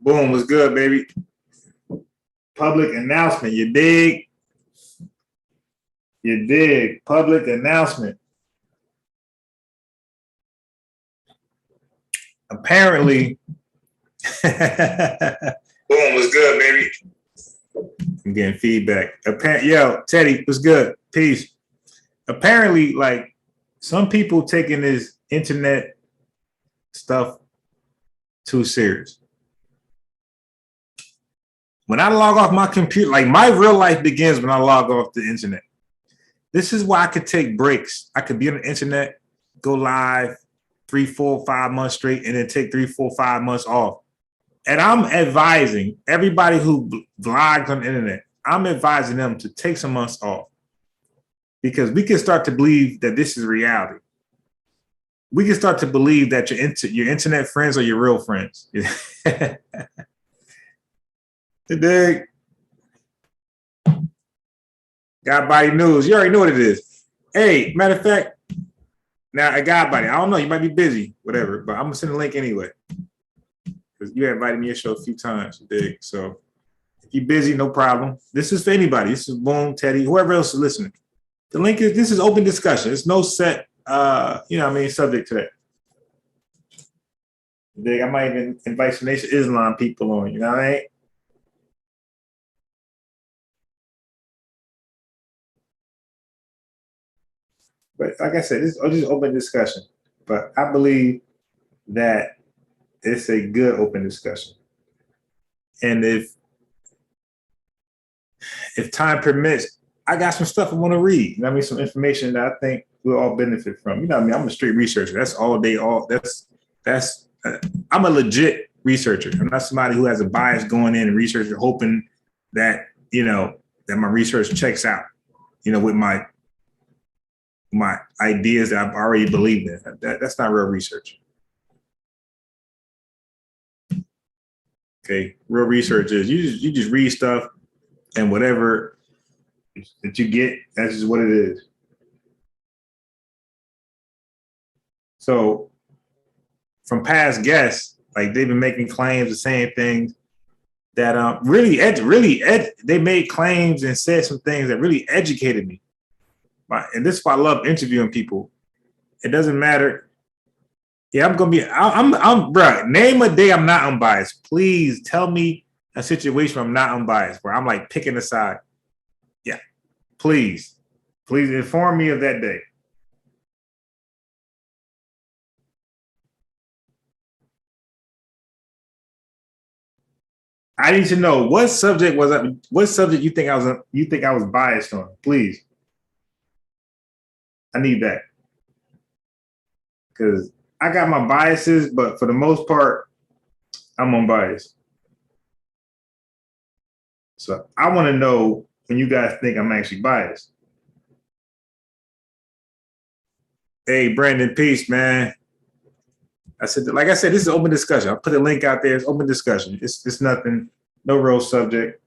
Boom, what's good, baby? Public announcement, you dig? You dig? Public announcement. Apparently, boom, what's good, baby? I'm getting feedback. Yo, Teddy, what's good? Peace. Apparently, like some people taking this internet stuff too serious. When I log off my computer, like my real life begins when I log off the internet. This is why I could take breaks. I could be on the internet, go live 3, 4, 5 months straight, and then take 3, 4, 5 months off. And I'm advising everybody who vlogs on the internet, I'm advising them to take some months off because we can start to believe that this is reality. We can start to believe that your internet friends are your real friends. Today, Got Body News. You already know what it is. Hey, matter of fact, now I Got Body. I don't know. You might be busy, whatever, but I'm gonna send a link anyway. Because you invited me to your show a few times, dig. So if you're busy, no problem. This is for anybody. This is Boom, Teddy, whoever else is listening. The link is this is open discussion. It's no set subject to that. Dig, I might even invite some Nation Islam people on, you know what I mean? But like I said, this is just open discussion. But I believe that it's a good open discussion. And if time permits, I got some stuff I want to read. You know what I mean? Some information that I think we'll all benefit from. You know what I mean? I'm a straight researcher. That's all day, I'm a legit researcher. I'm not somebody who has a bias going in and researching, hoping that, that my research checks out, with my ideas that I've already believed in. That's not real research. Okay, real research is you just read stuff and whatever that you get, that's just what it is. So from past guests, like they've been making claims, the same things that they made claims and said some things that really educated me. And this is why I love interviewing people. It doesn't matter. Yeah, bro, name a day I'm not unbiased. Please tell me a situation where I'm not unbiased, where I'm like picking a side. Yeah, please inform me of that day. I need to know what subject you think I was biased on, please. I need that. Because I got my biases, but for the most part, I'm unbiased. So I want to know when you guys think I'm actually biased. Hey, Brandon, peace, man. Like I said, this is open discussion. I'll put a link out there. It's open discussion. It's nothing, no real subject.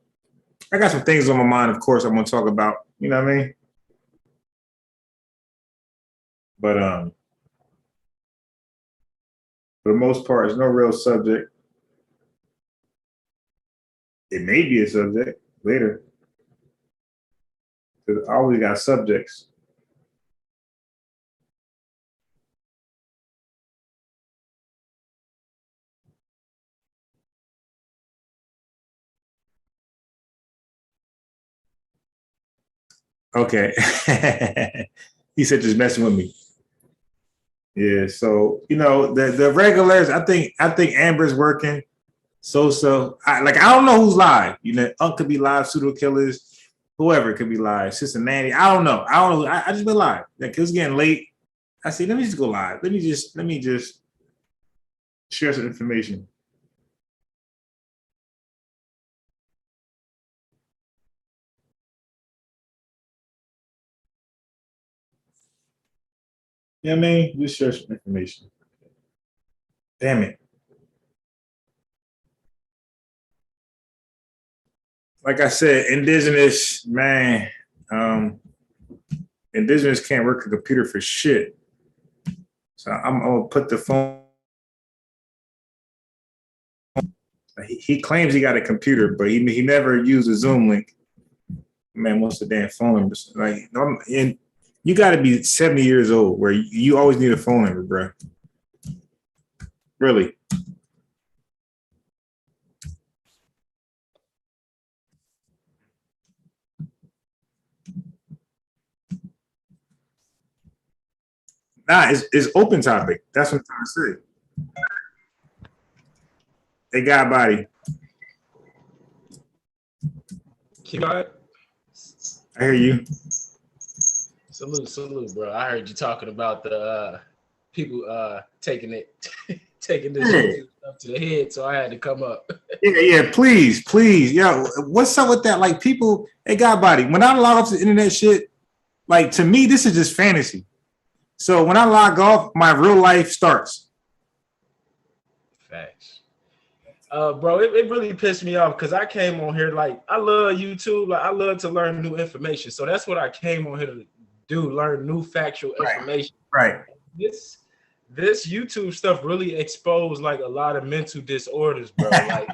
I got some things on my mind, of course, I'm going to talk about. You know what I mean? But for the most part, it's no real subject. It may be a subject later. Because I always got subjects. Okay. He said just messing with me. Yeah, so the regulars, I think Amber's working. I don't know who's live. Unc could be live, pseudo killers, whoever could be live, Cincinnati. I don't know. I just been live. Like it was getting late. I said, let me just go live. Let me just share some information. You know what I mean? Just share some information. Damn it. Like I said, indigenous, man, indigenous can't work a computer for shit. So I'm gonna put the phone. He claims he got a computer, but he never used a Zoom link. Man, what's the damn phone number? Like, and you got to be 70 years old where you always need a phone number, bro. Really. Nah, it's open topic. That's what I'm trying to say. They got body. Keep on. I hear you. Salute, bro. I heard you talking about the people taking this stuff to the head, so I had to come up. Yeah, please. Yo, what's up with that? Like, people, they got body. When I log off the internet shit, like, to me, this is just fantasy. So when I log off, my real life starts. Facts. Bro, it really pissed me off because I came on here, like, I love YouTube. Like, I love to learn new information. So that's what I came on here to do, learn new factual information. Right. This YouTube stuff really exposed like a lot of mental disorders, bro. Like,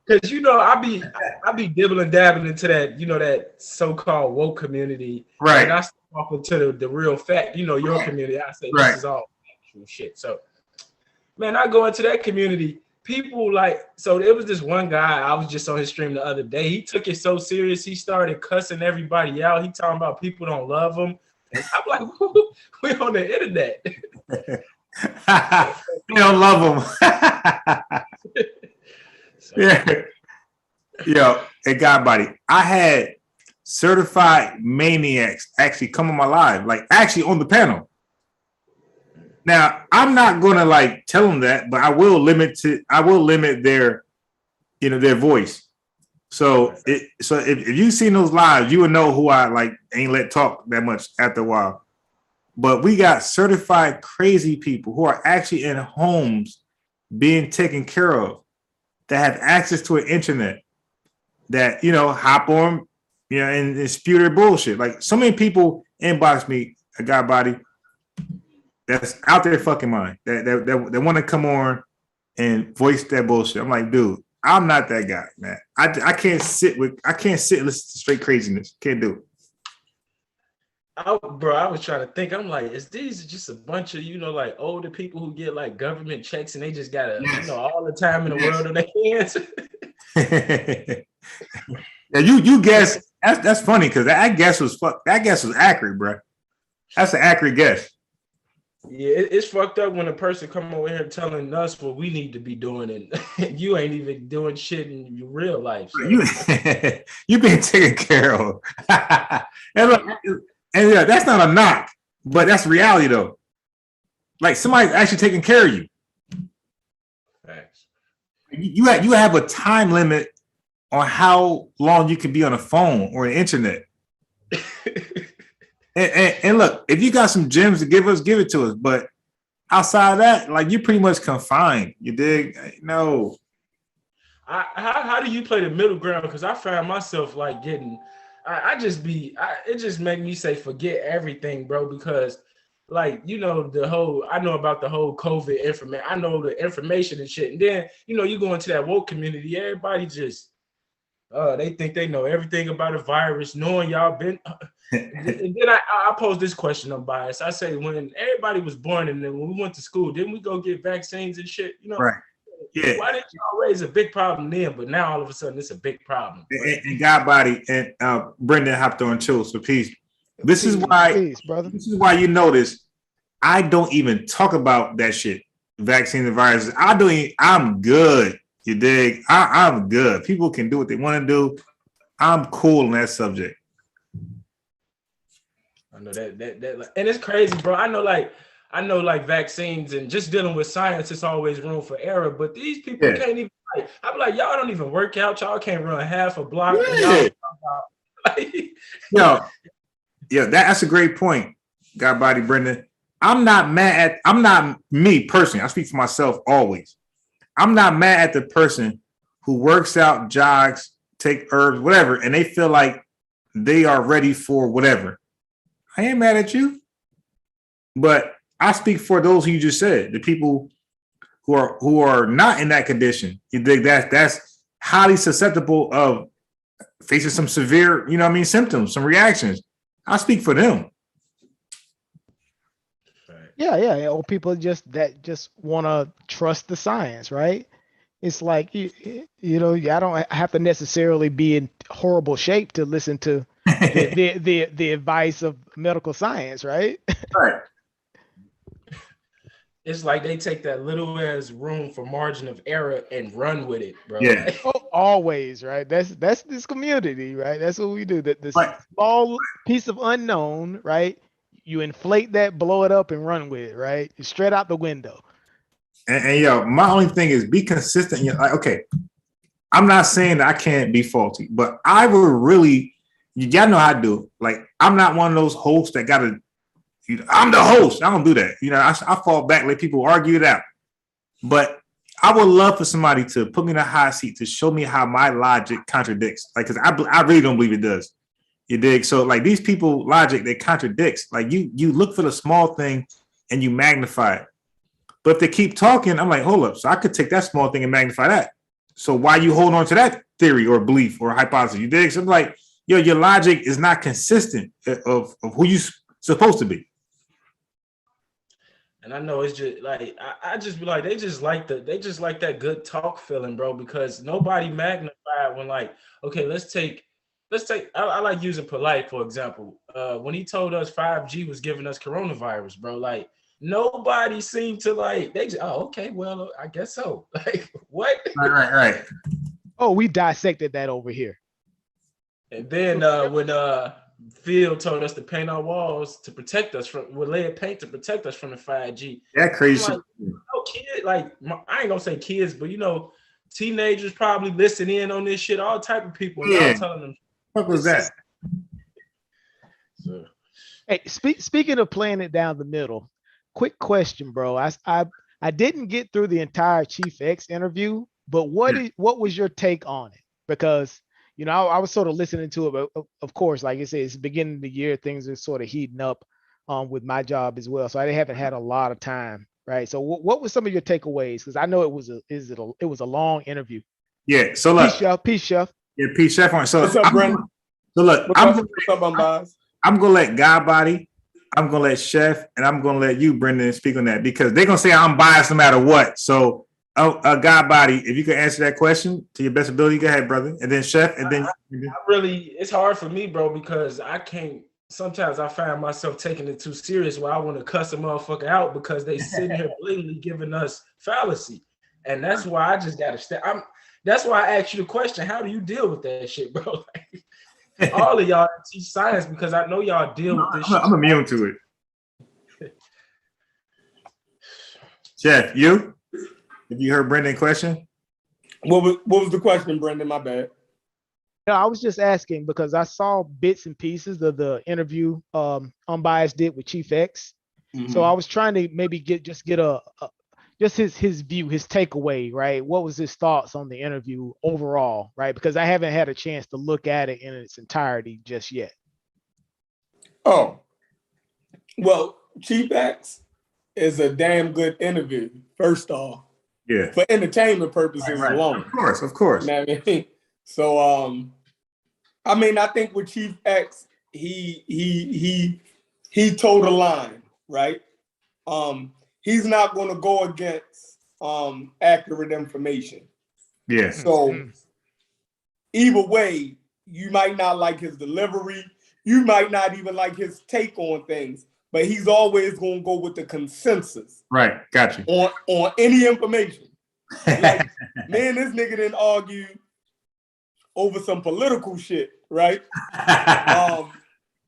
because I be dibbling dabbling into that, that so-called woke community, right? And I step off into the real fact, your community. I say this is all actual shit. So, man, I go into that community. People so it was this one guy. I was just on his stream the other day. He took it so serious. He started cussing everybody out. He talking about people don't love him. And I'm like, we on the internet. We don't love them. Yeah. Yo, hey, God body. I had certified maniacs actually come on my live, like actually on the panel. Now, I'm not gonna like tell them that, but I will limit their, their voice. So if you've seen those lives, you would know who I like ain't let talk that much after a while. But we got certified crazy people who are actually in homes being taken care of, that have access to an internet, that hop on, and spew their bullshit. Like, so many people inbox me, a guy body that's out there fucking mind, that want to come on and voice that bullshit. I'm like, dude, I'm not that guy, man. I can't sit and listen to straight craziness. Can't do it. Bro, I was trying to think. I'm like, is these just a bunch of like older people who get like government checks and they just got all the time in the world on their hands? Yeah, you guess. That's funny because that guess was accurate, bro. That's an accurate guess. Yeah, it's fucked up when a person come over here telling us what we need to be doing, and you ain't even doing shit in your real life. So. You been taken care of. And look, yeah, that's not a knock, but that's reality though. Like, somebody's actually taking care of you. Thanks. You have a time limit on how long you can be on a phone or the internet. and look, if you got some gems to give us, give it to us. But outside of that, like, you're pretty much confined. You dig? No. How do you play the middle ground? Because I found myself like getting. It just made me say forget everything, bro, because like, I know about the whole COVID information. I know the information and shit. And then, you go into that woke community, everybody just, they think they know everything about a virus, knowing y'all been. And then I pose this question, I'm biased. I say, when everybody was born and then when we went to school, didn't we go get vaccines and shit? Right. Yeah. Why didn't y'all raise a big problem then? But now all of a sudden it's a big problem. And God body and Brendan hopped on too. So peace. This is why you notice I don't even talk about that shit. Vaccine and viruses. I'm good. You dig? I'm good. People can do what they want to do. I'm cool on that subject. I know that and it's crazy, bro. I know like vaccines and just dealing with science, it's always room for error. But these people can't even. I'm like, y'all don't even work out. Y'all can't run half a block. Yeah. That's a great point. God body, Brendan. I'm not me personally. I speak for myself always. I'm not mad at the person who works out, jogs, take herbs, whatever, and they feel like they are ready for whatever. I ain't mad at you. But I speak for those who you just said, the people who are not in that condition. You dig that's highly susceptible of facing some severe, symptoms, some reactions. I speak for them. Yeah. Or people just want to trust the science, right? It's like I don't have to necessarily be in horrible shape to listen to the advice of medical science, right? Right. It's like they take that little as room for margin of error and run with it, bro. Yeah. Always, right? That's this community, right? That's what we do. This right. small piece of unknown, right? You inflate that, blow it up, and run with it, right? Straight out the window. And my only thing is be consistent. Like, okay, I'm not saying that I can't be faulty, but I would really, you gotta know how to do it. Like, I'm not one of those hosts that gotta, I'm the host. I don't do that. I fall back, let people argue it out. But I would love for somebody to put me in a hot seat to show me how my logic contradicts. Like, because I really don't believe it does. You dig? So, like, these people logic, they contradicts. Like, you look for the small thing and you magnify it. But if they keep talking, I'm like, hold up. So I could take that small thing and magnify that. So why you hold on to that theory or belief or hypothesis? You dig? So I'm like, your logic is not consistent of who you supposed to be. And I know it's just like I just be like they just like that good talk feeling, bro. Because nobody magnified when like, okay, let's take. I like using Polite for example. When he told us 5G was giving us coronavirus, bro. Like nobody seemed to like. They just, okay, well, I guess so. Like what? Right. Oh, we dissected that over here. And then when Phil told us to paint our walls to protect us from lead paint to protect us from the 5G. That crazy. Like, kid, like I ain't gonna say kids, but teenagers probably listen in on this shit. All type of people. Yeah. Telling them. What was that? So. Hey, speaking of playing it down the middle, quick question, bro. I didn't get through the entire Chief X interview, but what was your take on it? Because I was sort of listening to it, but of course, like I said, it's the beginning of the year. Things are sort of heating up with my job as well. So I haven't had a lot of time, right? So what were some of your takeaways? Because I know it was a long interview. Yeah. So look, Peace, Chef. Yeah, Peace, Chef. So what's up, Brandon? So look, what's up, Unbiased? I'm gonna let God Body, I'm gonna let Chef, and I'm gonna let you, Brendan, speak on that because they're gonna say I'm biased no matter what. So God Body, if you can answer that question to your best ability, go ahead, brother. And then Chef, and then it's hard for me, bro, because I can't. Sometimes I find myself taking it too serious where I want to cuss a motherfucker out because they sitting here blatantly giving us fallacy, and that's why I just gotta stay. That's why I asked you the question: how do you deal with that shit, bro? Like, all of y'all teach science because I know y'all deal with this shit. I'm immune to it. Chef, you? Have you heard Brendan's question? What was the question, Brendan? My bad. No, I was just asking because I saw bits and pieces of the interview Unbiased did with Chief X. Mm-hmm. So I was trying to maybe get his view, his takeaway, right? What was his thoughts on the interview overall, right? Because I haven't had a chance to look at it in its entirety just yet. Oh, well, Chief X is a damn good interview, first off. Yeah. For entertainment purposes alone. Of course. You know what I mean? So, I think with Chief X, he toed the line, right? He's not going to go against accurate information. Yeah. So either way, you might not like his delivery. You might not even like his take on things, but he's always going to go with the consensus. Right. Got you. On any information. Like, man, this nigga didn't argue over some political shit, right?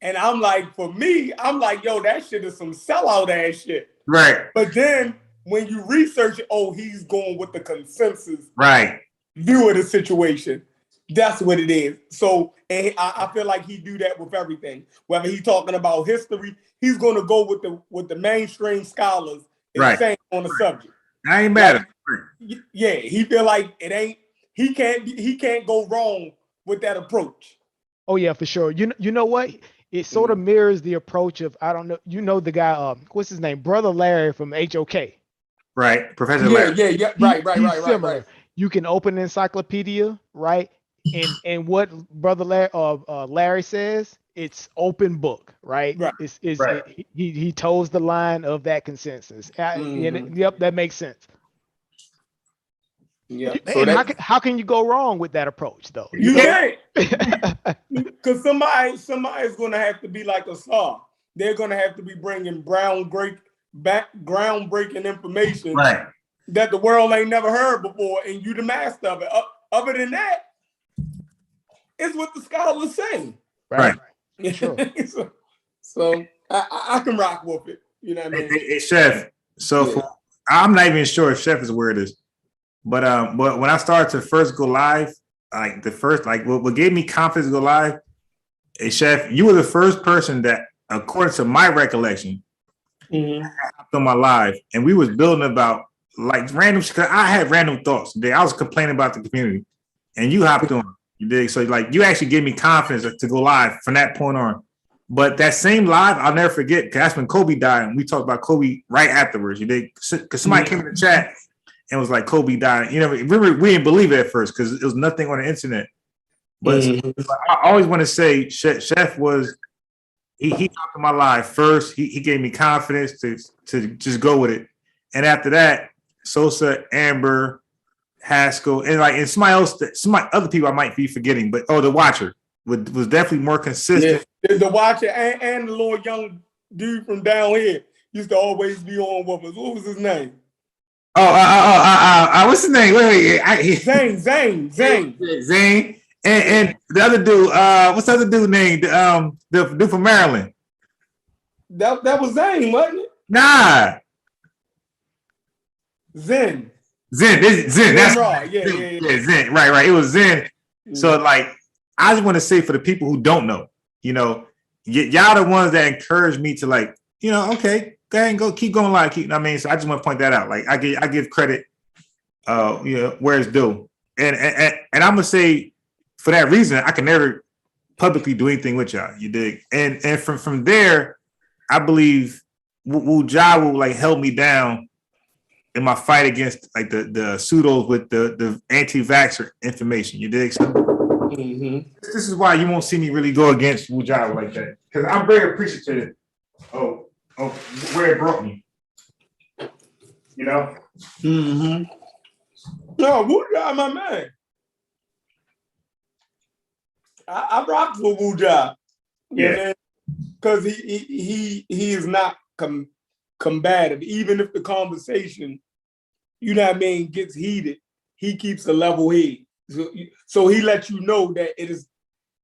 And I'm like, for me, I'm like, yo, that shit is some sellout ass shit. Right. But then when you research it, he's going with the consensus view of the situation. That's what it is. So and I feel like he do that with everything. Whether he's talking about history, he's going to go with the mainstream scholars saying on the subject. I ain't mad at him. Yeah, he feel like it ain't. He can't go wrong with that approach. Oh yeah, for sure. You know what? It sort of mirrors the approach of, I don't know, the guy, what's his name? Brother Larry from HOK. Right, Professor Yeah, Larry. yeah, right. You can open an encyclopedia, right? And what Brother Larry says, it's open book, right? Right. He toes the line of that consensus. Yep, that makes sense. Yeah. And how can you go wrong with that approach, though? You can't, because somebody's going to have to be like a star. They're going to have to be bringing groundbreaking information that the world ain't never heard before, and you the master of it. Other than that, it's what the scholars say. Right. Sure. So I can rock with it. You know what I mean? Hey, Chef. So I'm not even sure if Chef is aware of this, but when I started to first go live, what gave me confidence to go live, hey, Chef, you were the first person that, according to my recollection, hopped on my live, and we was building about like random. Cause I had random thoughts. I was complaining about the community, and you hopped on. You did. So like you actually gave me confidence to go live from that point on. But that same live, I'll never forget, because that's when Kobe died, and we talked about Kobe right afterwards. You did, because somebody came in the chat and was like, Kobe died. You know, we didn't believe it at first because it was nothing on the internet. But I always want to say, Chef was he talked to my live first. He gave me confidence to just go with it, and after that, Sosa, Amber, Haskell, and somebody else, some other people I might be forgetting, but the Watcher was definitely more consistent. Yeah, the Watcher and the little young dude from down here used to always be on with us. What was his name? What's his name? Wait. Zane. And the other dude, what's the other dude named? The dude from Maryland. That was Zane, wasn't it? Nah. Zen. That's right. Yeah. Zen. Right. It was Zen. So like, I just want to say for the people who don't know, you know, y'all the ones that encourage me to like, you know, okay, go ahead and keep going live. I mean, so I just want to point that out. Like I give credit, you know, where it's due, and I'm gonna say for that reason, I can never publicly do anything with y'all. You dig? And from there, I believe Wu Ja will like help me down in my fight against like the pseudos with the anti-vaxxer information. You dig? So, this is why you won't see me really go against Wu Ja like that, because I'm very appreciative of where it brought me. You know? No, Wu Ja, my man. I rock with Wu Ja. Yeah. Because he is not combative. Even if the conversation, you know what I mean, gets heated, he keeps a level head. So he lets you know that it is,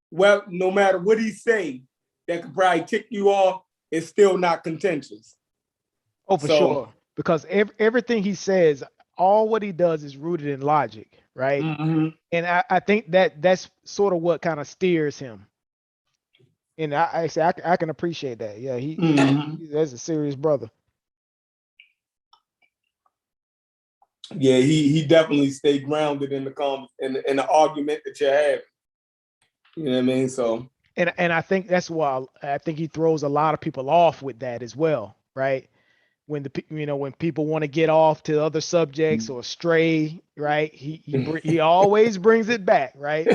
well, no matter what he say, that could probably tick you off, it's still not contentious. Oh, for sure. Because everything he says, all what he does is rooted in logic, right? And I think that's sort of what kind of steers him. And I can appreciate that. Yeah, he's a serious brother. Yeah, he definitely stayed grounded in the argument that you're having. You know what I mean? So and I think that's why I think he throws a lot of people off with that as well, right? When when people want to get off to other subjects or stray, right? He always brings it back, right?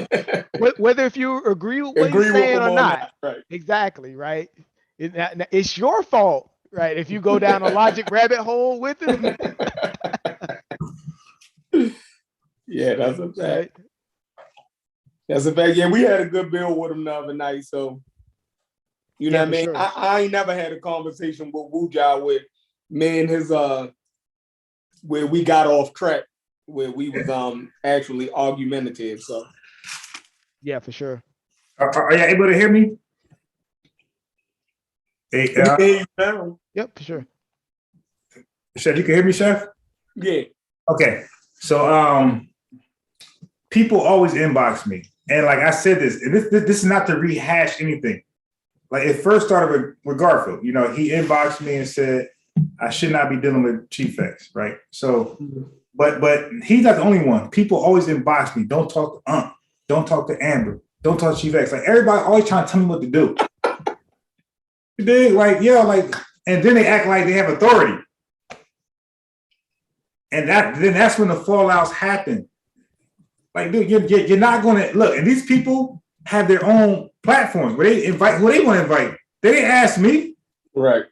Whether if you agree with what he's saying or not. Right. Exactly, right? It's your fault, right? If you go down a logic rabbit hole with him. Yeah, that's a fact. Right. That's a fact. Yeah, we had a good bill with him the other night. So, you know what I mean? Sure. I ain't never had a conversation with Wu Ja with me and his where we got off track, where we was actually argumentative. So yeah, for sure. Are you able to hear me? Hey, yep, for sure. Chef, you can hear me, Chef? Yeah. Okay. So people always inbox me. And like I said this is not to rehash anything. Like it first started with Garfield. You know, he inboxed me and said I should not be dealing with Chief X, right? So but he's not the only one. People always inbox me. Don't talk to don't talk to Amber, don't talk to Chief X. Like everybody always trying to tell me what to do. They like, yeah, like, and then they act like they have authority. And that's when the fallouts happen. Like, dude, you're not going to look. And these people have their own platforms where they invite who they want to invite. They didn't ask me. Right.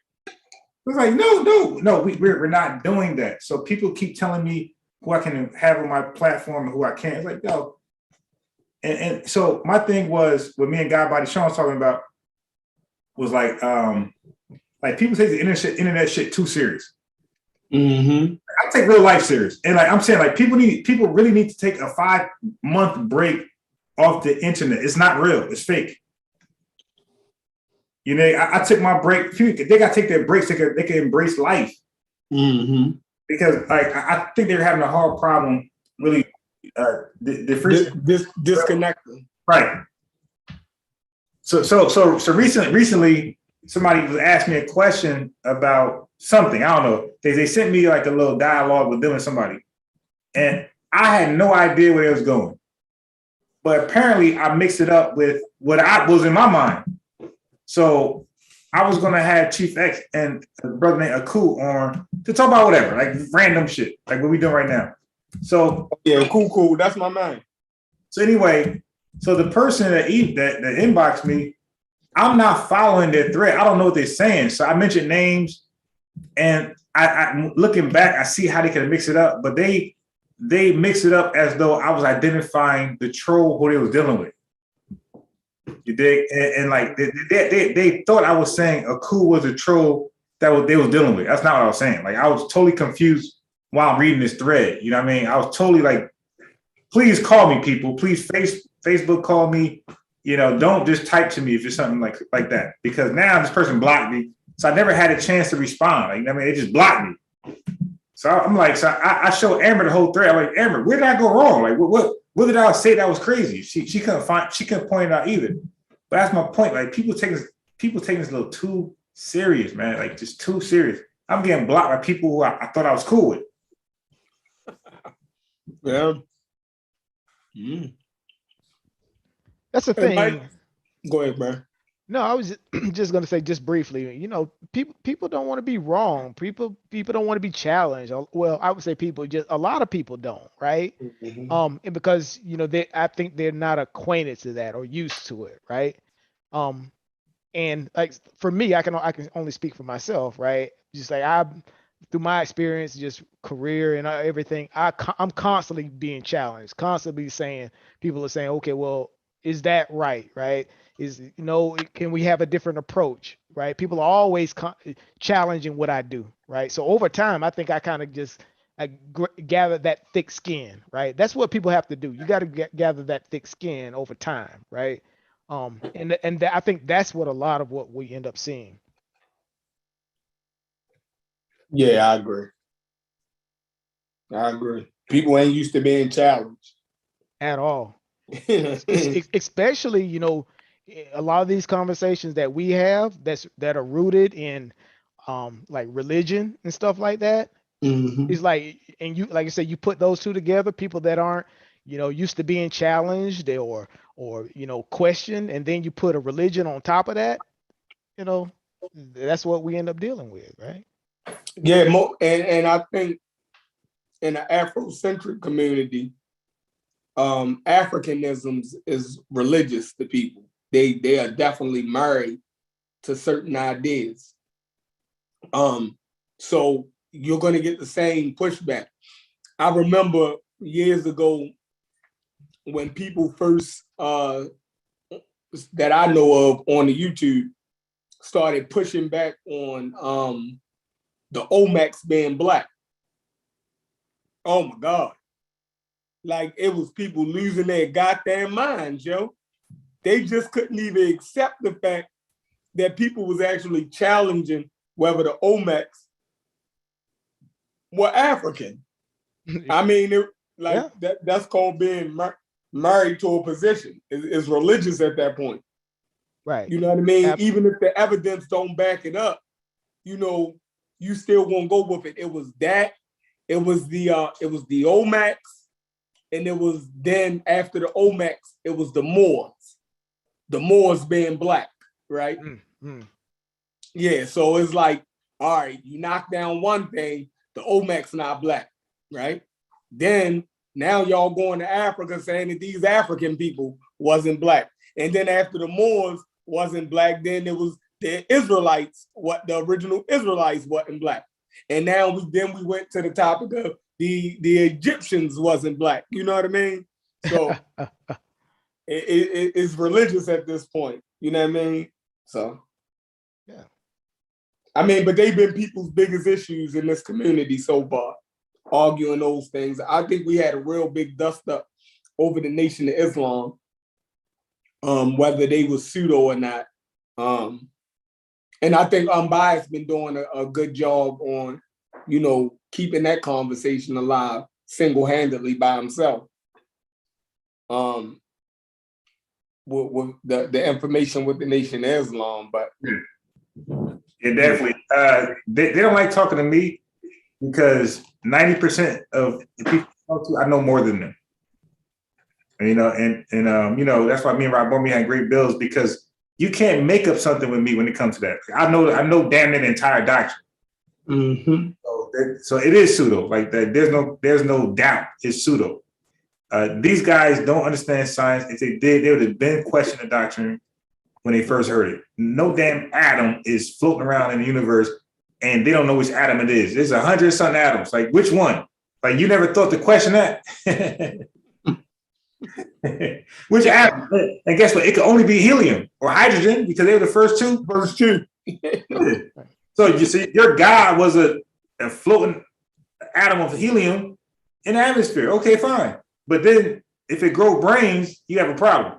It's like, no, we're not doing that. So people keep telling me who I can have on my platform and who I can't. It's like, yo. And so my thing was, what me and Guy Body Sean was talking about was like people take the internet shit too serious. Mm-hmm. I take real life serious. And like I'm saying, like people really need to take a 5-month break off the internet. It's not real, it's fake. You know, I took my break. They gotta take their breaks, they can embrace life. Mm-hmm. Because like I think they're having a hard problem really disconnecting. Right. So recently somebody was asking me a question about something. I don't know. They sent me like a little dialogue with them and somebody. And I had no idea where it was going. But apparently I mixed it up with what I was in my mind. So I was gonna have Chief X and a brother named Aku on to talk about whatever, like random shit, like what we doing right now. So yeah, cool. That's my man. So anyway, so the person that inboxed me, I'm not following their thread. I don't know what they're saying. So I mentioned names, and I looking back, I see how they can mix it up, but they mix it up as though I was identifying the troll who they was dealing with. You dig? And like they thought I was saying Aku was a troll that they was dealing with. That's not what I was saying. Like I was totally confused while I'm reading this thread. You know what I mean? I was totally like, please call me, people. Please Facebook call me. You know, don't just type to me if it's something like that. Because now this person blocked me. So I never had a chance to respond. Like, I mean, it just blocked me. So I'm like, so I showed Amber the whole thread. I'm like, Amber, where did I go wrong? Like, what did I say that was crazy? She couldn't point it out either. But that's my point. Like, people taking this a little too serious, man. Like, just too serious. I'm getting blocked by people who I thought I was cool with. Yeah. That's the thing. Mike, go ahead, man. No, I was just going to say just briefly, you know, people don't want to be wrong. People don't want to be challenged. Well, I would say just a lot of people don't, right? Mm-hmm. And because, you know, I think they're not acquainted to that or used to it, right? And like for me, I can only speak for myself, right? Just like through my experience, just career and everything, I'm constantly being challenged, constantly saying, people are saying, okay, well, is that right? Right? Can we have a different approach? Right? People are always challenging what I do. Right? So over time, I think I kind of just gather that thick skin. Right? That's what people have to do. You got to gather that thick skin over time. Right? And I think that's what a lot of what we end up seeing. Yeah, I agree. People ain't used to being challenged at all. Especially, you know, a lot of these conversations that we have that are rooted in like religion and stuff like that. Mm-hmm. It's like, and you, like I said, you put those two together, people that aren't, you know, used to being challenged or you know, questioned, and then you put a religion on top of that, you know, that's what we end up dealing with, right? Yeah, and I think in the Afrocentric community, Africanism is religious to people. They are definitely married to certain ideas. So you're going to get the same pushback. I remember years ago when people first that I know of on the YouTube started pushing back on the Olmecs being Black. Oh my God. Like, it was people losing their goddamn minds, yo. They just couldn't even accept the fact that people was actually challenging whether the Olmecs were African. I mean, that's called being married to a position. It's religious at that point. Right. You know what I mean? Absolutely. Even if the evidence don't back it up, you know, you still won't go with it. It was the Olmecs, and it was then after the Olmecs, it was the Moors being Black, right? Mm-hmm. Yeah, so it's like, all right, you knock down one thing, the Olmecs not Black. right? Then now y'all going to Africa saying that these African people wasn't black. And then after the Moors wasn't black, then it was the Israelites, what the original Israelites wasn't black. And now we went to the topic of the Egyptians wasn't black. You know what I mean? So it's religious at this point. You know what I mean? So yeah. I mean, but they've been people's biggest issues in this community so far, arguing those things. I think we had a real big dust up over the Nation of Islam, whether they were pseudo or not. And I think Unbiased been doing a good job on, you know, keeping that conversation alive single-handedly by himself. With the information with the Nation of Islam, but yeah, definitely. They don't like talking to me because 90% of the people I talk to, I know more than them. And, you know, and you know, that's why me and Rob Bowman had great bills, because you can't make up something with me when it comes to that. I know damn near the entire doctrine. Mm-hmm. So it is pseudo. Like that, there's no doubt it's pseudo. These guys don't understand science. If they did, they would have been questioning the doctrine when they first heard it. No damn atom is floating around in the universe, and they don't know which atom it is. There's 100-something atoms. Like, which one? Like, you never thought to question that? Which atom? And guess what? It could only be helium or hydrogen, because they were the first two. So you see, your God was a floating atom of helium in the atmosphere. Okay, fine. But then if it grow brains, you have a problem.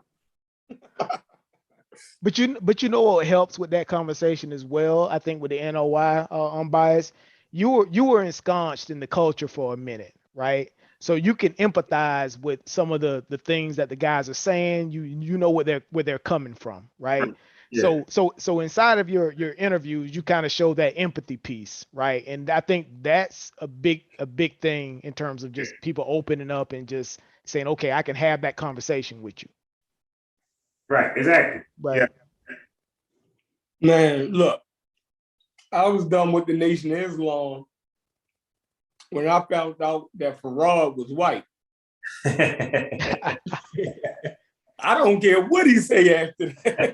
But you know what helps with that conversation as well, I think, with the NOI Unbiased, you were ensconced in the culture for a minute, right? So you can empathize with some of the things that the guys are saying. You know where they're coming from, right? Yeah. So inside of your interviews, you kind of show that empathy piece, right? And I think that's a big thing in terms of just people opening up and just saying, okay, I can have that conversation with you. Right, exactly. Right. Yeah. Man, look, I was done with the Nation of Islam when I found out that Farad was white. I don't care what he say after that.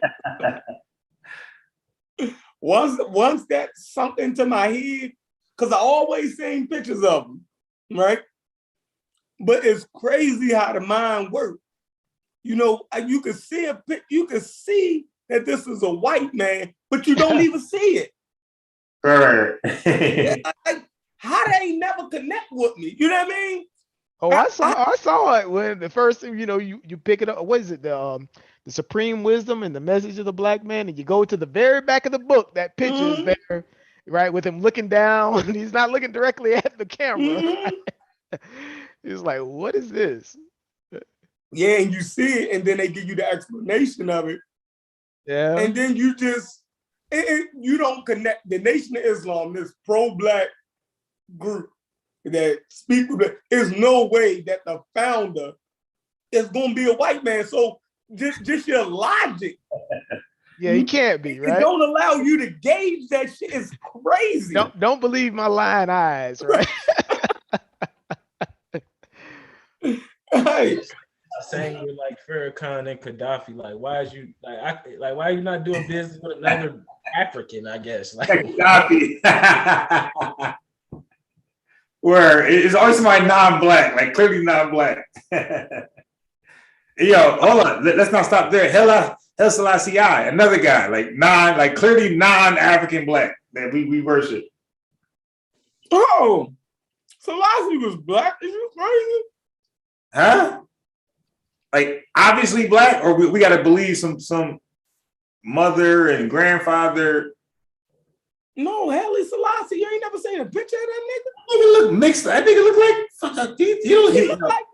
Once that sunk into my head, because I always seen pictures of him, right? But it's crazy how the mind works. You know, you can see that this is a white man, but you don't even see it. Right. Like, how they never connect with me? You know what I mean? Oh, I saw it when the first thing, you know, you pick it up. What is it? The Supreme Wisdom and the Message of the Black Man, and you go to the very back of the book. That picture is there, right, with him looking down. He's not looking directly at the camera. Right? He's like, what is this? Yeah, and you see it, and then they give you the explanation of it. Yeah. And then you just, you don't connect. The Nation of Islam, this pro-Black group that speak with it, there's no way that the founder is going to be a white man. So just your logic. Yeah, he can't be, right? It don't allow you to gauge that shit. It's crazy. Don't believe my lying eyes, right? Right. Same with like Farrakhan and Gaddafi. Like, why is you why are you not doing business with another African? I guess like Gaddafi. Where it's always somebody non-black, like clearly non-black. Yo, hold on, let's not stop there. Haile Selassie, another guy, like clearly non-African black that we worship. Oh, Selassie was black? Is you crazy? Huh? Like obviously black, or we got to believe some mother and grandfather. No, Haile Selassie, you ain't never seen a picture of that nigga? He look mixed. That nigga look like he look like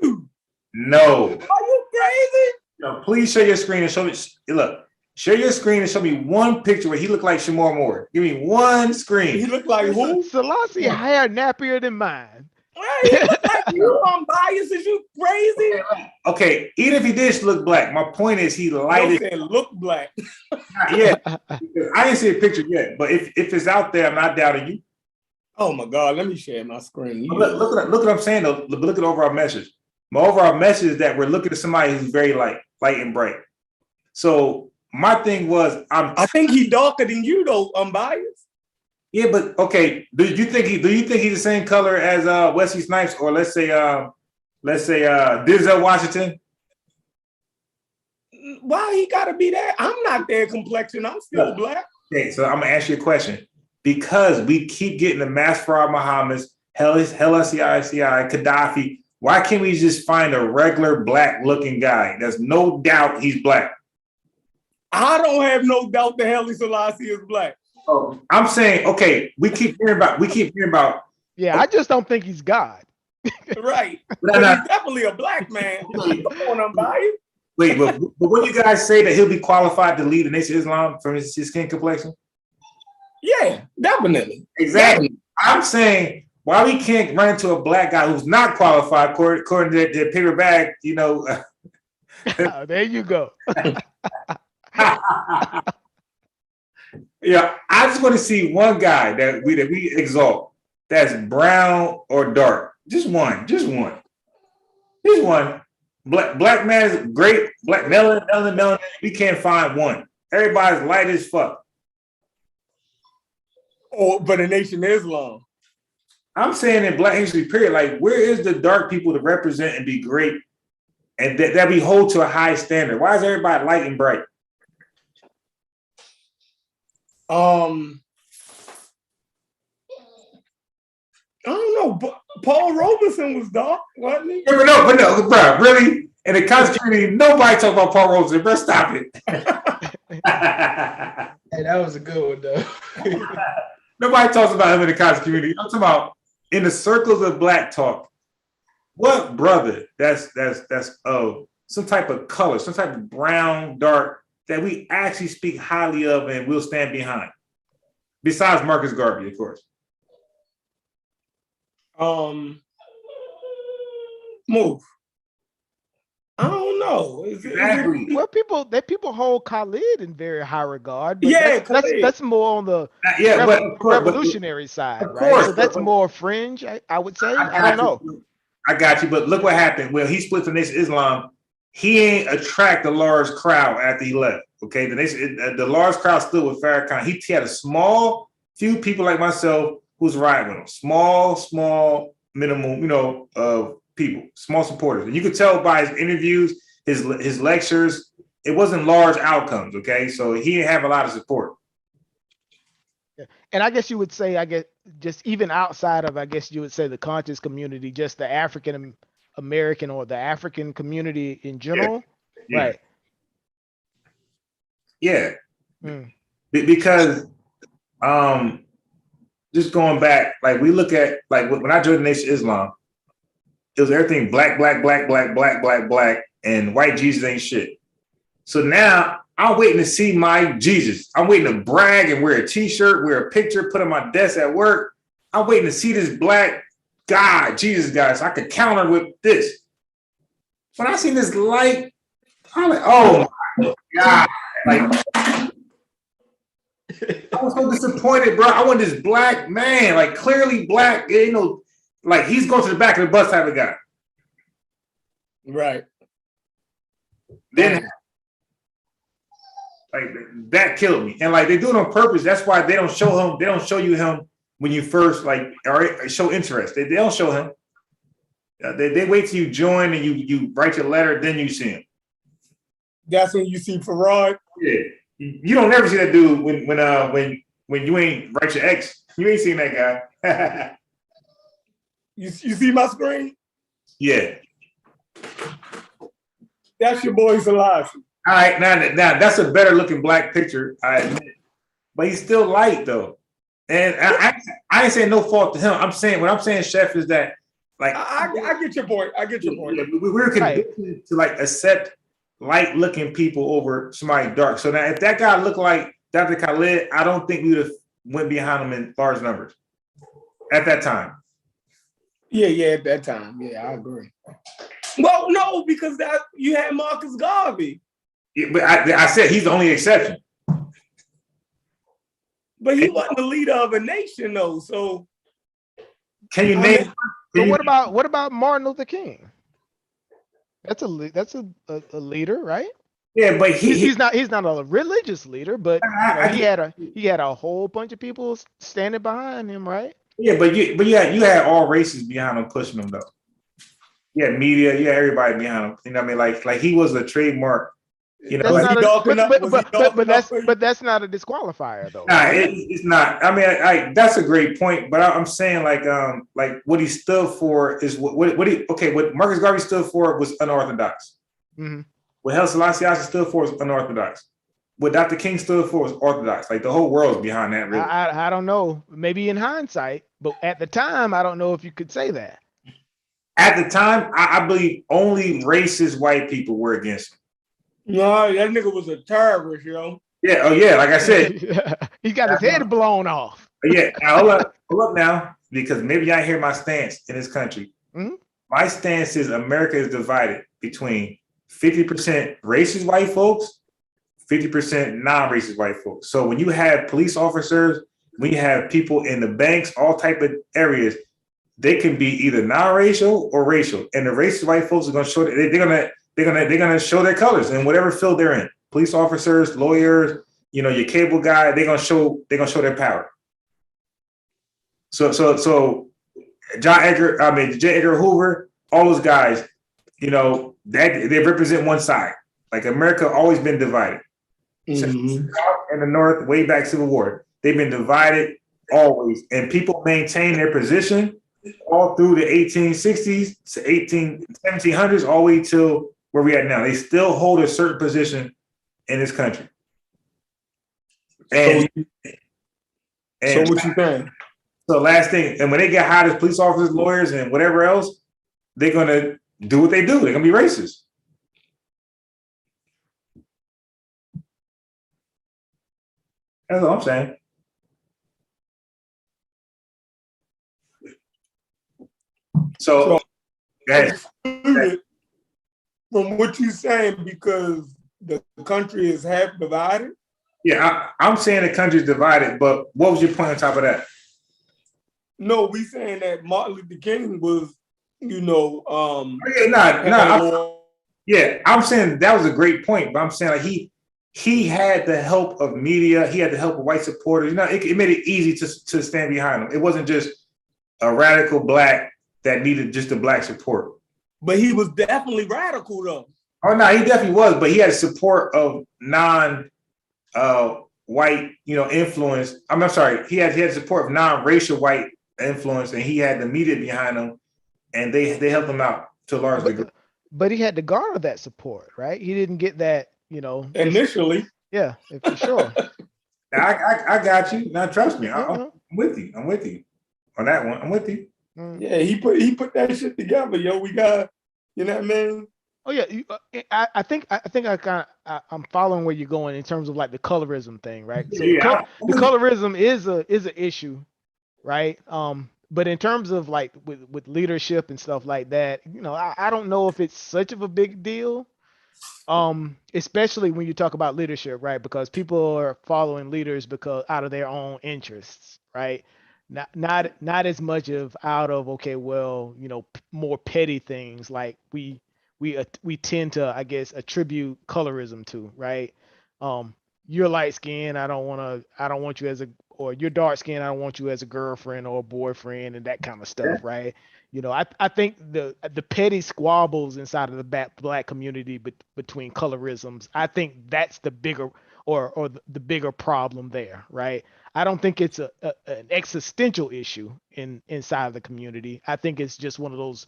you. No. Are you crazy? No, please share your screen and show me. Look, share your screen and show me one picture where he looked like Shamar Moore. Give me one screen. He looked like who? Selassie hair nappier than mine. Right, he look like you. Unbiased. Is you crazy? Okay, even if he did look black, my point is he lighted. Said look black. Yeah, I didn't see a picture yet, but if it's out there, I'm not doubting you. Oh my God, let me share my screen. Look at what I'm saying though. Look at the overall message. My overall message is that we're looking at somebody who's very light and bright. So my thing was, I think he's darker than you though, unbiased. Yeah, but okay. Do you think he's the same color as Wesley Snipes, or let's say Denzel Washington? Why he gotta be that? I'm not their complexion. I'm still black. Okay, so I'm gonna ask you a question. Because we keep getting the mass fraud Muhammad's, Hell-SCI, Gaddafi. Why can't we just find a regular black-looking guy? There's no doubt he's black. I don't have no doubt the Haile Selassie is black. Oh, I'm saying, okay, we keep hearing about. Yeah, I just don't think he's God. Right. But he's definitely a black man. Come on, unbiased. Wait, but when you guys say that he'll be qualified to lead the Nation of Islam from his skin complexion? Yeah, definitely. Exactly. I'm saying why we can't run into a black guy who's not qualified according to their paper bag, There you go. Yeah, I just want to see one guy that we exalt that's brown or dark. Just one. Black man is great. Black melanin. We can't find one. Everybody's light as fuck. Oh, but the Nation of Islam. I'm saying in Black history, period, like where is the dark people to represent and be great and that we hold to a high standard? Why is everybody light and bright? I don't know, but Paul Robeson was dark, wasn't he? But no, bro, really? In the conscious community, nobody talk about Paul Robeson. Bro, stop it. Hey, that was a good one, though. Nobody talks about him in the conscious community. I'm talking about in the circles of black talk. What brother that's some type of color, some type of brown, dark, that we actually speak highly of and will stand behind? Besides Marcus Garvey, of course. Move. I don't know. Exactly. Well, people hold Khalid in very high regard. But yeah, that's more on the revolutionary side, right? So that's more fringe, I would say. I don't know. I got you, but look what happened. Well, he split the Nation of Islam. He ain't attract a large crowd after he left. Okay, the large crowd stood with Farrakhan. He had a small few people like myself who's riding with him. Small, minimum, of people, small supporters. And you could tell by his interviews, his lectures, it wasn't large outcomes. Okay, so he didn't have a lot of support. Yeah. And I guess you would say, just even outside of, you would say the conscious community, just the African American or the African community in general, yeah. Right? Yeah, because just going back, like we look at like when I joined the Nation of Islam, it was everything black, and white Jesus ain't shit. So now I'm waiting to see my Jesus. I'm waiting to brag and wear a T-shirt, wear a picture, put on my desk at work. I'm waiting to see this black God, Jesus guy, so I could counter with this. When I seen this light, I'm like, oh my God. Like, I was so disappointed, bro. I want this black man, like clearly black, like he's going to the back of the bus type of guy. Right. Then like that killed me. And like they do it on purpose. That's why they don't show him, they don't show you him when you first like show interest. They don't show him. They wait till you join and you write your letter, then you see him. That's when you see Farad. Yeah, you don't never see that dude when you ain't write your ex. You ain't seen that guy. You see my screen? Yeah. That's your boy Selassie. All right, now that's a better looking black picture, I admit. But he's still light though. And I ain't saying no fault to him. I'm saying what I'm saying, Chef, is that like I get your point. We're conditioned to like accept light looking people over somebody dark. So now if that guy looked like Dr. Khalid, I don't think we would have went behind him in large numbers at that time. Yeah, at that time. Yeah, I agree. Well, no, because that you had Marcus Garvey. Yeah, but I said he's the only exception. But he wasn't the leader of a nation, though. So Can you name? But what about Martin Luther King? That's a leader, right? Yeah, but he's not a religious leader, but he had a whole bunch of people standing behind him, right? Yeah, but you had all races behind him pushing him though. Yeah, media, yeah, everybody behind him. You know what I mean? Like he was a trademark. You know, but that's not a disqualifier though. Nah, it's not. I mean, that's a great point, but I'm saying like what he stood for is what Marcus Garvey stood for was unorthodox. Mm-hmm. What Haile Selassie stood for was unorthodox. What Dr. King stood for was orthodox. Like the whole world's behind that. Really, I don't know. Maybe in hindsight, but at the time, I don't know if you could say that. At the time, I believe only racist white people were against him. No, that nigga was a terrorist, yo. Yeah, oh yeah, like I said. He got his head blown off. Yeah, now, hold up now, because maybe I hear my stance in this country. Mm-hmm. My stance is America is divided between 50% racist white folks, 50% non-racist white folks. So when you have police officers, when you have people in the banks, all type of areas, they can be either non-racial or racial. And the racist white folks are going to show they're gonna show their colors in whatever field they're in. Police officers, lawyers, your cable guy, they're gonna show their power. So J. Edgar Hoover, all those guys, that they represent one side. Like America always been divided. Since the South and the North, way back Civil War, they've been divided always, and people maintain their position all through the 1860s to 1700s, all the way till where we at now. They still hold a certain position in this country. And so what you saying? So last thing, and when they get hired as police officers, lawyers, and whatever else, they're gonna do what they do. They're gonna be racist. That's all I'm saying. So go ahead. From what you're saying, because the country is half divided? Yeah, I'm saying the country's divided, but what was your point on top of that? No, we saying that Martin Luther King was, I'm saying that was a great point, but I'm saying like he had the help of media, he had the help of white supporters. It made it easy to stand behind him. It wasn't just a radical black that needed just a black support. But he was definitely radical, though. Oh no, he definitely was, but he had support of non-white, influence. I'm sorry, he had support of non-racial white influence, and he had the media behind him, and they helped him out to a large degree. But he had to garner that support, right? He didn't get that, initially. Yeah, for sure. I got you. Now trust me, I'm with you. I'm with you on that one. I'm with you. Yeah, he put that shit together, yo. We got, you know what I mean? Oh yeah, I think I'm following where you're going in terms of like the colorism thing, right? So the colorism is an issue, right? But in terms of like with leadership and stuff like that, I don't know if it's such of a big deal, especially when you talk about leadership, right? Because people are following leaders because out of their own interests, right? Not as much of out of more petty things like we tend to, I guess, attribute colorism to, right? You're light skinned, I don't want you or you're dark skinned, I don't want you as a girlfriend or a boyfriend and that kind of stuff, right? I think the petty squabbles inside of the black community between colorisms, I think that's the bigger or the bigger problem there, right? I don't think it's an existential issue inside of the community. I think it's just one of those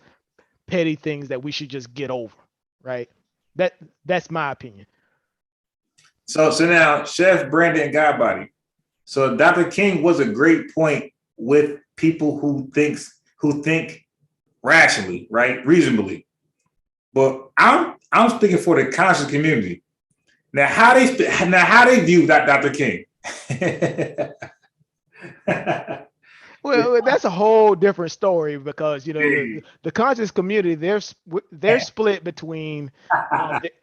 petty things that we should just get over, right? That's my opinion. So now, Chef Brandon Godbody. So Dr. King was a great point with people who think rationally, right, reasonably. But I'm speaking for the conscious community. Now, how they view that Dr. King? Well, that's a whole different story because the conscious community they're split between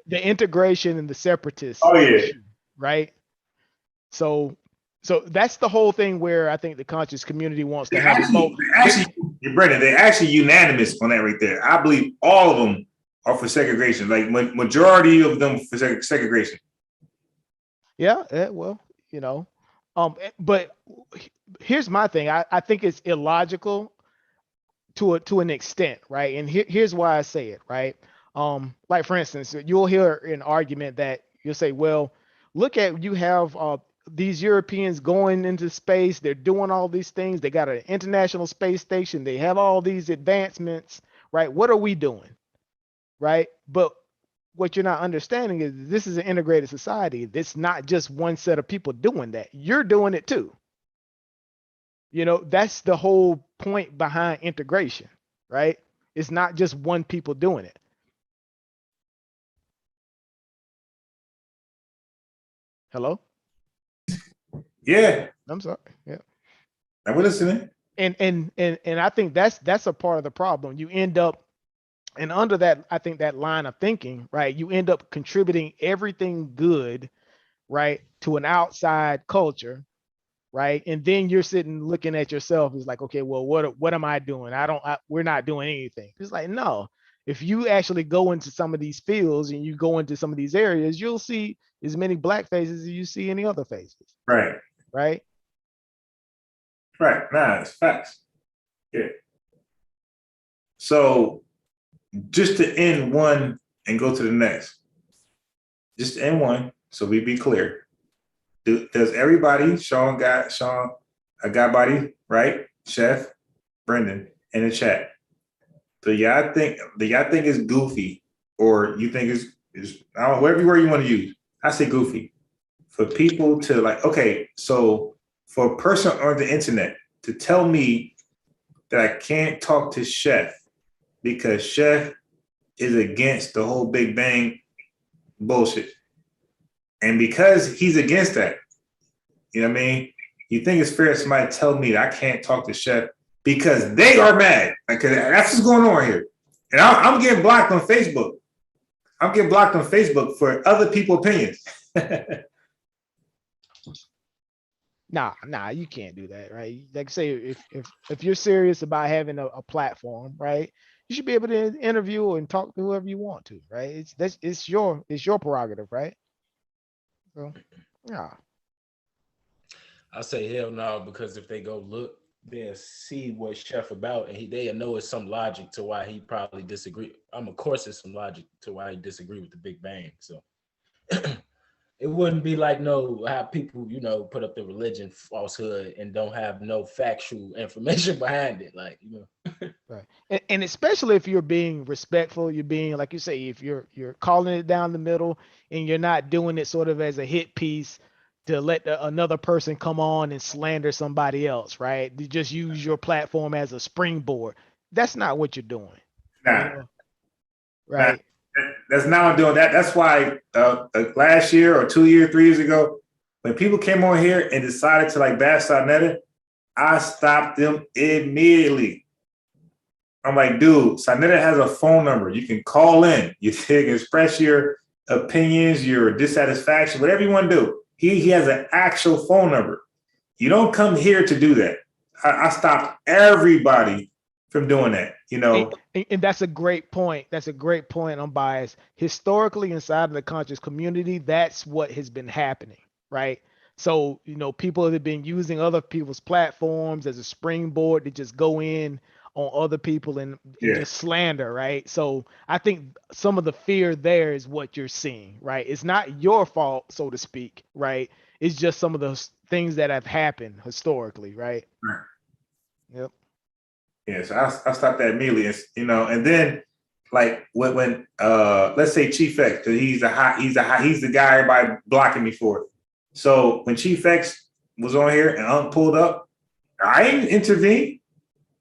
the integration and the separatist issue, right? So that's the whole thing where I think the conscious community wants to have both. Brendan, they're actually unanimous on that right there. I believe all of them are for segregation. Like majority of them for segregation. Yeah, well, but here's my thing. I think it's illogical to an extent, right? And here's why I say it, right? Like for instance, you'll hear an argument that you'll say, well, look at you have these Europeans going into space, they're doing all these things, they got an international space station, they have all these advancements, right? What are we doing? Right? But what you're not understanding is this is an integrated society. It's not just one set of people doing that. You're doing it too. That's the whole point behind integration, right? It's not just one people doing it. Hello? Yeah. I'm sorry. Yeah. I'm listening. And I think that's a part of the problem. You end up, and under that, I think that line of thinking, right? You end up contributing everything good, right, to an outside culture, right? And then you're sitting looking at yourself. It's like, okay, well, what am I doing? We're not doing anything. It's like, no. If you actually go into some of these fields and you go into some of these areas, you'll see as many black faces as you see any other faces. Right. Right. Right. Nah, it's facts. Yeah. So just to end one and go to the next. Just to end one, so we be clear. Does everybody, Sean got body, right? Chef, Brendan, in the chat. Do y'all think it's goofy, or you think is I don't know, whatever word you want to use? I say goofy. For people to like, okay, so for a person on the internet to tell me that I can't talk to Chef because Chef is against the whole Big Bang bullshit. And because he's against that, you know what I mean? You think it's fair if somebody tell me that I can't talk to Chef because they are mad? Because that's what's going on here. And I'm getting blocked on Facebook. I'm getting blocked on Facebook for other people's opinions. Nah, you can't do that, right? Like say, if you're serious about having a platform, right, you should be able to interview and talk to whoever you want to, right? It's your prerogative, right? So, yeah. I say hell no, because if they go look, they'll see what Chef about, and they'll know it's some logic to why he probably disagree. Of course, it's some logic to why he disagree with the Big Bang. So it wouldn't be like how people, put up the religion falsehood and don't have no factual information behind it. Like, Right. And especially if you're being respectful, you're being, like you say, if you're calling it down the middle and you're not doing it sort of as a hit piece to let another person come on and slander somebody else, right? You just use your platform as a springboard. That's not what you're doing. Nah. Right. Nah. That's not what I'm doing. That's why last year or 2 years, 3 years ago, when people came on here and decided to like bash Sarnetta, I stopped them immediately. I'm like, dude, Sarnetta has a phone number. You can call in. You can express your opinions, your dissatisfaction, whatever you want to do. He has an actual phone number. You don't come here to do that. I stopped everybody from doing that, And that's a great point. That's a great point. I'm biased. Historically, inside of the conscious community, that's what has been happening, right? So, people have been using other people's platforms as a springboard to just go in on other people and just slander, right? So I think some of the fear there is what you're seeing, right? It's not your fault, so to speak, right? It's just some of those things that have happened historically, right? Yep. Yeah, so I stopped that immediately, and then like when let's say Chief X, because he's the guy everybody blocking me for. So when Chief X was on here and pulled up, I didn't intervene.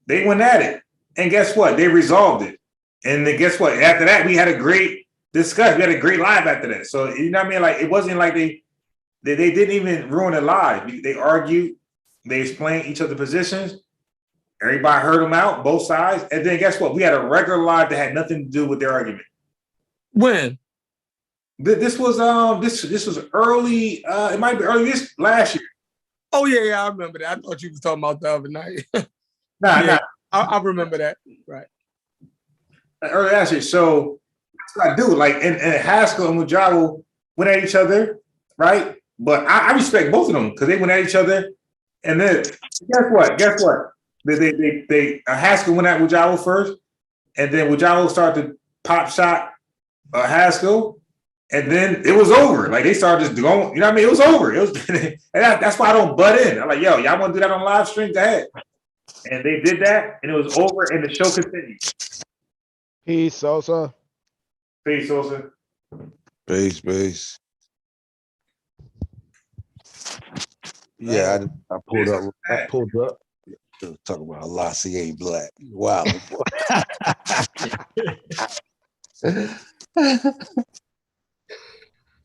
They went at it. And guess what? They resolved it. And then guess what? After that, we had a great discussion. We had a great live after that. So, you know what I mean? Like, it wasn't like they didn't even ruin the live. They argued. They explained each other's positions. Everybody heard them out, both sides. And then guess what? We had a regular live that had nothing to do with their argument. When? This was this was early. It might be early last year. Oh yeah, I remember that. I thought you was talking about the other night. Nah. I remember that. Right. Early answer. So that's what I do. Like, and Haskell and Mujabo went at each other, right? But I respect both of them because they went at each other. And then guess what? They Haskell went at Mujabo first, and then Mujabo started to pop shot Haskell, and then it was over. Like they started just going, you know what I mean? It was over. It was, and that's why I don't butt in. I'm like, yo, y'all want to do that on live stream? Go ahead. And they did that, and it was over, and the show continued. Peace, Sosa. Peace, Sosa. Peace. Yeah, I pulled up. Talk about Lassie ain't black. Wow.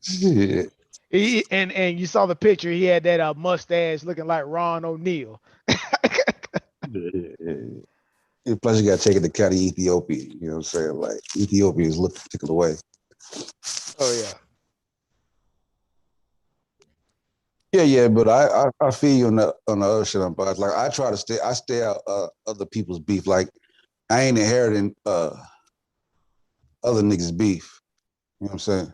Shit. And you saw the picture. He had that mustache looking like Ron O'Neal. Plus, you got to take it to county Ethiopia. You know what I'm saying? Like Ethiopia is looked a particular way. Oh yeah. Yeah, but I feel you on the other shit. But like I try to stay out other people's beef. Like I ain't inheriting other niggas' beef. You know what I'm saying?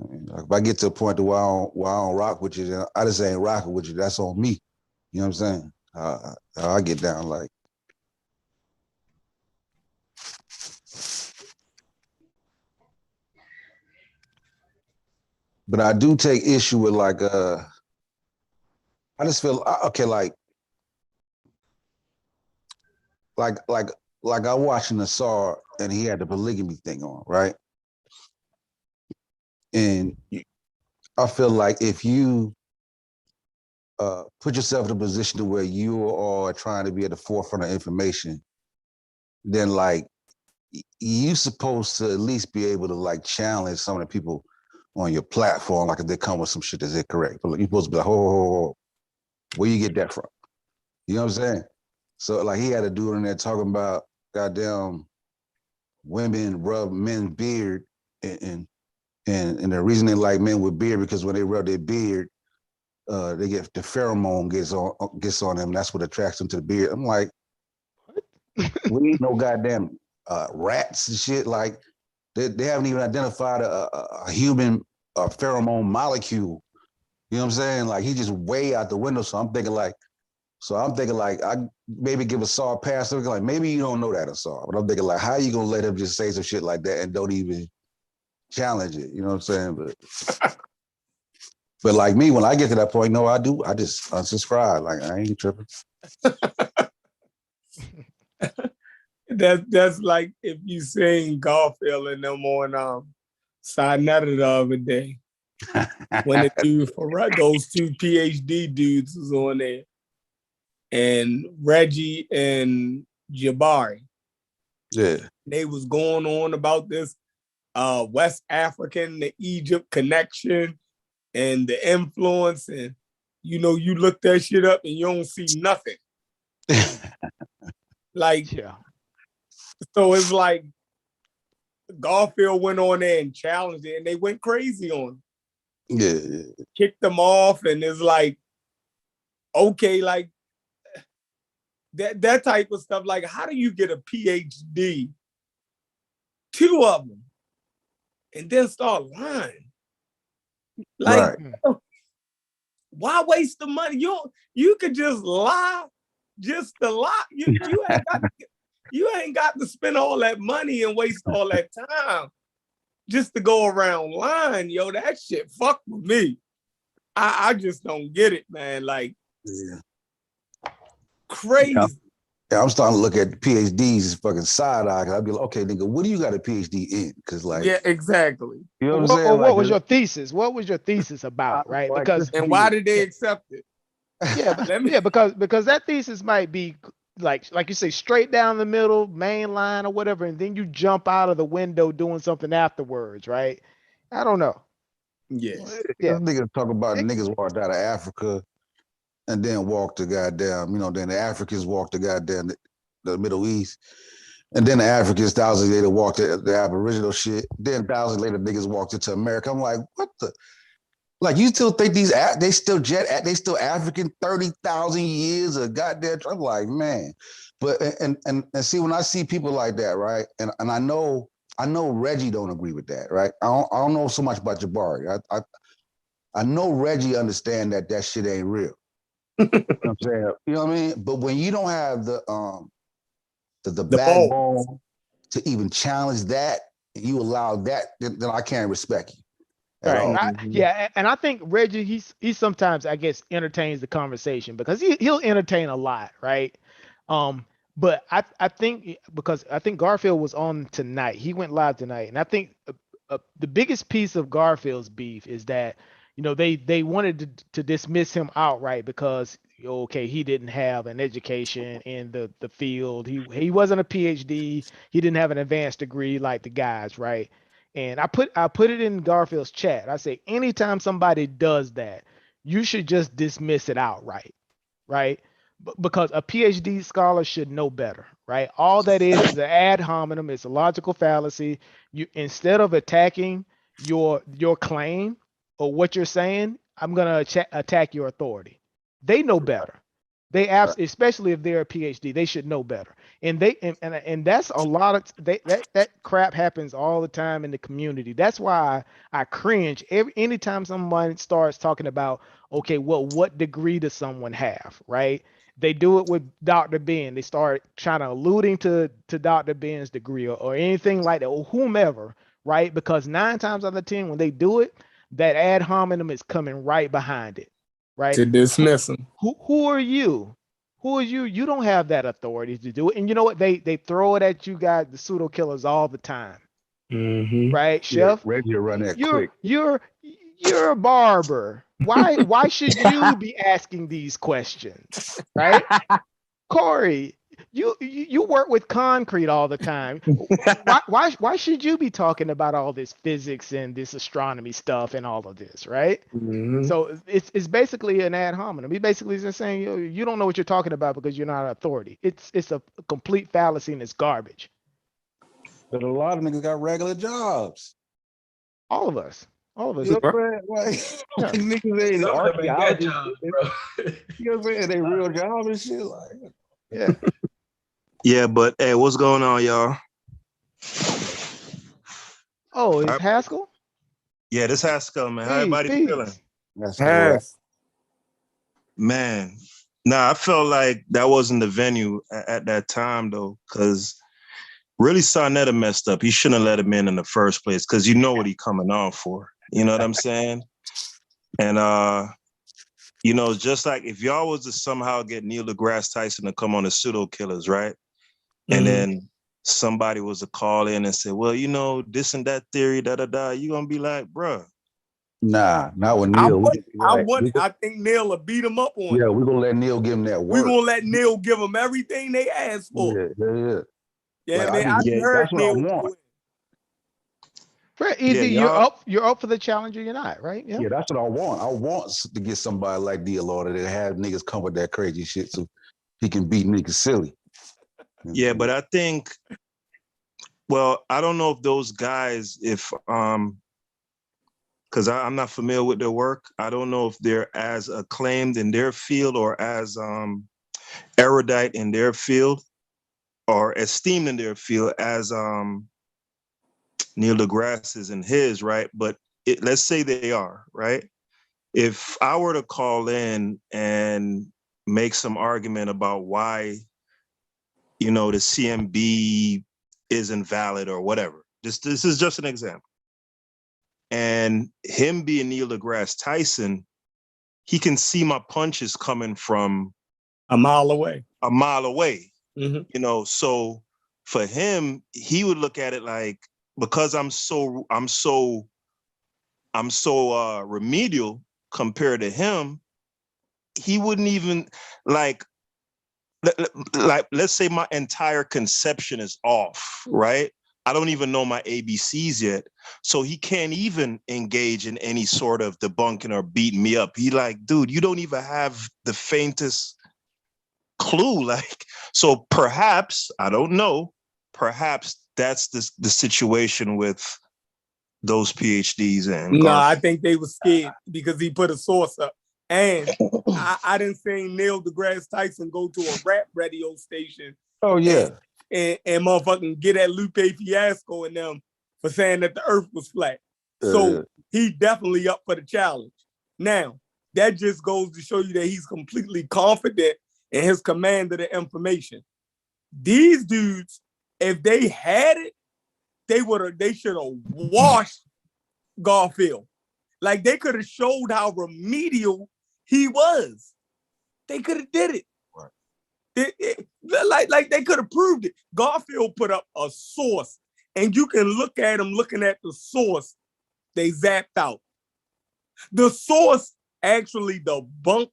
I mean, like if I get to a point where I don't rock with you, then I just ain't rocking with you. That's on me. You know what I'm saying? I get down like. But I do take issue with like I just feel okay like I watching Nassar and he had the polygamy thing on, right? And I feel like if you put yourself in a position to where you are trying to be at the forefront of information, then like you supposed to at least be able to like challenge some of the people on your platform, like if they come with some shit that's incorrect. But you're supposed to be like, oh, where you get that from? You know what I'm saying? So like he had a dude in there talking about goddamn women rub men's beard and the reason they like men with beard because when they rub their beard, they get the pheromone gets on them. That's what attracts them to the beard. I'm like, we ain't no goddamn rats and shit. Like they haven't even identified a human pheromone molecule. You know what I'm saying? Like he just way out the window. So I'm thinking like I maybe give Asar a pass. Like maybe you don't know that Asar, but I'm thinking like how you gonna let him just say some shit like that and don't even challenge it? You know what I'm saying? But like me, when I get to that point, no, I do. I just unsubscribe. Like I ain't tripping. That's like if you seen Garfield and them on Slander the other day. When the dude for those two PhD dudes was on there. And Reggie and Jabari. Yeah. They was going on about this West African to Egypt connection and the influence. And you know, you look that shit up and you don't see nothing. Like, yeah. So it's like Garfield went on there and challenged it, and they went crazy on him. Yeah. Kicked them off, and it's like, okay, like that type of stuff. Like, how do you get a PhD, 2 of them, and then start lying? Like, right. Why waste the money? You could just lie, just to lie. You ain't got to spend all that money and waste all that time just to go around lying. Yo, that shit fuck with me. I just don't get it, man. Like, yeah. Crazy. Yeah, I'm starting to look at PhDs as fucking side eye. I'd be like, okay, nigga, what do you got a PhD in? Because like, yeah, exactly. You know what I'm saying? What was your thesis? What was your thesis about? Right? Like, because and why did they accept it? Yeah, because that thesis might be like you say, straight down the middle, main line or whatever, and then you jump out of the window doing something afterwards, right? I don't know. Yes. Yeah. Niggas talk about niggas walked out of Africa and then walked to goddamn, then the Africans walked to goddamn the Middle East. And then the Africans, thousands later, walked to the Aboriginal shit. Then thousands later, niggas walked into America. I'm like, what the? Like you still think they still African 30,000 years of goddamn. I'm like, man, but and see when I see people like that, right? And I know Reggie don't agree with that, right? I don't know so much about Jabari. I know Reggie understand that shit ain't real. You know what I'm saying? You know what I mean? But when you don't have the backbone to even challenge that, and you allow that, then I can't respect you. Right. Yeah, and I think Reggie, he sometimes I guess entertains the conversation because he'll entertain a lot, right? But I think because I think Garfield was on tonight, he went live tonight, and I think the biggest piece of Garfield's beef is that they wanted to dismiss him outright because okay, he didn't have an education in the field, he wasn't a PhD, he didn't have an advanced degree like the guys, right? And I put it in Garfield's chat. I say, anytime somebody does that, you should just dismiss it outright, right? Because a PhD scholar should know better, right? All that is an ad hominem. It's a logical fallacy. You instead of attacking your claim or what you're saying, I'm gonna attack your authority. They know better. Especially if they're a PhD, they should know better. And that's a lot of that crap happens all the time in the community. That's why I cringe anytime someone starts talking about, okay, well, what degree does someone have, right? They do it with Dr. Ben. They start trying to alluding to Dr. Ben's degree or anything like that, or whomever, right? Because 9 times out of 10, when they do it, that ad hominem is coming right behind it, right? To dismiss him. Who are you? Who are you? You don't have that authority to do it. And you know what? They throw it at you guys, the pseudo killers, all the time. Right, Chef? Reggie will run that quick. You're a barber. Why should you be asking these questions? Right? Corey, you work with concrete all the time. Why should you be talking about all this physics and this astronomy stuff and all of this, right? So it's basically an ad hominem. He basically is just saying you don't know what you're talking about because you're not an authority. It's a complete fallacy and it's garbage. But a lot of niggas got regular jobs. All of us. You know what I'm saying? Like niggas ain't archaeologists. You know what I'm saying? They real jobs and shit. Like, yeah. Yeah, but hey, what's going on, y'all? Oh, it's Haskell? Yeah, this Haskell, man. How everybody feeling? That's correct. Man, I felt like that wasn't the venue at that time, though, because really Sarnetta messed up. He shouldn't have let him in the first place, because you know what he coming on for. You know what I'm saying? And, just like if y'all was to somehow get Neil deGrasse Tyson to come on the pseudo killers, right? And then somebody was to call in and say, well, this and that theory, da-da-da, you're going to be like, bruh. Nah, not with Neil. I think Neil will beat him up on it. Yeah, we're going to let Neil give him that work. We're going to let Neil give him everything they asked for. Yeah, like, man, I heard Neil. Right, either you're up for the challenge or you're not, right? Yeah, that's what I want. I want to get somebody like Neil on it that have niggas come with that crazy shit so he can beat niggas silly. Yeah, but I think, I don't know if those guys, because I'm not familiar with their work. I don't know if they're as acclaimed in their field or as erudite in their field or esteemed in their field as Neil deGrasse is in his, right? But let's say they are, right? If I were to call in and make some argument about why, the CMB isn't valid or whatever, this is just an example. And him being Neil deGrasse Tyson, he can see my punches coming from a mile away. So for him, he would look at it like, because I'm so remedial compared to him, he wouldn't even like let's say my entire conception is off, right? I don't even know my ABCs yet. So he can't even engage in any sort of debunking or beating me up. He like, dude, you don't even have the faintest clue. Like, so perhaps, I don't know, perhaps that's the situation with those PhDs in. No, Garfield. I think they were scared because he put a source up. And I didn't see Neil deGrasse Tyson go to a rap radio station. Oh yeah. And motherfucking get at Lupe Fiasco and them for saying that the earth was flat. So he definitely up for the challenge. Now, that just goes to show you that he's completely confident in his command of the information. These dudes, if they had it, they should have washed Garfield. Like they could have showed how remedial he was. They could have did it. Right. Like they could have proved it. Garfield put up a source, and you can look at him looking at the source. They zapped out. The source actually debunked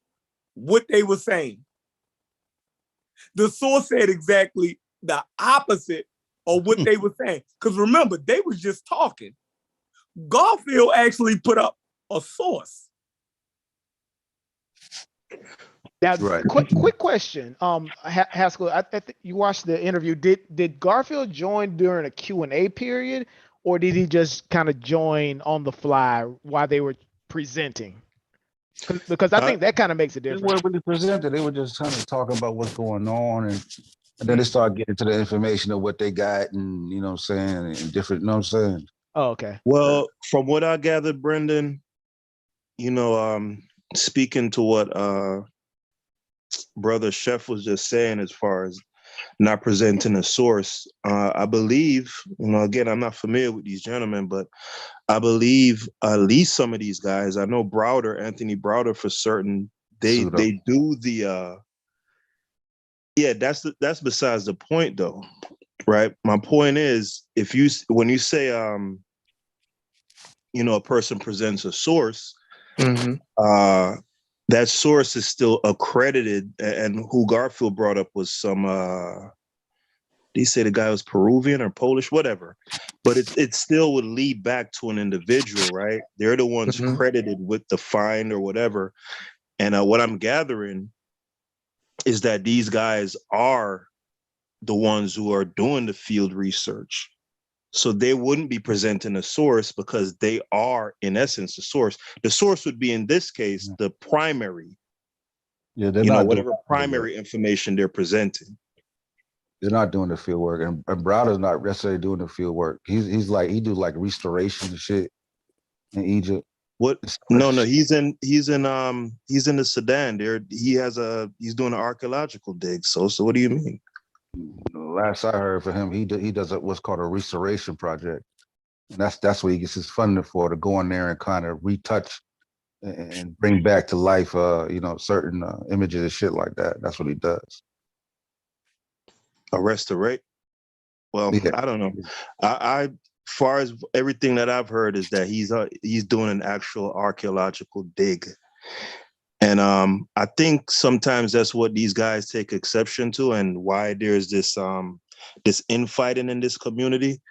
what they were saying. The source said exactly the opposite of what they were saying. Because remember, they was just talking. Garfield actually put up a source. Now, quick question. Haskell, I think you watched the interview. Did Garfield join during a Q&A period, or did he just kind of join on the fly while they were presenting? Because I think that kind of makes a difference. When they presented, they were just kind of talking about what's going on, and then they start getting to the information of what they got, and you know what I'm saying, and different, you know what I'm saying? Oh, okay. Well, from what I gathered, Brendan, you know, speaking to what Brother Chef was just saying as far as not presenting a source, I believe, you know, again, I'm not familiar with these gentlemen, but I believe at least some of these guys, I know Anthony Browder for certain, they do the, that's besides the point though, right? My point is, when you say, you know, a person presents a source, that source is still accredited, and who Garfield brought up was some, did he say the guy was Peruvian or Polish, whatever, but it still would lead back to an individual, right? They're the ones credited with the find or whatever. And what I'm gathering is that these guys are the ones who are doing the field research. So they wouldn't be presenting a source because they are, in essence, the source. The source would be, in this case, the primary. Yeah, they're not whatever primary information they're presenting. They're not doing the field work, and Browder's not necessarily doing the field work. He's like, he do like restoration and shit in Egypt. What? No, he's in the Sudan. He's doing an archaeological dig. So what do you mean? Last I heard for him, he does what's called a restoration project, and that's what he gets his funding for, to go in there and kind of retouch and bring back to life, you know, certain images and shit like that. That's what he does. A restorate? Well, yeah. I don't know. I far as everything that I've heard is that he's doing an actual archaeological dig. And I think sometimes that's what these guys take exception to, and why there's this infighting in this community.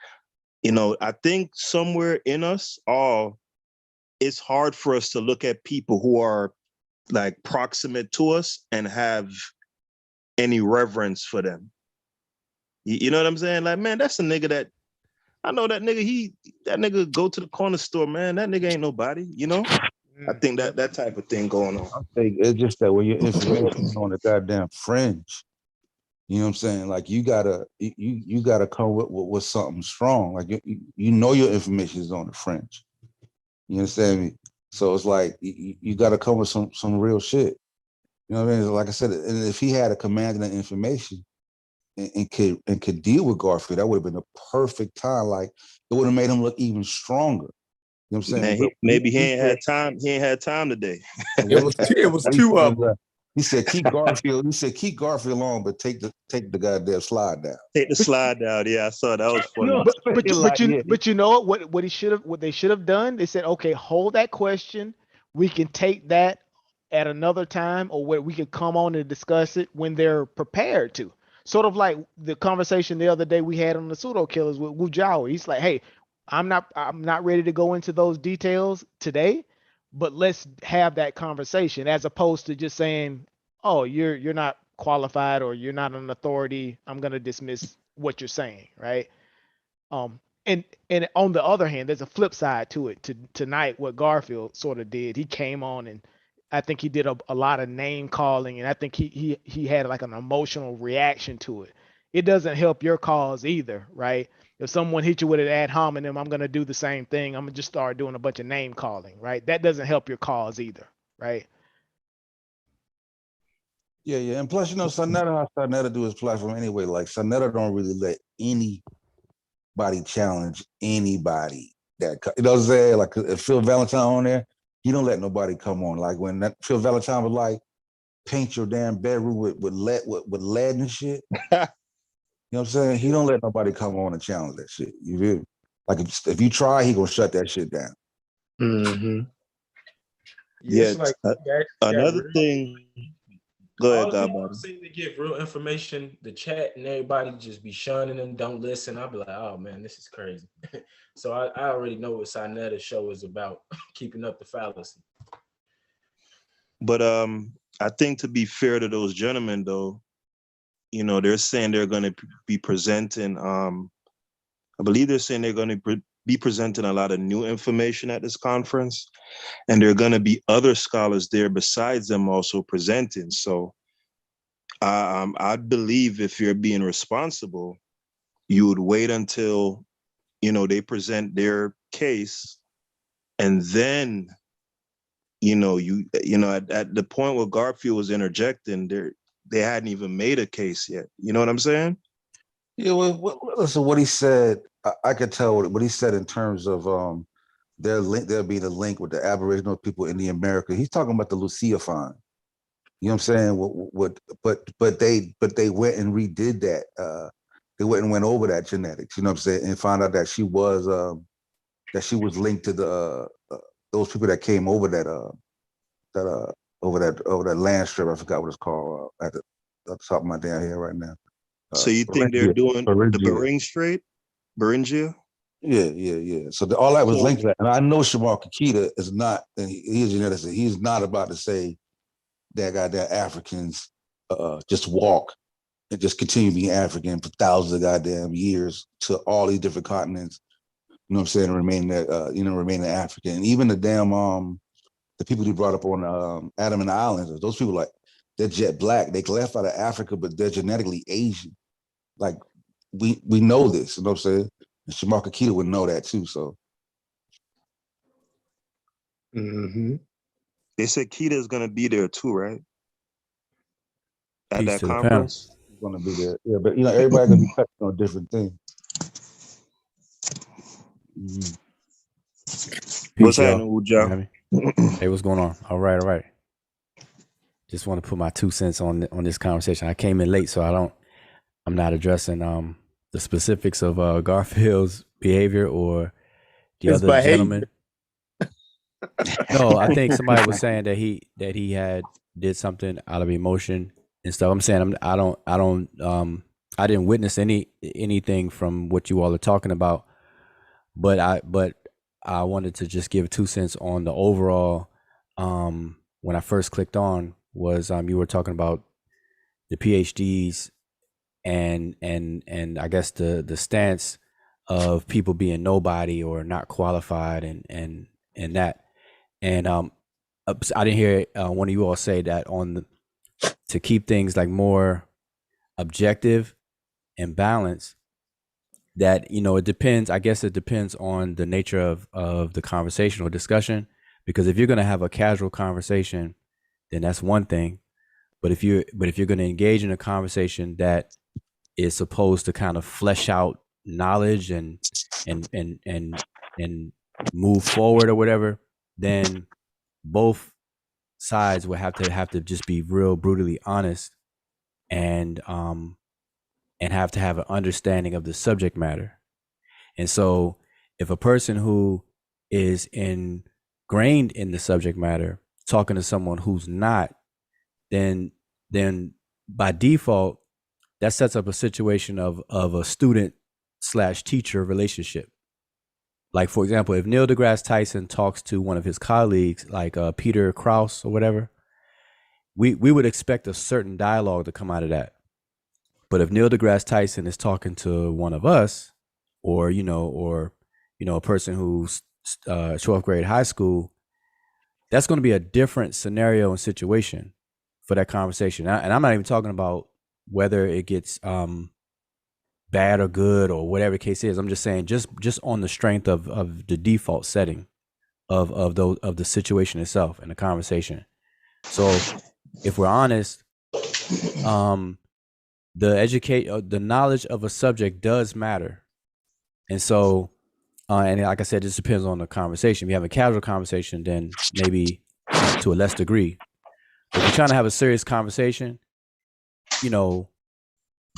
You know, I think somewhere in us all, it's hard for us to look at people who are like proximate to us and have any reverence for them. You know what I'm saying? Like, man, that's a nigga that I know. That nigga go to the corner store, man. That nigga ain't nobody, you know? I think that type of thing going on. I think it's just that when your information is on the goddamn fringe, you know what I'm saying? Like you gotta come with something strong. Like you know your information is on the fringe. You understand me? So it's like you gotta come with some real shit. You know what I mean? Like I said, and if he had a command of that information and could deal with Garfield, that would have been the perfect time. Like it would have made him look even stronger. You know what I'm saying? Man, maybe he ain't had time. He ain't had time today. It was two of them. He said keep Garfield. He said keep Garfield on, but take the goddamn slide down. Take the slide down. Yeah, I saw that was funny. But you know what they should have done? They said, okay, hold that question. We can take that at another time, or where we can come on and discuss it when they're prepared to. Sort of like the conversation the other day we had on the pseudo killers with Wu Jiao. He's like, hey, I'm not ready to go into those details today, but let's have that conversation, as opposed to just saying, oh, you're not qualified or you're not an authority, I'm going to dismiss what you're saying, right? and on the other hand, there's a flip side to it. Tonight, what Garfield sort of did, he came on and I think he did a lot of name calling, and I think he had like an emotional reaction to it. It doesn't help your cause either, right? If someone hit you with an ad hominem, I'm gonna do the same thing. I'm gonna just start doing a bunch of name calling, right? That doesn't help your cause either, right? Yeah, yeah. And plus, how Sonetta do his platform anyway. Like Sonetta don't really let anybody challenge anybody that you know what I'm saying? Like if Phil Valentine on there, he don't let nobody come on. Like when that Phil Valentine was like, paint your damn bedroom with lead and shit. You know what I'm saying? He don't let nobody come on and challenge that shit. You feel me? Like if you try, he gonna shut that shit down. Mm-hmm. Yeah, it's like another thing. Go ahead, all God. seem to give real information. The chat and everybody just be shunning them, don't listen. I'll be like, oh man, this is crazy. So I already know what Sinetta's show is about, keeping up the fallacy. But I think to be fair to those gentlemen, though, they're saying they're going to be presenting. I believe they're saying they're going to be presenting a lot of new information at this conference, and there are going to be other scholars there besides them also presenting. So I believe if you're being responsible, you would wait until, they present their case, and then, at the point where Garfield was interjecting, they hadn't even made a case yet. You know what I'm saying? Yeah, well, listen, what he said, I could tell what he said in terms of there'll be the link with the Aboriginal people in the America. He's talking about the Lucia Fund. You know what I'm saying? But they went and redid that. They went over that genetics. You know what I'm saying? And found out that she was linked to the those people that came over over that land strip. I forgot what it's called at the top of my damn head right now. So you think they're doing the Bering Strait, Beringia? Yeah. So all that was linked to that. And I know Shamar Kakita is not, and he's a geneticist, he's not about to say that goddamn Africans just walk and just continue being African for thousands of goddamn years to all these different continents. You know what I'm saying? Remain African. And even the damn the people he brought up on Adam and the Islands, those people like they're jet black. They left out of Africa, but they're genetically Asian. Like we know this, you know what I'm saying? And Shamar Kakita would know that too. So they said Keita is gonna be there too, right? At that conference. He's gonna be there. Yeah, but everybody gonna be touching on a different thing. What's happening, Uja? Hey, what's going on? All right. Just want to put my 2 cents on this conversation. I came in late, so I'm not addressing the specifics of Garfield's behavior or the other gentleman. No, I think somebody was saying that he did something out of emotion and stuff. I'm saying I didn't witness anything from what you all are talking about, but I wanted to just give 2 cents on the overall. When I first clicked on was you were talking about the PhDs and I guess the stance of people being nobody or not qualified and that. And I didn't hear one of you all say that to keep things like more objective and balanced, that, it depends. I guess it depends on the nature of the conversation or discussion, because if you're going to have a casual conversation, then that's one thing. But if you're going to engage in a conversation that is supposed to kind of flesh out knowledge and move forward or whatever, then both sides will have to just be real brutally honest and have to have an understanding of the subject matter. And so if a person who is ingrained in the subject matter talking to someone who's not, then by default that sets up a situation of a student/teacher relationship. Like, for example, if Neil deGrasse Tyson talks to one of his colleagues, like Peter Krause or whatever, we would expect a certain dialogue to come out of that. But if Neil deGrasse Tyson is talking to one of us, or a person who's 12th grade high school, that's going to be a different scenario and situation for that conversation. And I'm not even talking about whether it gets bad or good or whatever the case is. I'm just saying just on the strength of the default setting of the situation itself and the conversation. So if we're honest, the knowledge of a subject does matter. And so and like I said, it just depends on the conversation. If you have a casual conversation, then maybe to a less degree. But if you're trying to have a serious conversation, there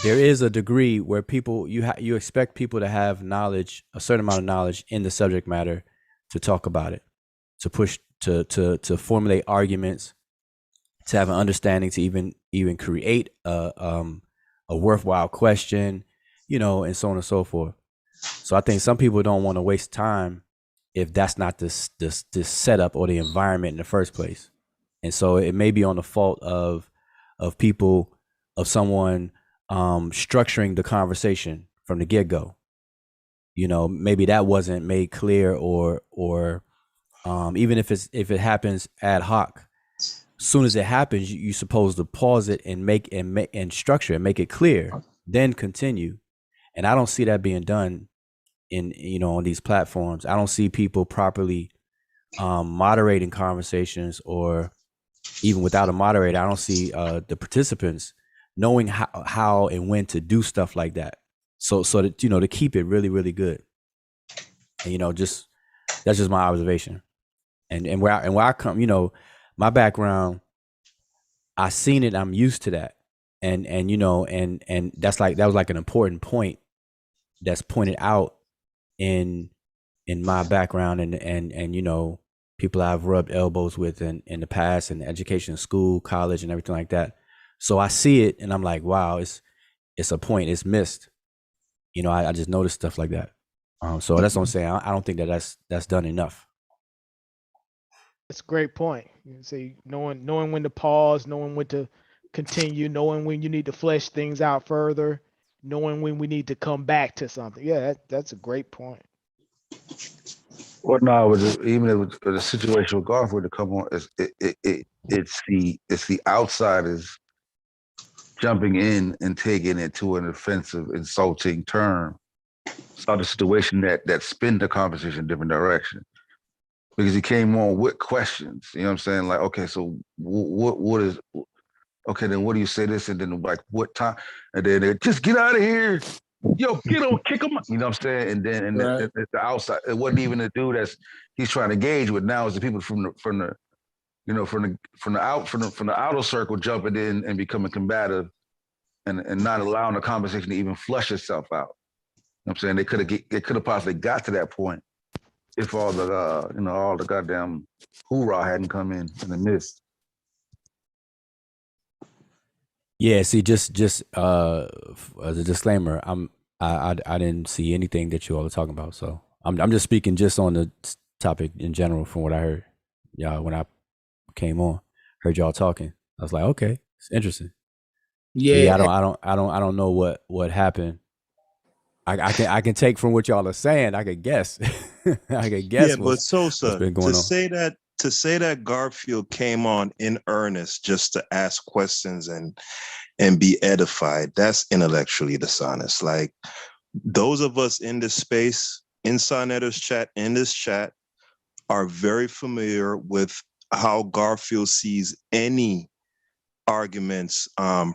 is a degree where people you expect people to have knowledge, a certain amount of knowledge in the subject matter, to talk about it, to push, to formulate arguments, to have an understanding, to even create a worthwhile question, and so on and so forth. So I think some people don't want to waste time if that's not this setup or the environment in the first place. And so it may be on the fault of people, of someone structuring the conversation from the get-go. Maybe that wasn't made clear, or even if it happens ad hoc, as soon as it happens, you're supposed to pause it and make structure and make it clear, then continue. And I don't see that being done on these platforms. I don't see people properly moderating conversations, or even without a moderator, I don't see the participants knowing how and when to do stuff like that. So that, to keep it really, really good. And, that's just my observation. And where I come, my background, I seen it, I'm used to that. And that was like an important point that's pointed out in my background and people I've rubbed elbows with in the past, in education, school, college, and everything like that. So I see it and I'm like, wow, it's a point, it's missed. I just noticed stuff like that. So that's what I'm saying. I don't think that's done enough. That's a great point. You see, knowing when to pause, knowing when to continue, knowing when you need to flesh things out further, knowing when we need to come back to something. Yeah, that's a great point. Well, no, even with the situation with Garfield to come on, it's the outsiders jumping in and taking it to an offensive, insulting term. Saw the situation that spin the conversation in a different direction, because he came on with questions. You know what I'm saying? Like, okay, so what is? Okay, then what do you say this? And then like, what time? And then they just get out of here. Yo, get on, kick him. You know what I'm saying? And then Right. the outside, it wasn't even the dude he's trying to engage with. Now it's the people from the outer circle jumping in and becoming combative, and not allowing the conversation to even flush itself out. You know what I'm saying? They could have possibly got to that point if all the goddamn hoorah hadn't come in the midst. Yeah, see, just as a disclaimer, I didn't see anything that you all are talking about, so I'm just speaking just on the topic in general from what I heard. Yeah, when I came on, heard y'all talking, I was like, okay, it's interesting. Yeah, I don't know what happened. I can take from what y'all are saying. I could guess. I could guess. Yeah, but Sosa, what's been going on. To say that Garfield came on in earnest just to ask questions and be edified, that's intellectually dishonest. Like, those of us in this space, in Sonetter's chat, in this chat, are very familiar with how Garfield sees any arguments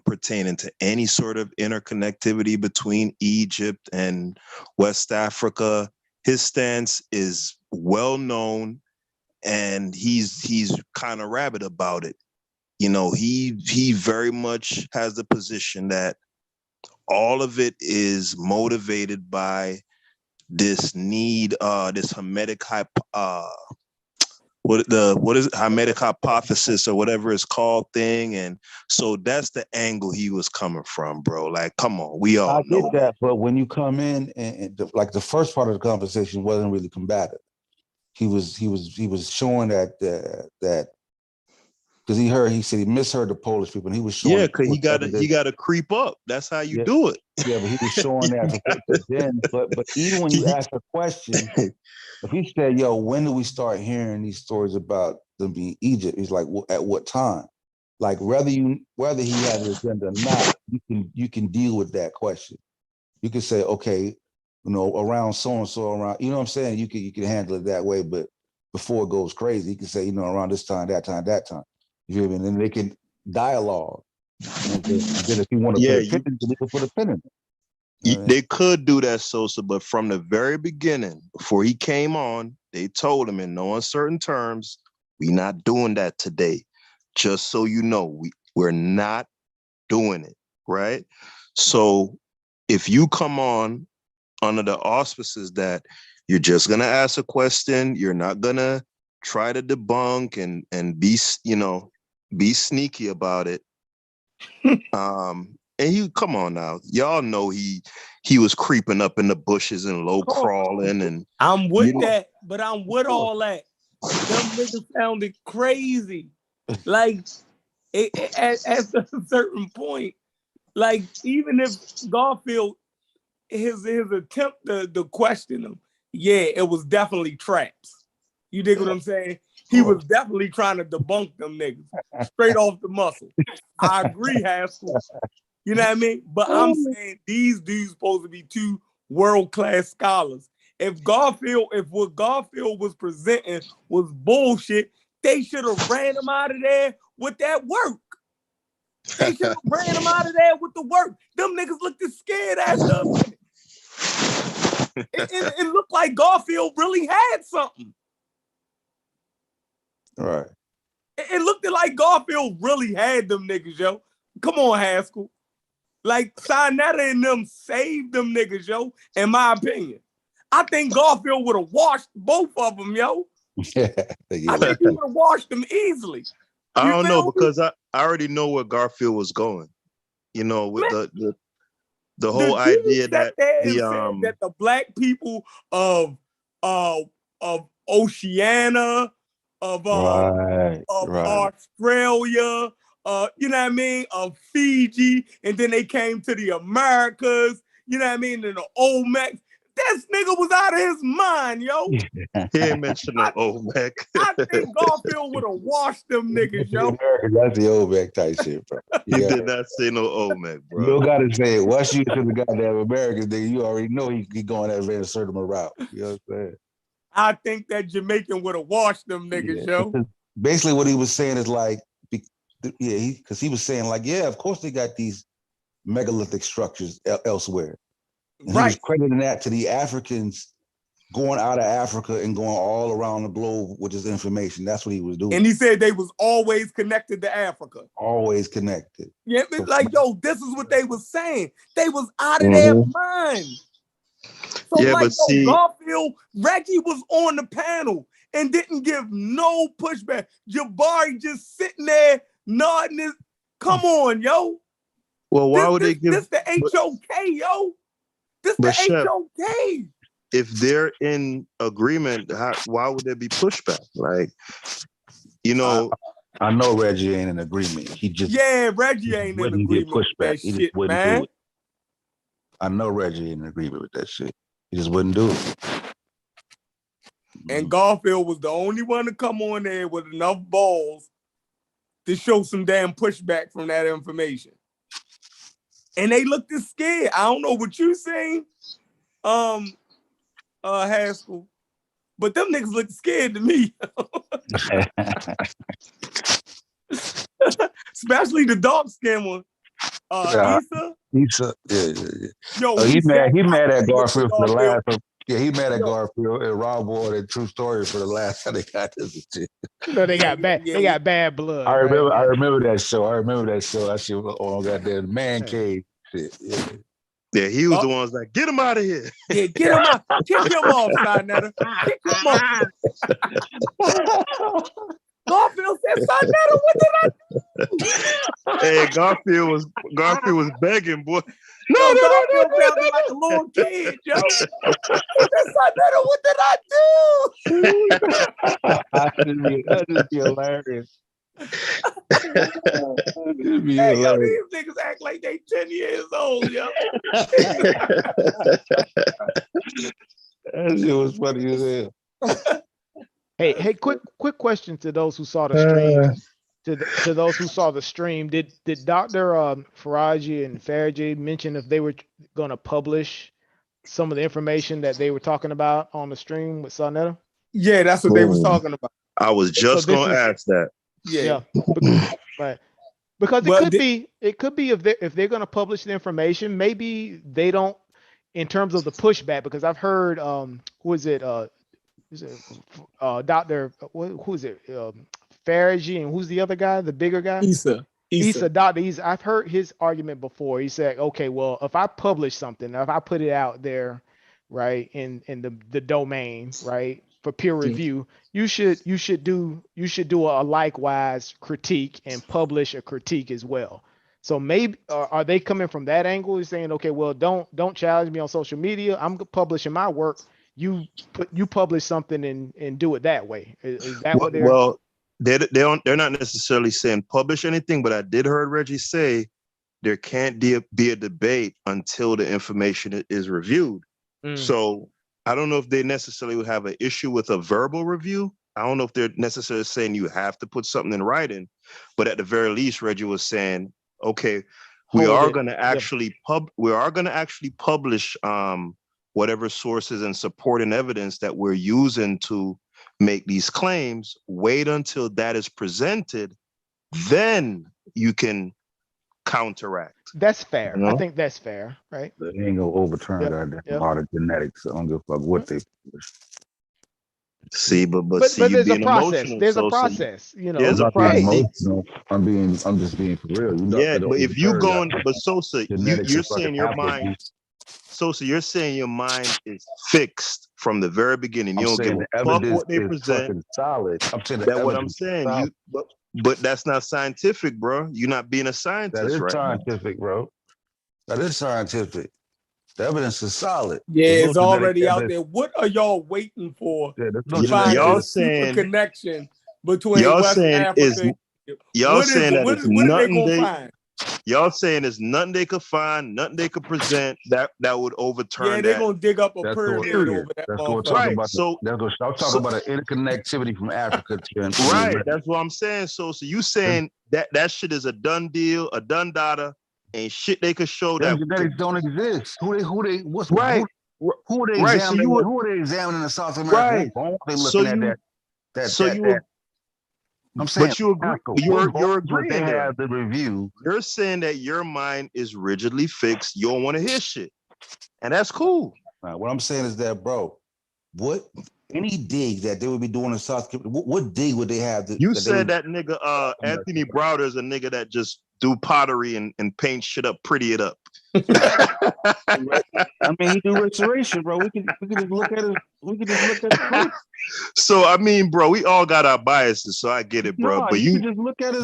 pertaining to any sort of interconnectivity between Egypt and West Africa. His stance is well known, and he's kind of rabid about it. He very much has the position that all of it is motivated by this need, this Hermetic Hermetic hypothesis or whatever it's called thing. And so that's the angle he was coming from, bro. Like, come on, we all know. I get that, but when you come in and the first part of the conversation wasn't really combative. He was showing that because he said he misheard the Polish people, and he was showing. Yeah, because he got to creep up. That's how you do it. Yeah, but he was showing that. But then, but even when you ask a question, if he said, "Yo, when do we start hearing these stories about them being Egypt?" He's like, well, "At what time?" Like whether he had an agenda or not, you can deal with that question. You can say, okay, around so and so, around, you know what I'm saying? You can handle it that way, but before it goes crazy, you can say, around this time, that time, that time. You feel me? And then they can dialogue. And then if you want to put a pin in it, they can put a pin in it. They could do that, Sosa, but from the very beginning, before he came on, they told him in no uncertain terms, we're not doing that today. Just so you know, we're not doing it, right? So if you come on under the auspices that you're just going to ask a question, you're not going to try to debunk and be sneaky about it. And you come on now, y'all know he was creeping up in the bushes and low crawling, and I'm with that, but I'm with all that. Them niggas sounded crazy. Like at a certain point, like even if Garfield, his attempt to question him, yeah, it was definitely traps. You dig what I'm saying? He was definitely trying to debunk them niggas straight off the muscle. I agree, Haskell. You know what I mean? But I'm saying these dudes supposed to be two world-class scholars. If what Garfield was presenting was bullshit, they should have ran him out of there with that work. They should have ran him out of there with the work. Them niggas looked as scared after a minute. It looked like Garfield really had something. Right. It looked like Garfield really had them niggas, yo. Come on, Haskell. Like, Sinetta and them saved them niggas, yo, in my opinion. I think Garfield would have washed both of them, yo. Yeah. I think he would have washed them easily. I don't know, because I already know where Garfield was going. With the whole idea that that the black people of Oceania, of Australia, you know what I mean, of Fiji, and then they came to the Americas, you know what I mean, and the Olmecs. This nigga was out of his mind, yo. He ain't mentioned no Olmec. I think Garfield would have washed them niggas, yo. That's the Olmec type shit, bro. He did not say no Olmec, bro. You don't gotta say it. Once you to the goddamn Americans, nigga, you already know he going that very certain route. You know what I'm saying? I think that Jamaican would have washed them niggas, yo. Basically, what he was saying is like, because he was saying like, yeah, of course they got these megalithic structures elsewhere. And he was crediting that to the Africans going out of Africa and going all around the globe with this information. That's what he was doing. And he said they was always connected to Africa. Always connected. Yeah, so, like, yo, this is what they was saying. They was out of their mind. So, yeah, like, but see, Garfield, Reggie was on the panel and didn't give no pushback. Jabari just sitting there nodding his, come on, yo. Well, why would they give this the HOK, yo? This the HOK. If they're in agreement, why would there be pushback? Like, I know Reggie ain't in agreement. He just Reggie ain't in agreement get pushback. With that he shit, just wouldn't man. do it. I know Reggie ain't in agreement with that shit. He just wouldn't do it. And Garfield was the only one to come on there with enough balls to show some damn pushback from that information. And they looked as scared. I don't know what you saying, Haskell, but them niggas look scared to me. Especially the dark skin one. Issa. Yeah. Yo, he's mad at Garfield for the last. He mad at Garfield and Rob Ward and True Story for the last time they got this shit. They got bad. They got bad blood. I remember that show. That shit was on goddamn man cave shit. Yeah, he was the ones like, get him out of here. Yeah, get him out. Kick him off, Sinetta. Kick him off. Garfield said, Sinetta, what did I do? Hey, Garfield was begging, boy. No, Garfield sounded like a little kid, yo. He said, Sinetta, what did I do? That'd be hilarious. Hey, yo, these niggas act like they 10 years old, yo. That shit was funny as hell. Hey, quick question to those who saw the stream. To those who saw the stream, did Dr. Faraji and Faraji mention if they were going to publish some of the information that they were talking about on the stream with Sarnetta? Yeah, that's what they was talking about. I was just gonna ask that. Yeah. Right. Because it could be if they're going to publish the information, maybe they don't, in terms of the pushback, because I've heard who is it Dr. who is it Faraji, and who's the other guy, the bigger guy? Issa, Dr. Issa. I've heard his argument before. He said, okay, well, if I publish something, if I put it out there, right, in the domain, right, for peer review, you should do a likewise critique and publish a critique as well. So maybe are they coming from that angle? He's saying, okay, well, don't challenge me on social media. I'm publishing my work. You publish something and do it that way. Is that what they're? Well, they're not necessarily saying publish anything, but I did heard Reggie say there can't be a debate until the information is reviewed. So I don't know if they necessarily would have an issue with a verbal review. I don't know if they're necessarily saying you have to put something in writing, but at the very least, Reggie was saying, okay, we are going to actually publish whatever sources and supporting evidence that we're using to make these claims. Wait until that is presented, then you can counteract. That's fair. I think that's fair, right? They ain't gonna overturn goddamn art of genetics. I don't give a fuck what they push. See, but there's a process. There's a process, you know. There's a process. I'm just being for real. Yeah, but if you going, but Sosa, you're saying your mind. Sosa, you're saying your mind is fixed from the very beginning. You don't give a fuck what they present. Solid. I'm saying that's what I'm saying. But that's not scientific, bro. You're not being a scientist, that is right? Scientific, bro. That is scientific. The evidence is solid. Yeah, it's already out there. What are y'all waiting for? Yeah, y'all saying connection between West Africa. Y'all saying that it's nothing they find? Y'all saying it's nothing they could find, nothing they could present that would overturn. Yeah, they're gonna dig up a pyramid over that. That's what I'm talking about. The interconnectivity from Africa to right. That's what I'm saying. So you saying that shit is a done deal, a done data, and shit they could show that genetics don't exist. Who are they examining? Who are they examining in South America? Right. They looking at that. I'm saying, but you're agreeing they have the review. You're saying that your mind is rigidly fixed. You don't want to hear shit, and that's cool. What I'm saying is that, bro, what any dig that they would be doing in South Carolina, what dig would they have? You said that nigga Anthony Browder is a nigga that just do pottery and paint shit up, pretty it up. I mean, he do restoration, bro. We can just look at it. We can just look at it. So I mean, bro, we all got our biases, so I get it, bro. But you can just look at it.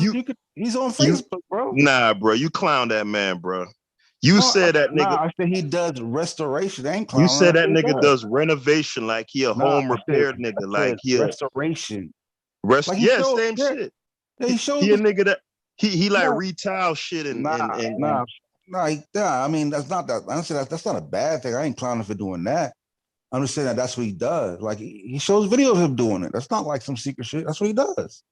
He's on Facebook, bro. Nah, bro, you clown that man, bro. You said that nigga. I said he does restoration. Ain't clown. You said that nigga does renovation, like he a home repair nigga, like he restoration. Same shit. Yeah, he showed he a nigga that he like retile shit and I mean, that's not that. Honestly, that's not a bad thing. I ain't clowning for doing that. I'm just saying that's what he does. Like he shows videos of him doing it. That's not like some secret shit. That's what he does.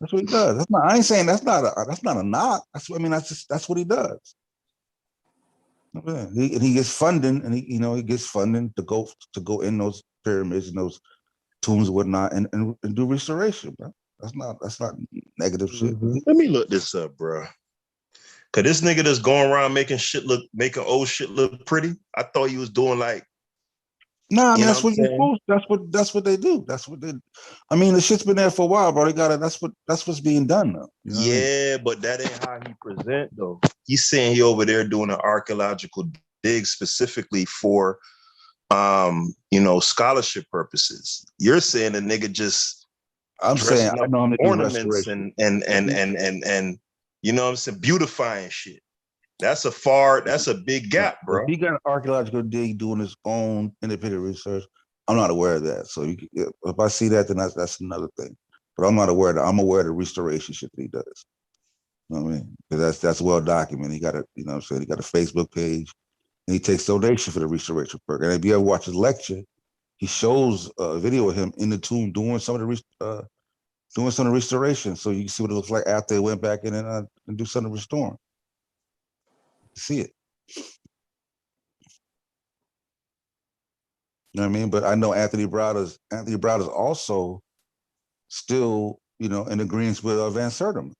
That's what he does. That's not. I ain't saying that's not a knock. That's what he does. He gets funding, and he gets funding to go in those pyramids and those tombs and whatnot, and do restoration, bro. That's not negative shit. Let me look this up, bro. Cause this nigga that's going around making old shit look pretty. I thought he was doing like. Nah, I mean, that's what you're supposed. That's what they do. That's what they. I mean, the shit's been there for a while, bro. They got it. That's what's being done now. You know yeah, but that ain't how he present though. He's saying he over there doing an archaeological dig specifically for, scholarship purposes. You're saying the nigga just. I'm saying I know how to do ornaments and you know what I'm saying, beautifying shit. That's a big gap, bro. If he got an archaeological dig doing his own independent research, I'm not aware of that. So if I see that, then that's another thing. But I'm aware of the restoration shit that he does. You know what I mean? Because that's well documented. He got a, you know what I'm saying, he got a Facebook page, and he takes donation for the restoration program. And if you ever watch his lecture, he shows a video of him in the tomb doing some of the restoration, so you can see what it looks like after they went back in and do some of the restoring. See it. You know what I mean? But I know Anthony Browder's also still, you know, in agreement with Van Sertima.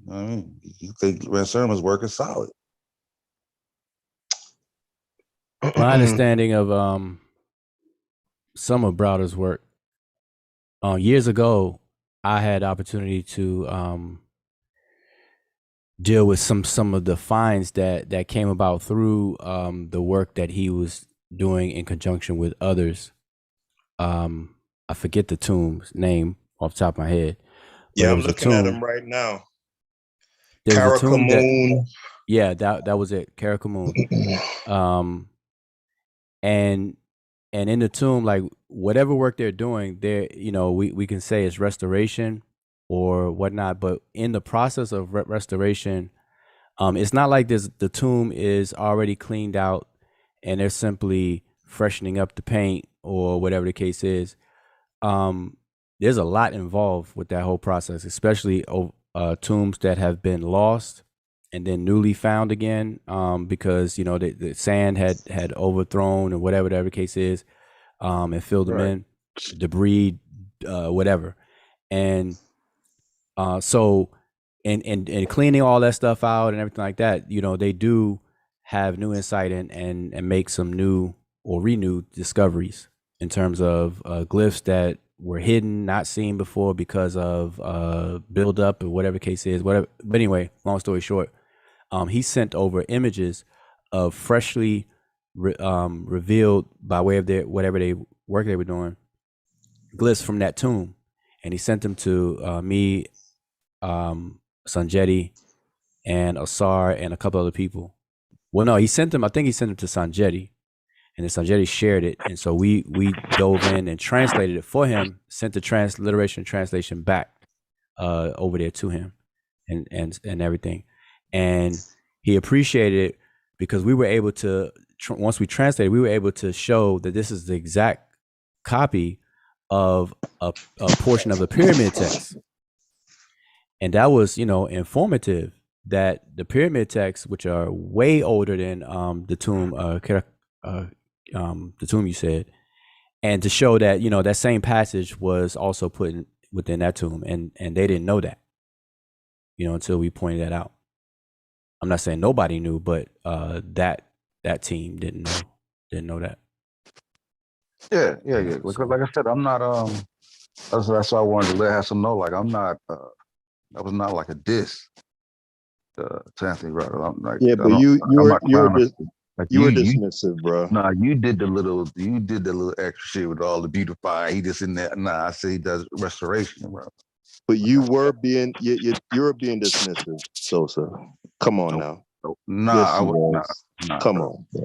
You know what I mean? You think Van Sertima's working solid. My understanding of some of Browder's work, years ago, I had opportunity to deal with some of the finds that came about through the work that he was doing in conjunction with others. I forget the tomb's name off the top of my head. Yeah, I'm looking at him right now. Caracamon. Yeah, that was it. Caracamon. And in the tomb, like whatever work they're doing, there, you know, we can say it's restoration or whatnot, but in the process of restoration, it's not like the tomb is already cleaned out and they're simply freshening up the paint or whatever the case is. There's a lot involved with that whole process, especially tombs that have been lost and then newly found again, because, you know, the sand had overthrown or whatever the case is, and filled them in, debris, whatever. And so and cleaning all that stuff out and everything like that, you know, they do have new insight and make some new or renewed discoveries in terms of glyphs that were hidden, not seen before because of buildup or whatever the case is, whatever. But anyway, long story short, he sent over images of freshly revealed by way of their whatever they work they were doing, glyphs from that tomb, and he sent them to me, Sanjetti, and Asar, and a couple other people. Well, no, he sent them. I think he sent them to Sanjetti, and then Sanjetti shared it, and so we dove in and translated it for him, sent the translation back over there to him, and everything, and he appreciated it because we were able to once we translated, we were able to show that this is the exact copy of a portion of the pyramid text, and that was, you know, informative. That the pyramid texts, which are way older than the tomb, the tomb you said, and to show that, you know, that same passage was also put within that tomb, and they didn't know that, you know, until we pointed that out. I'm not saying nobody knew, but that team didn't know that. Yeah. Like I said, I'm not that's why I wanted to let Hassel know. Like I'm not. That was not like a diss to Anthony Browder. I'm like, yeah, but you were dismissive, bro. Nah, you did the little extra shit with all the beautifying. He just in there. Nah, I say he does restoration, bro. But you were being dismissive, Sosa. Come on now. Nah, yes, I was not. Come on, bro.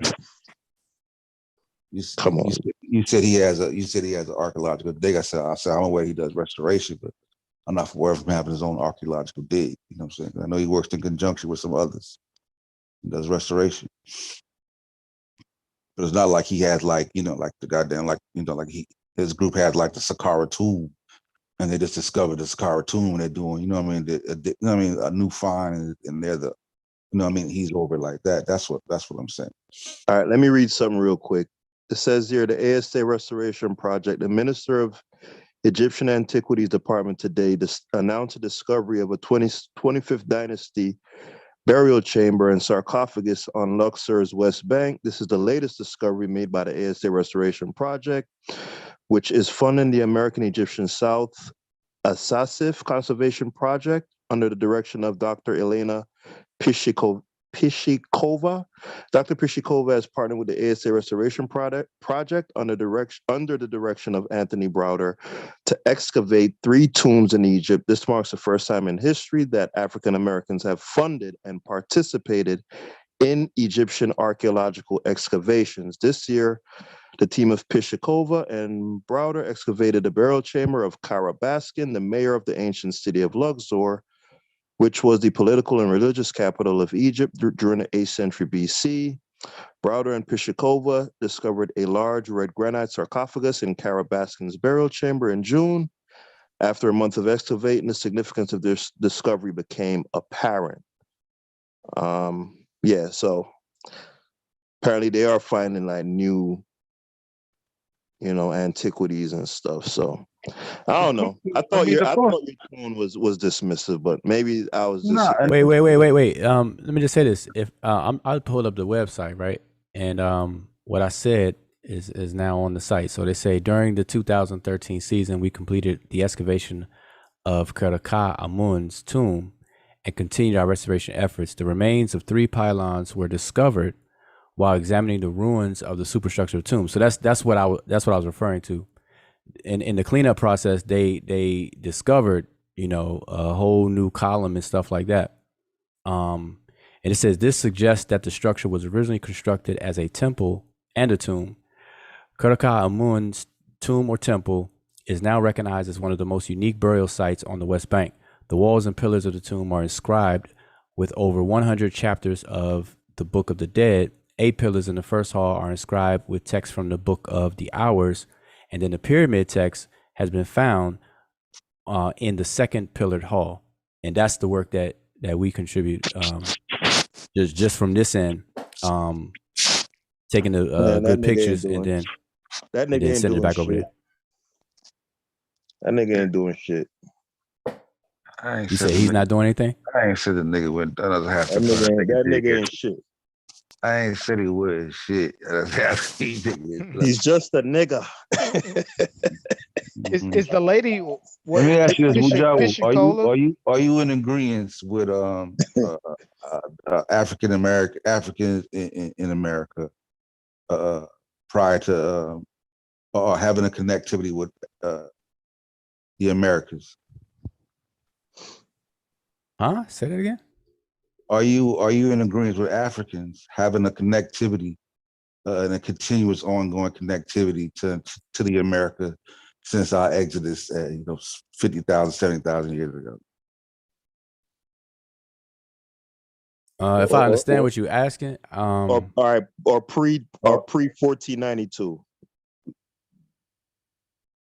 You said he has an archaeological dig. I said I'm aware he does restoration, but I'm not aware of him having his own archaeological dig. You know what I'm saying? I know he works in conjunction with some others. He does restoration. But it's not like he has, like, you know, like the goddamn, like, you know, like his group had like the Saqqara tomb, and they just discovered the Saqqara tomb, and they're doing, you know what I mean, a new find, and they're the, you know what I mean, he's over like that. That's what I'm saying. All right, let me read something real quick. It says here, the ASA Restoration Project, the Minister of Egyptian Antiquities Department today announced the discovery of a 25th dynasty burial chamber and sarcophagus on Luxor's West Bank. This is the latest discovery made by the ASA Restoration Project, which is funding the American Egyptian South Asasif Conservation Project under the direction of Dr. Elena Pishikova. Dr. Pishikova has partnered with the ASA Restoration Project under the direction of Anthony Browder to excavate 3 tombs in Egypt. This marks the first time in history that African Americans have funded and participated in Egyptian archaeological excavations. This year, the team of Pishikova and Browder excavated the burial chamber of Karabaskin, the mayor of the ancient city of Luxor, which was the political and religious capital of Egypt during the 8th century BC. Browder and Pishikova discovered a large red granite sarcophagus in Karabaskin's burial chamber in June. After a month of excavating, the significance of this discovery became apparent. So apparently they are finding like new, antiquities and stuff. So I don't know. I thought your tone was dismissive, but maybe I was just Wait. Let me just say this. If I'll pull up the website, right? And what I said is now on the site. So they say during the 2013 season, we completed the excavation of Keraka Amun's tomb and continued our restoration efforts. The remains of 3 pylons were discovered while examining the ruins of the superstructure of the tomb. So that's what I was referring to. In the cleanup process, they discovered, a whole new column and stuff like that. And it says this suggests that the structure was originally constructed as a temple and a tomb. Keraka Amun's tomb or temple is now recognized as one of the most unique burial sites on the West Bank. The walls and pillars of the tomb are inscribed with over 100 chapters of the Book of the Dead. 8 pillars in the first hall are inscribed with text from the Book of the Hours, and then the pyramid text has been found in the second pillared hall. And that's the work that we contribute just from this end, taking the good pictures and then send it back over there. That nigga ain't doing shit. You say he's not doing anything? I ain't said the nigga went. That nigga ain't shit. I ain't said he was shit. He's just a nigga. Is the lady? Let me ask you this: are you in agreement with Africans in America prior to having a connectivity with the Americas? Huh? Say that again. Are you in agreement with Africans having a connectivity and a continuous ongoing connectivity to the America since our exodus 50,000, 70,000 years ago? If I understand what you're asking, or pre 1492.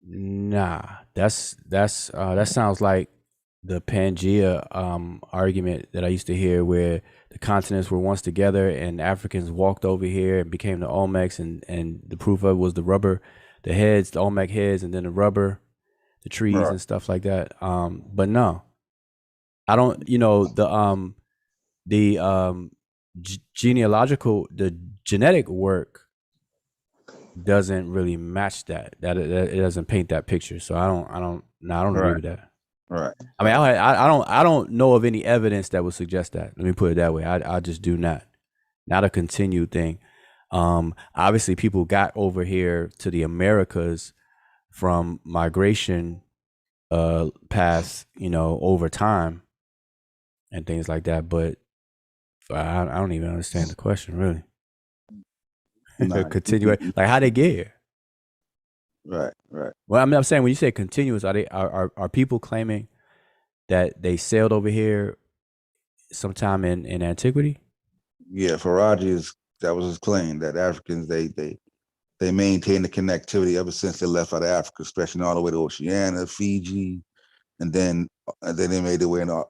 Nah, that sounds like the Pangea argument that I used to hear, where the continents were once together and Africans walked over here and became the Olmecs, and the proof of it was the rubber, the heads, the Olmec heads, and then the rubber, the trees and stuff like that. But no, I don't. The genetic work doesn't really match that. It doesn't paint that picture. So I don't agree with that. Right. I mean, I don't know of any evidence that would suggest that. Let me put it that way. I just do not a continued thing. Obviously people got over here to the Americas from migration paths, over time and things like that. But I don't even understand the question, really. Continue, like how they get here. Right. Well, I'm saying when you say continuous, are people claiming that they sailed over here sometime in antiquity? Yeah, Faraji that was his claim, that Africans they maintained the connectivity ever since they left out of Africa, stretching all the way to Oceania, Fiji, and then they made their way in.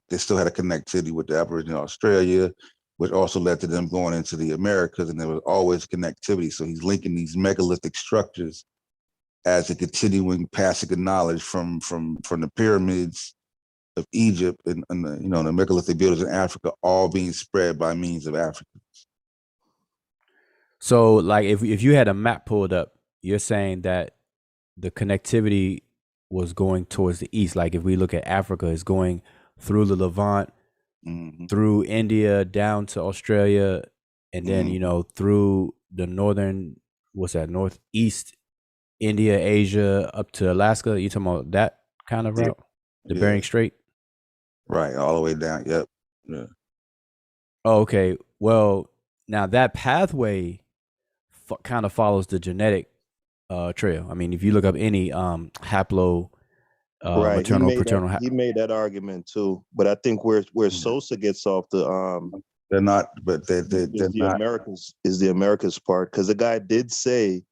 They still had a connectivity with the Aboriginal Australia, which also led to them going into the Americas, and there was always connectivity. So he's linking these megalithic structures as a continuing passing of knowledge from the pyramids of Egypt and the megalithic buildings in Africa, all being spread by means of Africans. So, like, if you had a map pulled up, you're saying that the connectivity was going towards the east. Like, if we look at Africa, it's going through the Levant, through India, down to Australia, and then through the northeast India, Asia, up to Alaska. You talking about that kind of route? The Bering Strait? Right, all the way down. Yep. Yeah. Oh, okay. Well, now that pathway kind of follows the genetic trail. I mean, if you look up any haplo Right. He maternal made that paternal he made that argument too. But I think where Sosa gets off the They're not, but they're is the not. Americas part, because the guy did say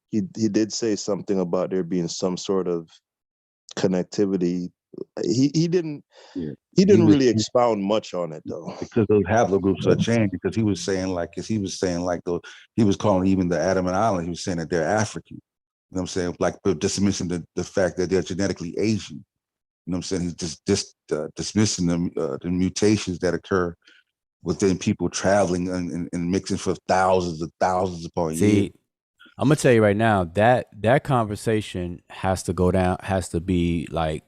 he did say something about there being some sort of connectivity. He didn't Yeah. he didn't really expound much on it though. Because those haplogroups are changed. Because he was saying like he was calling even the Adam and Island. He was saying that they're African. You know what I'm saying? Like, but dismissing the fact that they're genetically Asian. You know what I'm saying? He's just dismissing the mutations that occur within people traveling and mixing for thousands upon years. See, I'm gonna tell you right now that conversation has to be like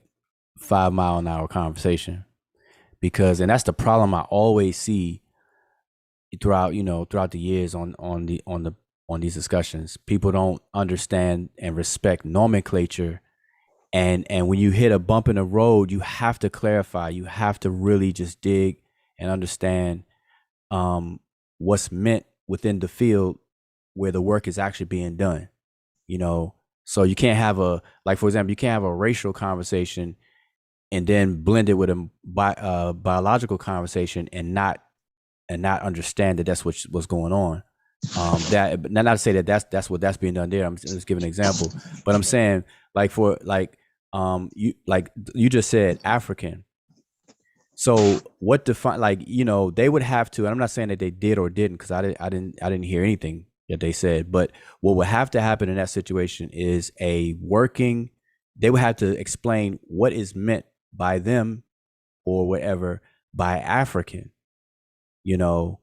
5-mile-an-hour conversation, because, and that's the problem I always see throughout the years on these discussions. People don't understand and respect nomenclature, and when you hit a bump in the road, you have to clarify. You have to really just dig and understand what's meant within the field where the work is actually being done. So you can't have for example, you can't have a racial conversation and then blend it with a biological conversation and not understand that that's what's going on. That not to say that that's being done there. I'm just giving an example, but I'm saying you just said African. So what define, they would have to, and I'm not saying that they did or didn't, because I didn't hear anything that they said, but what would have to happen in that situation is they would have to explain what is meant by them or whatever by African. That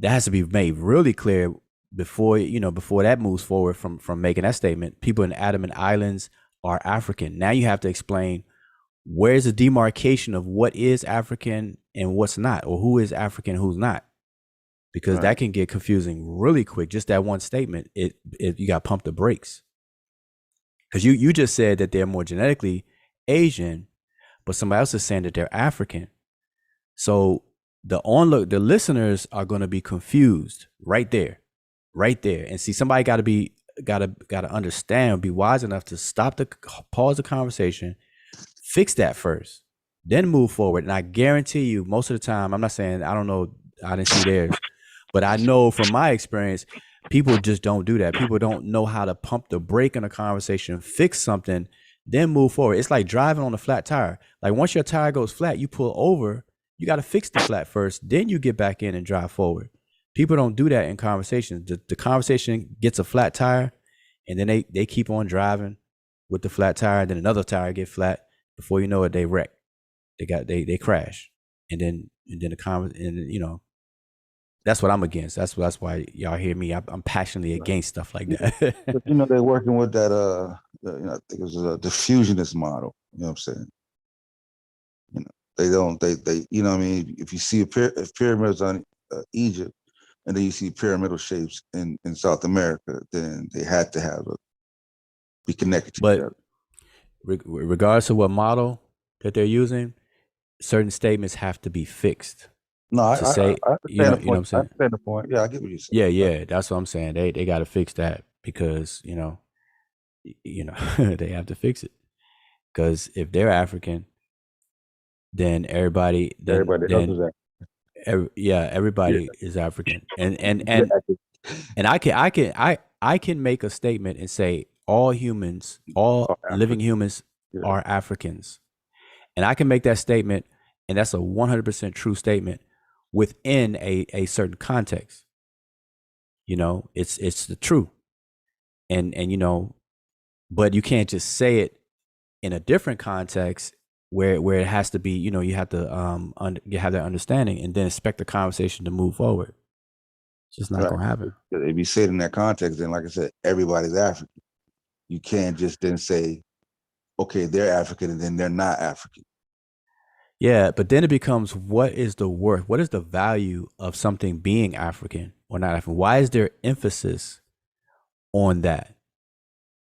has to be made really clear before that moves forward from making that statement. People in Adam and Islands are African. Now you have to explain where's the demarcation of what is African and what's not, or who is African, who's not, because that can get confusing really quick. Just that one statement, you got to pump the brakes, because you just said that they're more genetically Asian, but somebody else is saying that they're African. So the listeners are going to be confused right there, and see, somebody got to understand, be wise enough to pause the conversation, fix that first, then move forward. And I guarantee you, most of the time, I'm not saying, I don't know, I didn't see theirs, but I know from my experience, people just don't do that. People don't know how to pump the brake in a conversation, fix something, then move forward. It's like driving on a flat tire. Like, once your tire goes flat, you pull over, you got to fix the flat first, then you get back in and drive forward. People don't do that in conversations. The conversation gets a flat tire, and then they keep on driving with the flat tire, and then another tire get flat. Before you know it, they wreck. They crash, and then that's what I'm against. That's why y'all hear me. I'm passionately against stuff like that. But they're working with that. I think it was a diffusionist model. You know what I'm saying? They don't. They. You know what I mean? If you see if pyramids on Egypt, and then you see pyramidal shapes in South America, then they had to be connected together. Regardless of what model that they're using, certain statements have to be fixed. No, I understand you know what I'm saying? I understand the point. Yeah, I get what you're saying. Yeah, that's what I'm saying. They got to fix that, because they have to fix it, because if they're African, then everybody is African, and I can make a statement and say all living humans are Africans, and I can make that statement, and that's a 100% true statement within a certain context. It's the truth, and but you can't just say it in a different context where it has to be, you have to you have that understanding and then expect the conversation to move forward. It's just not gonna happen. If you say it in that context, then, like I said, everybody's African. You can't just then say, okay, they're African and then they're not African. Yeah, but then it becomes, what is the worth? What is the value of something being African or not African? Why is there emphasis on that?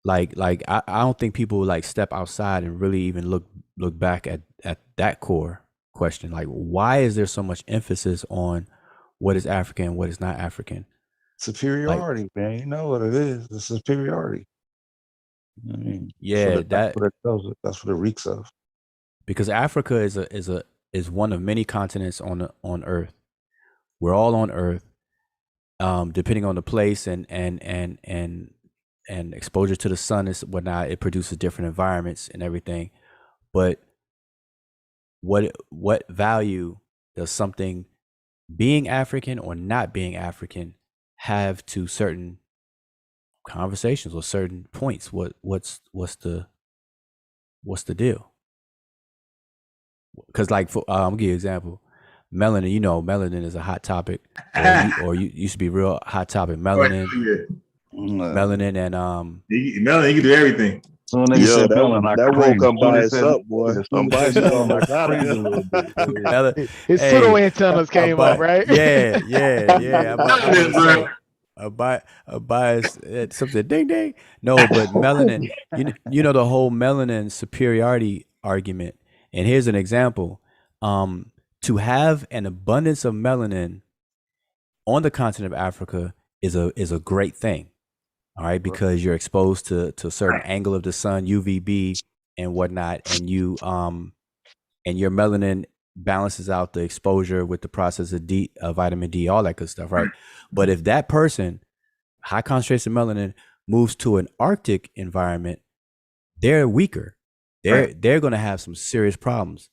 Like I don't think people step outside and really even look back at that core question. Like, why is there so much emphasis on what is African and what is not African? Superiority, man. You know what it is. The superiority. I mean, yeah, that's what it tells it. That's what it reeks of. Because Africa is one of many continents on Earth. We're all on Earth. Depending on the place and exposure to the sun is whatnot, it produces different environments and everything. But what value does something being African or not being African have to certain conversations or certain points? What's the deal? Because like I'll give you an example. Melanin, melanin is a hot topic, or you used to be real hot topic. Melanin, melanin, and melanin, you can do everything. So when they said melanin, that woke up by us up, boy. Somebody said melanin, I crazy a little bit. His pseudo antennas came up, right? Yeah. A bias, something ding ding. No, but melanin, you know the whole melanin superiority argument. And here's an example. To have an abundance of melanin on the continent of Africa is a great thing. All right, because you're exposed to a certain angle of the sun, UVB and whatnot, and you and your melanin balances out the exposure with the process of vitamin D, all that good stuff, right? But if that person, high concentration of melanin, moves to an Arctic environment, they're weaker. They're going to have some serious problems.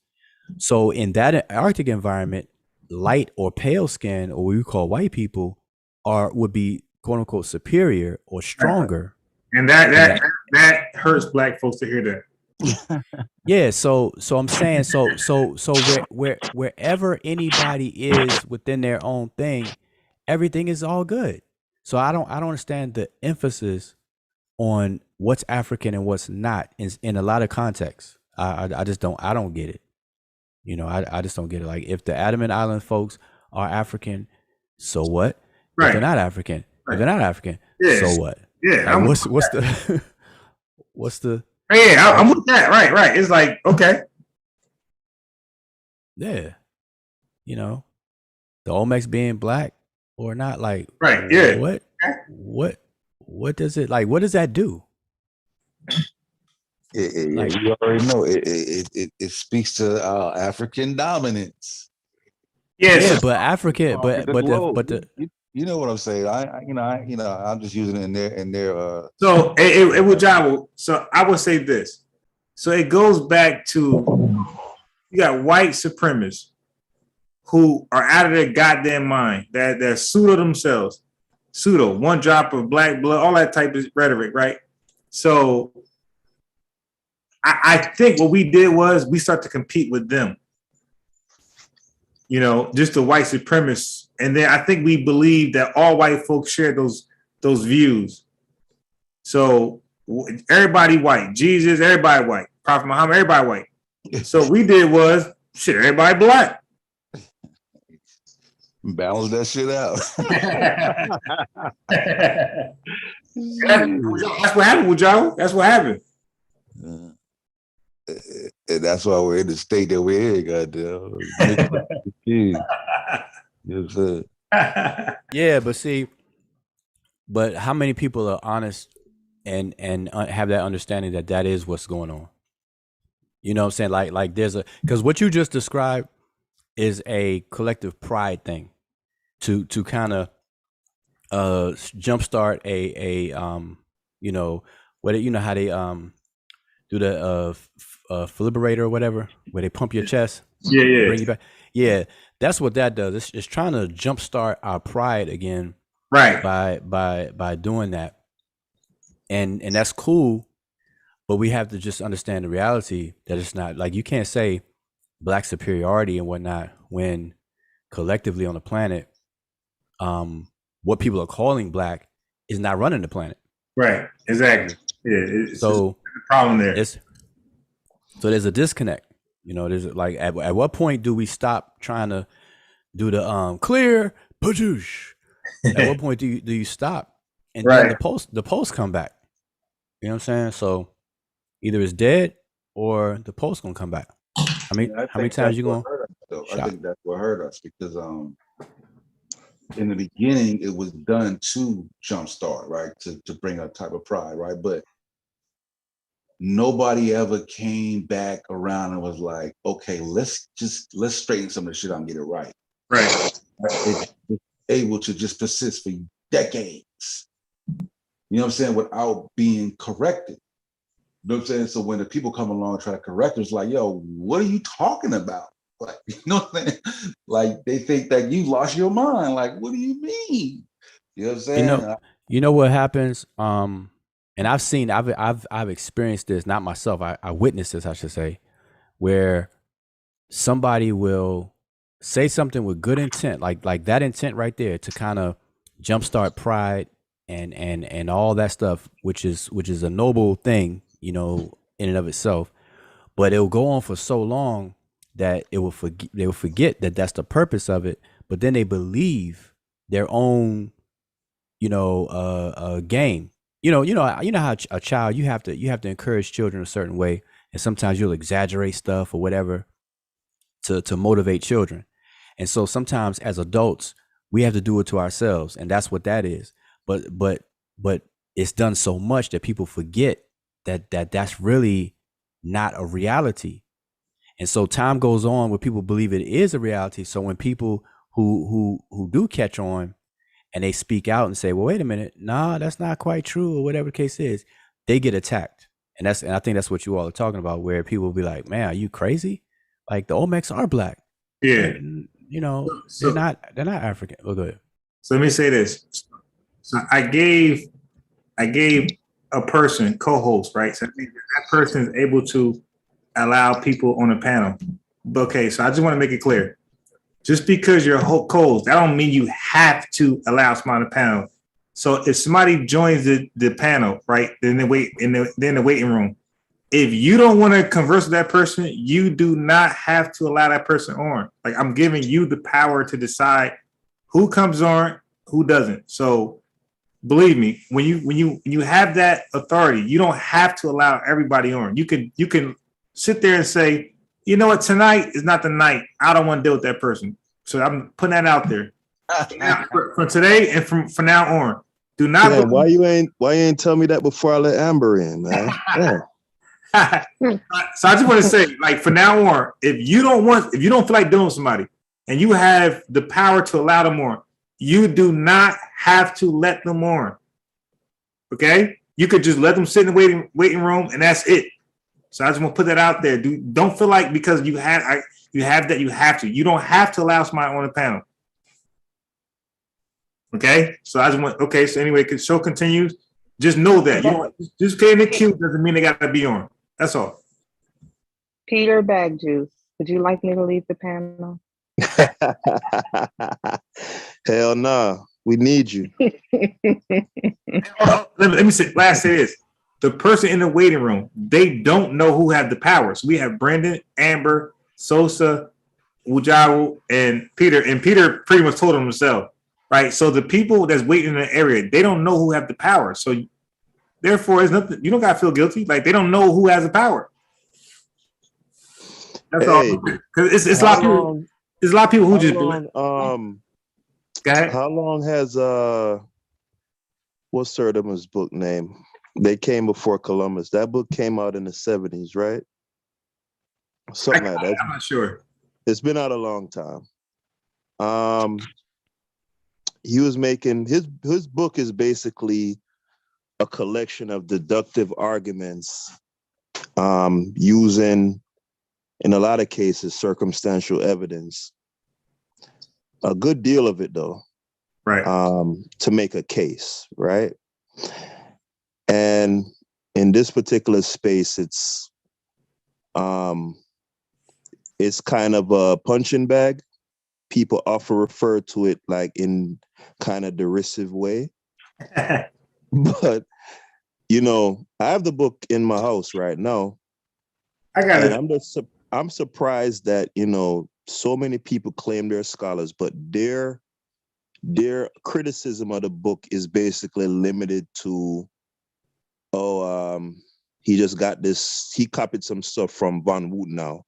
So in that Arctic environment, light or pale skin, or what we call white people, would be quote unquote superior or stronger. And that hurts black folks to hear that. Yeah, so I'm saying so wherever anybody is within their own thing, everything is all good. So I don't understand the emphasis on what's African and what's not in a lot of contexts. I just don't get it. I just don't get it. Like, if the Andaman Island folks are African, so what? Right. If they're not African, so what? Yeah. Like, what's the what's the? Yeah, I'm with that. Right. It's like, okay. Yeah. The Olmecs being black or not, like, right. Yeah. What does it, like? What does that do? You already know it speaks to African dominance. Yes. Yeah, but African, but you know what I'm saying. I'm just using it in their. So it would job. So I would say this. So it goes back to, you got white supremacists who are out of their goddamn mind. They're pseudo themselves. Pseudo, one drop of black blood, all that type of rhetoric, right? So I think what we did was we start to compete with them. Just the white supremacists. And then I think we believe that all white folks share those views. So everybody white. Jesus, everybody white. Prophet Muhammad, everybody white. So what we did was, everybody black. Balance that shit out. That's what happened with y'all. That's what happened. And that's why we're in the state that we're in, goddamn. Yeah, but how many people are honest and have that understanding that is what's going on? You know what I'm saying? Like there's because what you just described is a collective pride thing to kind of jumpstart a how they do the Philiberator or whatever, where they pump your chest, bring you back. Yeah, that's what that does. It's trying to jumpstart our pride again, right? By doing that, and that's cool, but we have to just understand the reality that it's not like you can't say black superiority and whatnot when collectively on the planet, what people are calling black is not running the planet. Right. Exactly. Yeah. So the problem there. So there's a disconnect. There's like at what point do we stop trying to do the clear patoosh? At what point do you stop? And then the post come back. You know what I'm saying? So either it's dead or the post gonna come back. How many times you gonna? though. I think that's what hurt us because in the beginning it was done to jumpstart, right? To bring a type of pride, right? But nobody ever came back around and was like, okay, let's straighten some of the shit out and get it right. Right. It's able to just persist for decades. You know what I'm saying? Without being corrected. You know what I'm saying? So when the people come along and try to correct it, it's like, yo, what are you talking about? Like, you know what I'm saying? Like they think that you lost your mind. Like, what do you mean? You know what I'm saying? You know what happens? And I've experienced this, not myself. I witnessed this, I should say, where somebody will say something with good intent, like that intent right there to kind of jumpstart pride and all that stuff, which is a noble thing, you know, in and of itself. But it'll go on for so long that they will forget that that's the purpose of it. But then they believe their own, you know, game. You know how a child, you have to encourage children a certain way, and sometimes you'll exaggerate stuff or whatever to motivate children. And so sometimes as adults, we have to do it to ourselves, and that's what that is. But it's done so much that people forget that's really not a reality. And so time goes on where people believe it is a reality. So when people who do catch on and they speak out and say, well, wait a minute, nah, that's not quite true, or whatever the case is, they get attacked. And I think that's what you all are talking about, where people will be like, man, are you crazy? Like the Olmecs are black. Yeah. And, you know, they're not African. Oh, go ahead. So let me say this. So I gave a person co-host, right? So that person is able to allow people on the panel. Okay, so I just want to make it clear. Just because you're co-host, that don't mean you have to allow somebody on the panel. So if somebody joins the panel, right, then they wait in the waiting room. If you don't want to converse with that person, you do not have to allow that person on. Like, I'm giving you the power to decide who comes on, who doesn't. So believe me, when you have that authority, you don't have to allow everybody on. You can sit there and say, you know what, tonight is not the night. I don't want to deal with that person. So I'm putting that out there. From today and from now on. Do not. Yeah, why you ain't tell me that before I let Amber in, man? Yeah. So I just want to say, like, from now on, if you don't feel like dealing with somebody and you have the power to allow them on, you do not have to let them on. Okay? You could just let them sit in the waiting room and that's it. So I just want to put that out there. Don't feel like because you have that you have to. You don't have to allow somebody on the panel. Okay? So I just want, okay, so anyway, the show continues. Just know that. You don't just getting the queue doesn't mean they gotta be on. That's all. Peter Bag Juice, would you like me to leave the panel? Hell no. We need you. Let me say this. The person in the waiting room, they don't know who have the power. So we have Brandon, Amber, Sosa, Ujaru, and Peter. And Peter pretty much told them himself, right? So the people that's waiting in the area, they don't know who have the power. So therefore, it's nothing. You don't gotta feel guilty. Like they don't know who has the power. That's all. Because it's a lot of people. There's a lot of people who just how long has what's Sertima's book name? They came before Columbus. That book came out in the 70s, right? Something like that. I'm not sure. It's been out a long time. He was making his book is basically a collection of deductive arguments, using, in a lot of cases, circumstantial evidence. A good deal of it, though, right? To make a case, right? And in this particular space, it's kind of a punching bag. People often refer to it like in kind of derisive way. But, you know, I have the book in my house right now. I got it. I'm surprised that, you know, so many people claim they're scholars, but their criticism of the book is basically limited to, he just got this, he copied some stuff from Von Woutenau.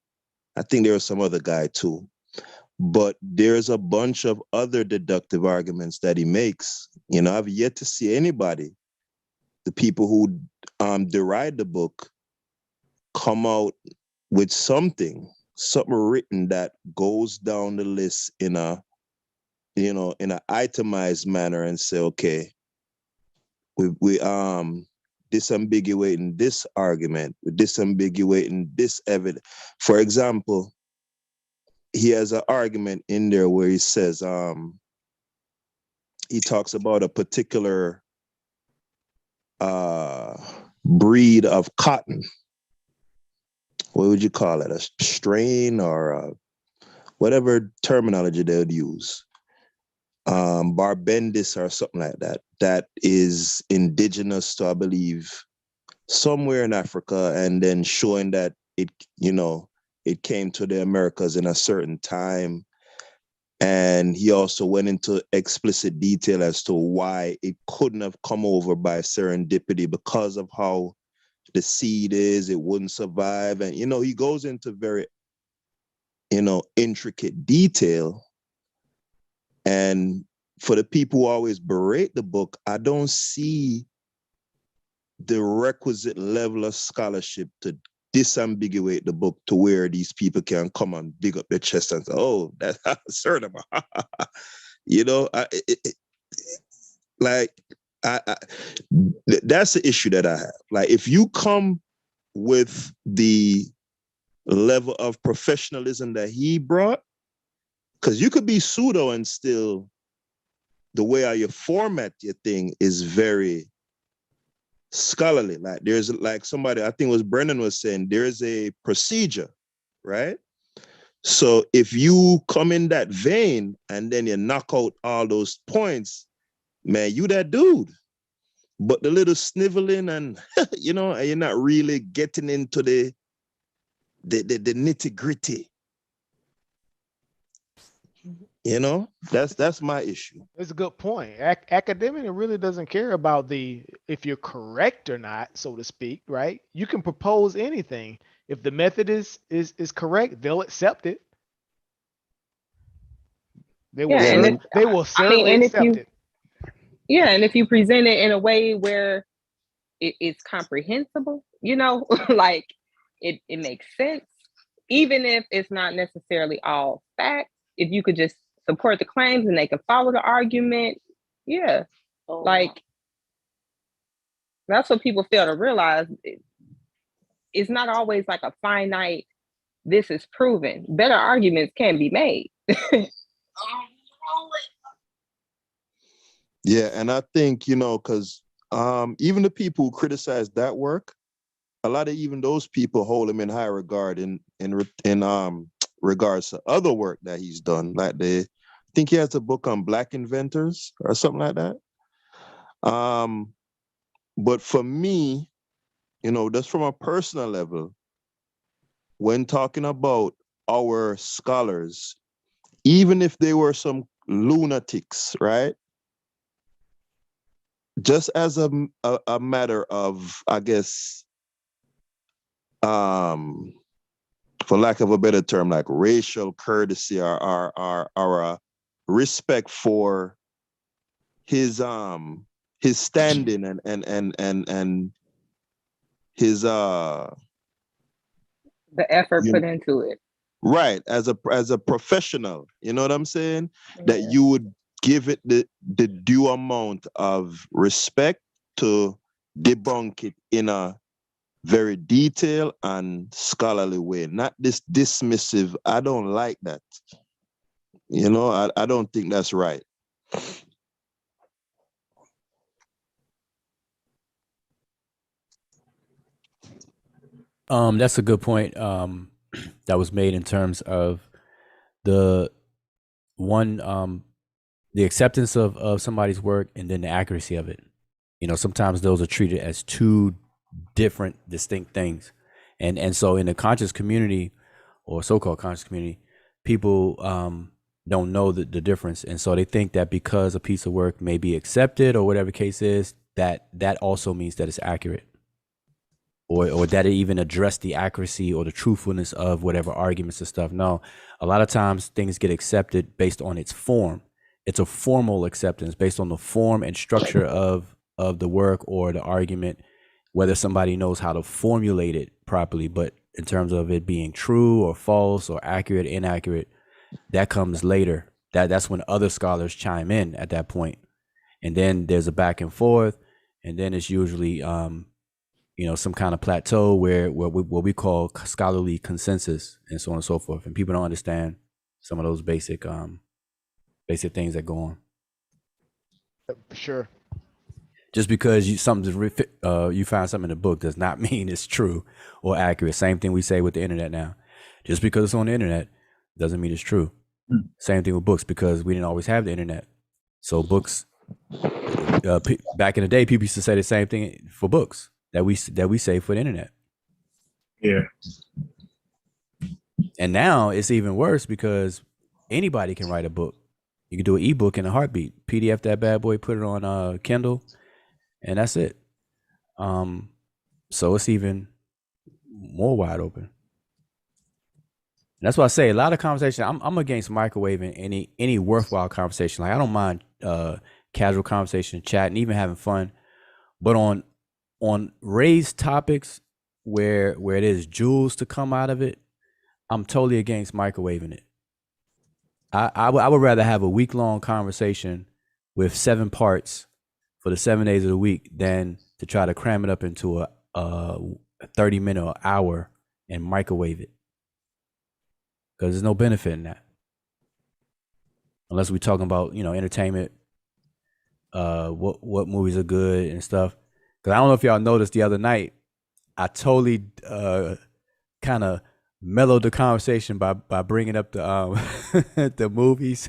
I think there was some other guy too. But there's a bunch of other deductive arguments that he makes. You know, I've yet to see anybody, the people who deride the book, come out with something written that goes down the list in a, you know, in an itemized manner and say, okay, we disambiguating this argument, we're disambiguating this evidence. For example, he has an argument in there where he says, he talks about a particular breed of cotton. What would you call it? A strain or whatever terminology they would use. Barbendis or something like that. That is indigenous to, I believe, somewhere in Africa, and then showing that it, you know, it came to the Americas in a certain time. And he also went into explicit detail as to why it couldn't have come over by serendipity because of how the seed is, it wouldn't survive. And, you know, he goes into very, you know, intricate detail. And for the people who always berate the book, I don't see the requisite level of scholarship to disambiguate the book to where these people can come and dig up their chest and say, oh, that's certain. You know, that's the issue that I have. Like, if you come with the level of professionalism that he brought, because you could be pseudo and still, the way how you format your thing is very scholarly. Like, there's like somebody, I think it was Brendan was saying, there's a procedure, right? So if you come in that vein and then you knock out all those points, man, you that dude. But the little sniveling and, you know, and you're not really getting into the nitty gritty. You know, that's my issue. It's a good point. Academia really doesn't care about if you're correct or not, so to speak, right? You can propose anything. If the method is correct, they'll accept it. They will certainly accept it. Yeah, and if you present it in a way where it's comprehensible, you know, like it makes sense, even if it's not necessarily all facts, if you could just support the claims and they can follow the argument, yeah. Like, that's what people fail to realize. It's not always like a finite, this is proven. Better arguments can be made. Yeah, and I think, you know, because even the people who criticize that work, a lot of even those people hold him in high regard in regards to other work that he's done. Like I think he has a book on Black inventors or something like that. But for me, you know, just from a personal level, when talking about our scholars, even if they were some lunatics, right? Just as a matter of, I guess, for lack of a better term, like racial courtesy or respect for his standing and his the effort put into it. Right, as a professional, you know what I'm saying? Yeah. That you would give it the due amount of respect to debunk it in a very detailed and scholarly way, not this dismissive. I don't like that. You know, I don't think that's right. That's a good point that was made in terms of the acceptance of somebody's work and then the accuracy of it. You know, sometimes those are treated as two different, distinct things. And so in the conscious community or so-called conscious community, people don't know the difference. And so they think that because a piece of work may be accepted or whatever the case is, that also means that it's accurate. or that it even addressed the accuracy or the truthfulness of whatever arguments and stuff. No, a lot of times things get accepted based on its form. It's a formal acceptance based on the form and structure of the work or the argument, whether somebody knows how to formulate it properly. But in terms of it being true or false or accurate, inaccurate, that comes later. That's when other scholars chime in at that point. And then there's a back and forth, and then it's usually some kind of plateau where what we call scholarly consensus and so on and so forth. And people don't understand some of those basic things that go on. For sure. Just because you find something in the book does not mean it's true or accurate. Same thing we say with the internet now. Just because it's on the internet doesn't mean it's true. Same thing with books, because we didn't always have the internet. So books, back in the day, people used to say the same thing for books that we say for the internet. Yeah. And now it's even worse because anybody can write a book. You can do an ebook in a heartbeat, PDF that bad boy, put it on Kindle, and that's it. So it's even more wide open. And that's why I say a lot of conversation. I'm against microwaving any worthwhile conversation. Like, I don't mind casual conversation, chatting, even having fun, but on raised topics where it is jewels to come out of it, I'm totally against microwaving it. I would rather have a week-long conversation with 7 parts for the 7 days of the week than to try to cram it up into a 30-minute or hour and microwave it. Because there's no benefit in that. Unless we're talking about, entertainment, what movies are good and stuff. Because I don't know if y'all noticed the other night, I totally kind of mellowed the conversation by bringing up the the movies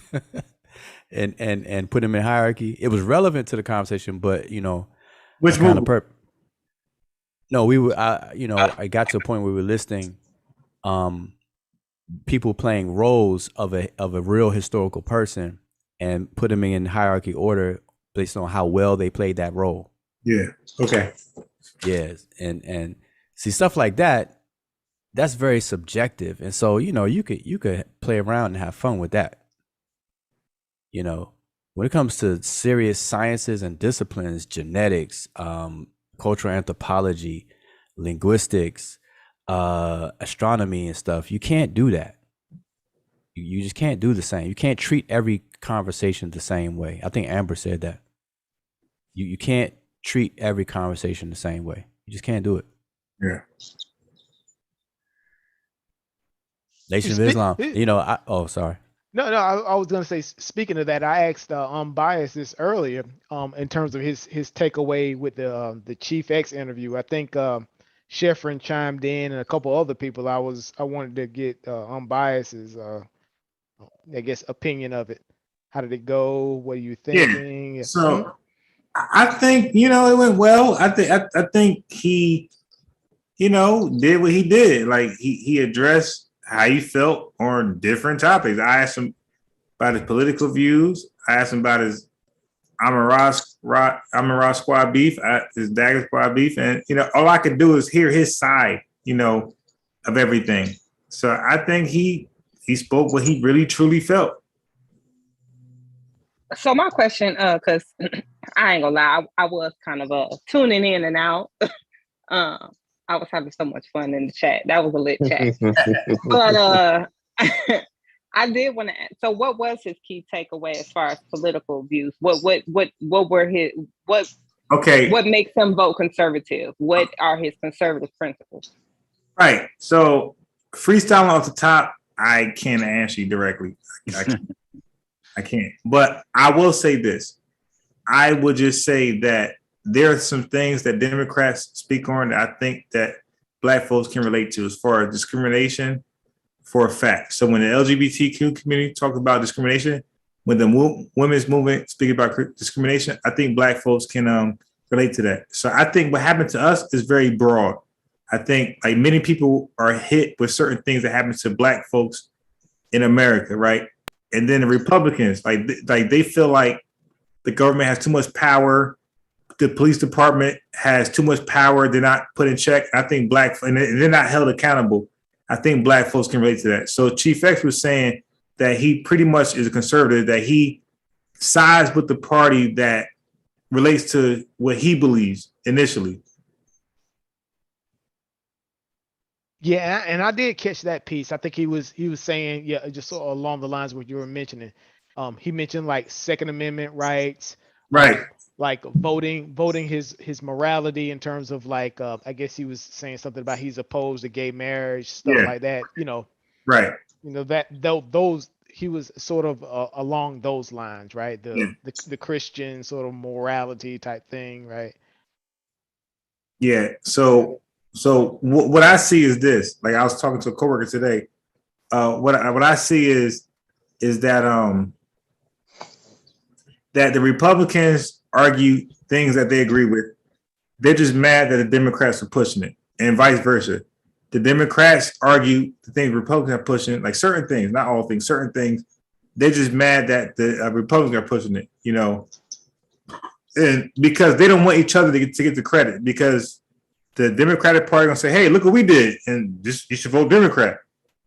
and put them in hierarchy. It was relevant to the conversation, but which kind of no, I got to a point where we were listing people playing roles of a real historical person and put them in hierarchy order based on how well they played that role. Yeah. Okay. Yes, and see, stuff like that, that's very subjective, and so you could play around and have fun with that. When it comes to serious sciences and disciplines, genetics, cultural anthropology, linguistics, astronomy and stuff, you can't do that. You just can't do the same. You can't treat every conversation the same way. I think Amber said that. You can't treat every conversation the same way. You just can't do it. Yeah. Nation of Islam. Sorry. No, I was gonna say, speaking of that, I asked Unbiased this earlier, in terms of his takeaway with the Chief X interview. I think Sheffrin chimed in and a couple other people. I wanted to get Unbiased's I guess opinion of it. How did it go? What are you thinking? Yeah. So I think it went well. I think he did what he did. Like he addressed how he felt on different topics. I asked him about his political views. I asked him about his Amara Squad beef, his Dagger Squad beef, and all I could do is hear his side, of everything. So I think he spoke what he really truly felt. So my question, because I ain't gonna lie, I was kind of tuning in and out. I was having so much fun in the chat. That was a lit chat. But I did want to ask, so what was his key takeaway as far as political views? What were his what makes him vote conservative? What are his conservative principles? Right. So freestyling off the top, I can't answer you directly. I can't. But I will say this. I would just say that there are some things that Democrats speak on that I think that Black folks can relate to as far as discrimination for a fact. So when the LGBTQ community talks about discrimination, when the women's movement speak about discrimination, I think Black folks can relate to that. So I think what happened to us is very broad. I think like many people are hit with certain things that happen to Black folks in America, right? And then the Republicans, like they feel like the government has too much power, the police department has too much power. They're not put in check. I think and they're not held accountable. I think black folks can relate to that. So Chief X was saying that he pretty much is a conservative, that he sides with the party that relates to what he believes initially. Yeah, and I did catch that piece. I think he was saying, yeah, just sort of along the lines of what you were mentioning. He mentioned like Second Amendment rights, right? Like voting his morality in terms of like, I guess he was saying something about he's opposed to gay marriage, stuff like that. You know, right? You know that those he was sort of along those lines, right? The Christian sort of morality type thing, right? Yeah. So what I see is this. Like I was talking to a coworker today. What I see is that that the Republicans argue things that they agree with. They're just mad that the Democrats are pushing it, and vice versa. The Democrats argue the things Republicans are pushing, like certain things, not all things, certain things. They're just mad that the Republicans are pushing it, you know, and because they don't want each other to get the credit. Because the Democratic Party gonna say, "Hey, look what we did," and just you should vote Democrat.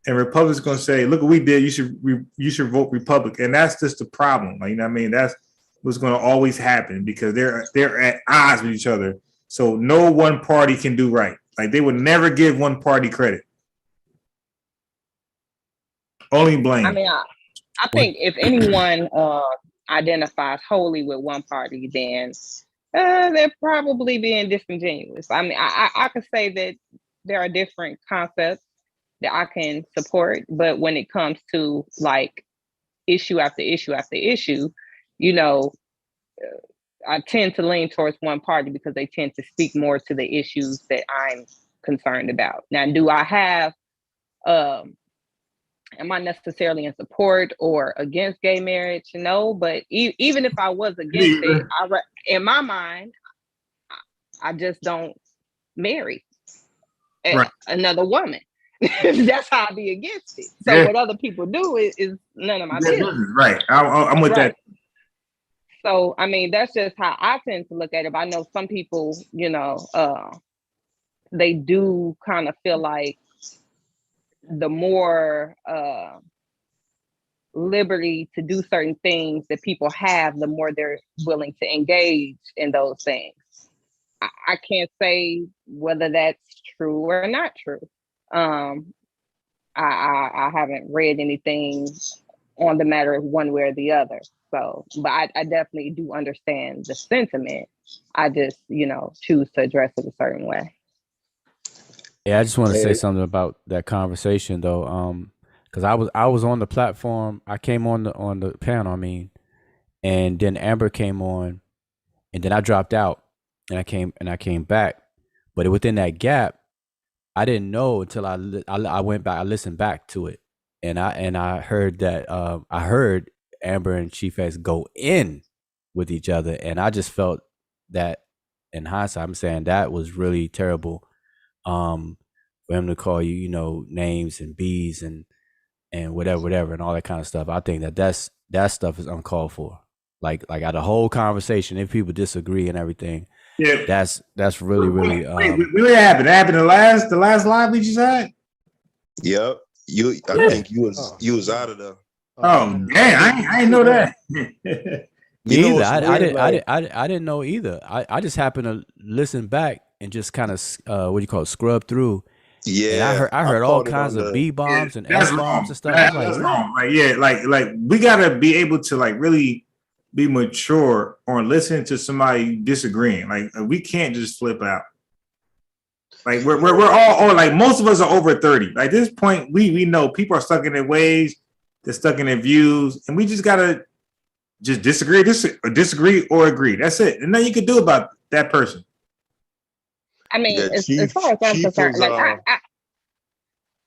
And Republicans gonna say, "Look what we did. You should vote Republican." And that's just the problem. Like, you know what I mean? That's what's going to always happen because they're at odds with each other. So no one party can do right. Like they would never give one party credit. Only blame. I mean, I think if anyone identifies wholly with one party, then they're probably being disingenuous. I mean, I could say that there are different concepts that I can support, but when it comes to like issue after issue after issue, you know, I tend to lean towards one party because they tend to speak more to the issues that I'm concerned about. Now, do I have, am I necessarily in support or against gay marriage? No, but even if I was against it, in my mind, I just don't marry another woman. That's how I be against it. So what other people do is none of my business. Right. I'm with that. So, I mean, that's just how I tend to look at it. But I know some people, you know, they do kind of feel like the more liberty to do certain things that people have, the more they're willing to engage in those things. I can't say whether that's true or not true. I haven't read anything on the matter of one way or the other. So, but I definitely do understand the sentiment. I just, you know, choose to address it a certain way. Yeah, I just want to say something about that conversation though. Because I was on the platform. I came on the panel, I mean, and then Amber came on, and then I dropped out, and I came back. But within that gap, I didn't know until I went back. I listened back to it, and I heard that I heard Amber and Chief X go in with each other, and I just felt that in hindsight, I'm saying that was really terrible. For him to call you, you know, names and B's and whatever and all that kind of stuff. I think that stuff is uncalled for. Like out of whole conversation, if people disagree and everything, that's really really. What happened? That happened the last live we just had. Yep, I think you was out of there. Oh, damn! I didn't know that. Me either. I didn't know either. I just happened to listen back and just kind of scrub through. Yeah, and I heard all kinds of B bombs and S bombs and stuff. That's wrong. Like, like we gotta be able to like really be mature on listening to somebody disagreeing. Like we can't just flip out. Like we're all like most of us are over 30. Like at this point, we know people are stuck in their ways, they're stuck in their views, and we just gotta just disagree or agree. That's it. And nothing you can do about that person. I mean, as far as I'm concerned, like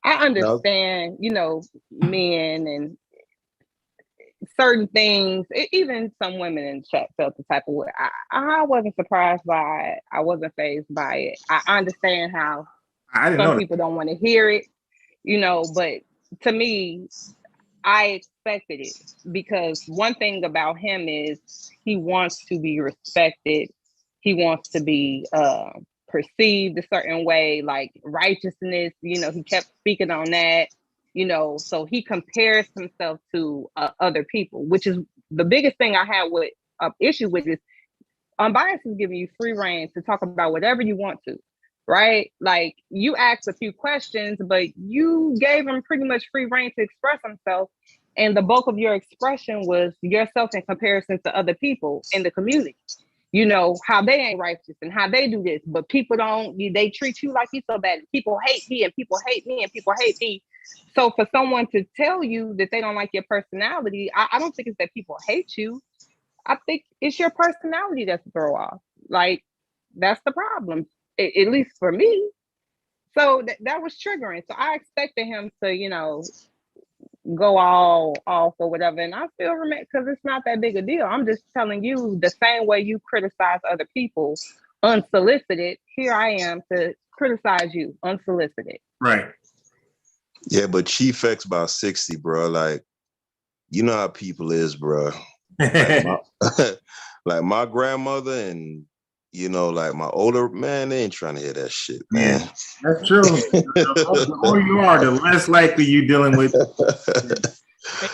I understand, you know, men and certain things. Even some women in the chat felt the type of way. I wasn't surprised by it. I wasn't fazed by it. I understand how some people don't want to hear it, you know, but to me, I expected it because one thing about him is he wants to be respected he wants to be perceived a certain way, like righteousness. You know, he kept speaking on that. You know, so he compares himself to other people, which is the biggest thing I had with issue with is Unbiased is giving you free reign to talk about whatever you want to, right? Like you asked a few questions, but you gave him pretty much free reign to express himself. And the bulk of your expression was yourself in comparison to other people in the community. You know, how they ain't righteous and how they do this, but people don't, they treat you like you so bad. People hate me and people hate me and people hate me. So for someone to tell you that they don't like your personality, I don't think it's that people hate you. I think it's your personality that's a throw off. Like, that's the problem, at least for me. So that was triggering. So I expected him to, you know, go all off or whatever. And I still remember, because it's not that big a deal. I'm just telling you, the same way you criticize other people unsolicited, here I am to criticize you unsolicited. Right. Yeah, but Chief X about 60, bro. Like, you know how people is, bro. Like my grandmother and, you know, like my older man, they ain't trying to hear that shit, man. Yeah, that's true. The more you are, the less likely you dealing with.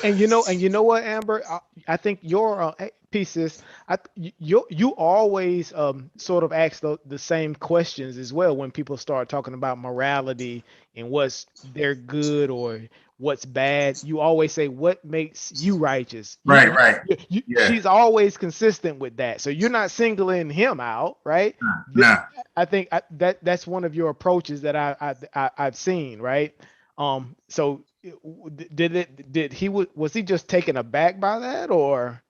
And you know what, Amber? I think your pieces, you always sort of ask the same questions as well when people start talking about morality and what's they're good or what's bad. You always say, what makes you righteous? Right. Yeah. She's always consistent with that. So you're not singling him out, right? No. I think that's one of your approaches that I've seen, right? So was he just taken aback by that, or?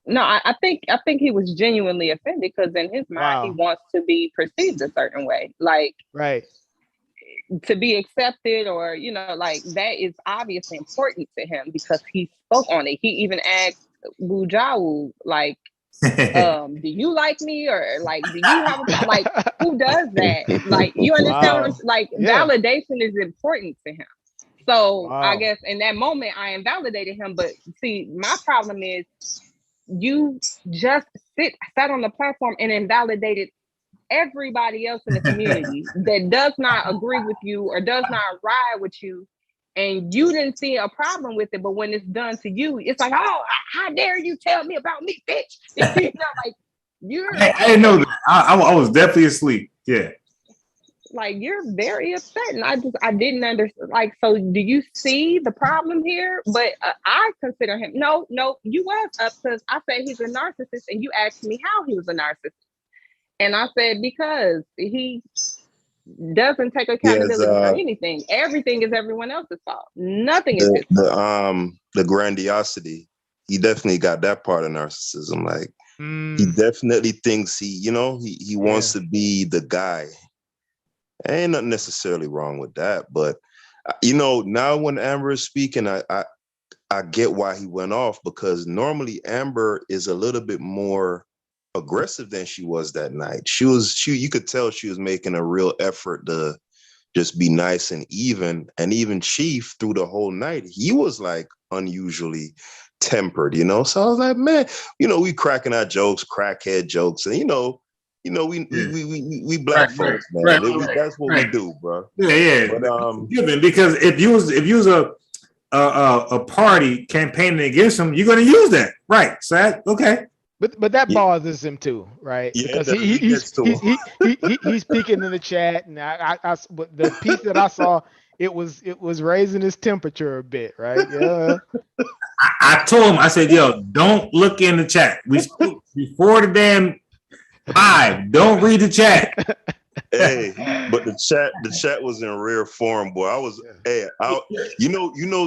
No, I think he was genuinely offended because in his mind he wants to be perceived a certain way, like right, to be accepted, or you know, like that is obviously important to him because he spoke on it. He even asked Wu Jiawu, like, do you like me, or like, do you have a like? Who does that? Like, you understand what I'm like? Yeah. Validation is important to him. So I guess in that moment I invalidated him. But see, my problem is you just sat on the platform and invalidated everybody else in the community that does not agree with you or does not ride with you, and you didn't see a problem with it. But when it's done to you, it's like, oh, how dare you tell me about me, bitch? You know, like I didn't know that. I was definitely asleep. Yeah. Like, you're very upset, and I didn't understand. Like, so do you see the problem here? But I consider him. No, you was up because I said he's a narcissist, and you asked me how he was a narcissist, and I said because he doesn't take accountability for anything. Everything is everyone else's fault. Nothing is his fault. The grandiosity. He definitely got that part of narcissism. Like, he definitely thinks he wants to be the guy. Ain't nothing necessarily wrong with that, but you know, now when Amber is speaking, I get why he went off, because normally Amber is a little bit more aggressive than she was that night. You could tell she was making a real effort to just be nice and even Chief through the whole night, he was like unusually tempered, you know. So I was like, man, you know, we cracking our jokes, crackhead jokes, and you know, we black folks, man. That's what we do, bro. Yeah. But, because if you was a party campaigning against him, you're gonna use that, right? So okay. But that bothers him too, right? Yeah, because he's speaking in the chat, and I the piece that I saw, it was raising his temperature a bit, right? Yeah. I told him, I said, yo, don't look in the chat. We spoke before the damn live. Don't read the chat. Hey, but the chat was in rare form, boy.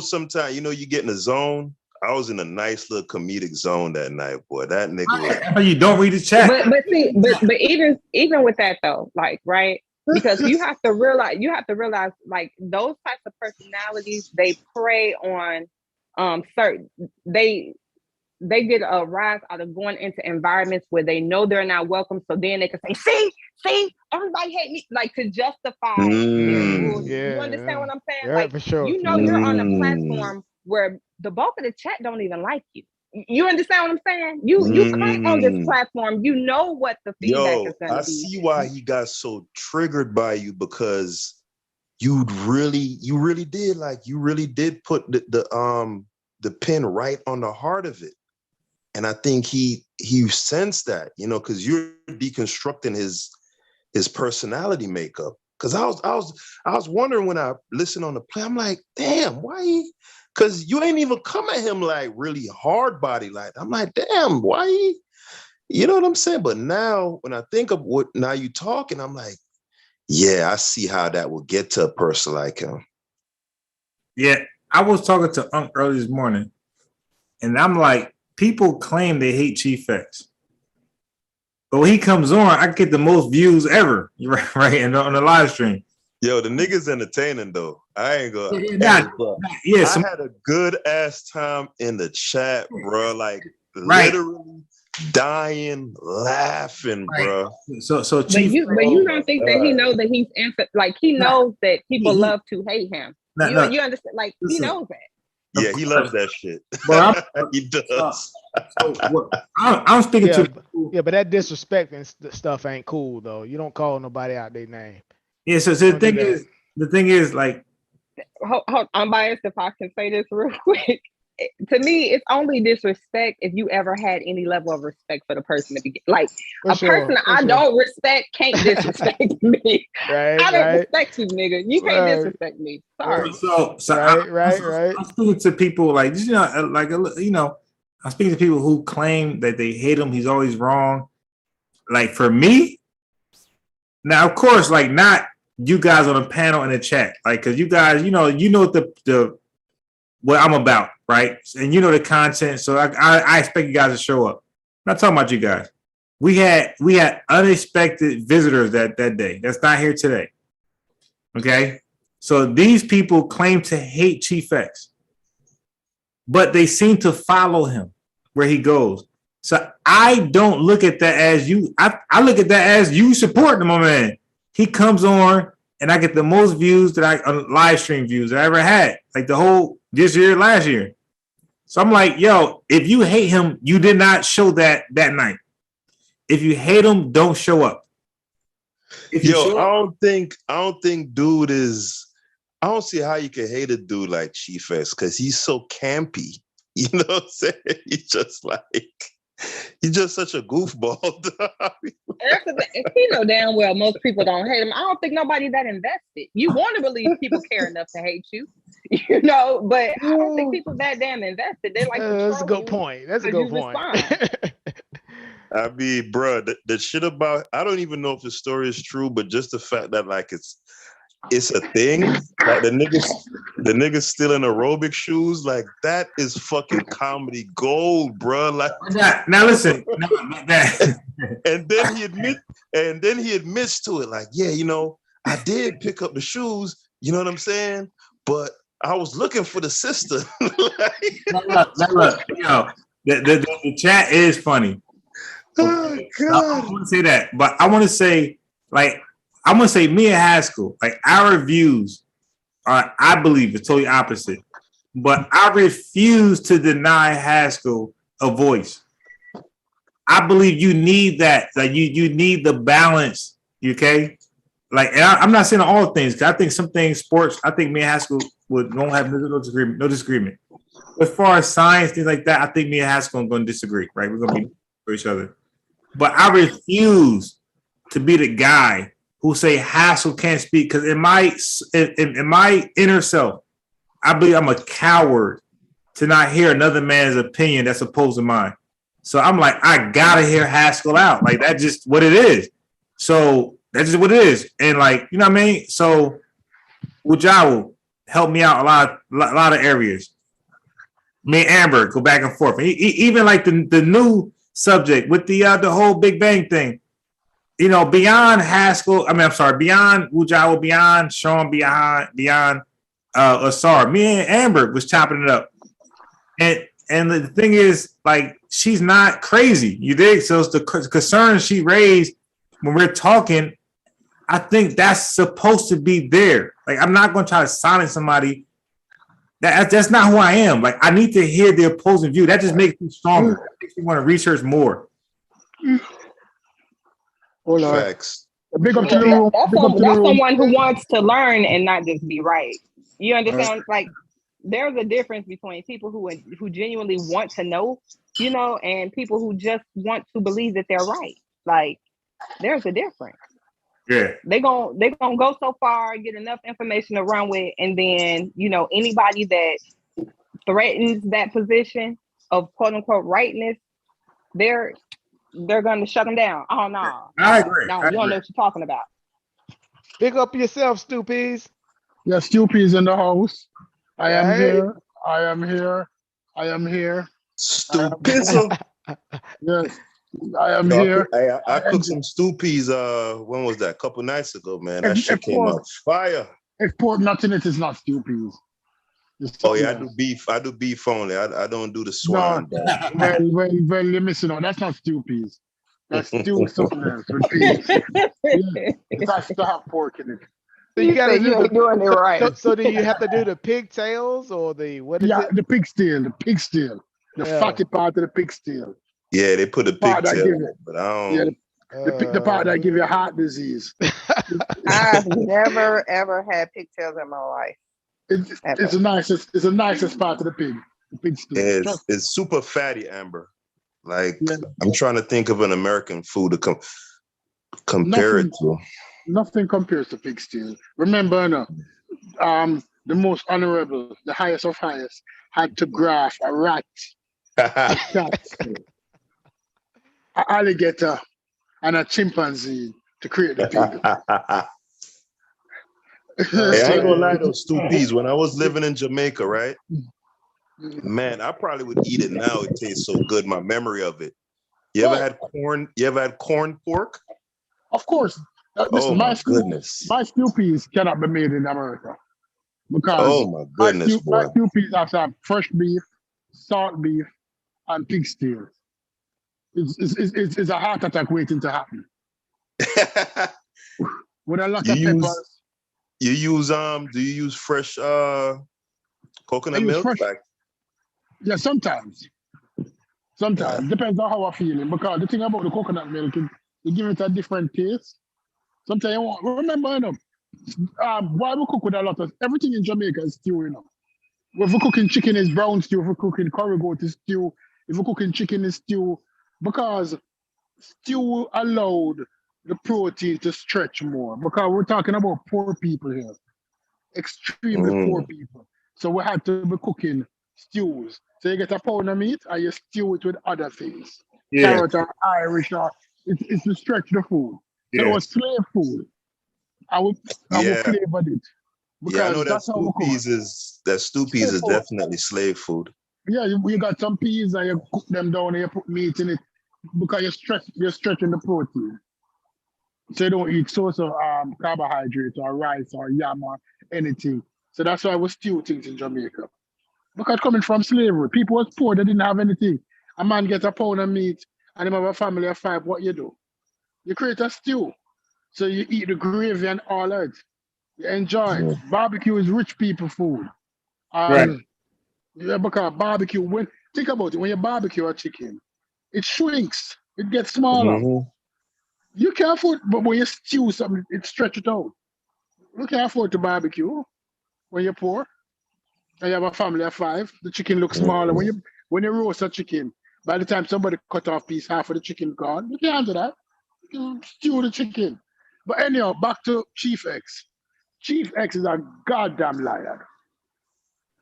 Sometimes, you get in a zone. I was in a nice little comedic zone that night, boy. That nigga was. You don't read the chat. But even with that though, like, right? Because you have to realize, like, those types of personalities, they prey on certain, they get a rise out of going into environments where they know they're not welcome, so then they can say, see, everybody hate me, like, to justify their rules. You understand what I'm saying? Yeah, like, for sure. You're on a platform where the bulk of the chat don't even like you. You understand what I'm saying? You come on this platform, you know what the feedback is going to be. I see why he got so triggered by you, because you really did put the pin right on the heart of it. And I think he sensed that, because you're deconstructing his personality makeup. Because I was wondering when I listened on the play, I'm like, damn, why? Because you ain't even come at him like really hard body like. I'm like, damn, why? You know what I'm saying? But now when I think of now you talking, I'm like, yeah, I see how that will get to a person like him. Yeah, I was talking to Unc early this morning, and I'm like, people claim they hate Chief X. But when he comes on, I get the most views ever, right? And on the live stream. Yo, the nigga's entertaining though. I ain't gonna. I had a good ass time in the chat, bro. Like literally dying, laughing, bro. So Chief. But you don't think that he knows that he's like he knows that people love to hate him. You understand? Like he knows that. Yeah, he loves that shit. He does. I'm speaking to but that disrespecting stuff ain't cool though. You don't call nobody out their name. Yeah, so the thing is, like, hold, I'm biased if I can say this real quick. To me, it's only disrespect if you ever had any level of respect for the person to begin. Like person I don't respect can't disrespect me. I don't respect you, nigga. You can't disrespect me. Sorry. So I'm speaking to people like I'm speaking to people who claim that they hate him. He's always wrong. Like for me, now of course, like not you guys on the panel in the chat, like because you guys, you know the what I'm about, right? And you know the content, so I expect you guys to show up. I'm not talking about you guys. We had unexpected visitors that day. That's not here today. Okay, so these people claim to hate Chief X, but they seem to follow him where he goes. So I don't look at that as you. I look at that as you supporting my man. He comes on, and I get the most views that live stream views that I ever had, like the whole this year, last year. So I'm like, yo, if you hate him, you did not show that night. If you hate him, don't show up. I don't think dude is. I don't see how you can hate a dude like Chief X because he's so campy. You know what I'm saying? He's just such a goofball. He know damn well most people don't hate him. I don't think nobody that invested. You want to believe people care enough to hate you, but I don't think people that damn invested. They like that's a good point. That's a good point. I mean, bro, the shit about I don't even know if the story is true, but just the fact that like it's a thing. Like the niggas still in aerobic shoes, like that is fucking comedy gold, bro. Like now listen. and then he admits to it, like, yeah, I did pick up the shoes, you know what I'm saying? But I was looking for the sister. Look, the chat is funny. Oh God. I want to say that, but I want to say, like, I'm gonna say me and Haskell, like our views are, I believe, it's totally opposite. But I refuse to deny Haskell a voice. I believe you need that. Like you need the balance. Okay. Like, and I'm not saying all things, because I think some things, sports, I think me and Haskell won't have no disagreement. As far as science, things like that, I think me and Haskell are going to disagree, right? We're going to be for each other. But I refuse to be the guy who say Haskell can't speak, because in my inner self, I believe I'm a coward to not hear another man's opinion that's opposed to mine. So I'm like, I gotta hear Haskell out. Like that's just what it is. So that's just what it is. And like, you know what I mean? So Ujawu helped me out a lot of areas. Me and Amber go back and forth. Even like the new subject with the whole Big Bang thing. Beyond Haskell, beyond Ujawu, beyond Sean, beyond Asar, me and Amber was chopping it up. And the thing is, like, she's not crazy. You dig? So it's the concern she raised when we're talking. I think that's supposed to be there. Like, I'm not going to try to silence somebody That's not who I am. Like, I need to hear the opposing view. That just makes me stronger. That makes me want to research more. Facts. Big up to the room. That's someone who wants to learn and not just be right. You understand? Like, there's a difference between people who genuinely want to know, you know, and people who just want to believe that they're right. Like, there's a difference. Yeah. They gonna go so far, get enough information to run with, and then, you know, anybody that threatens that position of quote unquote rightness, they're gonna shut them down. Oh no, I agree. No, you don't know what you're talking about. Pick up yourself, Stoopies. Yeah, Stoopies in the house. I am here. I am here. I am here. Stupid. Yes, I am here. I cooked some stew peas. When was that? A couple nights ago, man. That shit came out fire. If pork not in it, is not stew peas. Oh yeah, I do beef. I do beef only. I don't do the swine. No, well, you're missing out. That's not stew peas. That's stew something else with peas. Yeah, it has to have pork in it. So you gotta doing it right. So do you have to do the pigtails or the what is it? The pig tail, the fatty part of the pig tail. Yeah, they put a pigtail, but I don't. Yeah, the part that give you heart disease. I've never ever had pigtails in my life. It's the nicest part of the pig. The pig tail. Yeah, it's super fatty, Amber. Like I'm trying to think of an American food to compare it to. Nothing compares to pig tail. Remember, the most honorable, the highest of highest, had to graft a rat, a cat, an alligator, and a chimpanzee to create the pig. Hey, I ain't gonna lie, those stew peas. When I was living in Jamaica, right? Man, I probably would eat it now. It tastes so good. My memory of it. You ever had corn? You ever had corn pork? Of course. Listen, my goodness. My stew peas cannot be made in America because my goodness, my stew peas have to have fresh beef, salt beef, and pig tail. It's a heart attack waiting to happen. With a lot of peppers. Do you use fresh coconut milk? Yeah, sometimes. Depends on how I'm feeling. Because the thing about the coconut milk, it gives it a different taste. Sometimes you want, remember, why we cook with a lot of everything in Jamaica is stew, If we're cooking chicken, is brown stew. If we're cooking curry goat, is stew. If we're cooking chicken, is stew. Because stew allowed the protein to stretch more. Because we're talking about poor people here, extremely poor people. So we had to be cooking stews. So you get a pound of meat and you stew it with other things. Carrot or Irish, or it's to stretch the food. So it was slave food. I would flavored it. I know that stew peas is definitely slave food. Yeah, you got some peas and you cook them down and you put meat in it because you're stretching the protein. So you don't eat source of carbohydrates or rice or yam or anything. So that's why we stew things in Jamaica. Because coming from slavery, people was poor, they didn't have anything. A man gets a pound of meat and him have a family of 5, what you do? You create a stew. So you eat the gravy and all that. You enjoy it. Barbecue is rich people food. Right. Yeah, because barbecue, think about it, when you barbecue a chicken, it shrinks, it gets smaller. You can't afford, but when you stew something, it stretches it out. You can't afford to barbecue when you're poor. And you have a family of 5, the chicken looks smaller. When you roast a chicken, by the time somebody cut off piece, half of the chicken gone. You can't do that. You can stew the chicken. But anyhow, back to Chief X. Chief X is a goddamn liar.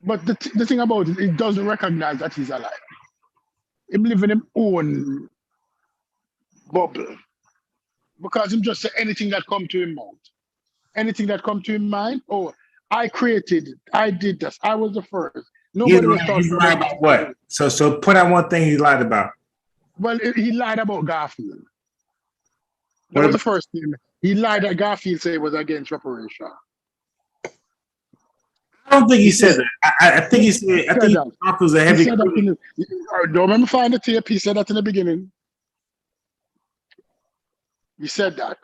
But the thing about it, he doesn't recognize that he's a liar. He lives in his own bubble. Because he just say anything that come to him mouth. Anything that come to his mind, I created it. I did this. I was the first. Nobody was talking about what? So put out one thing he lied about. Well, he lied about Garfield. That was the first thing. He lied that Garfield said was against reparation. I don't think he said that. I think he said. I think Garfield was a heavy. Don't remember find the tape. He said that in the beginning. He said that.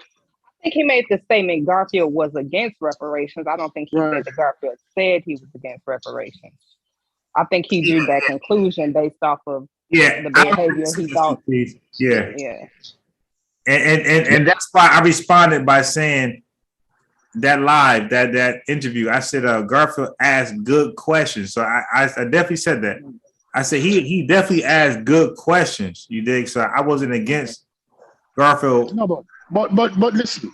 think he made the statement Garfield was against reparations. I don't think he Right. said that Garfield said he was against reparations. I think he drew that conclusion based off of the behavior he thought. Yeah. Yeah. And that's why I responded by saying that live, that interview, I said Garfield asked good questions. So I definitely said that. I said he definitely asked good questions. You dig? So I wasn't against Garfield. No, but listen.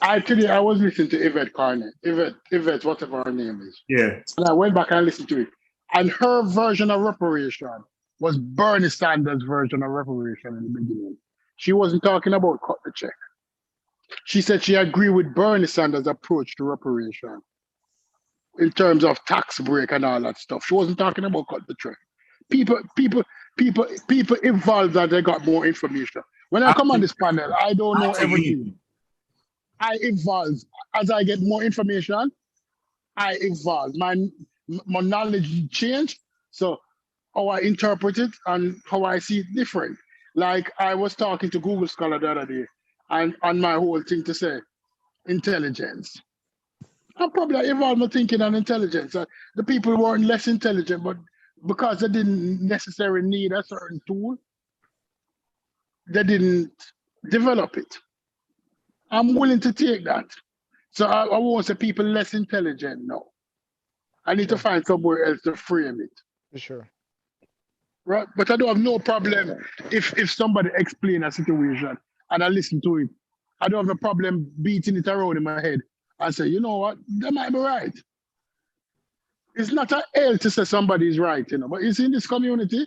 I was listening to Yvette Carney, Yvette, whatever her name is. Yeah. And I went back and listened to it. And her version of reparation was Bernie Sanders' version of reparation in the beginning. She wasn't talking about cut the check. She said she agreed with Bernie Sanders' approach to reparation in terms of tax break and all that stuff. She wasn't talking about cut the check. People evolved that they got more information. When I come on this panel, I don't know everything. I evolve. As I get more information, I evolve. My knowledge change. So how I interpret it and how I see it different. Like I was talking to Google Scholar the other day, and on my whole thing to say, intelligence. I probably evolved my thinking on intelligence. The people weren't less intelligent, but because they didn't necessarily need a certain tool, they didn't develop it. I'm willing to take that. So I won't say people less intelligent, no. I need to find somewhere else to frame it. For sure. Right? But I don't have no problem if somebody explain a situation and I listen to it. I don't have a problem beating it around in my head and say, you know what, that might be right. It's not an L to say somebody is right, you know, but it's in this community.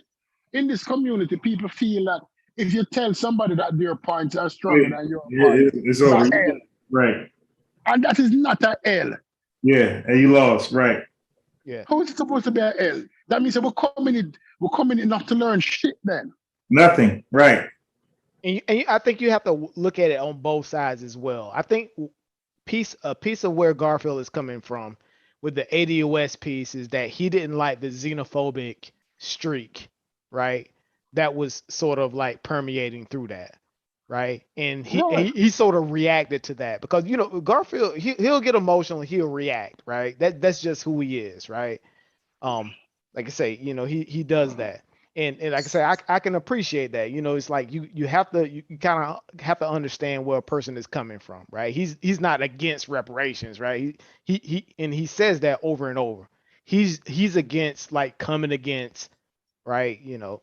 In this community, people feel that if you tell somebody that their points are stronger than your point, it's over. L. Right. And that is not an L. Yeah, and you lost, right? Yeah. How is it supposed to be an L? That means that we're coming in not to learn shit then. Nothing, right? And I think you have to look at it on both sides as well. I think a piece of where Garfield is coming from with the ADOS piece is that he didn't like the xenophobic streak, right? That was sort of like permeating through that, right? And he sort of reacted to that because, you know, Garfield, he'll get emotional, he'll react, right? That's just who he is, right? Like I say, you know, he does that. And like I say, I can appreciate that. You know, it's like you have to you kind of have to understand where a person is coming from, right? He's not against reparations, right? He says that over and over. He's against like coming against, right? You know.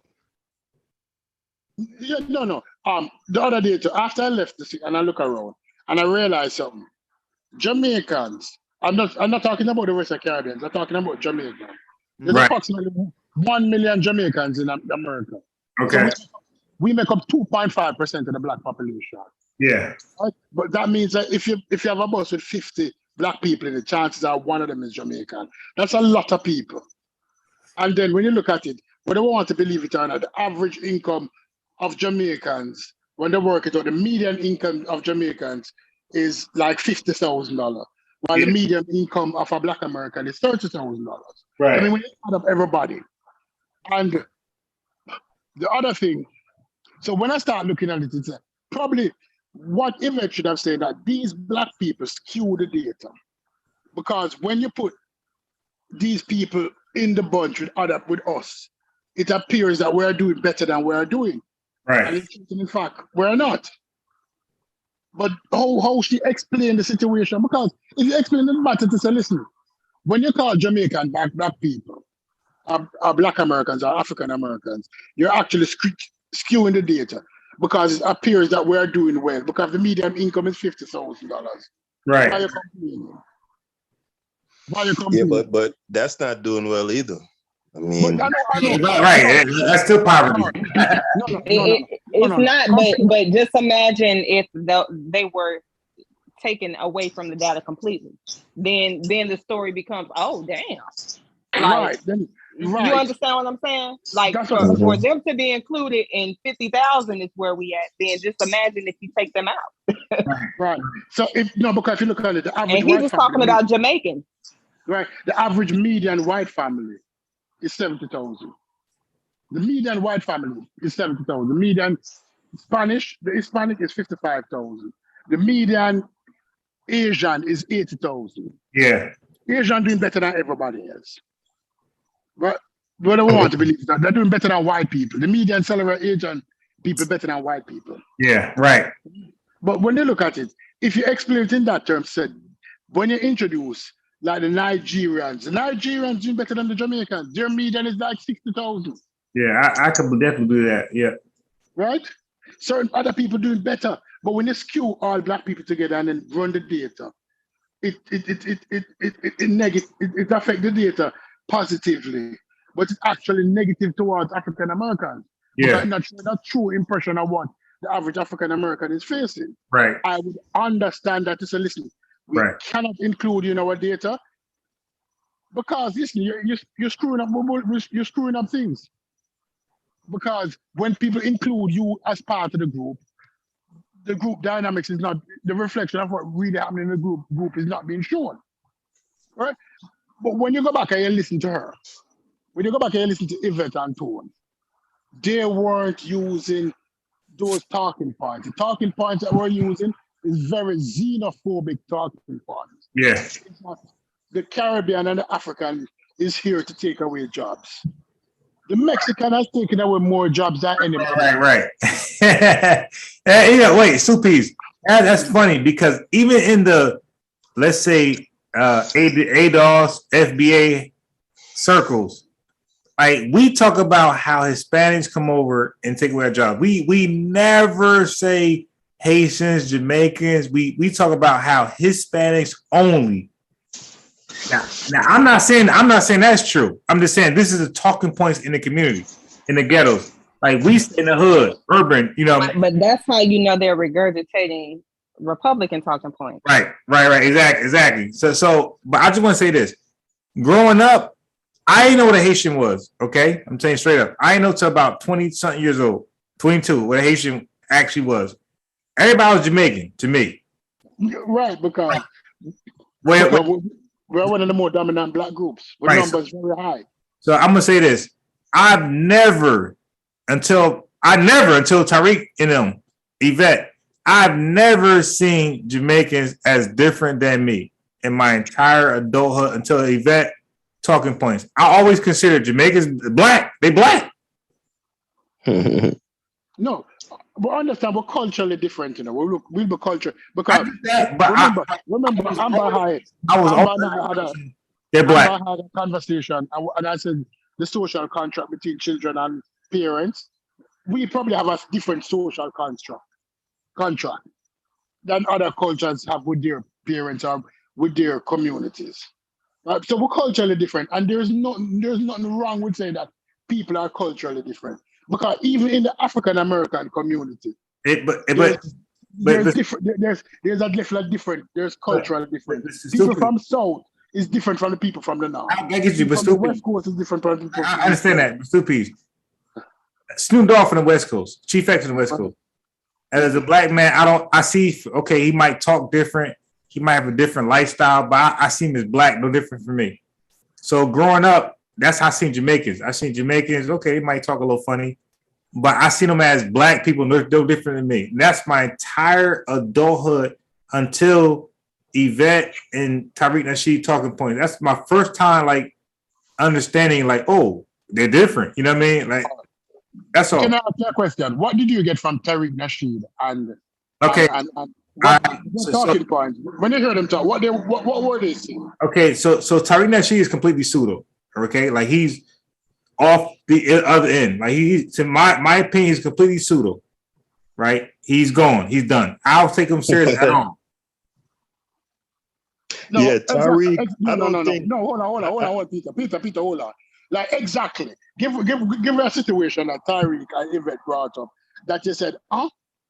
Yeah, no. The other day, after I left the city and I look around and I realized something. Jamaicans. I'm not talking about the rest of Caribbeans. I'm talking about Jamaicans. There's approximately 1 million Jamaicans in America. Okay. So we make up 2.5% of the black population. Yeah. Right? But that means that if you have a bus with 50 black people, the chances are one of them is Jamaican. That's a lot of people. And then when you look at it, whether we want to believe it or not, the average income of Jamaicans, when they work it out, the median income of Jamaicans is like $50,000, while the median income of a black American is $30,000. Right. I mean, when you add up everybody. And the other thing, so when I start looking at it, it's probably what Yvette should have said that these black people skew the data. Because when you put these people in the bunch with us, it appears that we're doing better than we're doing. Right. And in fact, we're not. But how she explained the situation, because if you explain the matter to say, listen, when you call Jamaican black people, black Americans or African Americans, you're actually skewing the data because it appears that we're doing well because the median income is $50,000. Right. Why you complaining? Yeah, but that's not doing well either. I mean, I know. Right. That's still poverty. No. It's not, but just imagine if they were taken away from the data completely. Then the story becomes, oh damn. Like, right. You understand what I'm saying? Like for them to be included in 50,000 is where we at. Then just imagine if you take them out. Right. So because if you look at it, the average and he was talking about Jamaicans. Right. The average median white family is 70,000. The median white family is 70,000. The median the Hispanic is 55,000. The median Asian is 80,000. Yeah. Asian doing better than everybody else. But we don't want to believe that. They're doing better than white people. The median salary Asian people better than white people. Yeah, right. But when you look at it, if you explain it in that term, said when you introduce like the Nigerians doing better than the Jamaicans. Their median is like 60,000. Yeah, I could definitely do that. Yeah. Right? Certain other people doing better. But when you skew all black people together and then run the data, it affects the data positively, but it's actually negative towards African Americans. Yeah. Because it's not true impression of what the average African American is facing. Right. I would understand that to say, listen, we cannot include you in our data because listen, you're screwing up things. Because when people include you as part of the group dynamics is not the reflection of what really happened in the group is not being shown. Right? But when you go back and you listen to her, when you go back and you listen to Yvette and Tone, they weren't using those talking points. The talking points that we're using is very xenophobic talking points. Yeah. The Caribbean and the African is here to take away jobs. The Mexican has taken away more jobs than anybody. Right. Yeah, wait, Soupies. That's funny because even in the, let's say, ADOS, FBA circles, like we talk about how Hispanics come over and take away our jobs. We never say Haitians, Jamaicans. We talk about how Hispanics only. Now I'm not saying that's true. I'm just saying this is the talking points in the community, in the ghettos. Like we in the hood, urban, you know. But that's how you know they're regurgitating Republican talking points. Right. Exactly. So, but I just want to say this: growing up, I didn't know what a Haitian was. Okay, I'm saying straight up, I didn't know till about 20-something years old, 22, what a Haitian actually was. Everybody was Jamaican to me. Right, because we're one of the more dominant black groups with numbers very high. So I'm gonna say this: I've never until Tariq and them, Yvette, I've never seen Jamaicans as different than me in my entire adulthood until Yvette talking points. I always considered Jamaicans black. They black. No, but understand we're culturally different, you know. We'll be culture because remember Amber High. They're black. Amber had a conversation, and I said the social contract between children and parents. We probably have a different social contract than other cultures have with their parents or with their communities. So we're culturally different, and there's nothing wrong with saying that people are culturally different. Because even in the African American community, there's a different. There's cultural difference. People from South is different from the people from the North. I get you, but the West Coast is different from the people. I understand that, but Stupid. Snoop Dogg from the West Coast, Chief X from the West Coast. And as a black man, I see. Okay, he might talk different. He might have a different lifestyle, but I see him as black, no different from me. So growing up, that's how I seen Jamaicans. I seen Jamaicans, okay, they might talk a little funny, but I seen them as black people, no different than me. And that's my entire adulthood until Yvette and Tariq Nasheed talking points. That's my first time, like, understanding, like, oh, they're different. You know what I mean? Like, that's all. Can I ask you a question? What did you get from Tariq Nasheed and okay? Talking points. When you heard them talk, what were they saying? Okay, so Tariq Nasheed is completely pseudo. Okay, like he's off the other end. Like to my opinion, he's completely pseudo. Right? He's gone. He's done. I'll take him serious at all. No, yeah, Tariq. No. Hold on, Peter, hold on. Like exactly. Give me a situation that Tariq and Yvette brought up that you said,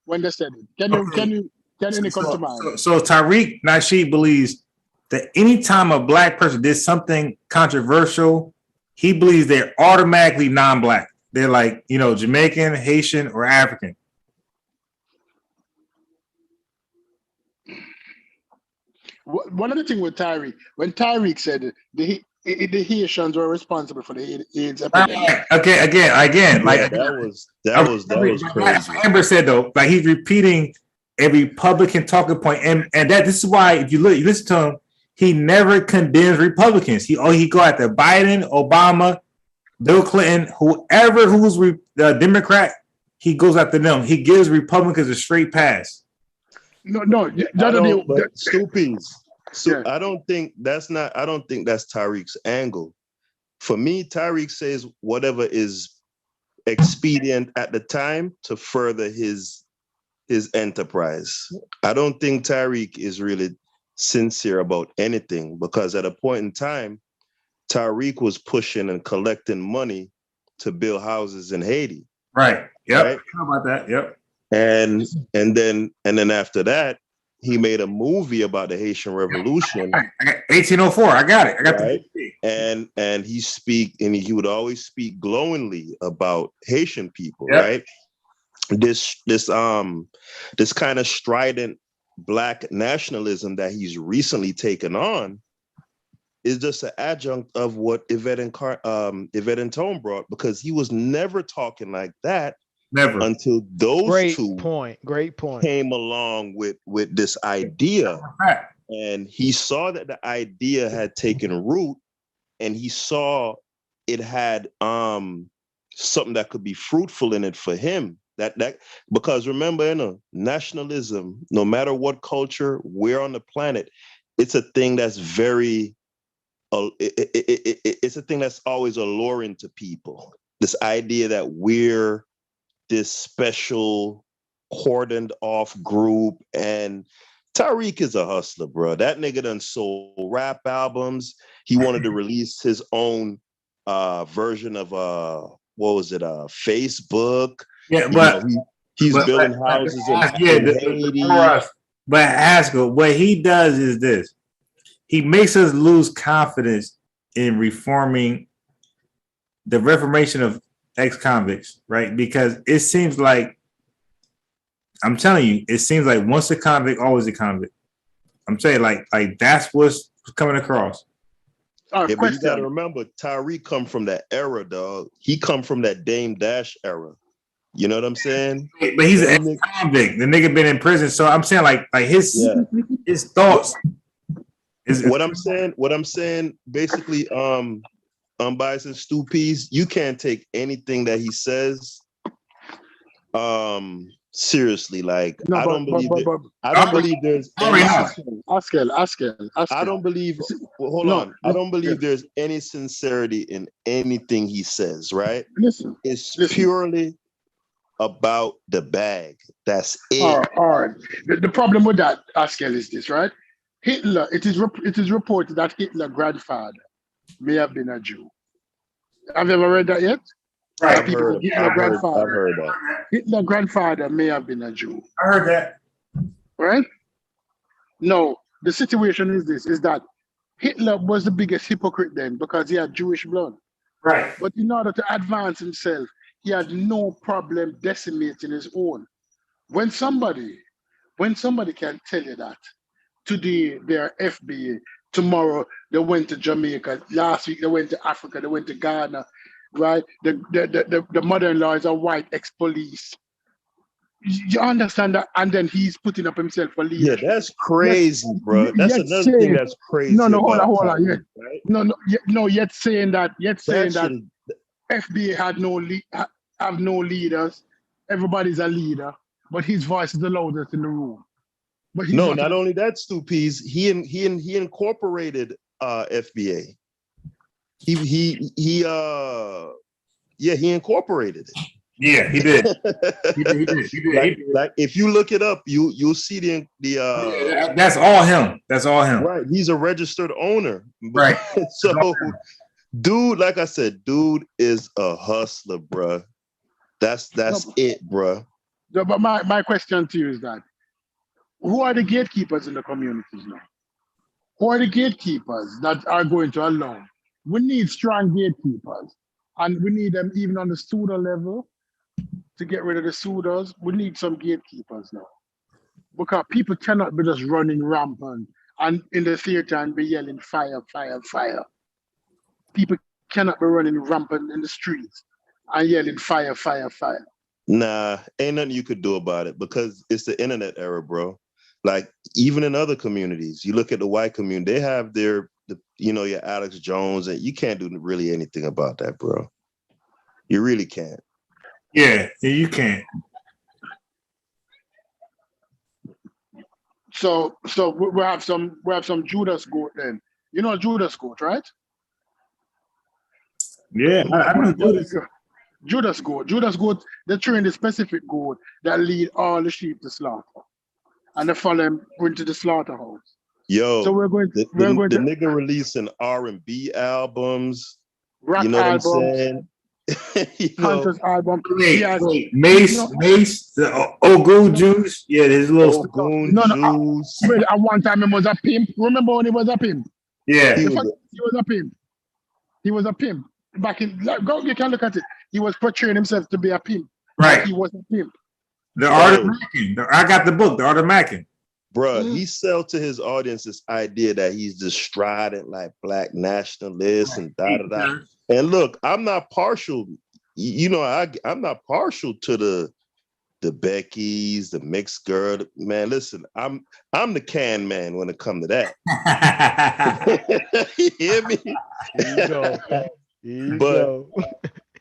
when they said it. Can you come to mind? So Tariq Nasheed believes that anytime a black person did something controversial, he believes they're automatically non-black. They're like, Jamaican, Haitian, or African. One of the things with Tariq, when Tariq said the Haitians were responsible for the AIDS epidemic. Okay, again, like that was crazy. Amber said though, like he's repeating a Republican talking point, and this is why if you listen to him, he never condemns Republicans. He go after Biden, Obama, Bill Clinton, whoever who's the Democrat. He goes after them. He gives Republicans a straight pass. No, Stupid. So I don't think that's Tariq's angle. For me, Tariq says whatever is expedient at the time to further his enterprise. I don't think Tariq is really sincere about anything, because at a point in time, Tariq was pushing and collecting money to build houses in Haiti. Right. Yep. Right? How about that? Yep. And then after that, he made a movie about the Haitian Revolution. I got 1804. I got it. I got right? And he would always speak glowingly about Haitian people, right? This kind of strident Black nationalism that he's recently taken on is just an adjunct of what Yvette and Tone brought, because he was never talking like that. Never until those Great two point came along with this idea, and he saw that the idea had taken root, and he saw it had something that could be fruitful in it for him. That because remember, nationalism, no matter what culture, where on the planet, it's a thing that's very it's a thing that's always alluring to people. This idea that we're this special cordoned off group, and Tariq is a hustler, bro. That nigga done sold rap albums. He wanted to release his own version of Facebook. Yeah, but he's building houses in Haiti. But Haskell, what he does is this: he makes us lose confidence in reforming the reformation of ex-convicts, right? Because it seems like, I'm telling you, it seems like once a convict, always a convict. I'm saying like that's what's coming across. But you gotta remember, Tariq come from that era, dog. He come from that Dame Dash era. You know what I'm saying? But he's an ex-convict. The nigga been in prison, so I'm saying like his thoughts. What I'm saying, basically, unbiased and stupides, you can't take anything that he says seriously. Like, I don't believe there's there's any sincerity in anything he says, right? It's purely about the bag. That's it. All right. The problem with that, Askel, is this, right? Hitler, it is reported that Hitler's grandfather may have been a Jew. Have you ever read that yet? Right. I've heard that. Hitler's grandfather may have been a Jew. I heard that. Right? No, the situation is this, is that Hitler was the biggest hypocrite then because he had Jewish blood. Right. But in order to advance himself, he had no problem decimating his own. When somebody can tell you that today they're FBA, tomorrow they went to Jamaica, last week they went to Africa, they went to Ghana, right? The mother-in-law is a white ex-police. You understand that? And then he's putting up himself for leadership. Yeah, that's crazy, bro. That's another thing that's crazy. No, hold on. Yet saying that FBA have no leaders. Everybody's a leader, but his voice is the loudest in the room. But not only that, Stupies, he incorporated FBA. He incorporated it. Yeah, he did. He did. Like if you look it up, you'll see the that's all him. That's all him. Right. He's a registered owner. Right. So, dude, like I said, dude is a hustler, bruh. That's it, bruh. No, but my question to you is that who are the gatekeepers in the communities now? Who are the gatekeepers that are going to allow? We need strong gatekeepers, and we need them even on the pseudo level to get rid of the pseudos. We need some gatekeepers now, because people cannot be just running rampant and in the theater and be yelling fire, fire, fire. People cannot be running rampant in the streets and yelling fire, fire, fire. Nah, ain't nothing you could do about it because it's the internet era, bro. Like even in other communities, you look at the white community, they have your Alex Jones, and you can't do really anything about that, bro. You really can't. Yeah, you can't. So we have some Judas goat then. You know Judas goat, right? Yeah, I know Judas. Judas goat. Judas goat, they train the specific goat that lead all the sheep to slaughter. And they follow him into the slaughterhouse. Yo, so we're going the nigga releasing R&B albums, rap you know albums, what I'm saying? Conscious album. Wait, Mace, the Ogun Juice. Yeah, his little Ogun Juice. At one time he was a pimp. Remember when he was a pimp? Yeah. He was a pimp. He was a pimp. Back in you can look at it. He was portraying himself to be a pimp. Right. He was a pimp. The Art of Mackin. I got the book, The Art of Mackin. Bruh, he sell to his audience this idea that he's this strident, like black nationalist and da-da-da. And look, I'm not partial. I'm not partial to the Beckys, the mixed girl. Man, listen, I'm the can man when it comes to that. You hear me? But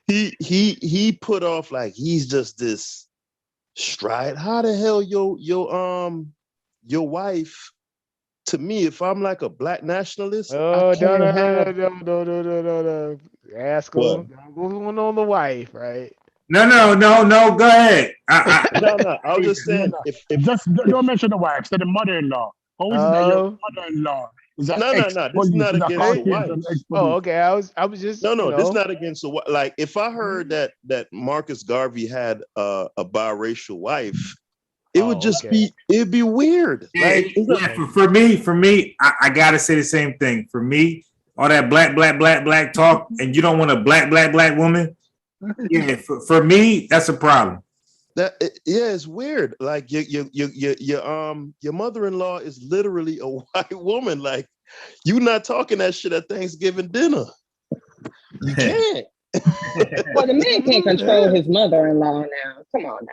he put off like he's just this stride. How the hell your wife? To me, if I'm like a black nationalist, no. Ask him. Going on the wife, right? No. Go ahead. No. I was just saying, if don't mention the wife. Say the mother-in-law. How is it that your mother-in-law? No. This is not against the wife. Oh, okay. I was just no. This is not against the wife. Like if I heard that Marcus Garvey had a biracial wife, it would just be it'd be weird. Like for me, I gotta say the same thing. For me, all that black talk, and you don't want a black woman. Yeah, for me, that's a problem. It's weird. Like your mother-in-law is literally a white woman. Like you not talking that shit at Thanksgiving dinner. You can't. Well, the man can't control his mother-in-law now. Come on now.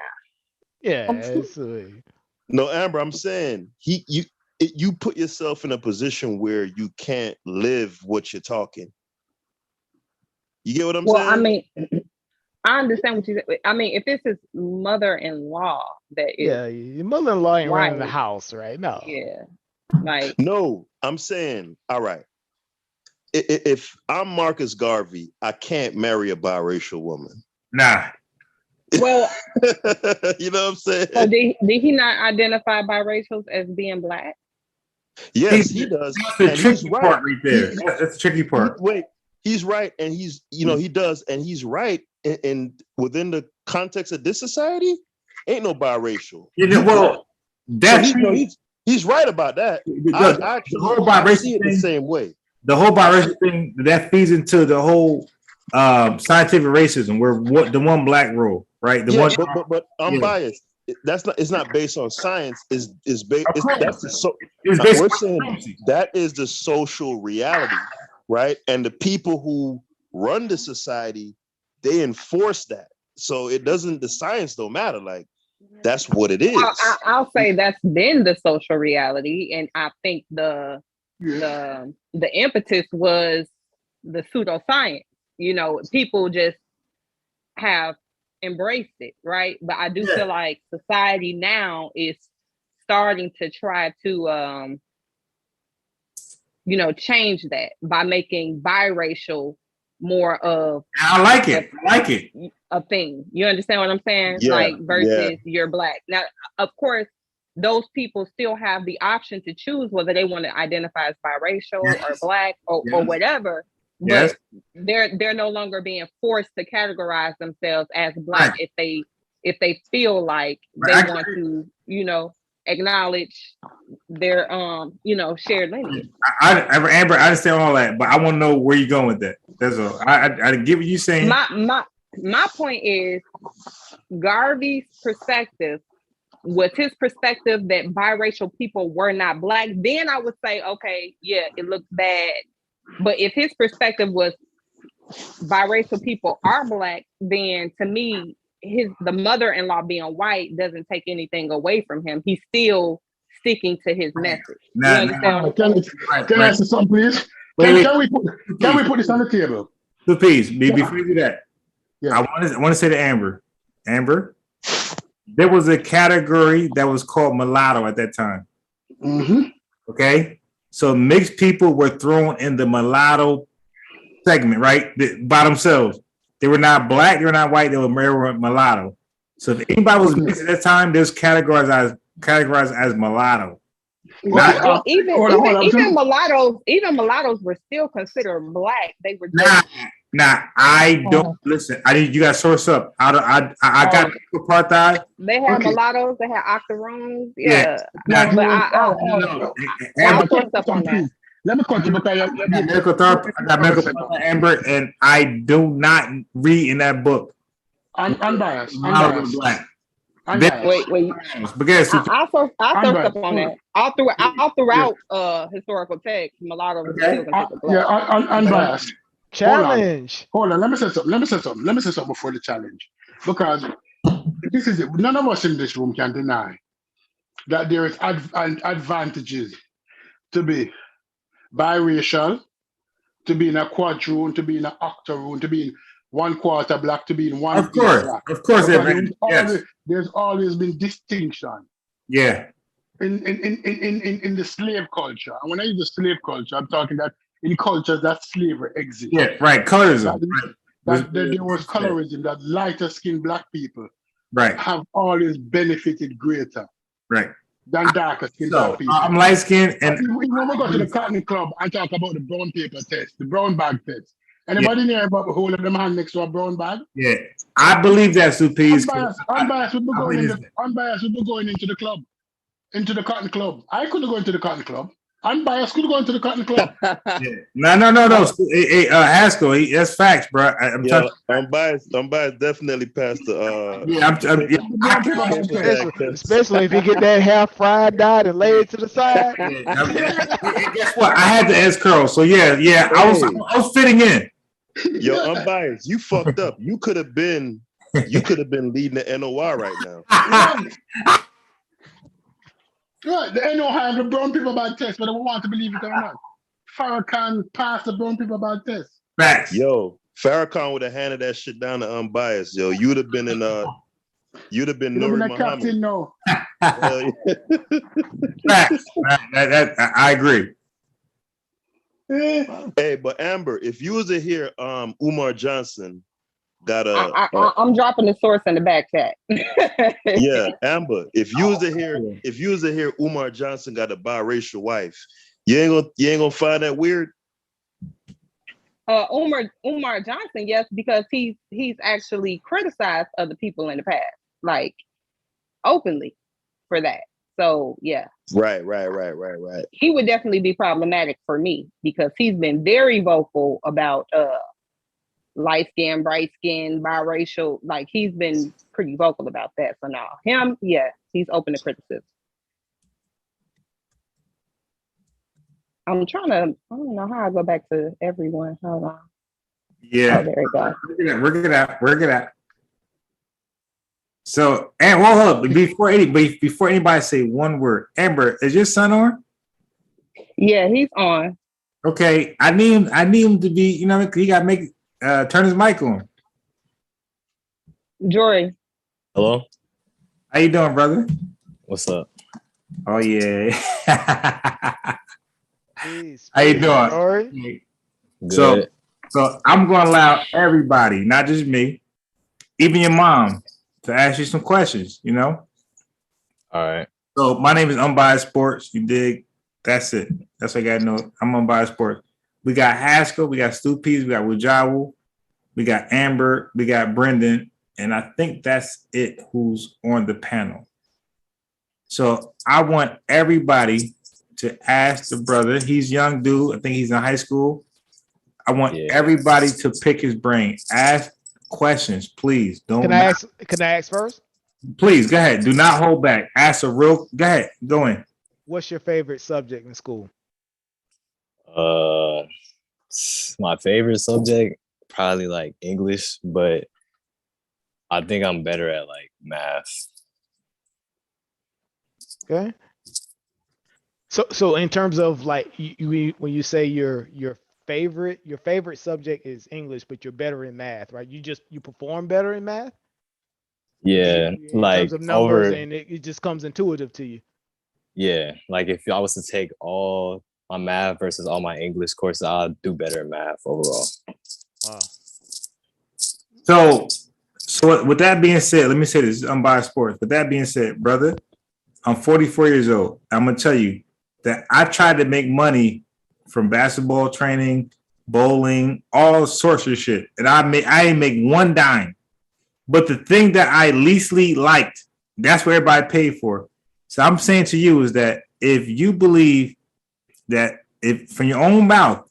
Yeah, absolutely. No, Amber, I'm saying you put yourself in a position where you can't live what you're talking. You get what I'm saying? Well, I mean, I understand what you said. I mean, if it's his mother-in-law that is, your mother-in-law ain't running the house, right? No. Yeah. Like no, I'm saying, all right. If I'm Marcus Garvey, I can't marry a biracial woman. Nah. Well, you know what I'm saying? So did he not identify biracials as being black? Yes, he does. That's the tricky part right there. That's the tricky part. Wait, he's right, and he does, and he's right. And within the context of this society, ain't no biracial. He's right about that. I see it the same way. The whole biracial thing that feeds into the whole scientific racism, where the one black rule, right? But I'm biased. It's not based on science. We're saying that is the social reality, right? And the people who run the society, they enforce that. So the science don't matter. Like that's what it is. I'll say that's been the social reality, and I think the impetus was the pseudoscience. People just have embraced it, right? But I do feel like society now is starting to try to change that by making biracial more of I like it a thing. You understand what I'm saying? Versus you're black. Now, of course, those people still have the option to choose whether they want to identify as biracial or black or whatever. But they're no longer being forced to categorize themselves as black if they feel like they want to, acknowledge their shared lineage. Amber, I understand all that, but I want to know where you're going with that. That's all. I get what you're saying. My point is Garvey's perspective was his perspective that biracial people were not black. Then I would say, okay, yeah, it looks bad. But if his perspective was biracial people are black, then to me, the mother-in-law being white doesn't take anything away from him. He's still sticking to his message. You understand? Can I ask you something, please? Can we put this on the table? Two piece. Before you do that, I want to say to Amber, there was a category that was called mulatto at that time. Mm-hmm. Okay, so mixed people were thrown in the mulatto segment, right? By themselves. They were not black, they were not white, they were mulatto. So if anybody was mixed at that time, they was categorized as mulatto. Well, even mulattoes were still considered black. They were just I don't listen. You got to source up. I got apartheid. They had mulattoes. They had octoroons. Yeah. I'll source up on that. Let me continue. I got medical Amber, and I do not read in that book. I'm biased. Black. Wait. I'll source up on that. All throughout historical text, mulattoes were still considered black. Yeah, I'm biased. Challenge. Hold on. Let me say something before the challenge. Because this is it. None of us in this room can deny that there is advantages to be biracial, to be in a quadroon, to be in an octoroon, to be in 1/4 black, to be in one piece black. Of course, there's always been distinction. Yeah. In the slave culture. And when I use the slave culture, I'm talking that in cultures that slavery exists. Yeah, right. Colorism. There was colorism, that lighter skinned black people have always benefited greater than darker skinned black people. I'm light skinned, and when we go to the Cotton Club and talk about the brown paper test, the brown bag test. Anybody know about hold up them hand next to a brown bag? Yeah, I believe that, Supees. Unbiased would be going into the club, into the Cotton Club. I couldn't go into the Cotton Club. Unbiased could go into the Cotton Club. No. Hey, Haskell, that's facts, bro. Unbiased definitely passed the. Especially if you get that half fried dot and lay it to the side. Guess what? I had the S curl, so yeah. I was fitting in. Yo, Unbiased, you fucked up. You could have been leading the NOI right now. Right, the NO have the brown people bad test, but I don't want to believe it or not. Farrakhan passed the brown people bad test. Facts. Yo, Farrakhan would have handed that shit down to Unbiased. Yo, you'd have been Nuri Muhammad. Captain, no. Facts. I agree. Hey, but Amber, if you was to hear Umar Johnson got I'm dropping the source in the back chat. Yeah, Amber, if you was to hear Umar Johnson got a biracial wife, you ain't gonna find that weird? Umar Johnson, yes, because he's actually criticized other people in the past, like openly for that. So yeah. Right. He would definitely be problematic for me because he's been very vocal about light skin, bright skin, biracial. Like he's been pretty vocal about that. So now him, yeah, he's open to criticism. I don't know how I go back to everyone. Hold on. Yeah. Oh, there we go. Work it out. So, and hold up, before anybody say one word, Amber, is your son on? Yeah, he's on. Okay, I need him to be, he got to make turn his mic on. Jory. Hello. How you doing, brother? What's up? Oh yeah. Please, how you doing? Jory? So I'm going to allow everybody, not just me, even your mom, to ask you some questions. All right. So my name is Unbiased Sports. You dig? That's it. That's what I got to know. I'm Unbiased Sports. We got Haskell, we got Stu Pease, we got Wujawu, we got Amber, we got Brendan, and I think that's it who's on the panel. So I want everybody to ask the brother. He's a young dude. I think he's in high school. I want everybody to pick his brain. Ask questions, please. Can I ask first? Please, go ahead. Do not hold back. Ask a real. Go ahead. Go in. What's your favorite subject in school? My favorite subject, probably like English, but I think I'm better at like math. Okay. So in terms of like when you say your favorite subject is English, but you're better in math, right? You perform better in math Yeah, in like terms of numbers, over. and it just comes intuitive to you. Yeah, like if I was to take all my math versus all my English courses, I'd do better in math overall. Wow. So with that being said, let me say this: unbiased sports. With that being said, brother, I'm 44 years old. I'm gonna tell you that I tried to make money from basketball training, bowling, all sorts of shit, and I didn't make one dime. But the thing that I leastly liked, that's what everybody paid for. So I'm saying to you is that if you believe that if from your own mouth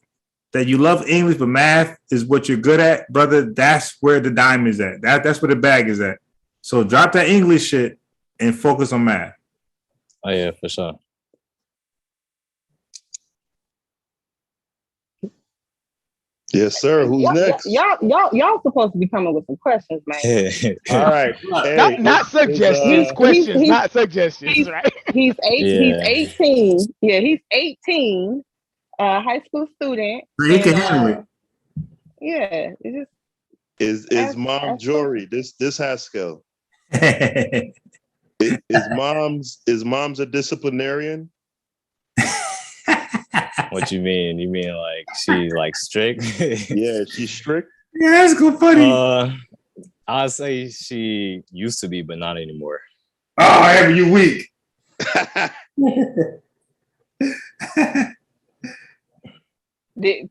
that you love English but math is what you're good at, brother, that's where the dime is at. That's where the bag is at. So drop that English shit and focus on math. Oh yeah, for sure. Yes, sir. Who's next? Y'all supposed to be coming with some questions, man. All right. Hey, not suggestions, questions, not suggestions, right? He's Yeah. 18. Yeah, he's 18. High school student. He can handle it. Yeah, it just Is mom Jory? This Haskell. Is mom's a disciplinarian? What you mean? You mean like she like strict? Yeah, she's strict. Yeah, that's good funny. I'd say she used to be, but not anymore. Oh, Amber, you weak. Do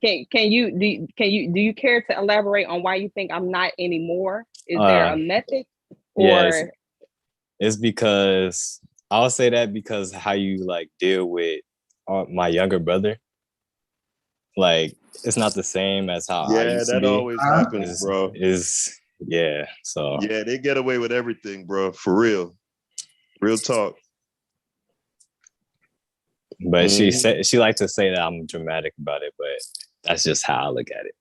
you care to elaborate on why you think I'm not anymore? Is there a method? Or yeah, it's because I'll say that because how you like deal with my younger brother, like it's not the same as how I used to be. Always happens, bro. So yeah, they get away with everything, bro. For real talk. But she likes to say that I'm dramatic about it, but that's just how I look at it.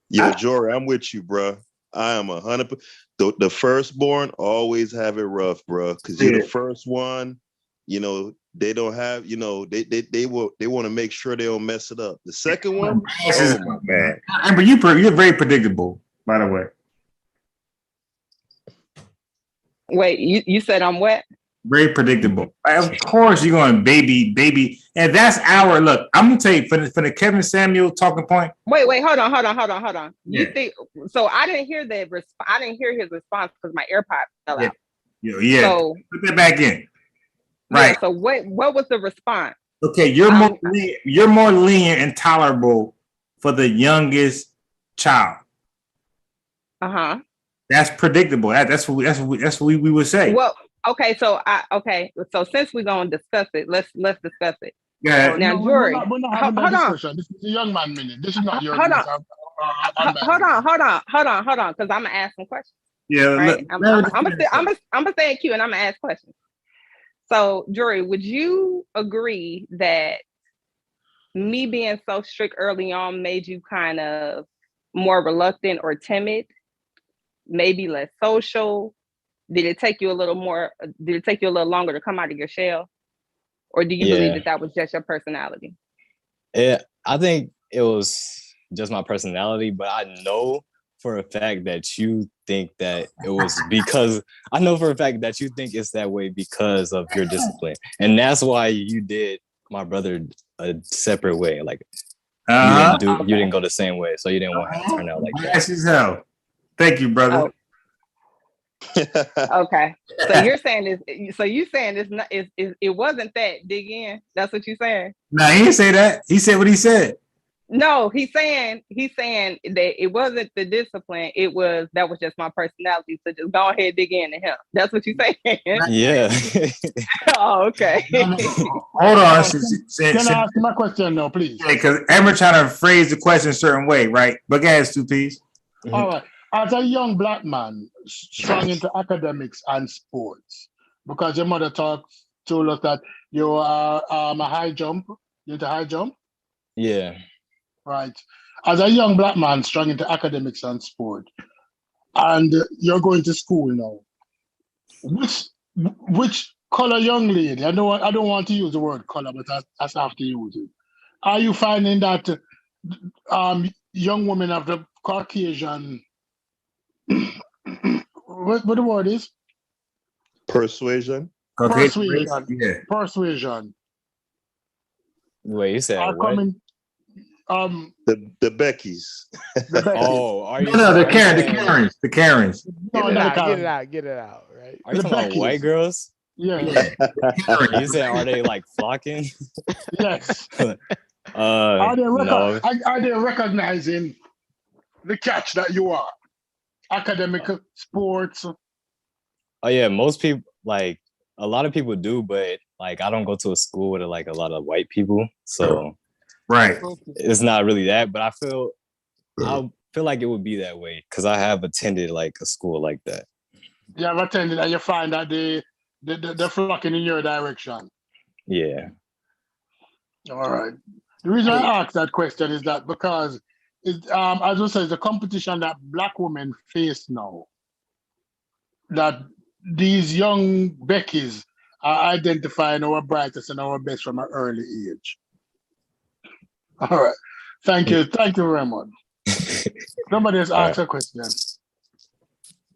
Yo, Jory, I'm with you, bro. I am 100%. The firstborn always have it rough, bro, because you're the first one. You know they don't have. You know they want to make sure they don't mess it up. The second one, oh my God. Amber, you're very predictable, by the way. Wait, you said I'm what? Very predictable. Of course, you're going baby, and that's our look. I'm gonna tell you for the Kevin Samuel talking point. Wait, hold on. Yeah. You think so? I didn't hear I didn't hear his response because my AirPod fell out. Yeah. So put that back in. Right. Yeah, so what was the response? Okay, you're more lenient and tolerable for the youngest child. That's predictable. That's what we would say. Well, okay, so since we're gonna discuss it, let's discuss it. Yeah. Now, Jory, we're not having that discussion. This is a young man minute. This is not your. Hold on, because I'm gonna ask some questions. Yeah, right. I'm gonna stay in queue and I'm gonna ask questions. So, Jory, would you agree that me being so strict early on made you kind of more reluctant or timid? Maybe less social? Did it take you a little longer to come out of your shell? Or do you believe that was just your personality? Yeah, I think it was just my personality, but I know for a fact that you think that it was because I know for a fact that you think it's that way because of your discipline. And that's why you did my brother a separate way. Like you didn't go the same way. So you didn't want it to turn out like that. That's his hell. Thank you, brother. Okay. So you're saying it wasn't that, dig in. That's what you're saying? No, he didn't say that. He said what he said. No, he's saying that it wasn't the discipline. That was just my personality. So just go ahead, dig into him. That's what you're saying. Yeah. Oh, okay. Hold on. Can I ask my question now, please? Yeah, because Emma trying to phrase the question a certain way, right? But go ahead, 2Ps. All right. As a young black man, strong into academics and sports, because your mother told us that you are a high jump. You're into high jump? Yeah. Right. As a young black man strong into academics and sport, and you're going to school now. Which color young lady? I don't want to use the word color, but I have to use it. Are you finding that young women of the Caucasian what the word is? Persuasion. Persuasion. Yeah. Persuasion. Wait, you said Are what? coming The Beckys. the Becky. Oh, are you? No, the are you saying- Karens. The Karens. Get No, it not out, the get it Karen. out, get it out, right? Are you The talking about white Beckys. girls? Yeah. You said, are they like flocking? Yes. Are they No. are they recognizing the catch that you are? Academic, sports. Oh yeah, most people, like a lot of people do, but like I don't go to a school with like a lot of white people, so Right. it's not really that. But I feel like it would be that way because I have attended like a school like that. You have attended and you find that they're flocking in your direction. Yeah. All right. The reason I ask that question is that because as I said, the competition that Black women face now, that these young Beckys are identifying our brightest and our best from an early age. All right. Thank you. Thank you very much. Somebody has asked a question.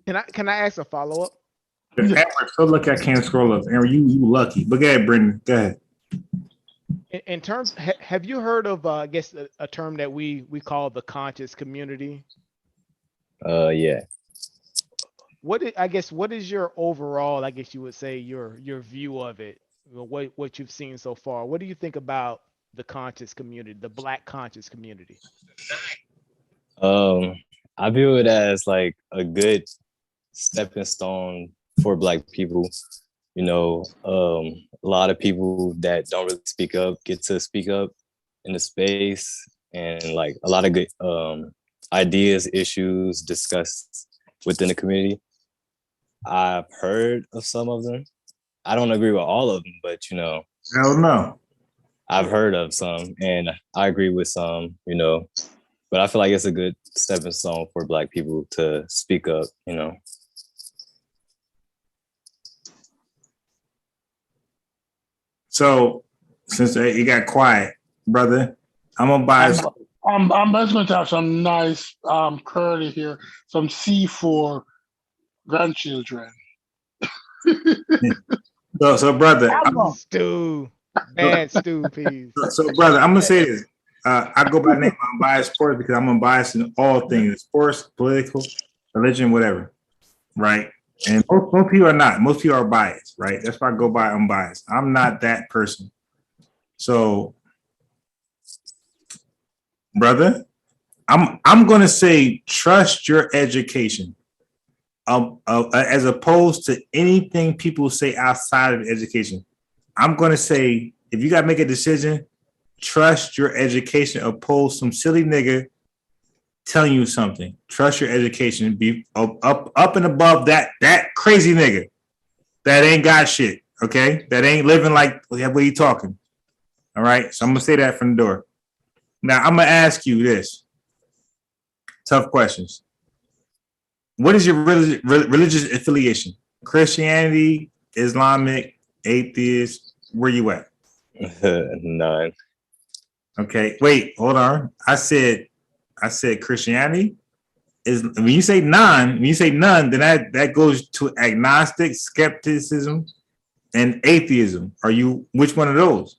Can I ask a follow-up? Edward, so lucky I can't scroll up. Aaron, you lucky. But go ahead, Brendan. Go ahead. In terms, have you heard of I guess a term that we call the conscious community? Yeah. What is your overall, I guess you would say, your view of it, what you've seen so far? What do you think about the conscious community, the Black conscious community? I view it as like a good stepping stone for Black people. You know, a lot of people that don't really speak up get to speak up in the space, and like a lot of good ideas, issues discussed within the community. I've heard of some of them. I don't agree with all of them, but you know, Hell no. I've heard of some, and I agree with some. You know, but I feel like it's a good stepping stone for Black people to speak up. You know. So since you got quiet, brother, I'm gonna buy. I'm just going to have some nice curly here, some C4 grandchildren. So brother, Stew, bad stew peas. So brother, I'm gonna say this. I go by the name Unbiased Sports because I'm unbiased in all things: sports, political, religion, whatever. Right? And most people are not. Most people are biased, right? That's why I go by unbiased. I'm not that person. So, brother, I'm gonna say trust your education. As opposed to anything people say outside of education. I'm going to say, if you got to make a decision, trust your education, opposed some silly nigga telling you something. Trust your education. Be up and above that crazy nigga that ain't got shit, okay? That ain't living like the way you talking. All right? So I'm going to say that from the door. Now, I'm going to ask you this. Tough questions. What is your religious affiliation? Christianity, Islamic, atheist? Where you at? None. Okay, wait, hold on. I said Christianity is when you say none, then that goes to agnostic, skepticism, and atheism. Are you which one of those?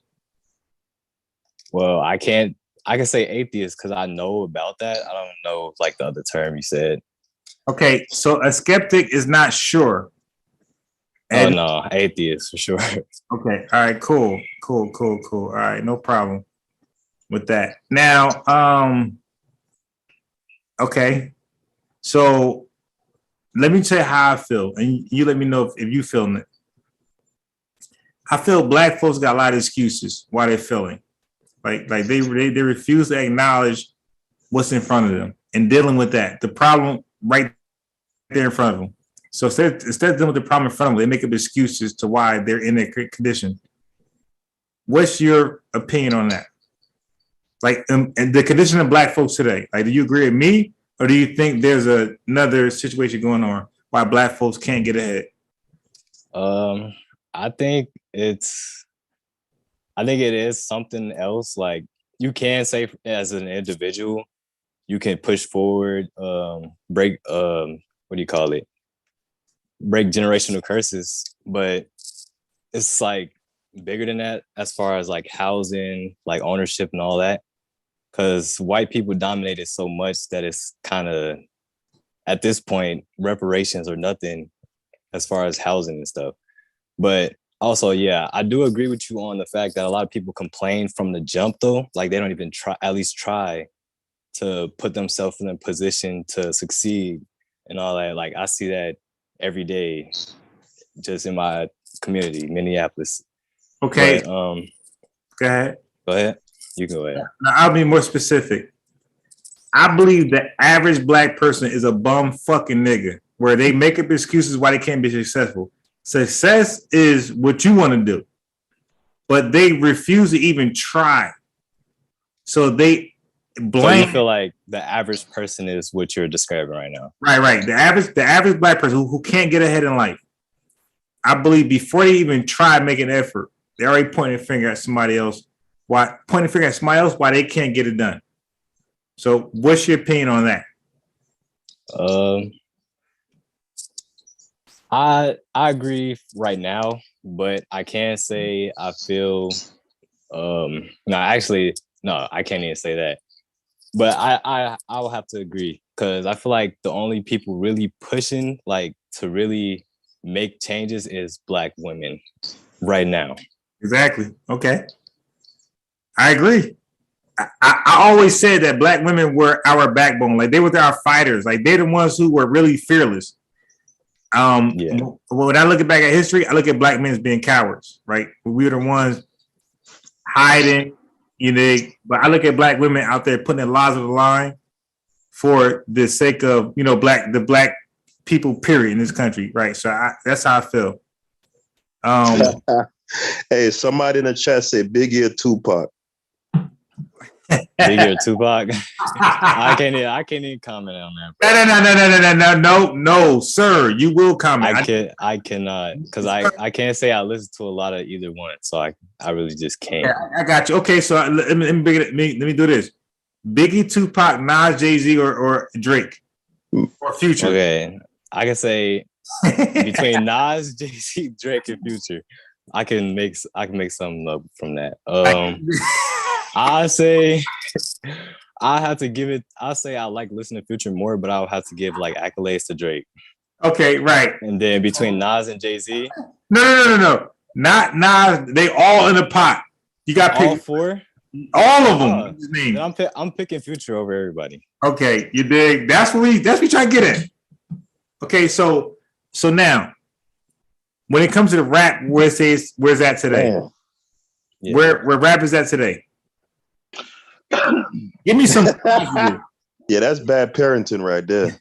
Well, I can say atheist because I know about that. I don't know like the other term you said. Okay, so a skeptic is not sure. And no, atheist for sure. Okay, all right, cool. All right, no problem with that. Now, okay, so let me tell you how I feel, and you let me know if you feeling it. I feel Black folks got a lot of excuses why they're feeling like they refuse to acknowledge what's in front of them and dealing with that. The problem right there in front of them. So instead of dealing with the problem in front of them, they make up excuses to why they're in that condition. What's your opinion on that? Like, and the condition of Black folks today. Like, do you agree with me, Or do you think there's another situation going on why black folks can't get ahead? I think it is something else. Like you can say as an individual, you can push forward, break what do you call it? Break generational curses, but it's like bigger than that as far as like housing, like ownership and all that. Because white people dominated so much that it's kind of at this point reparations or nothing as far as housing and stuff. But also, yeah, I do agree with you on the fact that a lot of people complain from the jump though, like they don't even try to put themselves in a position to succeed and all that. Like I see that every day just in my community, Minneapolis. Okay. But, go ahead. Go ahead. You can go ahead. Now I'll be more specific. I believe the average black person is a bum fucking nigga where they make up excuses why they can't be successful. Success is what you want to do, but they refuse to even try. So they blame. So you feel like the average person is what you're describing right now. Right. The average black person who can't get ahead in life. I believe before they even try making an effort, they already pointing a finger at somebody else. Why they can't get it done? So what's your opinion on that? I agree right now, but I can't say I feel no, I can't even say that. But I will have to agree because I feel like the only people really pushing like to really make changes is black women right now. Exactly. Okay. I agree. I always said that black women were our backbone. Like they were our fighters. Like they're the ones who were really fearless. When I look back at history, I look at black men as being cowards, right? We were the ones hiding, but I look at black women out there putting their lives on the line for the sake of, the black people, period, in this country, right? So that's how I feel. Hey, somebody in the chat said Biggie or Tupac. Biggie or Tupac? I can't even comment on that. No, sir. You will comment. I cannot because I can't say I listen to a lot of either one, so I really just can't. Yeah, I got you. Okay, so let me do this. Biggie, Tupac, Nas, Jay-Z, or Drake or Future. Okay, I can say between Nas, Jay-Z, Drake, and Future, I can make something up from that. I say I have to give it. I'll say I like listening to Future more, but I'll have to give like accolades to Drake. Okay, right. And then between Nas and Jay-Z. No. Not Nas. They all in the pot. You got all four. All of them. I'm picking Future over everybody. Okay, you dig? That's what we try to get at. Okay, so now, when it comes to the rap, where's that today? Yeah. Where rap is at today? Give me some positive. Yeah, that's bad parenting right there.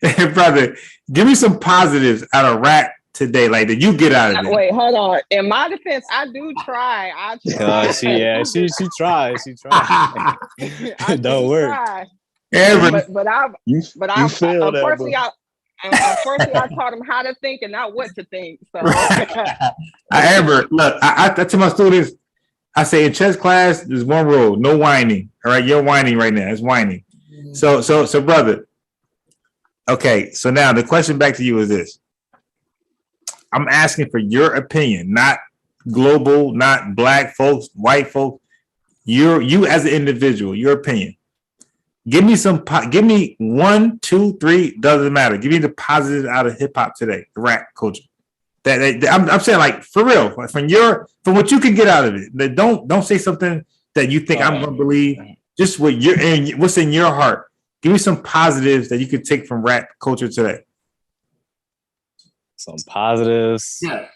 Hey, brother, give me some positives out of rap today, like that you get out of it. Wait, hold on. In my defense, I do try. She tries. She tries. Don't work. But I failed. Unfortunately, I taught them how to think and not what to think. So I tell my students, I say in chess class, there's one rule: no whining. All right, you're whining right now. It's whining. So, brother. Okay, so now the question back to you is this: I'm asking for your opinion, not global, not black folks, white folks. You as an individual, your opinion. Give me 1, 2, 3. Doesn't matter. Give me the positives out of hip hop today, the rap culture. I'm saying, like, for real, from what you can get out of it. That don't say something that you think I'm gonna believe. Just what's in your heart. Give me some positives that you could take from rap culture today. Some positives. Yeah.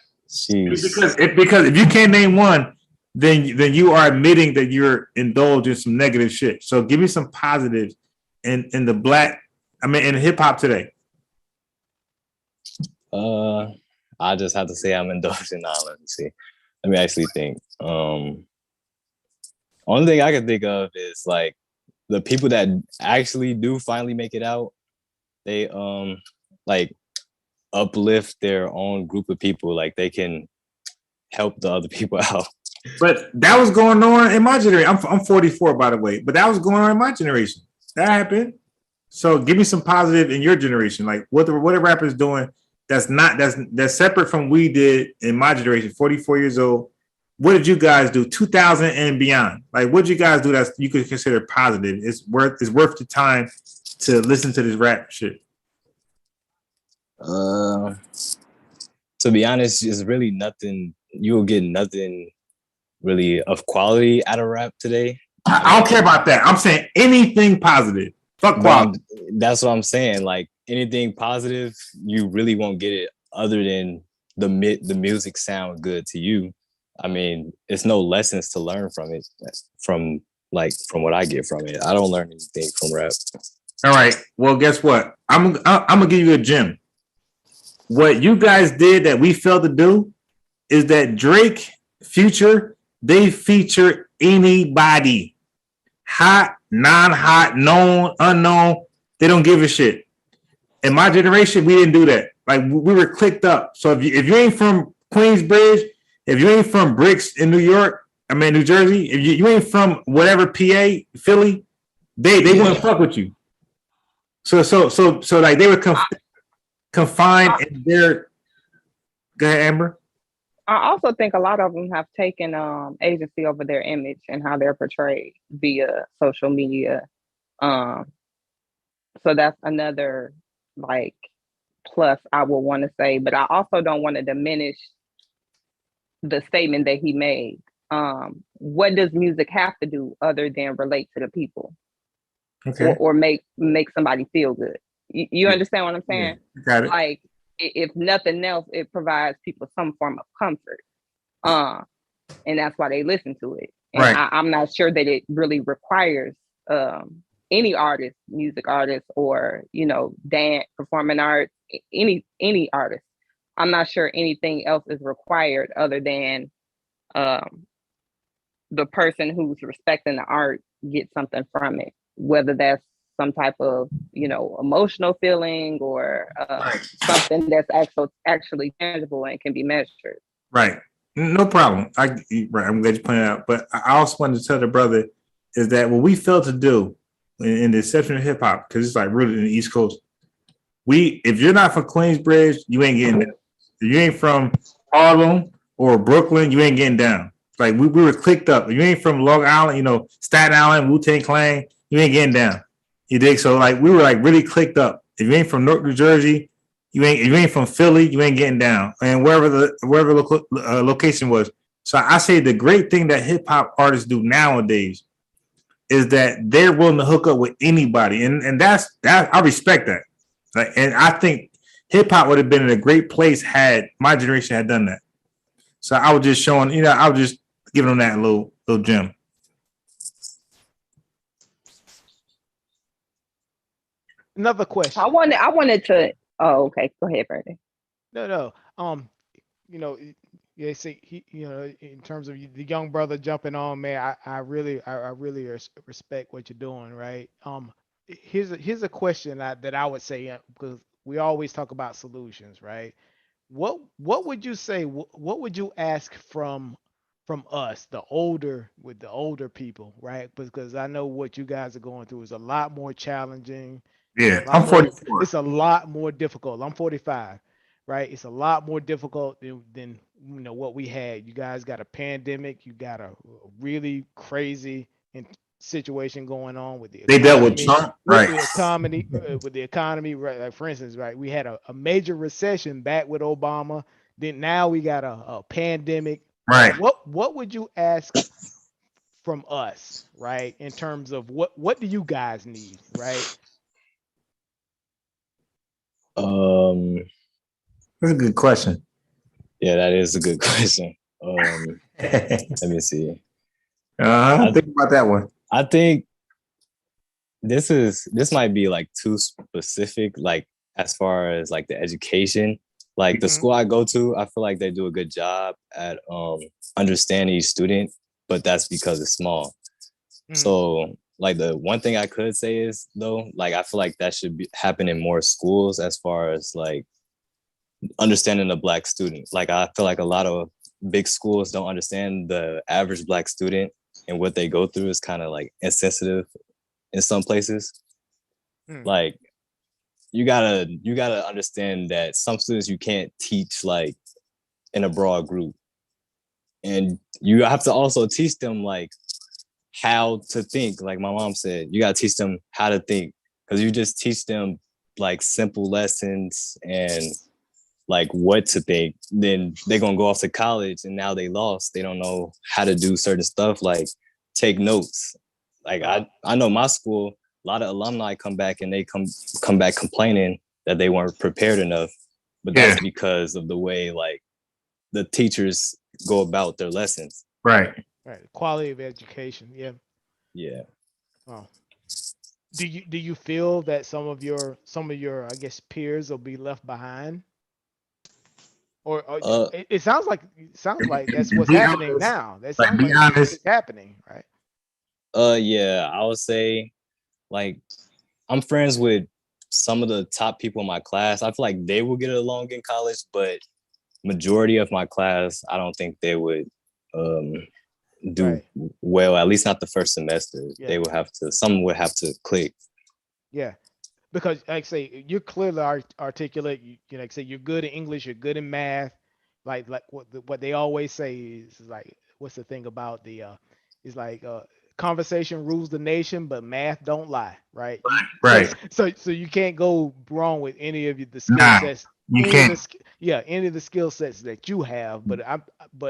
Because if you can't name one, then you are admitting that you're indulging some negative shit. So give me some positives in hip hop today. I just have to say I'm indulging now. Let me see. Let me actually think. Only thing I can think of is like the people that actually do finally make it out, they like uplift their own group of people. Like they can help the other people out. But that was going on in my generation. I'm 44, by the way, but that was going on in my generation. That happened. So give me some positive in your generation. Like what the rappers doing that's separate from we did in my generation, 44 years old. What did you guys do 2000 and beyond? Like what did you guys do that you could consider positive? It's worth the time to listen to this rap shit. To be honest, it's really nothing. You'll get nothing really of quality out of rap today. I don't care about that. I'm saying anything positive. Fuck quality. That's what I'm saying. Like anything positive, you really won't get it other than the music sound good to you. I mean, it's no lessons to learn from it. From what I get from it, I don't learn anything from rap. All right. Well, guess what? I'm gonna give you a gem. What you guys did that we failed to do is that Drake, Future, they feature anybody. Hot, non-hot, known, unknown. They don't give a shit. In my generation, we didn't do that. Like we were clicked up. So if you ain't from Queensbridge, if you ain't from Bricks in New York, New Jersey, if you ain't from whatever PA, Philly, they wouldn't fuck with you. So like they were confined in their. Go ahead, Amber. I also think a lot of them have taken agency over their image and how they're portrayed via social media. So that's another like plus I would want to say, but I also don't want to diminish the statement that he made. What does music have to do other than relate to the people? Okay. Or make somebody feel good? You understand what I'm saying? Yeah, got it. Like, if nothing else, it provides people some form of comfort. And that's why they listen to it. And right. I'm not sure that it really requires any artist, music artist, or, dance, performing arts, any artist. I'm not sure anything else is required other than the person who's respecting the art gets something from it, whether that's some type of, emotional feeling or something that's actually tangible and can be measured. Right. No problem. I'm glad you pointed out. But I also wanted to tell the brother is that what we failed to do in the exception of hip hop, because it's like rooted in the East Coast. If you're not from Queensbridge, you ain't getting down. If you ain't from Harlem or Brooklyn, you ain't getting down. Like we were clicked up. If you ain't from Long Island, Staten Island, Wu-Tang Clan, you ain't getting down. You dig? So like we were like really clicked up. If you ain't from Newark, New Jersey, if you ain't from Philly, you ain't getting down. And wherever the location was. So I say the great thing that hip hop artists do nowadays is that they're willing to hook up with anybody, and that I respect that. Like, and I think hip hop would have been in a great place had my generation had done that. So I was just showing, I was just giving them that little gem. Another question. I wanted to. Oh, okay. Go ahead, Brandon. No. Yeah, see, in terms of the young brother jumping on, man, I really respect what you're doing, right? Here's a question that I would say, because we always talk about solutions, right? What would you say? What would you ask from us, the older people, right? Because I know what you guys are going through is a lot more challenging. Yeah, I'm 44. It's a lot more difficult. I'm 45, right? It's a lot more difficult than what we had. You guys got a pandemic. You got a really crazy situation going on with the economy. They dealt with Trump, right? With the economy, right? Like for instance, right? We had a major recession back with Obama. Then now we got a pandemic. Right. What would you ask from us, right? In terms of what do you guys need, right? That's a good question. Yeah, that is a good question. Let me see. Think about that one. I think this might be like too specific, like as far as like the education. Like the school I go to, I feel like they do a good job at understanding each student, but that's because it's small. So like the one thing I could say is though, like I feel like that should be happen in more schools as far as like understanding the Black student. Like I feel like a lot of big schools don't understand the average Black student, and what they go through is kind of like insensitive in some places. Like you gotta understand that some students you can't teach like in a broad group, and you have to also teach them like how to think. Like my mom said, you gotta teach them how to think, because you just teach them like simple lessons and like what to think, then they're gonna go off to college and now they lost. They don't know how to do certain stuff like take notes. Like I know my school, a lot of alumni come back and they come back complaining that they weren't prepared enough. But that's because of the way like the teachers go about their lessons. Right. Quality of education. Yeah. Yeah. Oh. Do you feel that some of your I guess peers will be left behind? Or it sounds like that's what's happening now. That sounds like it's happening, right? Yeah, I would say like I'm friends with some of the top people in my class. I feel like they will get along in college, but majority of my class, I don't think they would do well, at least not the first semester. They would have to, some would have to click. Yeah. Because like I say, you're clearly articulate. You like say you're good in English, you're good in math. Like what they always say is like, what's the thing about the is like conversation rules the nation, but math don't lie, right? Right. So you can't go wrong with any of the skill sets. You can't. Any of the skill sets that you have. But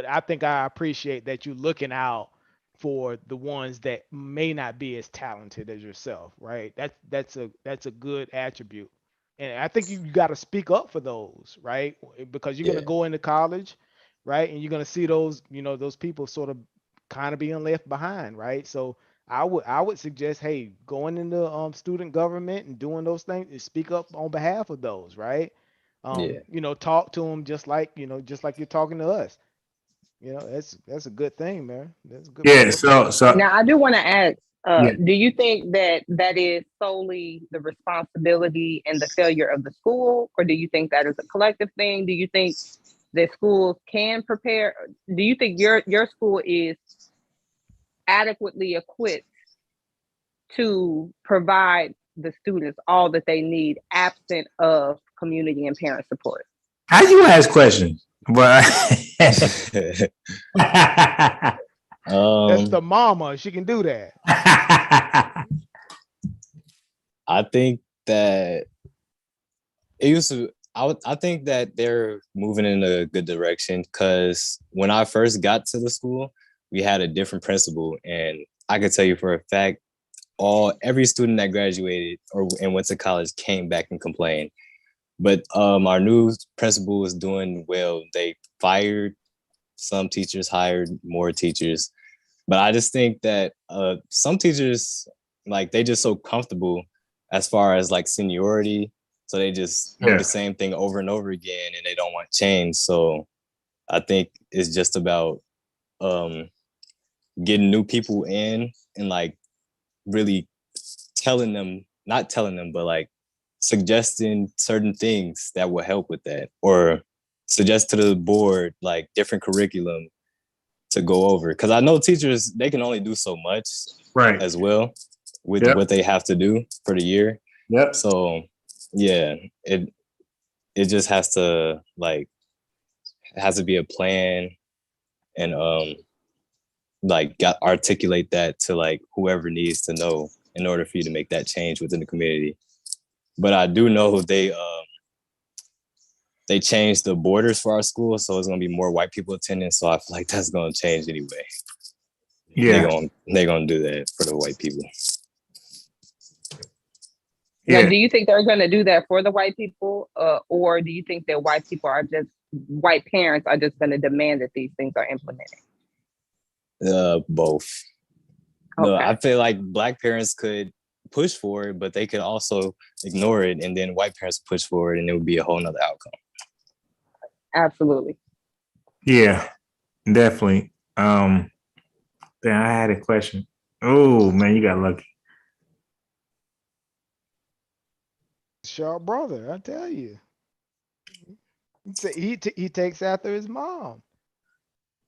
I think I appreciate that you're looking out for the ones that may not be as talented as yourself, right? That's a good attribute, and I think you got to speak up for those, right? Because you're gonna go into college, right, and you're gonna see those those people sort of kind of being left behind, right? So I would suggest, hey, going into student government and doing those things and speak up on behalf of those, right? Talk to them just like you're talking to us. That's a good thing, man. That's a good. Yeah. So now I do want to ask, Yeah. do you think that is solely the responsibility and the failure of the school, or do you think that is a collective thing? Do you think that schools can prepare? Do you think your school is adequately equipped to provide the students all that they need, absent of community and parent support? How you ask questions? But That's the mama. She can do that. I think that it used to. I think that they're moving in a good direction, because when I first got to the school, we had a different principal, and I could tell you for a fact, every student that graduated and went to college came back and complained. But our new principal is doing well. They fired some teachers, hired more teachers. But I just think that some teachers, like, they just so comfortable as far as like seniority. So they just do the same thing over and over again, and they don't want change. So I think it's just about getting new people in and like really not telling them, but like suggesting certain things that will help with that, or suggest to the board like different curriculum to go over. Because I know teachers, they can only do so much as well with what they have to do for the year. So yeah, it just has to be a plan, and articulate that to like whoever needs to know in order for you to make that change within the community. But I do know they changed the borders for our school, so it's gonna be more white people attending. So I feel like that's gonna change anyway. Yeah, they're gonna do that for the white people. Now, do you think they're gonna do that for the white people, or do you think that white parents are just gonna demand that these things are implemented? Both. Okay. No, I feel like black parents could push for it, but they could also ignore it, and then white parents push for it, and it would be a whole nother outcome. Absolutely. Yeah, definitely. Then I had a question. Oh man, you got lucky. Sharp brother, I tell you. He takes after his mom.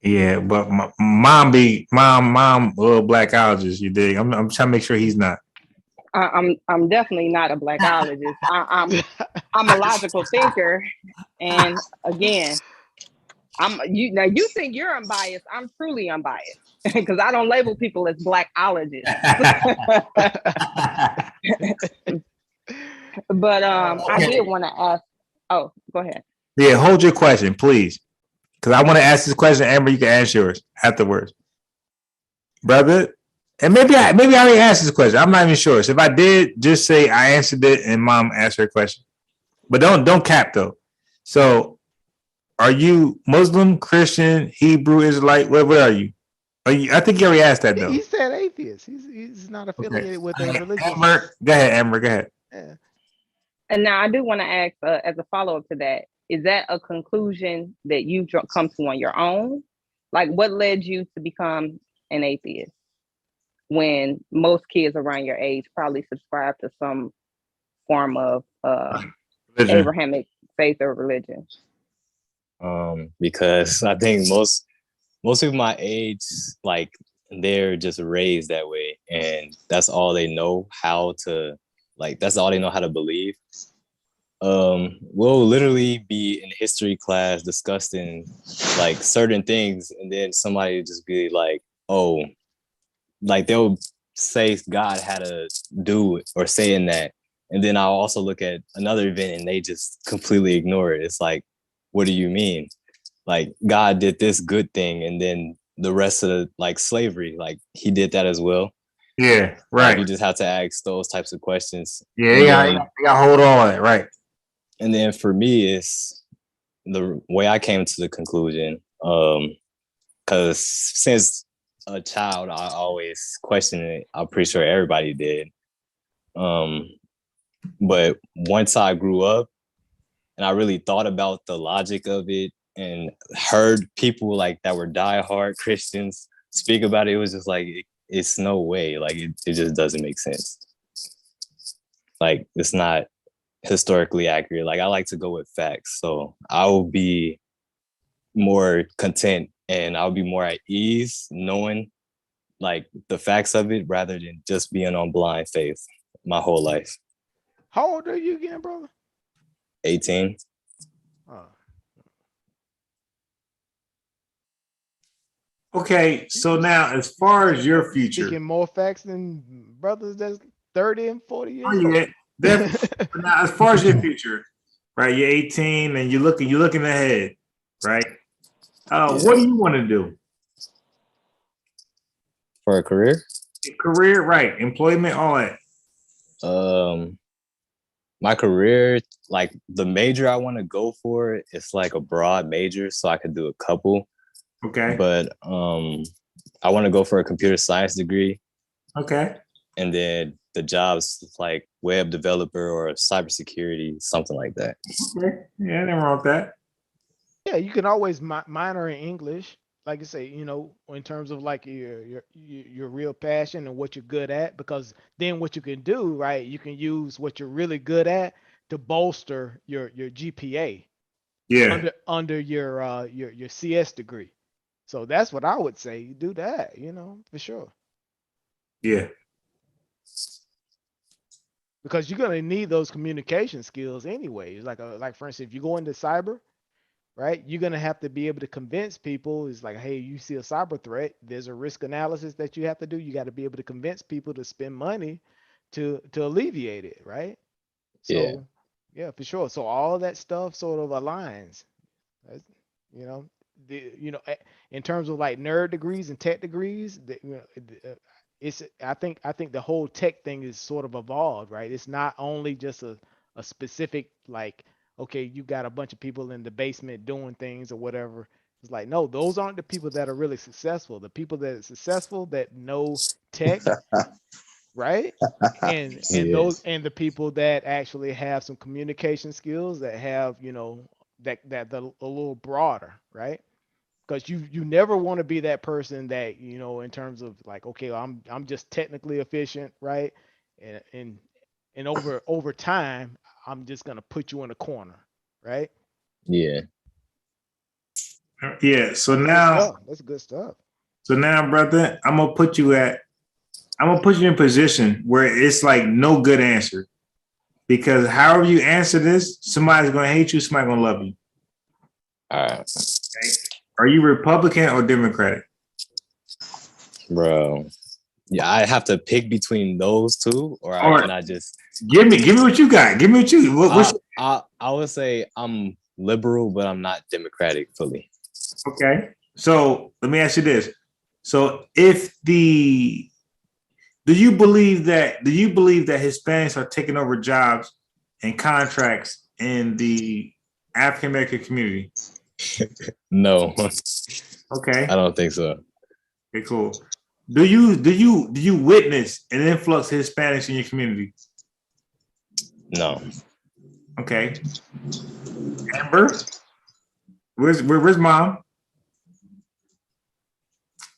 Yeah, but my mom blackologist. You dig? I'm trying to make sure he's not. I'm definitely not a blackologist. I'm a logical thinker, and again, you think you're unbiased. I'm truly unbiased because I don't label people as blackologists. But I did want to ask. Oh, go ahead. Yeah, hold your question, please, because I want to ask this question. Amber, you can ask yours afterwards, brother. And maybe I already asked this question. I'm not even sure. So if I did, just say I answered it and mom asked her question. But don't cap though. So are you Muslim, Christian, Hebrew, Israelite? What are you? I think you already asked that though. He said atheist. He's not affiliated with a religion. Amber, go ahead, Amber. Go ahead. Yeah. And now I do want to ask, as a follow-up to that, is that a conclusion that you come to on your own? Like, what led you to become an atheist when most kids around your age probably subscribe to some form of Abrahamic faith or religion? Because I think most people my age, like, they're just raised that way, and that's all they know how to, like, that's all they know how to believe. We'll literally be in history class discussing like certain things, and then somebody just be like, oh, like they'll say God had to do it or saying that, and then I'll also look at another event and they just completely ignore it. It's like, what do you mean? Like, God did this good thing, and then the rest of the, like, slavery, like, he did that as well. Yeah, right. Like, you just have to ask those types of questions. Yeah, you got hold on, right? And then for me, it's the way I came to the conclusion, because since a child, I always questioned it. I'm pretty sure everybody did. But once I grew up and I really thought about the logic of it and heard people like that were diehard Christians speak about it, it was just like, it's no way. Like, it just doesn't make sense. Like, it's not historically accurate. Like, I like to go with facts. So I'll be more content and I'll be more at ease knowing like the facts of it rather than just being on blind faith my whole life. How old are you again, brother? 18. Okay, so now as far as your future, speaking more facts than brothers that's 30 and 40 years old. Yeah, definitely. Now, as far as your future, right? You're 18 and you're looking ahead, right? What do you want to do for a career? Career, right? Employment, all that. My career, like the major I want to go for, it's like a broad major, so I could do a couple. Okay. But I want to go for a computer science degree. Okay. And then the jobs like web developer or cybersecurity, something like that. Okay. Yeah, nothing wrong with that. Yeah, you can always minor in English, like I say, you know, in terms of like your real passion and what you're good at, because then what you can do, right? You can use what you're really good at to bolster your GPA. Yeah. Under your CS degree. So that's what I would say. You do that, you know, for sure. Yeah. Because you're gonna need those communication skills anyways. Like for instance, if you go into cyber, right, you're gonna have to be able to convince people. It's like, hey, you see a cyber threat, there's a risk analysis that you have to do. You got to be able to convince people to spend money to alleviate it, right? So yeah, for sure. So all that stuff sort of aligns. You know, in terms of like nerd degrees and tech degrees, it's I think the whole tech thing is sort of evolved, right? It's not only just a specific like, okay, you got a bunch of people in the basement doing things or whatever. It's like, no, those aren't the people that are really successful. The people that are successful that know tech, right? And those and the people that actually have some communication skills that have, you know, that a little broader, right? Because you never want to be that person that, you know, in terms of like, okay, I'm just technically efficient, right? And over time I'm just gonna put you in a corner, right? Yeah. Yeah. So now that's good stuff. So now, brother, I'm gonna put you in a position where it's like no good answer. Because however you answer this, somebody's gonna hate you, somebody's gonna love you. All right. Okay? Are you Republican or Democratic? Bro. Yeah, I have to pick between those two, or I cannot just give me what you got. Give me what you I would say I'm liberal, but I'm not democratic fully. Okay. So let me ask you this. So do you believe that Hispanics are taking over jobs and contracts in the African American community? No. Okay. I don't think so. Okay, cool. Do you witness an influx of Hispanics in your community? No. Okay. Amber, where's mom?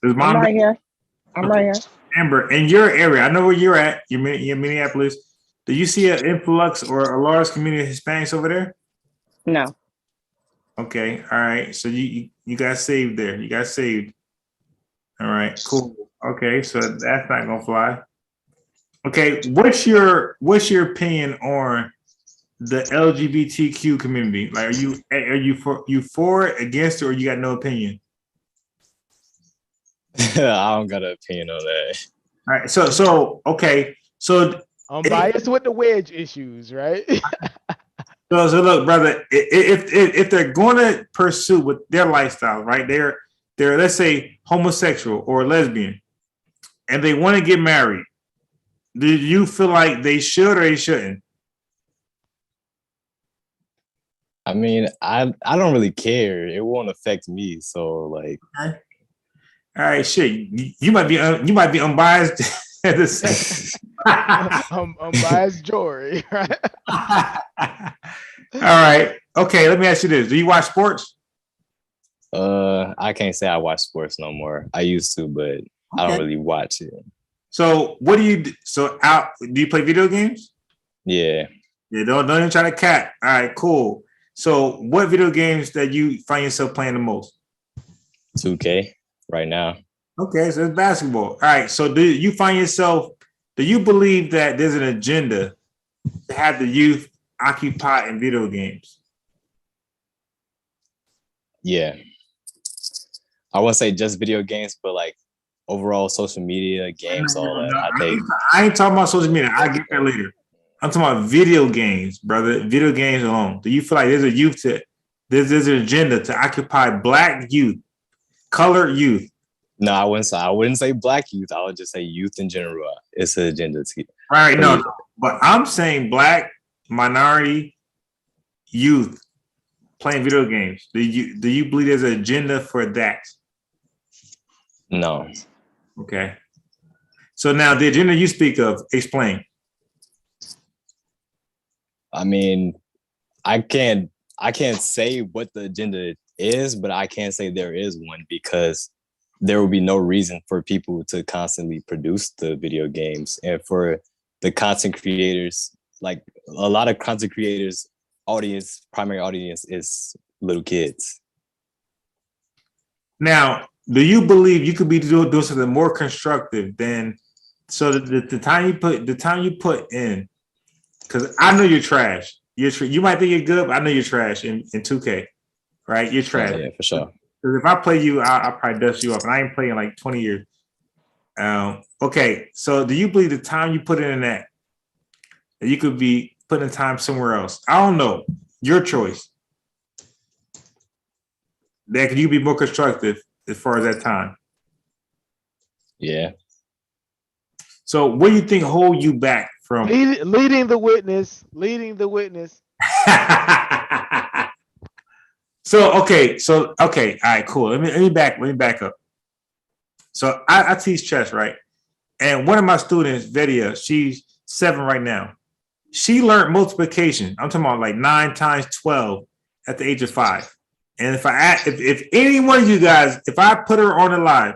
Is mom I'm right here. I'm right here. Amber, in your area, I know where you're at. You're in Minneapolis. Do you see an influx or a large community of Hispanics over there? No. Okay. All right. So you got saved there. You got saved. All right. Cool. Okay. So that's not gonna fly. Okay. What's your opinion on the LGBTQ community? Like, are you for it, against it, or you got no opinion? I don't got an opinion on that. All right. So okay. So I'm biased with the wedge issues, right? So look, brother, if they're going to pursue with their lifestyle, right? They're let's say homosexual or lesbian, and they want to get married. Do you feel like they should or they shouldn't? I mean, I don't really care. It won't affect me. So like, okay. All right, shit. You might be unbiased. At the same. Unbiased Jory, right? All right. Okay, let me ask you this: do you watch sports? I can't say I watch sports no more. I used to, but okay. I don't really watch it. So what do you do? Do you play video games? Yeah. Yeah, don't even try to cat. All right, cool. So what video games that you find yourself playing the most? 2K right now. Okay, so it's basketball. All right. So do you believe that there's an agenda to have the youth occupied in video games? Yeah. I wouldn't say just video games, but like overall social media, games, all that. I ain't talking about social media. I'll get that later. I'm talking about video games, brother. Video games alone. Do you feel like there's an agenda to occupy Black youth, colored youth? No, I wouldn't say Black youth. I would just say youth in general. It's an agenda to right. No, but I'm saying Black minority youth playing video games. Do you believe there's an agenda for that? No. Okay. So now the agenda you speak of, explain. I mean, I can't say what the agenda is, but I can say there is one, because there will be no reason for people to constantly produce the video games, and for the content creators, like a lot of content creators primary audience is little kids. Now, do you believe you could be doing something more constructive than the time you put in? Because I know you're trash. You might think you're good, but I know you're trash in 2K, right? You're trash. Yeah, for sure. Because if I play you, I'll probably dust you off, and I ain't playing like 20 years. Okay, so do you believe the time you put in that you could be putting time somewhere else? I don't know. Your choice. That could you be more constructive as far as that time? Yeah. So what do you think hold you back from leading the witness? Okay, all right, cool. Let me back up. So I teach chess, right? And one of my students, Vedia, she's 7 right now. She learned multiplication. I'm talking about like 9 times 12 at the age of 5. And if any one of you guys, if I put her on the line,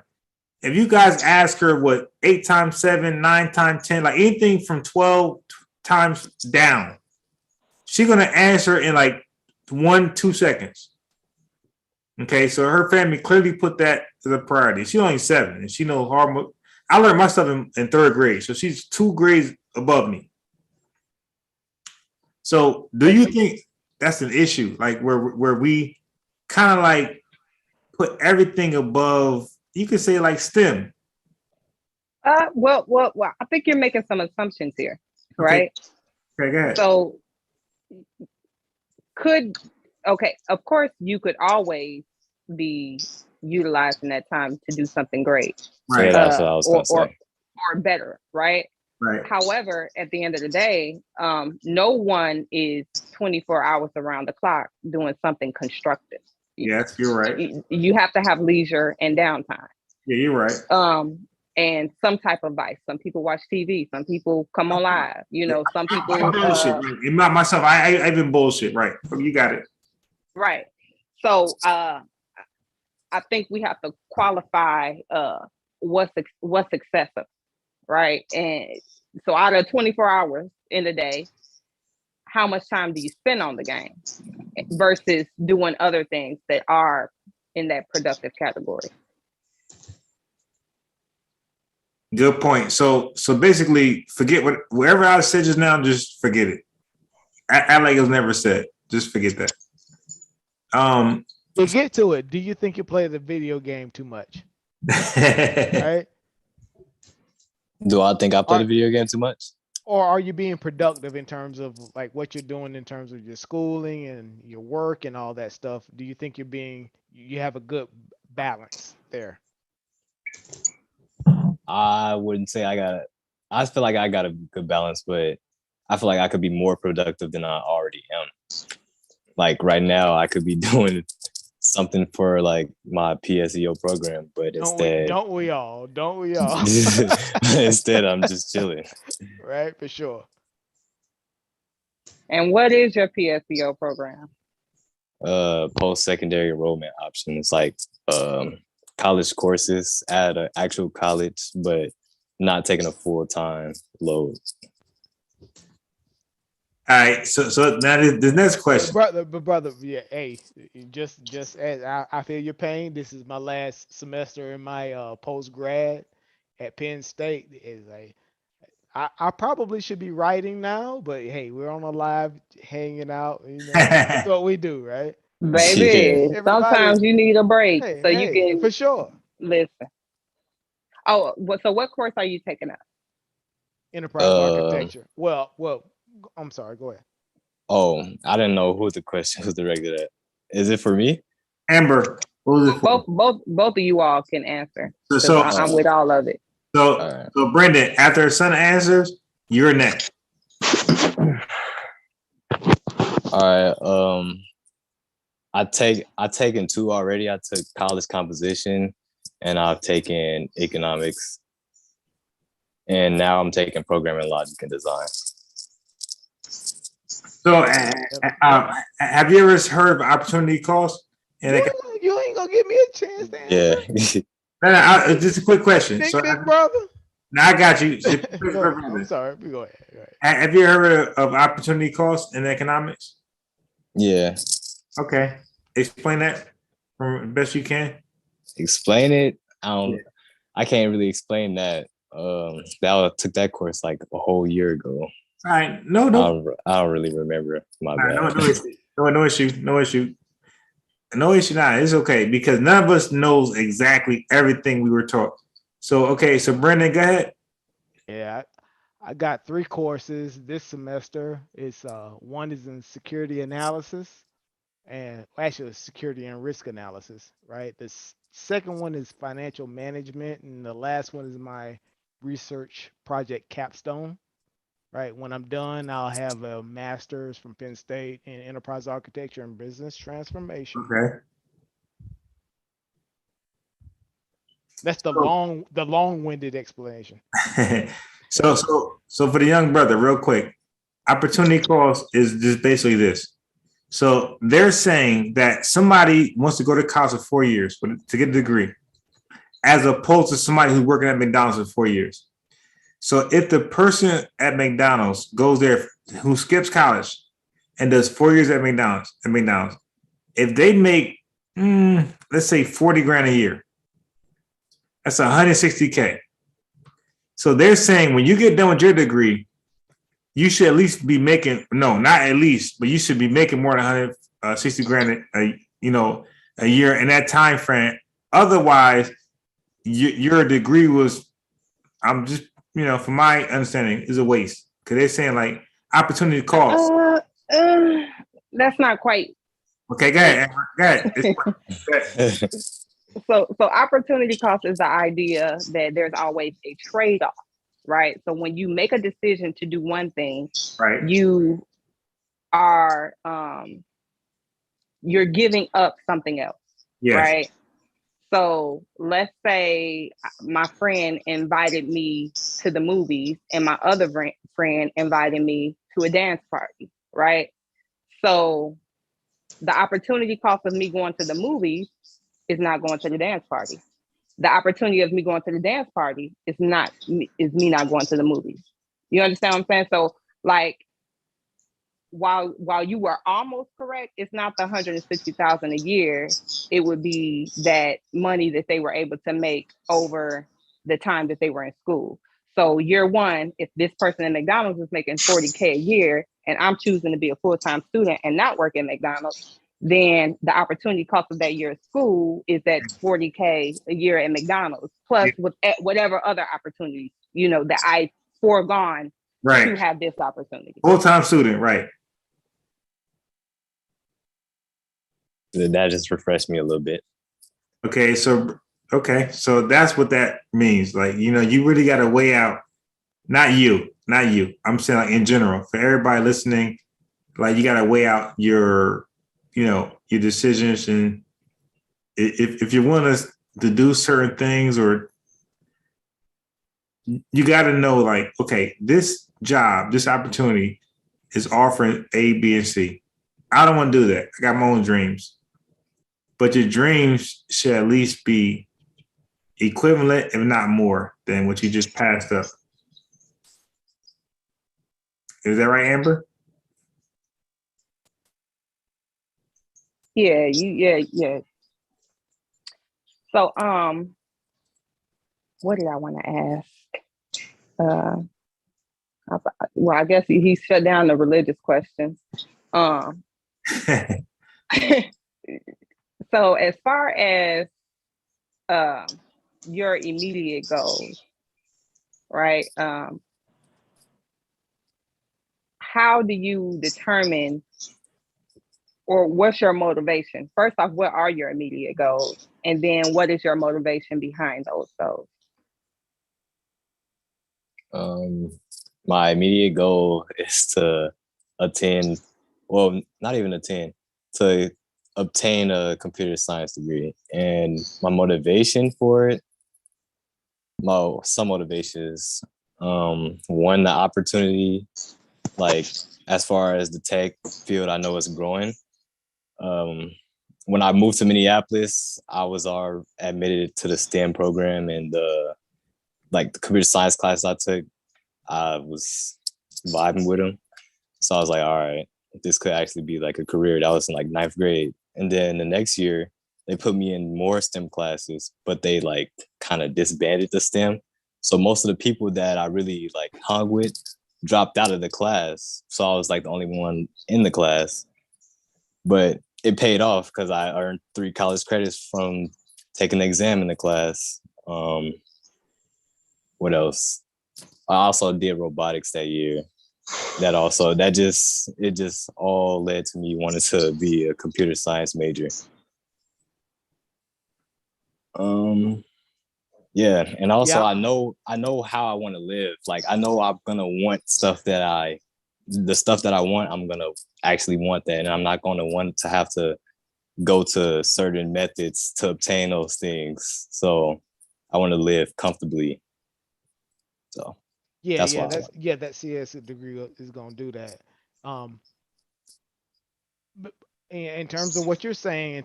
if you guys ask her what 8 times 7, 9 times 10, like anything from 12 times down, she's gonna answer in like 1-2 seconds. Okay, so her family clearly put that as a priority. She's only 7, and she knows hard. I learned my stuff in 3rd grade, so she's 2 grades above me. So, do you think that's an issue, like where we kind of like put everything above? You could say like STEM. Well, I think you're making some assumptions here, right? Okay, go ahead. So, of course, you could always be utilizing that time to do something great, right? That's what I was gonna say. Or better, right? Right. However, at the end of the day, no one is 24 hours around the clock doing something constructive. Yes, you're right. You have to have leisure and downtime. Yeah, you're right. And some type of vice. Some people watch TV. Some people come on live. You know, some people. Bullshit. Myself, I've been bullshit. Right. You got it. Right. So I think we have to qualify what's excessive, right? And so out of 24 hours in a day, how much time do you spend on the game versus doing other things that are in that productive category? Good point. So basically, forget whatever I said just now. Just forget it. I like it was never said. Just forget that. To get to it, do you think you play the video game too much? Right? Do I think I play the video game too much? Or are you being productive in terms of like what you're doing in terms of your schooling and your work and all that stuff? Do you think you have a good balance there? I wouldn't say I feel like I got a good balance, but I feel like I could be more productive than I already am. Like right now, I could be doing something for like my PSEO program, but instead, don't we all? Instead, I'm just chilling. Right, for sure. And what is your PSEO program? Post-secondary enrollment option. It's like college courses at an actual college, but not taking a full-time load. All right, so now the next question, brother, yeah, hey, just as I feel your pain. This is my last semester in my post grad at Penn State. Is like I probably should be writing now, but hey, we're on a live hanging out. You know, that's what we do, right? Baby, sometimes you need a break you can for sure listen. Oh, so what course are you taking up? Enterprise architecture. Well. I'm sorry. Go ahead. Oh, I didn't know who the question was directed at. Is it for me? Amber. Both of you all can answer. So I'm with all of it. So Brendan, after her son answers, you're next. All right. I've taken 2 already. I took college composition, and I've taken economics, and now I'm taking programming logic and design. So, have you ever heard of opportunity cost? You ain't gonna give me a chance to answer. Yeah. Just a quick question. Brother. Now I got you. I'm sorry. Go ahead. Have you heard of opportunity cost in economics? Yeah. Okay. Explain that from the best you can. Explain it. I can't really explain that. I took that course like a whole year ago. All right. No. I don't really remember. My bad. No issue. No issue now. It's okay because none of us knows exactly everything we were taught. So Brendan, go ahead. Yeah, I got 3 courses this semester. It's one is in security analysis, and actually security and risk analysis. Right. The second one is financial management, and the last one is my research project capstone. Right. When I'm done, I'll have a master's from Penn State in enterprise architecture and business transformation. Okay. That's the long-winded explanation. So for the young brother, real quick, opportunity cost is just basically this. So they're saying that somebody wants to go to college for 4 years to get a degree, as opposed to somebody who's working at McDonald's for 4 years. So if the person at McDonald's goes there who skips college and does 4 years at McDonald's, if they make, let's say 40 grand a year, that's 160K. So they're saying when you get done with your degree, you should at least be making, no, not at least, but you should be making more than 160 grand a year in that time frame. Otherwise, your degree was, I'm just, from my understanding, is a waste. Because they're saying like opportunity cost. That's not quite. Okay, go ahead. Go ahead. So opportunity cost is the idea that there's always a trade-off, right? So when you make a decision to do one thing, right, you are you're giving up something else, yes. Right? So let's say my friend invited me to the movies and my other friend invited me to a dance party, right? So the opportunity cost of me going to the movies is not going to the dance party. The opportunity of me going to the dance party is me not going to the movies. You understand what I'm saying? So like, while you were almost correct, it's not the 160,000 a year. It would be that money that they were able to make over the time that they were in school. So year one, if this person at McDonald's is making 40K a year and I'm choosing to be a full-time student and not work at McDonald's, then the opportunity cost of that year of school is that 40K a year at McDonald's, plus with whatever other opportunities, that I foregone to have this opportunity. Full-time student, right. That just refreshed me a little bit. Okay, so that's what that means. Like, you really got to weigh out, not you. I'm saying like in general, for everybody listening, like you got to weigh out your decisions, and if you want us to do certain things, or you got to know like, okay, this job, this opportunity is offering A, B, and C. I don't want to do that. I got my own dreams. But your dreams should at least be equivalent, if not more, than what you just passed up. Is that right, Amber? Yeah. So, what did I want to ask? Well, I guess he shut down the religious questions. So as far as your immediate goals, right? How do you determine, or what's your motivation? First off, what are your immediate goals? And then what is your motivation behind those goals? My immediate goal is to attend, well, not even attend, to obtain a computer science degree. And my motivation for it, some motivations, one, the opportunity, like as far as the tech field, I know it's growing. When I moved to Minneapolis, I was admitted to the STEM program, and the computer science class I took, I was vibing with them. So I was like, all right, this could actually be like a career. That was in like 9th grade. And then the next year, they put me in more STEM classes, but they like kind of disbanded the STEM. So most of the people that I really like hung with dropped out of the class. So I was like the only one in the class. But it paid off because I earned 3 college credits from taking the exam in the class. What else? I also did robotics that year. It just all led to me wanting to be a computer science major. Yeah, and also I know how I want to live. Like I know I'm gonna want the stuff that I want. I'm gonna actually want that, and I'm not gonna want to have to go to certain methods to obtain those things. So I want to live comfortably. So that CS degree is gonna do that. But in terms of what you're saying,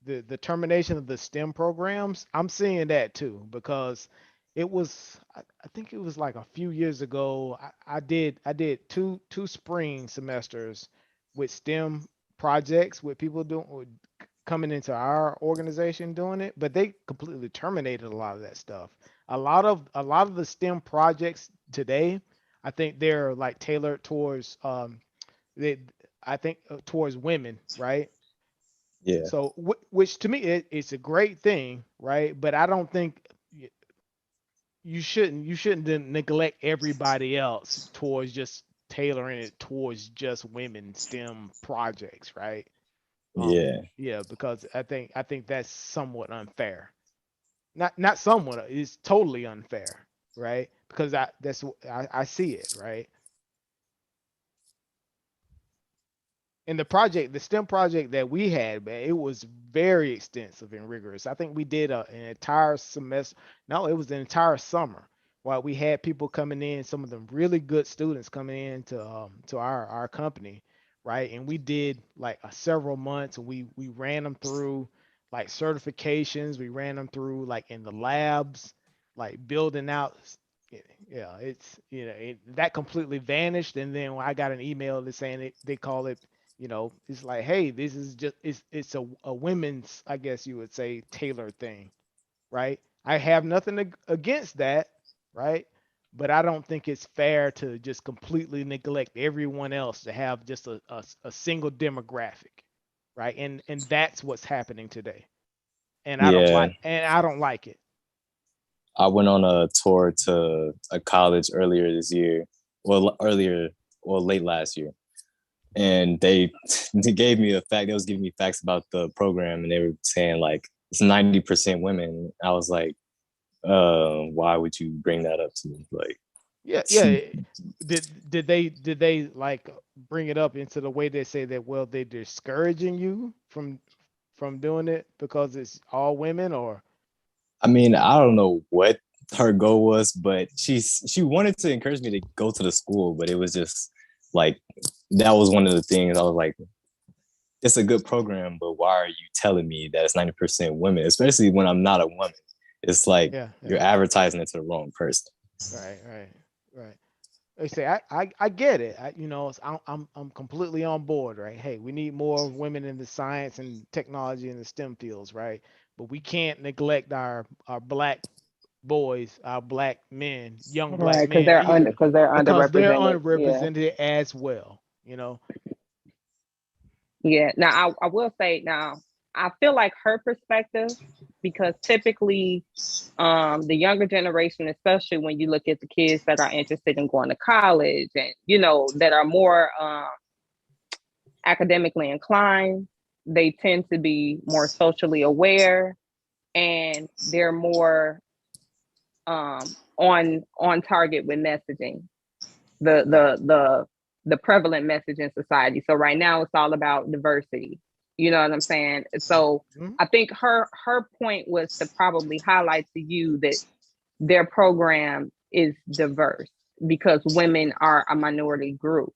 the termination of the STEM programs, I'm seeing that too, because It was, I think it was like a few years ago. I did two spring semesters with STEM projects with people doing coming into our organization doing it, but they completely terminated a lot of that stuff. A lot of the STEM projects today, I think they're like tailored towards they I think towards women, right? Yeah. So which to me it's a great thing, right? But I don't think you shouldn't then neglect everybody else towards just tailoring it towards just women STEM projects, right? Yeah. Yeah, because I think that's somewhat unfair. Not somewhat, it's totally unfair, right? Because I see it, right? And the STEM project that we had, man, it was very extensive and rigorous. I think we did an entire semester. No, it was an entire summer. While we had people coming in, some of them really good students coming in to our company, right? And we did like several months, and we ran them through like certifications. We ran them through like in the labs, like building out. Yeah, it's that completely vanished, and then when I got an email that's saying they call it, it's like, hey, this is just it's a women's, I guess you would say, tailor thing, right? I have nothing against that, right? But I don't think it's fair to just completely neglect everyone else to have just a single demographic, right? And that's what's happening today. And Yeah. I don't like it. I went on a tour to a college earlier this year. Well, late last year. And they they gave me a fact. They was giving me facts about the program, and they were saying like it's 90% women. I was like, why would you bring that up to me? Like, Yeah, yeah. Did they like bring it up into the way they say that, well, they're discouraging you from doing it because it's all women, or I mean, I don't know what her goal was, but she wanted to encourage me to go to the school, but it was just like that was one of the things I was like, it's a good program, but why are you telling me that it's 90% women, especially when I'm not a woman? It's like yeah, you're yeah. advertising it to the wrong person. Right, right, right. They say I get it. I'm completely on board, right? Hey, we need more women in the science and technology and the STEM fields, right? But we can't neglect our black boys, our black men, young black Right, men either, because they're because they're underrepresented. Yeah. unrepresented as well, you know. Yeah. Now I will say now I feel like her perspective, because typically the younger generation, especially when you look at the kids that are interested in going to college and that are more academically inclined, they tend to be more socially aware, and they're more on target with messaging, the prevalent message in society. So right now it's all about diversity. You know what I'm saying? So Mhm. I think her point was to probably highlight to you that their program is diverse because women are a minority group,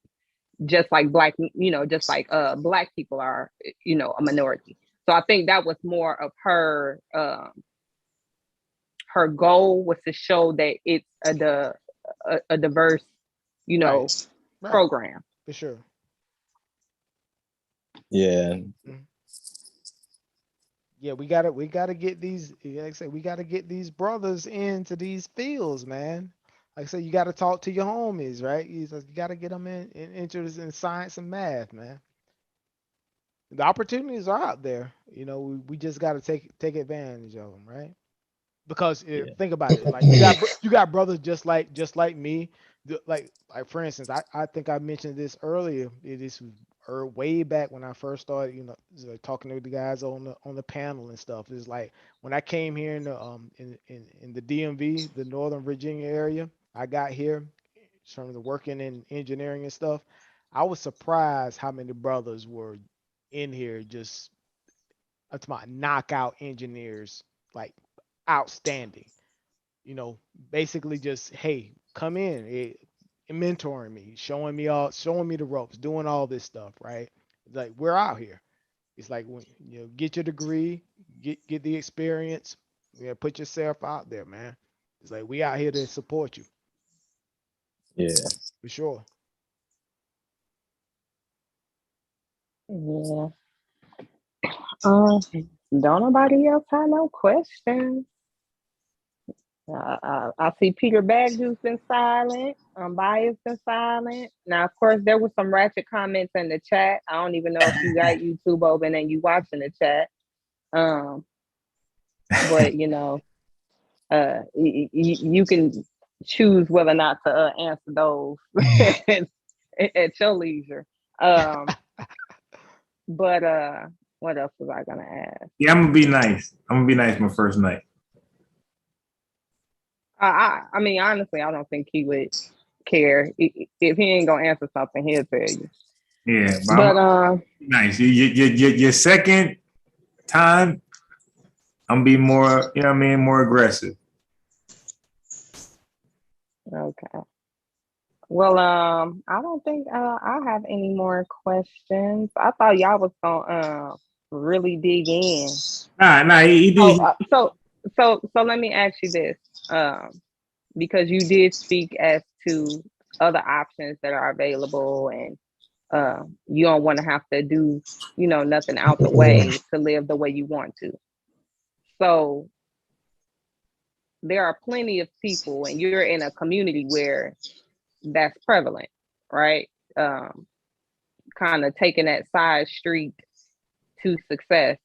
just like black people are, a minority. So I think that was more of her goal, was to show that it's a diverse, you Right, know, right, program. for sure. Yeah. Mhm. Yeah, we gotta get these. Like I said, we gotta get these brothers into these fields, man. Like I said, you gotta talk to your homies, right? You gotta get them interested in science and math, man. The opportunities are out there. We just gotta take advantage of them, right? Because Yeah. think about it, like you got brothers just like me. Like for instance, I think I mentioned this earlier. This was way back when I first started, talking to the guys on the panel and stuff. It's like when I came here in the DMV, the Northern Virginia area. I got here in terms of working in engineering and stuff. I was surprised how many brothers were in here, just that's my knockout engineers, like outstanding. Basically just, hey, come in, mentoring me, showing me the ropes, doing all this stuff, right? Like we're out here. It's like when get your degree, get the experience, put yourself out there, man. It's like we out here to support you Yeah. for sure. Yeah. Don't nobody else have no questions. I see Peter Bagdu's been silent. Bias been silent. Now, of course, there was some ratchet comments in the chat. I don't even know if you got YouTube open and you watching the chat. But you know, you can choose whether or not to answer those at your leisure. But what else was I gonna ask? Yeah, I'm gonna be nice. I'm gonna be nice my first night. I mean, honestly, I don't think he would care if he ain't gonna answer something. He'll tell you. Yeah, but nice. Your second time, I'm be more. You know what I mean? More aggressive. Okay. Well, I don't think I have any more questions. I thought y'all was gonna really dig in. Nah, he did. So let me ask you this, because you did speak as to other options that are available, and you don't want to have to do, nothing out the way to live the way you want to. So there are plenty of people, and you're in a community where that's prevalent, right? Kind of taking that side street to success.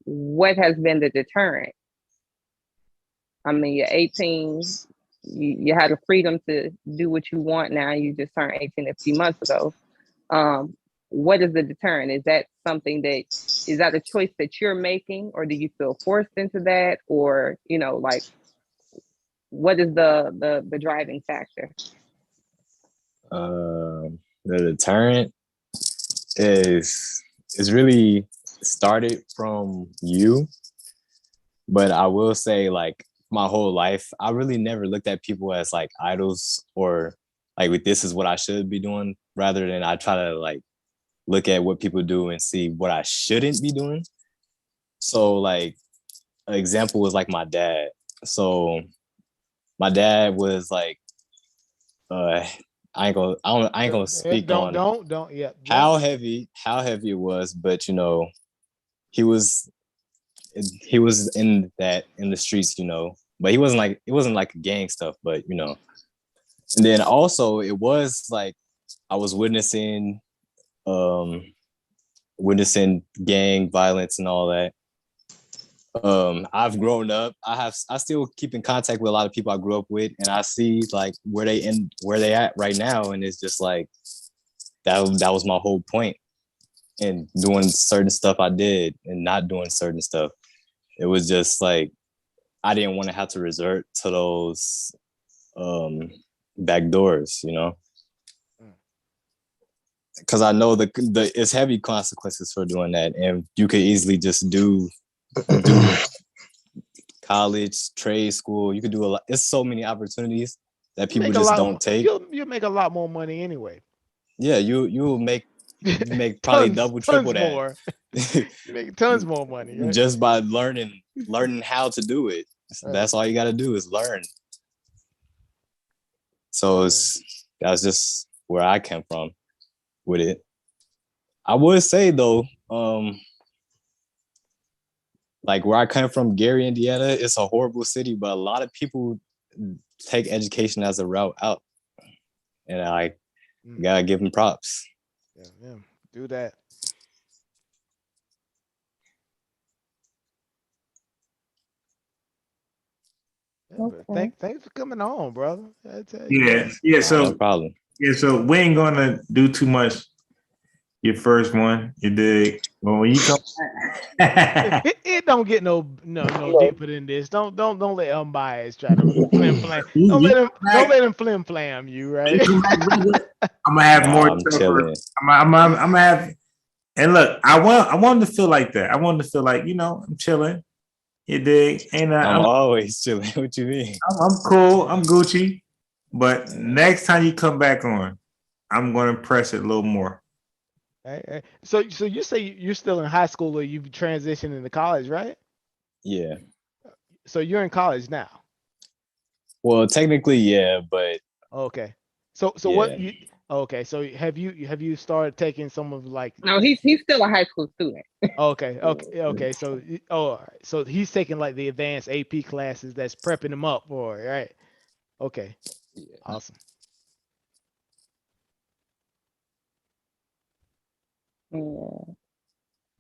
What has been the deterrent? I mean, you're 18, you had the freedom to do what you want now. You just turned 18 a few months ago. What is the deterrent? Is that a choice that you're making, or do you feel forced into that? Or, like, what is the driving factor? The deterrent is really started from you, but I will say, like, my whole life, I really never looked at people as like idols, or like, this is what I should be doing, rather than I try to like look at what people do and see what I shouldn't be doing. So like an example was like my dad. So my dad was like, I ain't gonna speak on how heavy it was, but he was in the streets, but it wasn't like gang stuff, but and then also it was like I was witnessing gang violence and all that. I've grown up. I still keep in contact with a lot of people I grew up with, and I see like where they at right now, and it's just like that was my whole point. And doing certain stuff I did and not doing certain stuff, it was just like I didn't want to have to resort to those back doors, because I know the it's heavy consequences for doing that, and you could easily just do college, trade school. You could do a lot. It's so many opportunities that people just don't take. You'll make a lot more money anyway. Yeah, you make probably double, triple that. More. You make tons more money, right? Just by learning how to do it. That's all you got to do is learn. So that's just where I came from with it. I would say though, like where I come from, Gary, Indiana, it's a horrible city, but a lot of people take education as a route out, and I gotta give them props. Yeah, do that. Okay. Thanks for coming on, brother. Yeah. So no problem. Yeah, so we ain't gonna do too much. Your first one, you dig? Well, when you come, it don't get no deeper than this. Don't let unbiased try to flim flam. Don't let him flim flam you, right? I'm gonna have more. I'm gonna have. And look, I wanted to feel like that. I wanted to feel like I'm chilling. You dig? And I'm always chilling. What you mean? I'm cool. I'm Gucci. But next time you come back on, I'm gonna press it a little more. Right. So you say you're still in high school, or you've transitioned into college, right? Yeah. So you're in college now. Well, technically, yeah, but Okay. So yeah. what you okay, so have you started taking some of like No, he's still a high school student. okay. So all right. So he's taking like the advanced AP classes that's prepping him up for it, right? Okay. Awesome. Yeah. All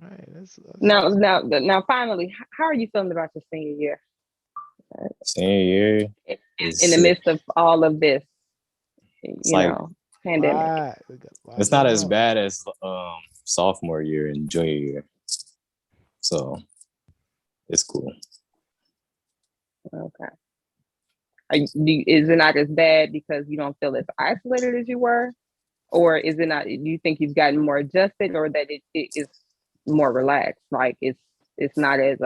right. That's Now, finally, how are you feeling about your senior year? Senior year In the midst of all of this, you like, know, pandemic. It's not as bad as sophomore year and junior year, so it's cool. Okay. Is it not as bad because you don't feel as isolated as you were, or is it not? Do you think you've gotten more adjusted, or that it is more relaxed? Like it's not as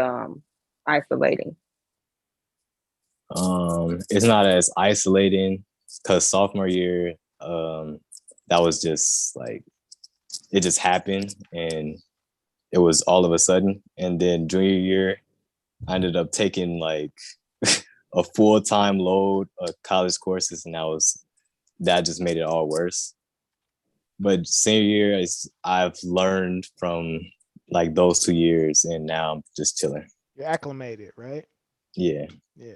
isolating. It's not as isolating because sophomore year, that was just like it just happened and it was all of a sudden. And then junior year, I ended up taking like a full-time load of college courses, and that just made it all worse. But senior year I've learned from like those 2 years, and now I'm just chilling. You're acclimated, right? Yeah. Yeah.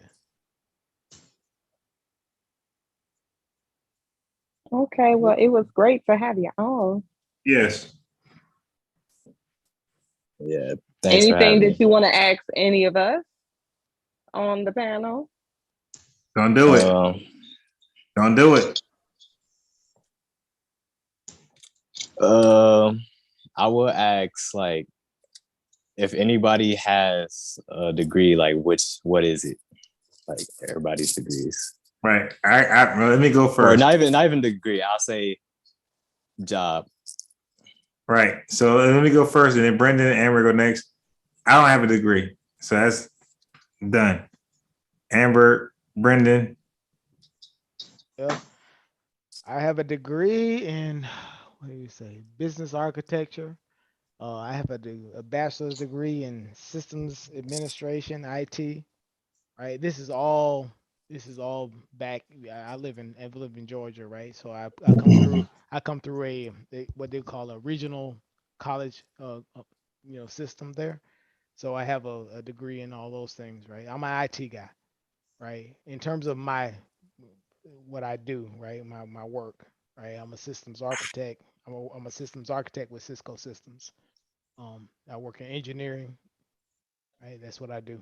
Okay, well, it was great to have you on. Yes. Yeah. Thanks Anything that you want to ask any of us on the panel? Don't do it. Don't do it. I will ask, like, if anybody has a degree, like, what is it? Like, everybody's degrees. Right. Let me go first. Or not even degree. I'll say job. Right. So let me go first, and then Brendan and Amber go next. I don't have a degree, so that's done. Amber, Brendan. Yeah. I have a degree in what do you say? Business architecture. I have a bachelor's degree in systems administration, IT. Right. This is all back. I live in Georgia, right? So I come through what they call a regional college system there. So I have a degree in all those things, right? I'm an IT guy, right? In terms of what I do, right? My work, right? I'm a systems architect. I'm a systems architect with Cisco Systems. I work in engineering, right? That's what I do.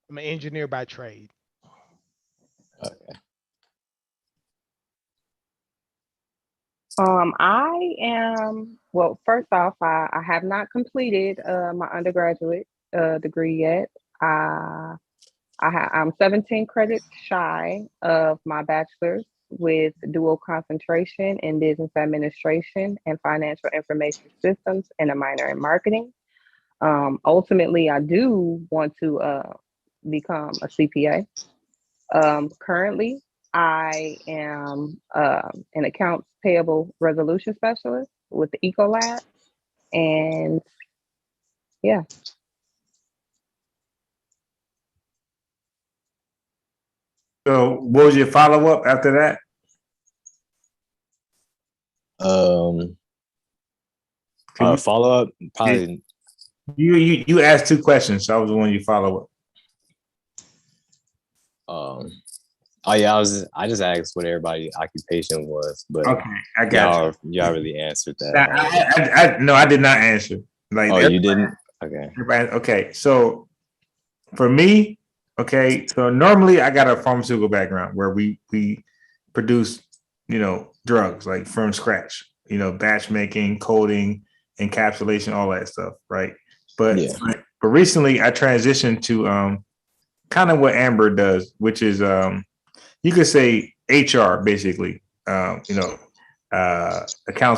I'm an engineer by trade. Okay. I am, well, first off, I have not completed my undergraduate degree yet. I'm 17 credits shy of my bachelor's with dual concentration in business administration and financial information systems and a minor in marketing. Ultimately, I do want to become a CPA. Currently, I am an accounts payable resolution specialist with the Ecolab. And yeah. So what was your follow-up after that? Follow-up, probably. You asked 2 questions, so I was the one you follow up. Oh yeah, I just asked what everybody's occupation was, but okay, I got y'all really answered that. I did not answer. Like, you didn't? Okay. Okay, so for me, okay, so normally I got a pharmaceutical background where we produce, drugs like from scratch, batch making, coding, encapsulation, all that stuff, right? But recently I transitioned to kind of what Amber does, which is you could say HR basically, accounts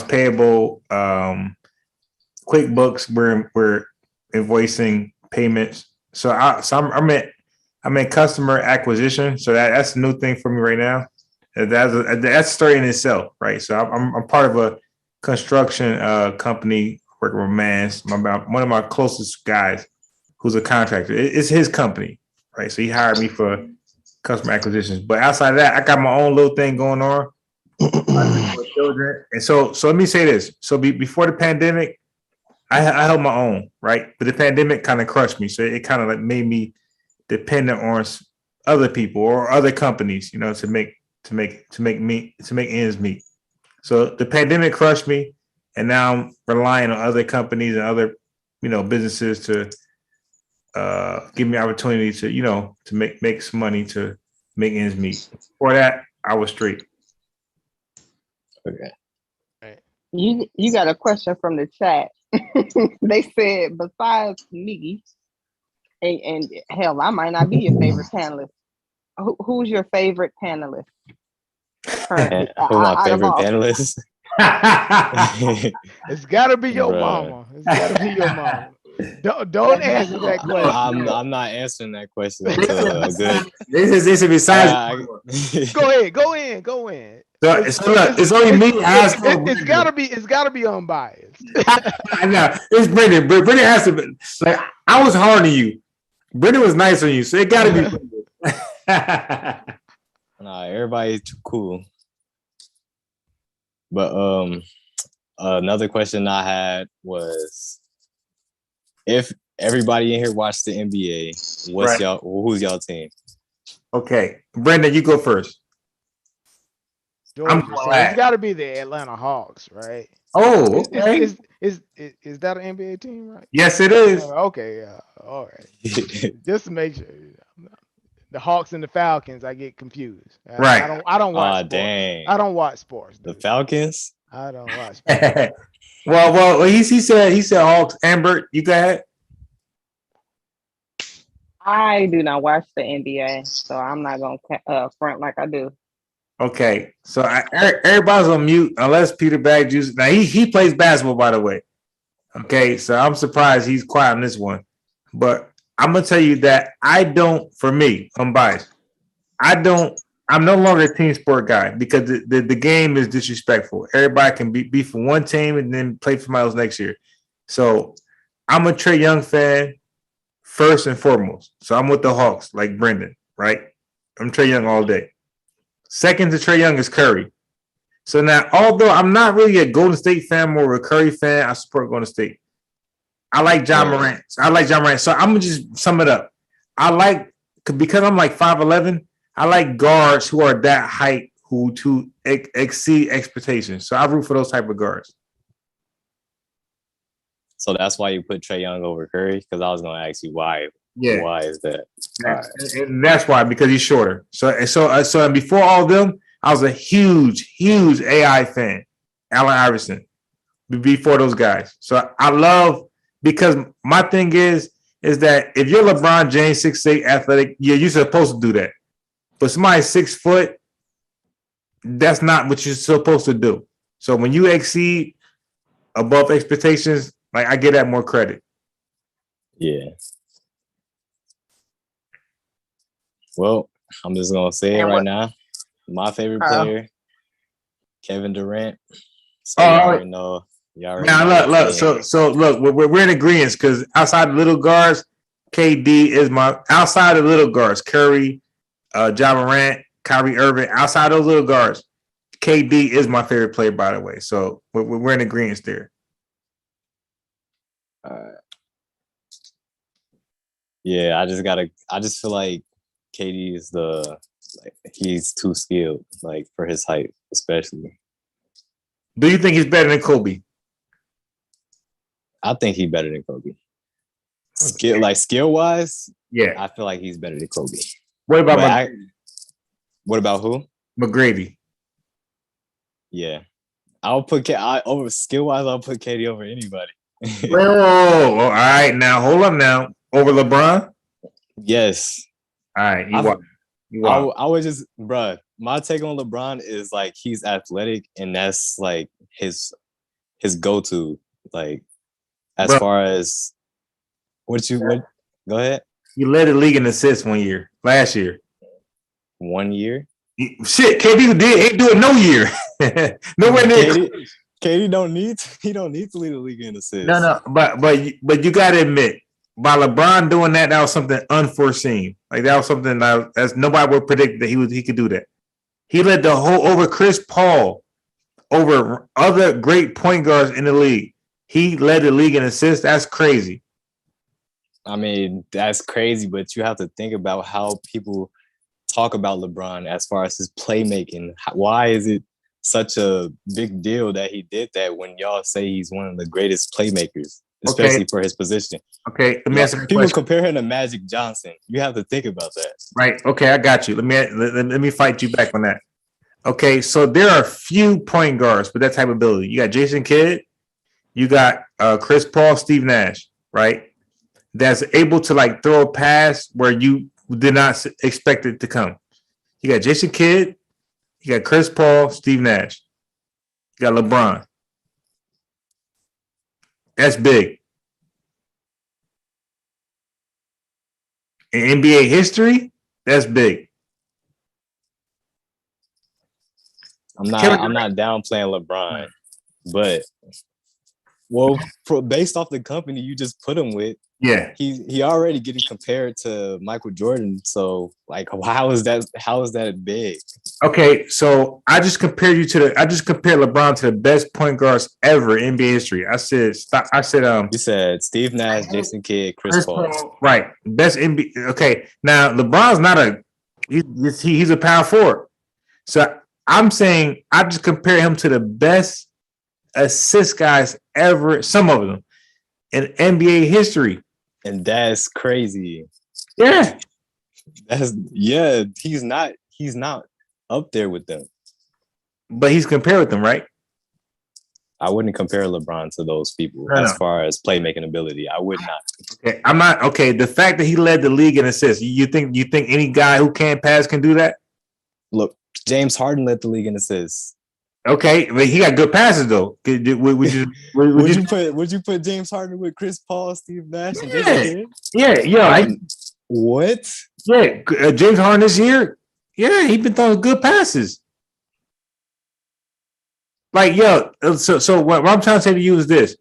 payable, QuickBooks, we're invoicing payments. So I'm in customer acquisition. So that's a new thing for me right now. That's a story in itself, right? So I'm part of a construction company working with one of my closest guys who's a contractor. It's his company, right? So he hired me for customer acquisitions. But outside of that, I got my own little thing going on for children. And so let me say this. So before the pandemic, I held my own, right? But the pandemic kind of crushed me. So it kind of like made me dependent on other people or other companies, to make ends meet. So the pandemic crushed me, and now I'm relying on other companies and other, businesses to give me opportunity to, to make some money to make ends meet. Before that, I was straight. Okay. You got a question from the chat. They said, besides Miggy, and hell, I might not be your favorite panelist. Who's your favorite panelist? Currently, who's my favorite panelist? It's gotta be your mama. It's gotta be your mama. Don't answer that question. I'm not answering that question until a good. This is besides. Go in. So look, it's only me asking. It's gotta be unbiased. I know it's Brendan. But Brendan has to be like, I was hard on you. Brendan was nice on you, so it gotta be. Nah, everybody's too cool. But another question I had was, if everybody in here watched the NBA, who's y'all team? Okay, Brendan, you go first. Georgia, so it's got to be the Atlanta Hawks, right? Oh, okay. Is that an NBA team, right? Yes, it is. Okay, all right. Just to make sure, the Hawks and the Falcons, I get confused. Right. I don't watch. Oh, dang. I don't watch sports. The Falcons. I don't watch sports. well, he said Hawks. Amber, you go ahead. I do not watch the NBA, so I'm not gonna front like I do. Okay, so everybody's on mute unless Peter Bagjuice. Now he plays basketball, by the way. Okay, so I'm surprised he's quiet on this one, but I'm gonna tell you that for me, I'm biased. I'm no longer a team sport guy because the game is disrespectful. Everybody can be for one team and then play for somebody else next year. So I'm a Trae Young fan first and foremost. So I'm with the Hawks, like Brendan, right? I'm Trae Young all day. Second to Trae Young is Curry. So now, although I'm not really a Golden State fan, more of a Curry fan, I support Golden State. I like John Morant. So I'm going to just sum it up. Because I'm like 5'11", I like guards who are that height who exceed expectations. So I root for those type of guards. So that's why you put Trae Young over Curry? Because I was going to ask you why. Yeah. Why is that? And that's why, because he's shorter. So before all of them, I was a huge AI fan, Allen Iverson, before those guys. So I love, because my thing is that if you're LeBron James, 6'8", athletic, you're supposed to do that. But somebody 6 foot, that's not what you're supposed to do. So when you exceed above expectations, like, I give that more credit. Yeah. Well, I'm just gonna say it right now. My favorite player, Kevin Durant. So y'all already know. Now look. So look, we're in agreement because outside the little guards, KD is outside of the little guards, Curry, Ja Morant, Kyrie Irving. Outside those little guards, KD is my favorite player, by the way. So we're in agreement there. Yeah, I just feel like KD is he's too skilled, like, for his height, especially. Do you think he's better than Kobe? I think he's better than Kobe. Skill wise, yeah, I feel like he's better than Kobe. What about who? McGrady. Yeah, I'll put over skill wise. I'll put KD over anybody. Whoa, all right, now hold up now. Over LeBron? Yes. All right, I would just, bruh, my take on LeBron is like he's athletic and that's like his go-to. Like, as far as go ahead. You led the league in assists last year. 1 year? Shit, KD ain't doing no year. Nowhere near. KD don't need to lead the league in assists. No, but you gotta admit, by LeBron doing that, that was something unforeseen. Like that was something that's nobody would predict that he could do that. He led the whole over Chris Paul, over other great point guards in the league. He led the league in assists. That's crazy. I mean, that's crazy, but you have to think about how people talk about LeBron as far as his playmaking. Why is it such a big deal that he did that when y'all say he's one of the greatest playmakers, especially for his position? Okay, let me ask you a people question. compare him to Magic Johnson. You have to think about that. Right. Okay, I got you. Let me fight you back on that. Okay, so there are few point guards with that type of ability. You got Jason Kidd, you got Chris Paul, Steve Nash, right? That's able to like throw a pass where you did not expect it to come. You got Jason Kidd, you got Chris Paul, Steve Nash, you got LeBron. That's big. In NBA history, that's big. I'm not downplaying LeBron, but based off the company you just put him with, yeah, he already getting compared to Michael Jordan. So like, how is that big? Okay, so I just compared LeBron to the best point guards ever in NBA history. You said Steve Nash, Jason Kidd, Chris Paul. Right. Best NBA. Okay. Now LeBron's not he's a power forward. So I'm saying I just compare him to the best assist guys ever, some of them in NBA history. And that's crazy. Yeah. He's not up there with them. But he's compared with them, right? I wouldn't compare LeBron to those people as far as playmaking ability. I would not. Okay, I'm not okay. The fact that he led the league in assists, you think any guy who can't pass can do that? Look, James Harden led the league in assists. Okay, but he got good passes though. Would you put James Harden with Chris Paul, Steve Nash, and Jason Kidd? Yeah. What? Yeah, James Harden this year. Yeah, he's been throwing good passes. Like, so what I'm trying to say to you is this.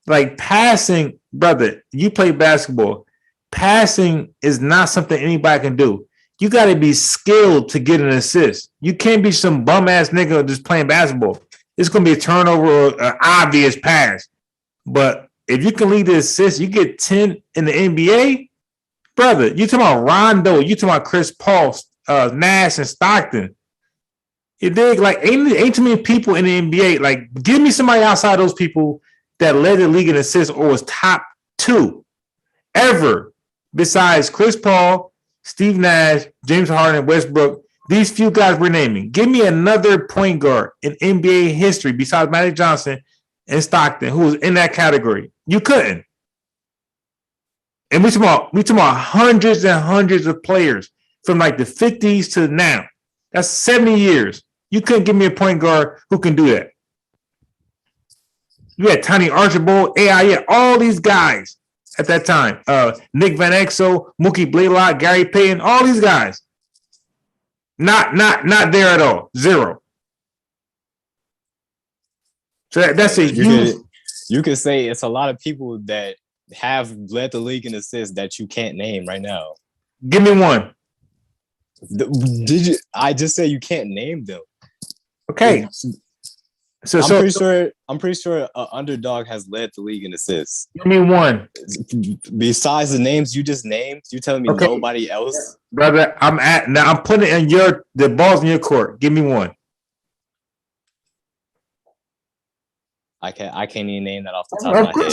Like, passing, brother, you play basketball. Passing is not something anybody can do. You got to be skilled to get an assist. You can't be some bum-ass nigga just playing basketball. It's going to be a turnover or an obvious pass. But if you can lead the assist, you get 10 in the NBA, brother, you talking about Rondo, you talking about Chris Paul, Nash, and Stockton. You dig? Like, ain't too many people in the NBA. Like, give me somebody outside those people that led the league in assists or was top 2 ever besides Chris Paul, Steve Nash, James Harden, Westbrook. These few guys we're naming. Give me another point guard in NBA history besides Magic Johnson and Stockton who was in that category. You couldn't. And we talking about hundreds and hundreds of players from like the 50s to now. That's 70 years. You couldn't give me a point guard who can do that. You had Tiny Archibald, AI, all these guys at that time. Nick Van Exel, Mookie Blaylock, Gary Payton, all these guys. Not there at all. Zero. So that's a huge. You could say it's a lot of people that have led the league in assists that you can't name right now. Give me one. Did you? I just said you can't name them. Okay. I'm pretty sure an underdog has led the league in assists. Give me one. Besides the names you just named, you telling me nobody else? Brother, I'm putting it in the ball's in your court. Give me one. I can't even name that off the top of my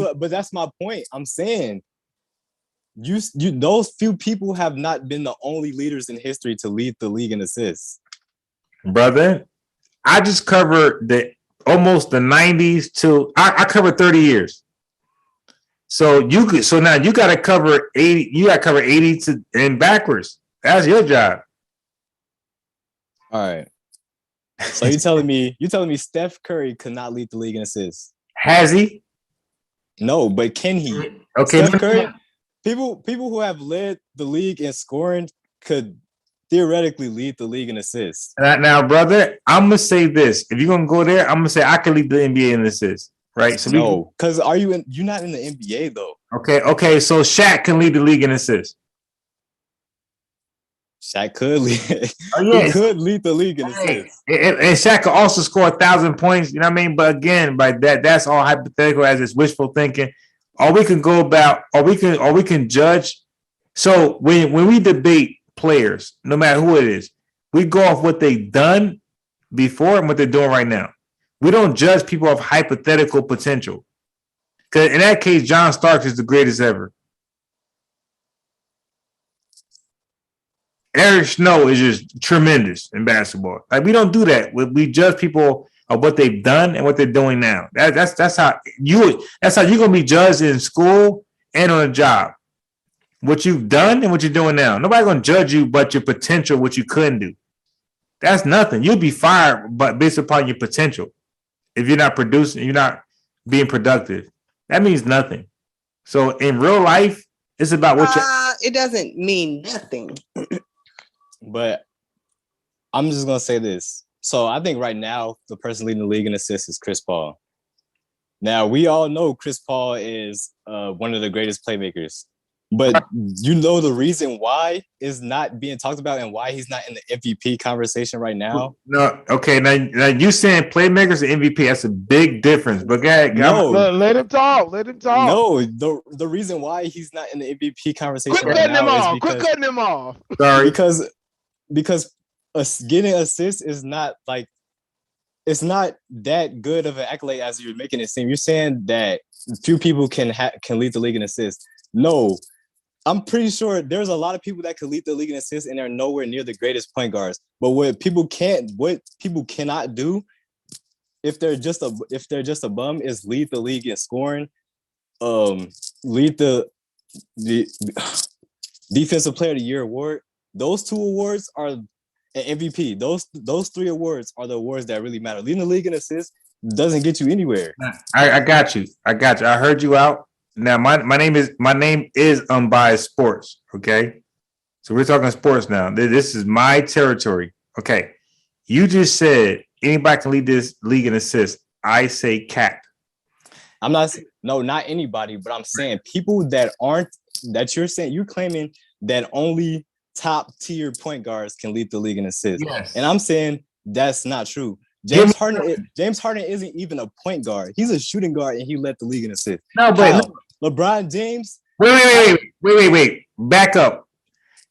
head. But that's my point. I'm saying those few people have not been the only leaders in history to lead the league in assists. Brother, I just covered almost the 90s to I covered 30 years. So now you got to cover 80. You got to cover 80 to and backwards. That's your job. All right. So you telling me Steph Curry could not lead the league in assists? Has he? No, but can he? Okay. Steph Curry. People who have led the league in scoring could theoretically lead the league in assists. Now, brother, I'm gonna say this. If you're gonna go there, I'm gonna say I can lead the NBA in assists. right? So no, because you're not in the NBA though. Okay. So Shaq can lead the league in assists. Shaq could lead. Yeah, he could lead the league in assists. And Shaq could also score 1,000 points. You know what I mean? But again, that's all hypothetical as it's wishful thinking. All we can go about, or we can judge. So when we debate players, no matter who it is, we go off what they've done before and what they're doing right now. We don't judge people of hypothetical potential. Because in that case, John Starks is the greatest ever. Eric Snow is just tremendous in basketball. Like, we don't do that. We judge people of what they've done and what they're doing now. That's how you're gonna be judged in school and on a job. What you've done and what you're doing now. Nobody's gonna judge you but your potential, what you couldn't do. That's nothing. You'll be fired, but based upon your potential. If you're not producing, you're not being productive. That means nothing. So in real life, it's about what you. It doesn't mean nothing. But I'm just gonna say this. So I think right now the person leading the league in assists is Chris Paul. Now we all know Chris Paul is one of the greatest playmakers, but you know the reason why is not being talked about and why he's not in the MVP conversation right now. No, okay. Now you saying playmakers and MVP? That's a big difference. But let him talk. Let him talk. No, the reason why he's not in the MVP conversation Quit cutting him off. Quit cutting him off. Sorry, because getting assists is not like, it's not that good of an accolade as you're making it seem. You're saying that few people can lead the league in assists. No, I'm pretty sure there's a lot of people that could lead the league in assists and they're nowhere near the greatest point guards. But what people cannot do, if they're just a bum, is lead the league in scoring, lead the defensive player of the year award. Those two awards are an MVP. Those three awards are the awards that really matter. Leading the league in assists doesn't get you anywhere. I got you. I heard you out. Now my name is Unbiased Sports. Okay, so we're talking sports now. This is my territory. Okay, you just said anybody can lead this league in assists. I say cap. I'm not. No, not anybody. But I'm saying people that you're claiming that only top tier point guards can lead the league in assists. Yes. And I'm saying that's not true. James Harden isn't even a point guard. He's a shooting guard and he led the league in assists. No, but LeBron James. Wait. Back up.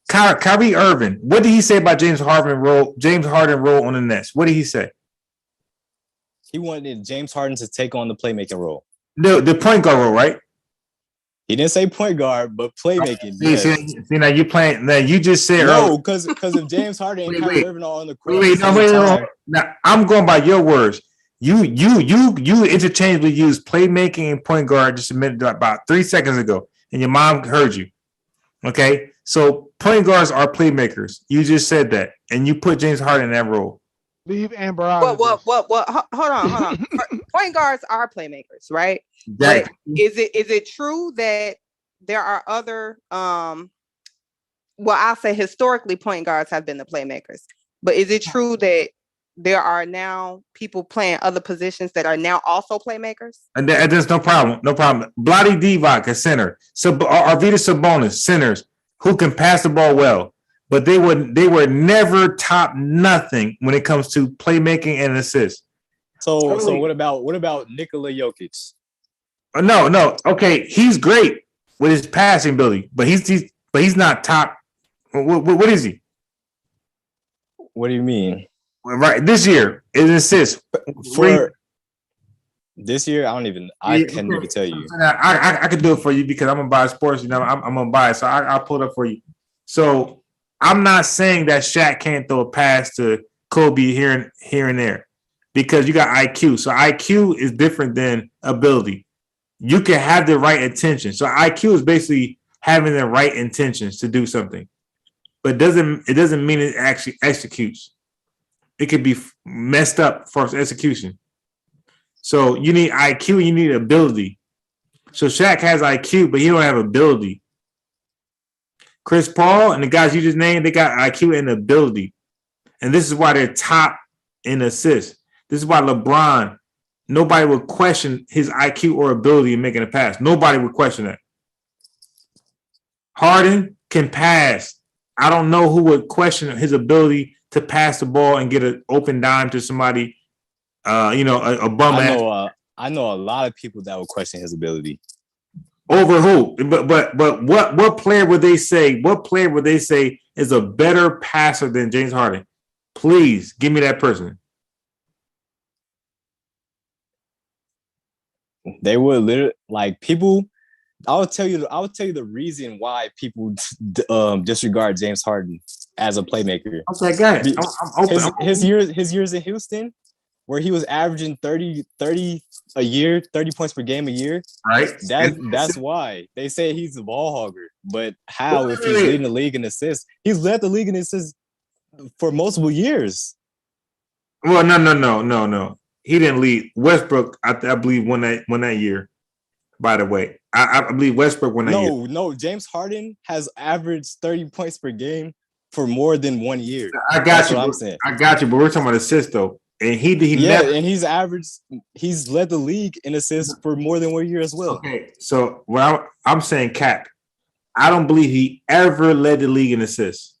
Kyrie Irving. What did he say about James Harden role on the Nets? What did he say? He wanted James Harden to take on the playmaking role. The point guard role, right? He didn't say point guard, but playmaking. Yes. See, now you playing. Now you just said no, because if James Harden and Kyrie Irving are on the court, wait. Now I'm going by your words. You interchangeably used playmaking and point guard just a minute, about 3 seconds ago, and your mom heard you. Okay, so point guards are playmakers. You just said that, and you put James Harden in that role. Leave Amber out. Well, hold on. Point guards are playmakers, right? Exactly. But is it true that there are other I'll say historically point guards have been the playmakers, but is it true that there are now people playing other positions that are now also playmakers? And there's no problem. Bloody Divac, a center. So Arvydas Sabonis, centers who can pass the ball well, but they were never top nothing when it comes to playmaking and assists. So what about Nikola Jokic? No. Okay, he's great with his passing ability, but he's not top. What is he? What do you mean? Right, this year is assists for this year. I can't even tell you. I could do it for you because I'm gonna buy sports. You know, I'm gonna buy it, so I'll pull it up for you. So I'm not saying that Shaq can't throw a pass to Kobe here and there because you got IQ. So IQ is different than ability. You can have the right intention. So IQ is basically having the right intentions to do something, but it doesn't mean it actually executes. It could be messed up for execution. So you need IQ, you need ability. So Shaq has IQ, but he don't have ability. Chris Paul and the guys you just named, they got IQ and ability. And this is why they're top in assists. This is why LeBron nobody would question his IQ or ability in making a pass. Nobody would question that. Harden can pass. I don't know who would question his ability to pass the ball and get an open dime to somebody. A bum ass. I know a lot of people that would question his ability. Over who? But what player would they say? What player would they say is a better passer than James Harden? Please give me that person. They would literally like people. I will tell you the reason why people disregard James Harden as a playmaker. Okay, got it. I'm open. His years in Houston, where he was averaging 30 a year, 30 points per game a year. Right. That's why they say he's a ball hogger. But how if he's leading the league in assists? He's led the league in assists for multiple years. Well, no. He didn't lead. Westbrook, I believe, won that year. By the way, I believe Westbrook won that year. No. James Harden has averaged 30 points per game for more than 1 year. I got That's you. what I'm saying. I got you, but we're talking about assists though, and and he's led the league in assists for more than 1 year as well. Okay, so I'm saying cap. I don't believe he ever led the league in assists.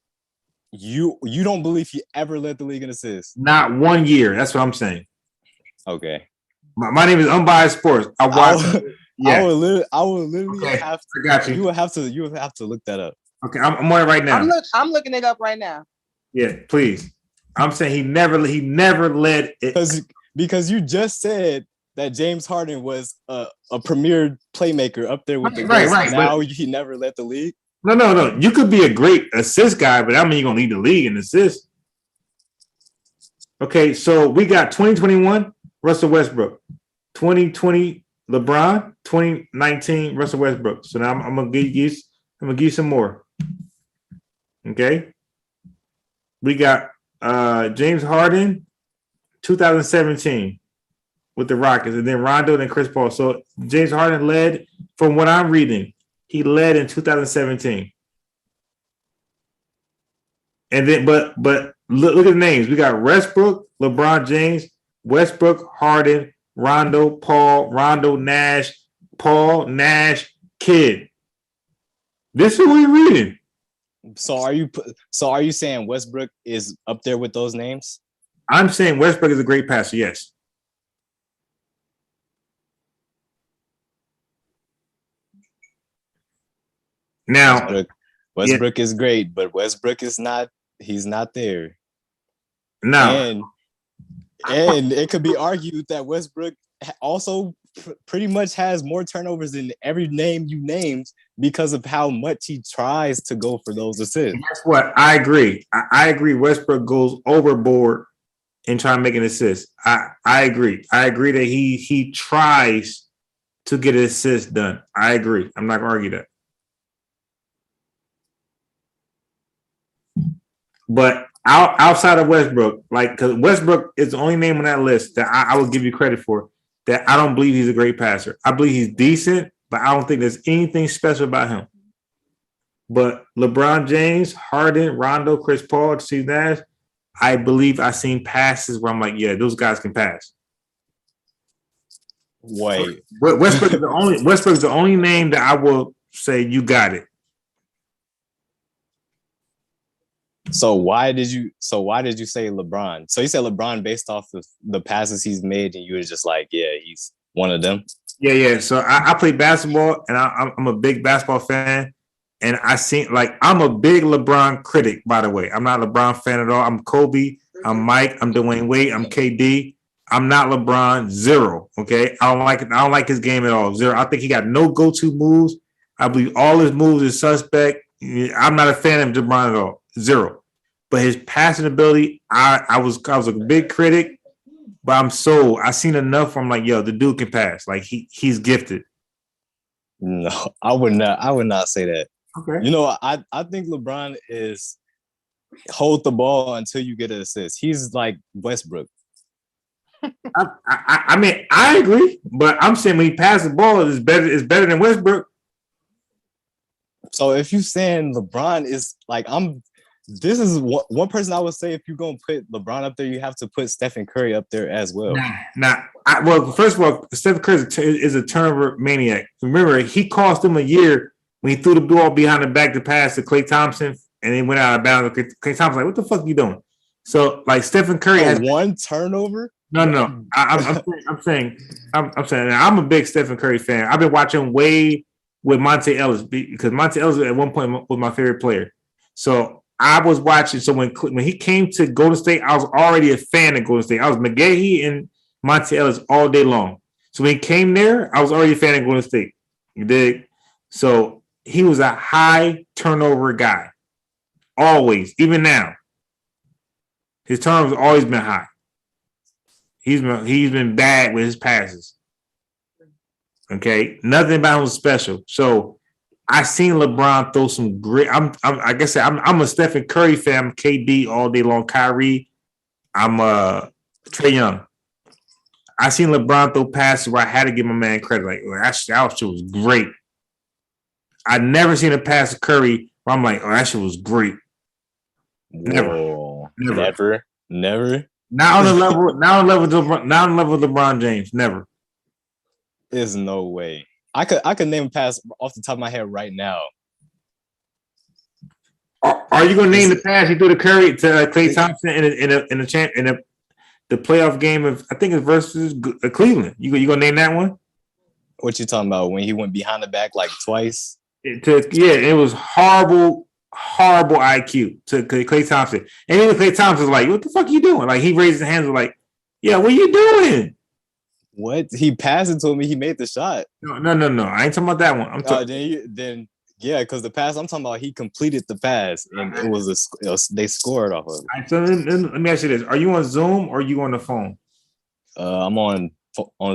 You don't believe he ever led the league in assists? Not 1 year. That's what I'm saying. Okay. My name is Unbiased Sports. I watch. I would literally have to. I got you. You would have to look that up. Okay, I'm on it right now. I'm looking it up right now. Yeah, please. I'm saying he never led it because you just said that James Harden was a premier playmaker up there with the best. Right. Now he never led the league. No. You could be a great assist guy, but I mean you're gonna lead the league in assists. Okay, so we got 2021 Russell Westbrook, 2020 LeBron, 2019 Russell Westbrook. So now I'm gonna give you some more. Okay, we got James Harden, 2017 with the Rockets, and then Rondo and Chris Paul. So James Harden led, from what I'm reading, he led in 2017. And then, but look at the names. We got Westbrook, LeBron James, Westbrook, Harden, Rondo, Paul, Rondo, Nash, Paul, Nash, Kidd. This is what we're reading. So are you saying Westbrook is up there with those names? I'm saying Westbrook is a great passer, yes. Now Westbrook is great, but Westbrook is not. He's not there. No. And it could be argued that Westbrook also pretty much has more turnovers than every name you named because of how much he tries to go for those assists. That's what I agree. I agree. Westbrook goes overboard in trying to make an assist. I agree. I agree that he tries to get an assist done. I agree. I'm not going to argue that. But outside of Westbrook, because Westbrook is the only name on that list that I would give you credit for, that I don't believe he's a great passer. I believe he's decent, but I don't think there's anything special about him. But LeBron James, Harden, Rondo, Chris Paul, Steve Nash, I believe I've seen passes where I'm like, yeah, those guys can pass. Wait. Westbrook is the only name that I will say you got it. So why did you say LeBron? So you said LeBron based off of the passes he's made, and you were just like, yeah, he's one of them. Yeah. So I play basketball, and I'm a big basketball fan, and I'm a big LeBron critic. By the way, I'm not a LeBron fan at all. I'm Kobe. I'm Mike. I'm Dwayne Wade. I'm KD. I'm not LeBron. Zero. Okay, I don't like it. I don't like his game at all. Zero. I think he got no go-to moves. I believe all his moves is suspect. I'm not a fan of LeBron at all. Zero. But his passing ability, I was a big critic, but I seen enough where I'm like, yo, the dude can pass. Like he's gifted. No, I would not say that. Okay. You know, I think LeBron is hold the ball until you get an assist. He's like Westbrook. I mean, I agree, but I'm saying when he passes the ball, it's better than Westbrook. So if you saying LeBron is like, this is one person I would say if you're gonna put LeBron up there, you have to put Stephen Curry up there as well. Nah. Well, first of all, Stephen Curry is a turnover maniac. Remember, he cost him a year when he threw the ball behind the back to pass to Klay Thompson, and he went out of bounds. Klay Thompson like, what the fuck are you doing? So, like, Stephen Curry has one turnover. No. I'm saying I'm a big Stephen Curry fan. I've been watching way with Monte Ellis because Monte Ellis at one point was my favorite player. So I was watching. So when he came to Golden State, I was already a fan of Golden State. I was McGahee and Monte Ellis all day long. So when he came there, I was already a fan of Golden State. You dig? So he was a high turnover guy. Always, even now. His turnovers have always been high. He's been bad with his passes. Okay, nothing about him was special. So I seen LeBron throw some great. I'm a Stephen Curry fan. I'm KD all day long. Kyrie. I'm Trae Young. I seen LeBron throw passes where I had to give my man credit. Like that shit was great. I never seen a pass to Curry where I'm like, oh, that shit was great. Never. Not on the level of LeBron James. Never. There's no way. I could name a pass off the top of my head right now. Are you gonna name the pass he threw to Curry to Klay Thompson in the playoff game of I think it's versus Cleveland? You gonna name that one? What you talking about? When he went behind the back like twice? It was horrible IQ to Klay Thompson. And even Klay Thompson's like, what the fuck are you doing? Like he raised his hands like, yeah, what are you doing? What? He passed it to me. He made the shot. No. I ain't talking about that one. I'm talking. Then because the pass I'm talking about, he completed the pass and they scored off of it. Right, so let me ask you this: are you on Zoom or are you on the phone? I'm on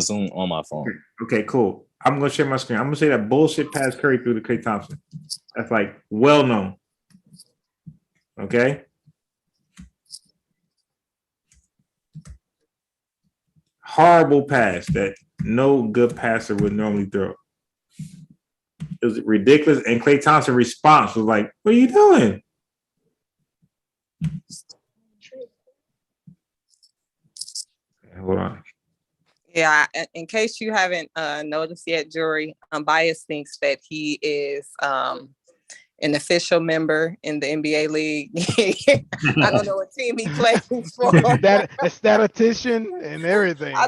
Zoom on my phone. Okay, cool. I'm gonna share my screen. I'm gonna say that bullshit pass Curry through to Klay Thompson. That's like well known. Okay. Horrible pass that no good passer would normally throw. It was ridiculous. And Klay Thompson's response was like, what are you doing? Hold on. Yeah, in case you haven't noticed yet, Jury, Bias thinks that he is an official member in the NBA league. I don't know what team he plays for. That a statistician and everything. I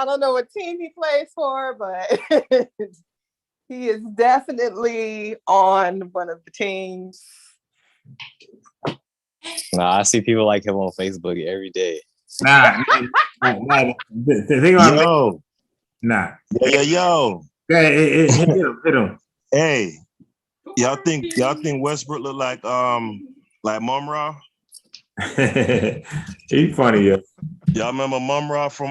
don't know what team he plays for, but he is definitely on one of the teams. Nah, I see people like him on Facebook every day. Nah. Yo. Hit him. Hey, y'all think Westbrook look like Mum-Ra? He funny, yo. Y'all remember Mum-Ra from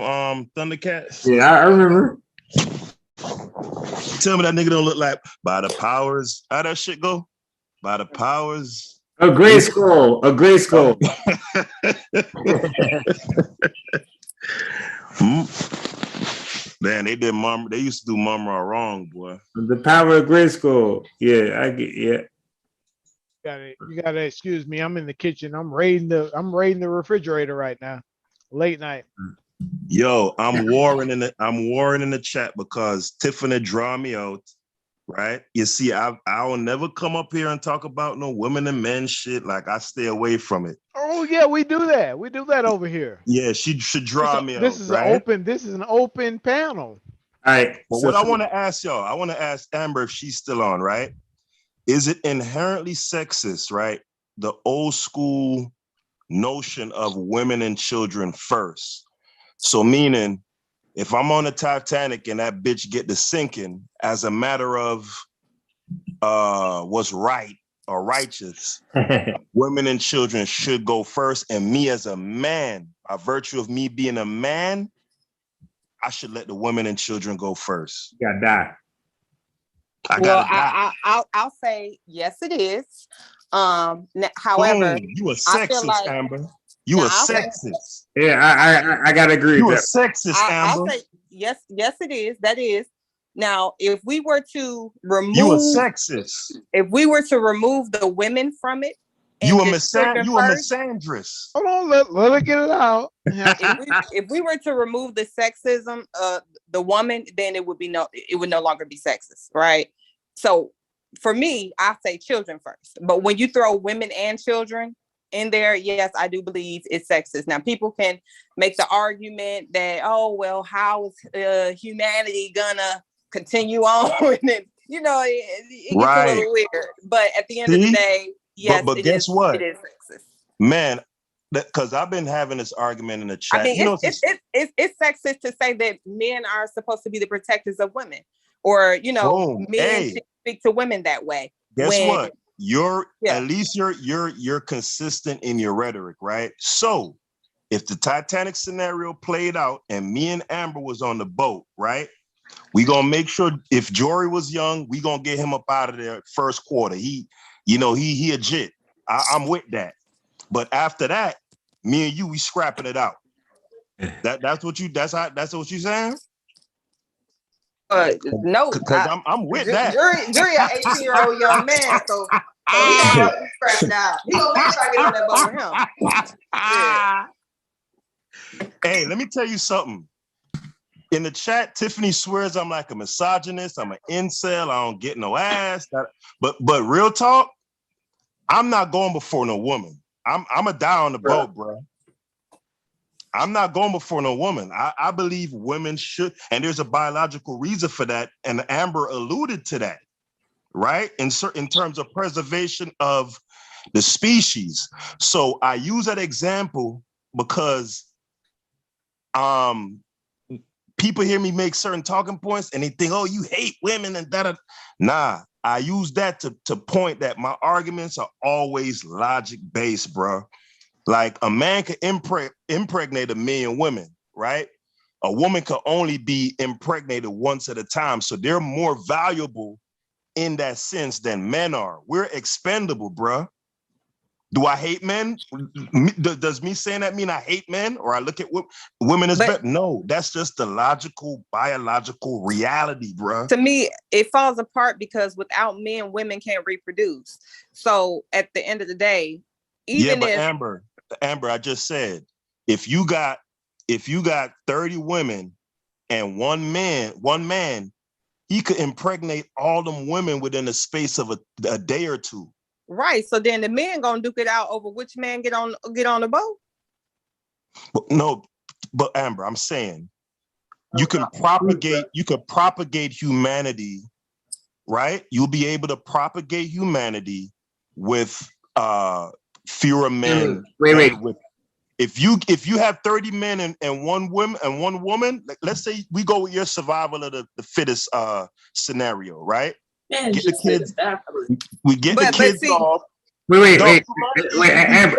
Thundercats? Yeah, I remember. Tell me that nigga don't look like by the powers. How that shit go? By the powers. A gray skull. Man, they used to do Mum-Ra wrong, boy. The power of gray skull. Yeah, I get. Yeah. You gotta excuse me. I'm in the kitchen. I'm raiding the refrigerator right now. Late night. Yo, I'm warring in the chat because Tiffany draw me out. Right? You see, I will never come up here and talk about no women and men shit. Like I stay away from it. Oh yeah, we do that. We do that over here. Yeah, she should draw me out. This is an open panel. All right. But what I want to ask y'all, I want to ask Amber if she's still on, right? Is it inherently sexist, right? The old school notion of women and children first. So meaning, if I'm on the Titanic and that bitch get to sinking as a matter of what's right or righteous, women and children should go first. And me as a man, by virtue of me being a man, I should let the women and children go first. You gotta die. I'll say yes, it is. However, you a sexist, Amber. You a sexist. Yeah, I gotta agree. You a sexist, Amber. I'll say yes, it is. That is. Now, if we were to remove you a sexist. If we were to remove the women from it You a misandrist. Hold on, let me get it out. If we were to remove the sexism, the woman, then it would no longer be sexist, right? So for me, I say children first. But when you throw women and children in there, yes, I do believe it's sexist. Now, people can make the argument that, oh, well, how is humanity gonna continue on? And it gets a little weird. But at the end of the day, yes, but guess what? It is sexist. Man, because I've been having this argument in the chat. I mean, it's sexist to say that men are supposed to be the protectors of women, or men should speak to women that way. Guess what? At least you're consistent in your rhetoric, right? So if the Titanic scenario played out and me and Amber was on the boat, right? We gonna make sure if Jory was young, we gonna get him up out of there first quarter. He a jit. I'm with that. But after that, me and you, we scrapping it out. That's what you saying? No, because I'm with that. You're an 18-year-old young man, so he gonna help you scrap it out. He gonna make sure I get on that boat with him. Yeah. Hey, let me tell you something. In the chat, Tiffany swears I'm like a misogynist. I'm an incel. I don't get no ass. But real talk, I'm not going before no woman. I'm a die on the boat, bro. I'm not going before no woman. I believe women should, and there's a biological reason for that. And Amber alluded to that, right? In terms of preservation of the species. So I use that example because people hear me make certain talking points and they think, oh, you hate women and that. Nah, I use that to point that my arguments are always logic-based, bro. Like a man can impregnate 1 million women, right? A woman can only be impregnated once at a time. So they're more valuable in that sense than men are. We're expendable, bro. Do I hate men? Does me saying that mean I hate men or I look at women as better? No, that's just the logical, biological reality, bro. To me, it falls apart because without men, women can't reproduce. So at the end of the day, even if Amber, I just said, if you got 30 women and one man, he could impregnate all them women within the space of a day or two. Right. So then the men gonna duke it out over which man get on the boat. But Amber, I'm saying you can propagate humanity, right? You'll be able to propagate humanity with fewer men. Wait. If you have 30 men and one woman, let's say we go with your survival of the fittest scenario, right? Man, get the kids. We get the kids off. Wait, Amber.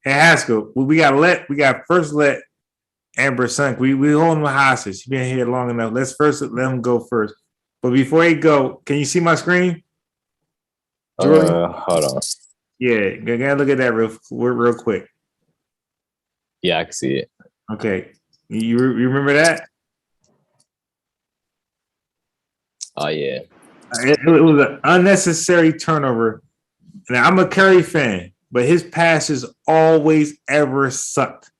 Hey, Haskell, we got first let Amber son. We hold him hostage. He's been here long enough. Let's first let him go first. But before he go, can you see my screen? Hold on. Yeah, gotta look at that real quick. Yeah, I can see it. Okay, you remember that? Oh yeah. It was an unnecessary turnover. Now I'm a Curry fan, but his passes always ever sucked.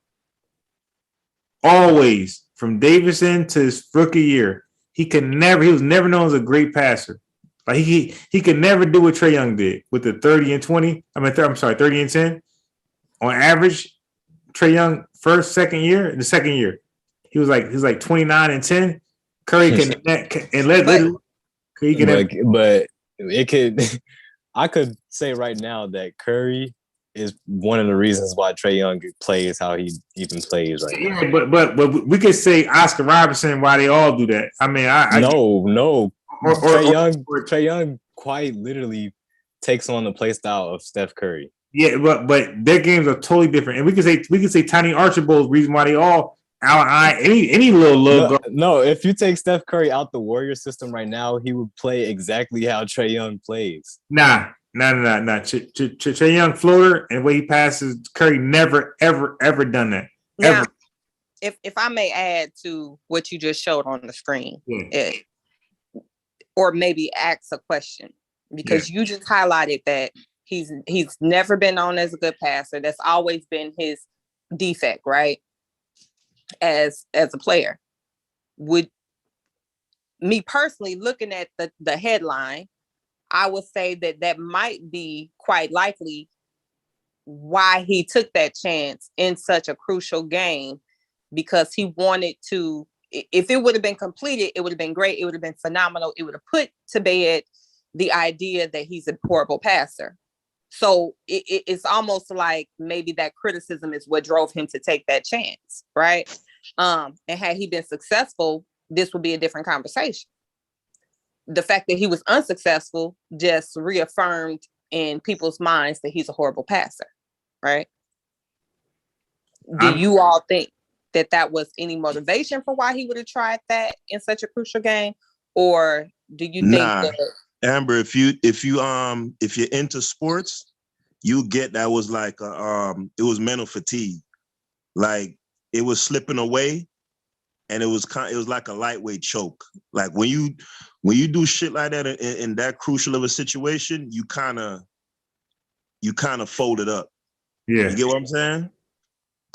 Always, from Davidson to his rookie year, he was never known as a great passer. Like he could never do what Trae Young did with the 30 and 20. 30 and 10. On average, Trae Young the second year, he was like 29 and 10. Curry can but it could. I could say right now that Curry is one of the reasons why Trae Young plays how he even plays right now. Yeah, but we could say Oscar Robertson, why they all do that. I mean, no. Trae Young quite literally takes on the play style of Steph Curry. Yeah, but their games are totally different, and we could say Tiny Archibald's reason why they all out any little. No, if you take Steph Curry out the Warrior system right now, he would play exactly how Trae Young plays. Nah. Trae Young floater and the way he passes, Curry never ever done that. Now, if I may add to what you just showed on the screen, or maybe ask a question, because you just highlighted that He's never been known as a good passer. That's always been his defect, right? As a player. Would me personally looking at the headline, I would say that might be quite likely why he took that chance in such a crucial game, because he wanted to, if it would have been completed, it would have been great. It would have been phenomenal. It would have put to bed the idea that he's a horrible passer. So it's almost like maybe that criticism is what drove him to take that chance, right? And had he been successful, this would be a different conversation. The fact that he was unsuccessful just reaffirmed in people's minds that he's a horrible passer, right? Do you all think that was any motivation for why he would have tried that in such a crucial game? Or do you think that Amber, if you're into sports, you get that was like it was mental fatigue. Like it was slipping away, and it was like a lightweight choke. Like when you do shit like that in that crucial of a situation, you kind of folded up. Yeah, you get what I'm saying?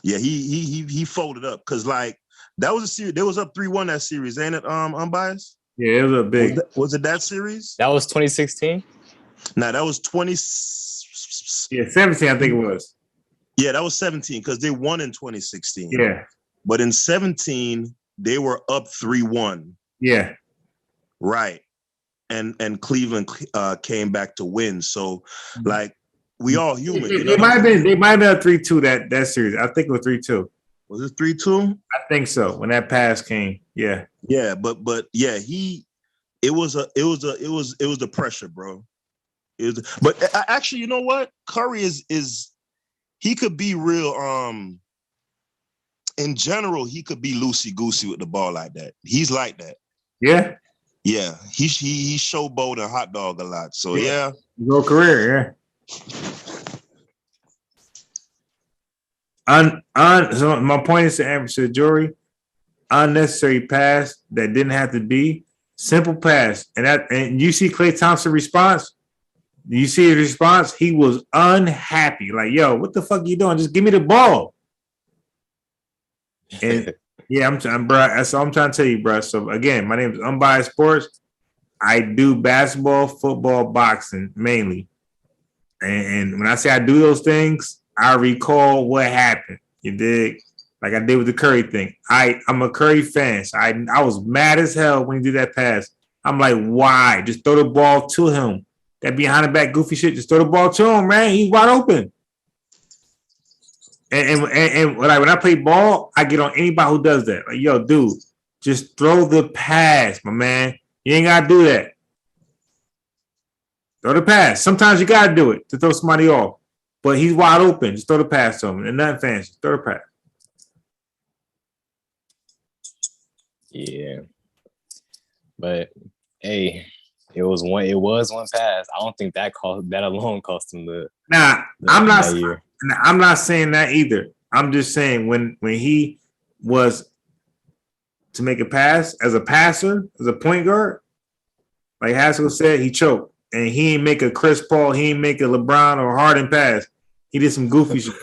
Yeah, he folded up because like that was a series. They was up 3-1 that series, ain't it? Unbiased. Yeah, it was a big. Was it that series? That was 2016. Nah, that was 20. Yeah, 17. I think it was. Yeah, that was 17 because they won in 2016. Yeah, but in 17 they were up 3-1. Yeah, right. And Cleveland came back to win. So like we all human. You know they might have been a 3-2 that series. I think it was 3-2. Was it 3-2? I think so. When that pass came, yeah. Yeah, but yeah, it was the pressure, bro. But actually, you know what? Curry is he could be real. In general, he could be loosey goosey with the ball like that. He's like that. Yeah. Yeah, he showboat and hot dog a lot. So yeah. His whole career, yeah. So my point is to the jury, unnecessary pass that didn't have to be, simple pass. And you see Klay Thompson's response? You see his response? He was unhappy. Like, yo, what the fuck you doing? Just give me the ball. And yeah, bro. That's all I'm trying to tell you, bro. So again, my name is Unbiased Sports. I do basketball, football, boxing mainly. And when I say I do those things, I recall what happened. You dig? Like I did with the Curry thing. I'm a Curry fan. So I was mad as hell when he did that pass. I'm like, why? Just throw the ball to him. That behind the back goofy shit. Just throw the ball to him, man. He's wide open. And like when I play ball, I get on anybody who does that. Like, yo, dude, just throw the pass, my man. You ain't gotta do that. Throw the pass. Sometimes you gotta do it to throw somebody off. But he's wide open. Just throw the pass to him. And nothing fancy. Throw the pass. Yeah. But hey, it was one pass. I don't think that alone cost him the. Nah, I'm not saying that either. I'm just saying when he was to make a pass as a passer, as a point guard, like Haskell said, he choked. And he ain't make a Chris Paul, he ain't make a LeBron or Harden pass. He did some goofy shit.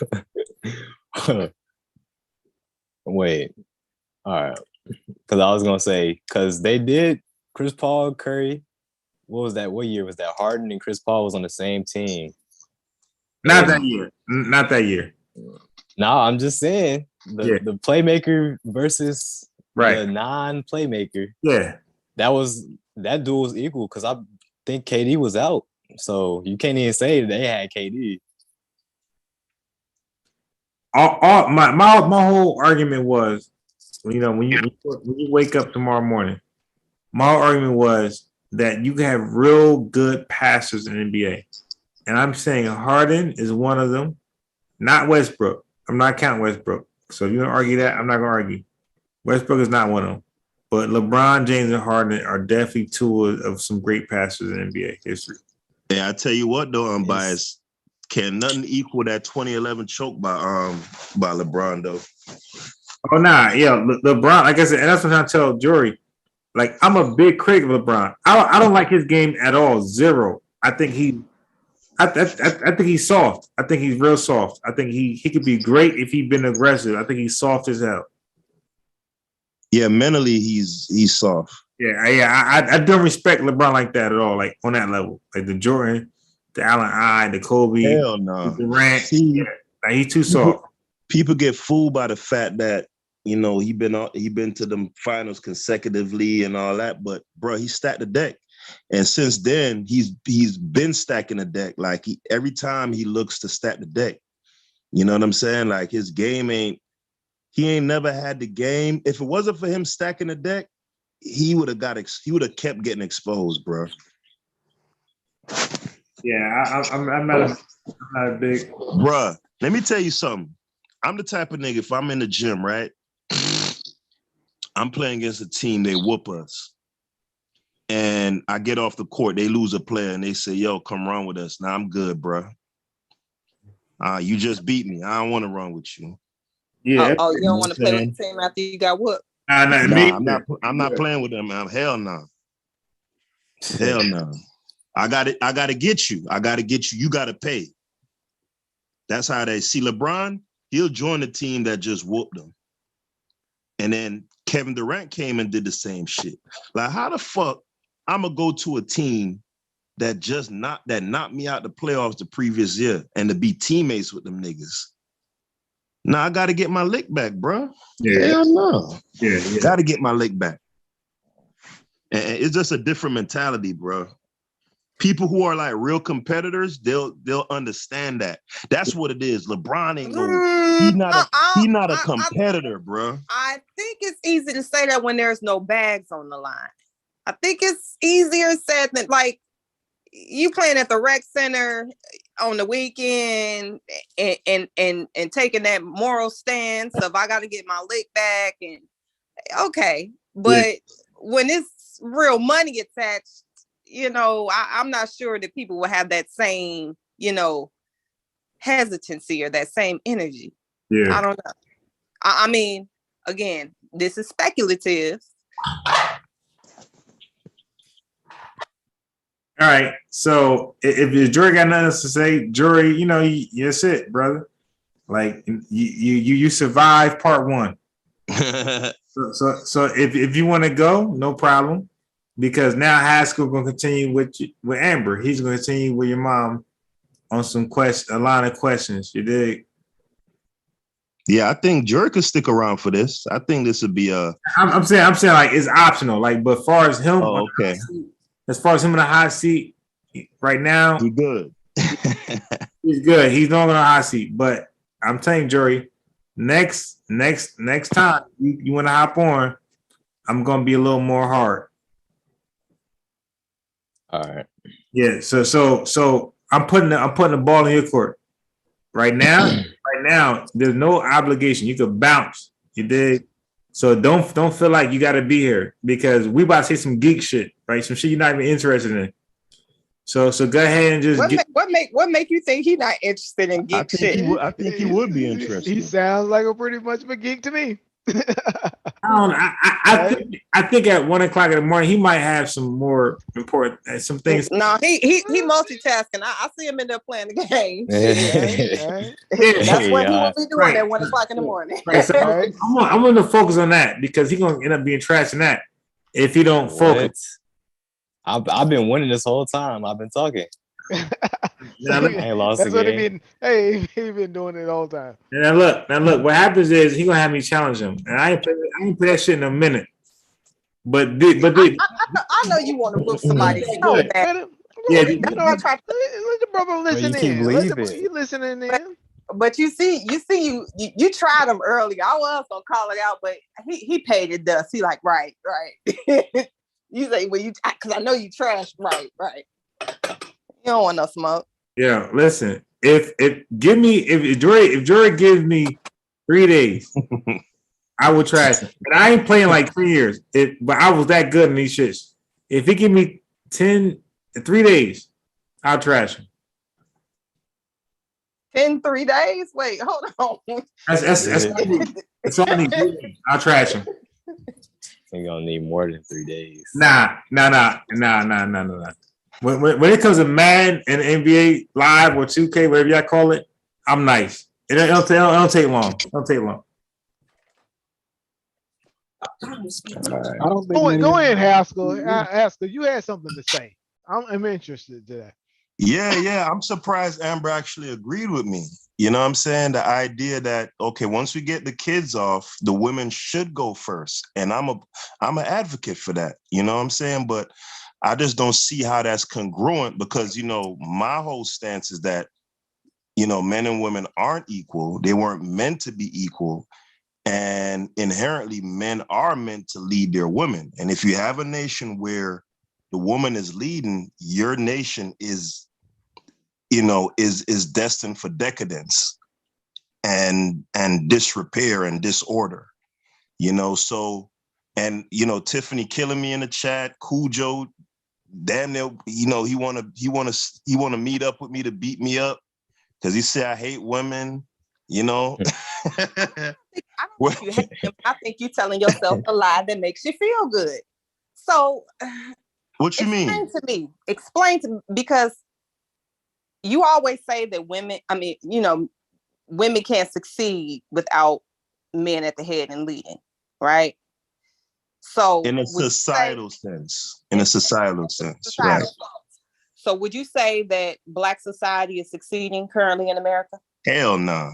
Wait. All right. Because I was going to say, because they did Chris Paul, Curry. What was that? What year was that? Harden and Chris Paul was on the same team. Not that year. Not that year. No, I'm just saying the playmaker versus the non-playmaker. Yeah. That duel was equal because I think KD was out. So you can't even say they had KD. My whole argument was, when you wake up tomorrow morning, my whole argument was that you can have real good passers in the NBA. And I'm saying Harden is one of them, not Westbrook. I'm not counting Westbrook. So if you want to argue that, I'm not going to argue. Westbrook is not one of them. But LeBron James and Harden are definitely two of some great passers in NBA history. Yeah, I tell you what, though, Unbiased, can nothing equal that 2011 choke by LeBron, though. Oh, nah. Yeah, LeBron, like I said, and that's what I'm trying to tell jury. Like, I'm a big critic of LeBron. I don't like his game at all. Zero. I think I think he's soft. I think he's real soft. I think he could be great if he'd been aggressive. I think he's soft as hell. Yeah, mentally he's soft. I don't respect LeBron like that at all. Like on that level, like the Jordan, the Allen I, the Kobe, hell no, the Durant. He's too soft. People get fooled by the fact that he been to the finals consecutively and all that, but bro, he stacked the deck. And since then, he's been stacking the deck. Like every time he looks to stack the deck, you know what I'm saying? Like his game he ain't never had the game. If it wasn't for him stacking the deck, he would have kept getting exposed, bro. Yeah, I'm not a big. Bruh, let me tell you something. I'm the type of nigga, if I'm in the gym, right? I'm playing against a team, they whoop us. And I get off the court, they lose a player, and they say, yo, come run with us. Now I'm good, bro. You just beat me. I don't want to run with you. Yeah. Oh, you don't want to play with the team after you got whooped? I'm not playing with them, man. Hell no. Hell no. I gotta get you. I gotta get you. You gotta pay. That's how they see LeBron. He'll join the team that just whooped him. And then Kevin Durant came and did the same shit. Like, how the fuck I'm gonna go to a team that knocked me out the playoffs the previous year and to be teammates with them niggas? Now I gotta get my lick back, bro. Yeah. Hell no. Yeah. Gotta get my lick back. And it's just a different mentality, bro. People who are like real competitors, they'll understand that. That's what it is. LeBron ain't he's not a competitor, bro. I think it's easy to say that when there's no bags on the line. I think it's easier said than like you playing at the rec center on the weekend and taking that moral stance of I got to get my lick back and okay, but when it's real money attached, I'm not sure that people will have that same, hesitancy or that same energy. Yeah, I don't know. I mean, again, this is speculative. All right. So if your jury got nothing else to say, jury, that's it, brother. Like you survived part one. so if you want to go, no problem, because now Haskell gonna continue with Amber. He's gonna continue with your mom on a line of questions. You dig? Yeah, I think jury could stick around for this. I think this would be I'm saying like it's optional. Like, but as far as him, okay. As far as him in the hot seat right now, he's good. He's good. He's not on the hot seat. But I'm telling you, jury, next time you want to hop on, I'm gonna be a little more hard. All right. Yeah. So I'm putting the ball in your court right now. Right now, there's no obligation. You could bounce. You dig? So don't feel like you got to be here because we about to say some geek shit, right? Some shit you're not even interested in. So go ahead and just what make you think he's not interested in geek shit? I think he would be interested. He sounds like a pretty much of a geek to me. I think at 1 o'clock in the morning he might have some more important some things. No, he multitasking. I see him in there playing the game. That's what he will be doing at 1 o'clock in the morning. Right, so I'm going to focus on that because he's going to end up being trash in that if he don't focus. I've been winning this whole time. I've been talking. I ain't lost that's what he been doing it all the time. Now look. What happens is he gonna have me challenge him, and I ain't play that shit in a minute. But I know you want to whoop somebody so bad. Yeah, let the brother listen in. You listening in? But you tried him earlier. I was gonna call it out, but he paid the dust. He like right. You say because I know you trash. Right. You don't want no smoke. Yeah, listen. If Jory gives me 3 days, I will trash him. And I ain't playing like 3 years. But I was that good in these shits. If he give me 3 days, I'll trash him. 3 days? Wait, hold on. That's all I need. I'll trash him. You're gonna need more than 3 days. Nah. when it comes to Madden and NBA Live or 2K, whatever y'all call it, I'm nice. It don't take long. It don't take long. I don't think Go ahead, Haskell. Haskell, you had something to say. I'm interested to that. Yeah. I'm surprised Amber actually agreed with me. You know what I'm saying? The idea that, okay, once we get the kids off, the women should go first. And I'm an advocate for that. You know what I'm saying? But I just don't see how that's congruent because, my whole stance is that, men and women aren't equal. They weren't meant to be equal. And inherently, men are meant to lead their women. And if you have a nation where the woman is leading, your nation is destined for decadence and disrepair and disorder. So, and Tiffany killing me in the chat, Cujo, damn near, he wanna meet up with me to beat me up because he said I hate women. I don't think you hate them. I think you're telling yourself a lie that makes you feel good. So, what you mean? Explain to me, because you always say that women can't succeed without men at the head and leading, right? So in a societal sense, right? So would you say that Black society is succeeding currently in America? Hell no.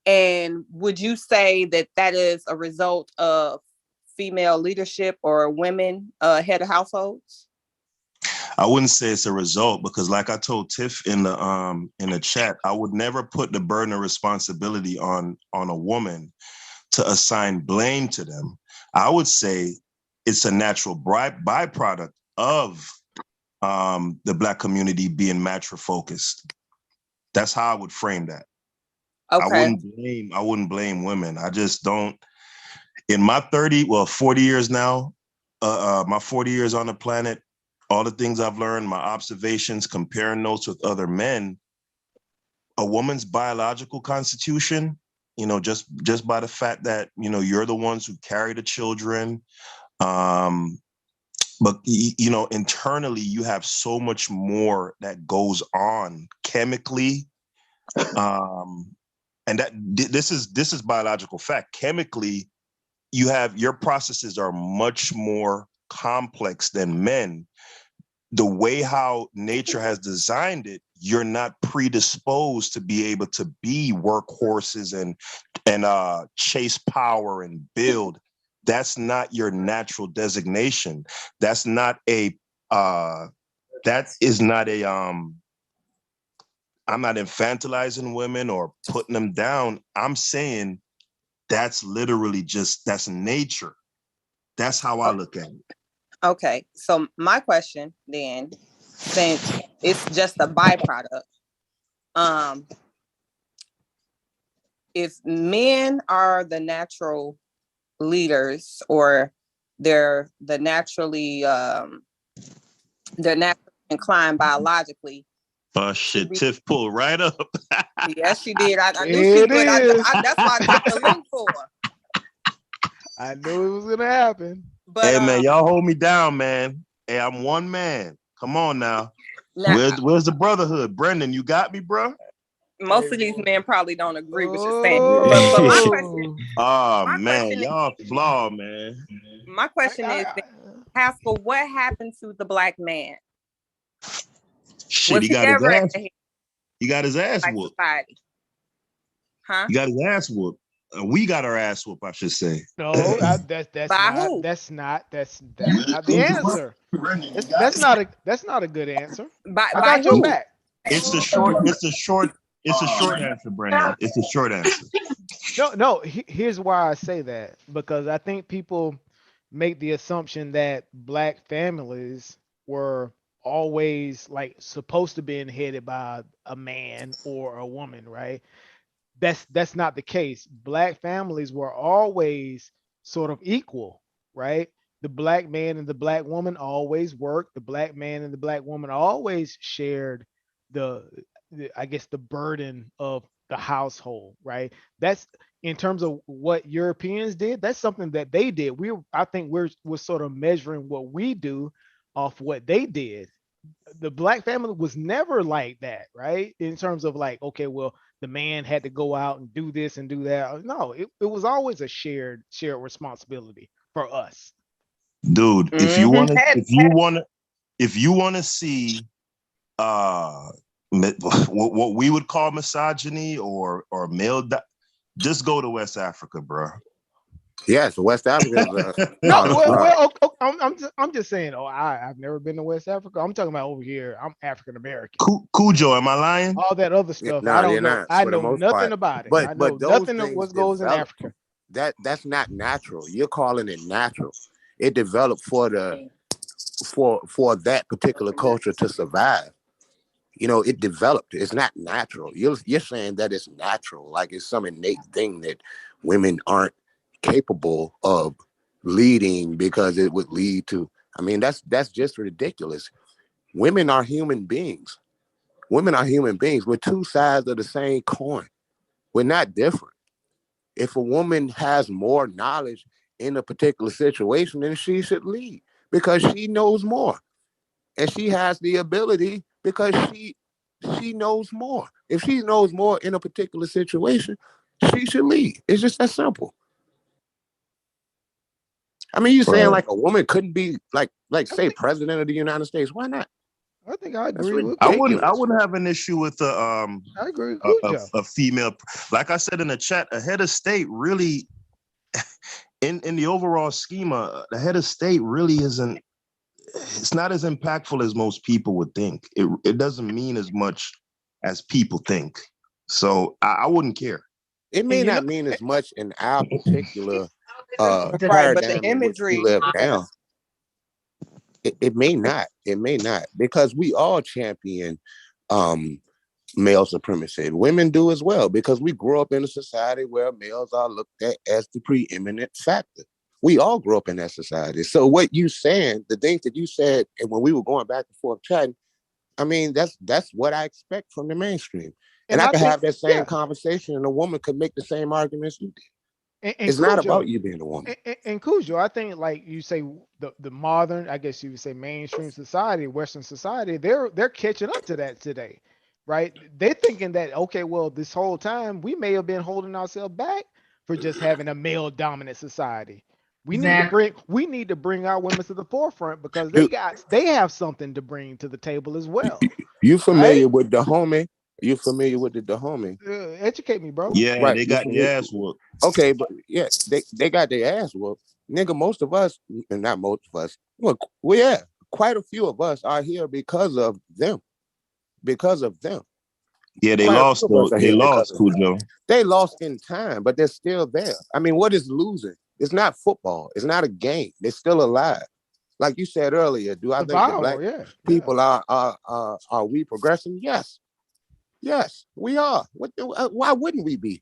And would you say that is a result of female leadership or women head of households? I wouldn't say it's a result because, like I told Tiff in the chat, I would never put the burden of responsibility on a woman to assign blame to them. I would say it's a natural byproduct of the Black community being match focused. That's how I would frame that. Okay. I wouldn't blame women. I just don't. In my 40 years now, my 40 years on the planet, all the things I've learned, my observations, comparing notes with other men, a woman's biological constitution, just by the fact that, you're the ones who carry the children. But, internally, you have so much more that goes on chemically. And this is biological fact. Chemically, your processes are much more complex than men. The way how nature has designed it, you're not predisposed to be able to be workhorses and chase power and build. That's not your natural designation. That is not a I'm not infantilizing women or putting them down. I'm saying that's literally that's nature. That's how I look at it. Okay. So my question then, since it's just a byproduct, if men are the natural leaders or they're naturally inclined biologically. Oh shit, Tiff pulled right up. Yes, she did. I knew she would. That's why I dropped the link for her. I knew it was gonna happen. But hey man, y'all hold me down, man. Hey, I'm one man. Come on now. Where's the brotherhood? Brendan, you got me, bro? Most of these men probably don't agree with your stance. But my question, man, y'all flawed, man. My question is, Haskell, what happened to the Black man? Shit, he got his ass whooped. Society? Huh? He got his ass whooped. We got our ass whooped, I should say. No, that's not the answer. That's not a good answer. I got your back. It's a short answer, Brendan. It's a short answer. No. Here's why I say that, because I think people make the assumption that Black families were always like supposed to be headed by a man or a woman, right? That's not the case. Black families were always sort of equal, right? The Black man and the Black woman always worked. The Black man and the Black woman always shared the burden of the household, right? That's in terms of what Europeans did. That's something that they did. I think we're sort of measuring what we do off what they did. the black family was never like that, right? In terms of like, okay, well, the man had to go out and do this and do that. No, it was always a shared responsibility for us. Dude, if you want to see what we would call misogyny or just go to West Africa, bro. Yes, West Africa. I'm just saying. I've never been to West Africa. I'm talking about over here. I'm African American. Cujo, am I lying? All that other stuff, I don't know. I know nothing about it. I know nothing of what goes in Africa. That's not natural. You're calling it natural. It developed for that particular culture to survive. It developed. It's not natural. You're saying that it's natural, like it's some innate thing that women aren't capable of leading because it would lead to. I mean, that's just ridiculous. Women are human beings. Women are human beings. We're two sides of the same coin. We're not different. If a woman has more knowledge in a particular situation, then she should lead because she knows more. And she has the ability because she knows more. If she knows more in a particular situation, she should lead. It's just that simple. I mean, you're saying like a woman couldn't be like say president of the United States. Why not? I think I agree with. I wouldn't have an issue with I agree with a female. Like I said in the chat, a head of state really, in the overall schema, the head of state really isn't. It's not as impactful as most people would think. It doesn't mean as much as people think. So I wouldn't care. It may not mean as much in our particular right, paradigm but the imagery in which we live now. It may not. It may not, because we all champion male supremacy. Women do as well, because we grew up in a society where males are looked at as the preeminent factor. We all grew up in that society. So what you saying, the things that you said, and when we were going back and forth chatting, I mean, that's what I expect from the mainstream. And I could have that same conversation, and a woman could make the same arguments you did. And it's not about you being a woman. And Cujo, I think, like you say, the modern, I guess you would say, mainstream society, Western society, they're catching up to that today, right? They're thinking that, okay, well, this whole time we may have been holding ourselves back for just having a male dominant society. We need to bring our women to the forefront because they have something to bring to the table as well. You familiar with the homie? You familiar with the Dahomey? Educate me, bro. Yeah, right. They got their ass whooped. Okay, but yeah, they got their ass whooped. Nigga, most of us, and not most of us, well, yeah, quite a few of us are here because of them. Because of them. Yeah, they lost. They lost, Cujo. They lost in time, but they're still there. I mean, what is losing? It's not football. It's not a game. They're still alive. Like you said earlier, do I think the black people are we progressing? Yes. Yes, we are. Why wouldn't we be?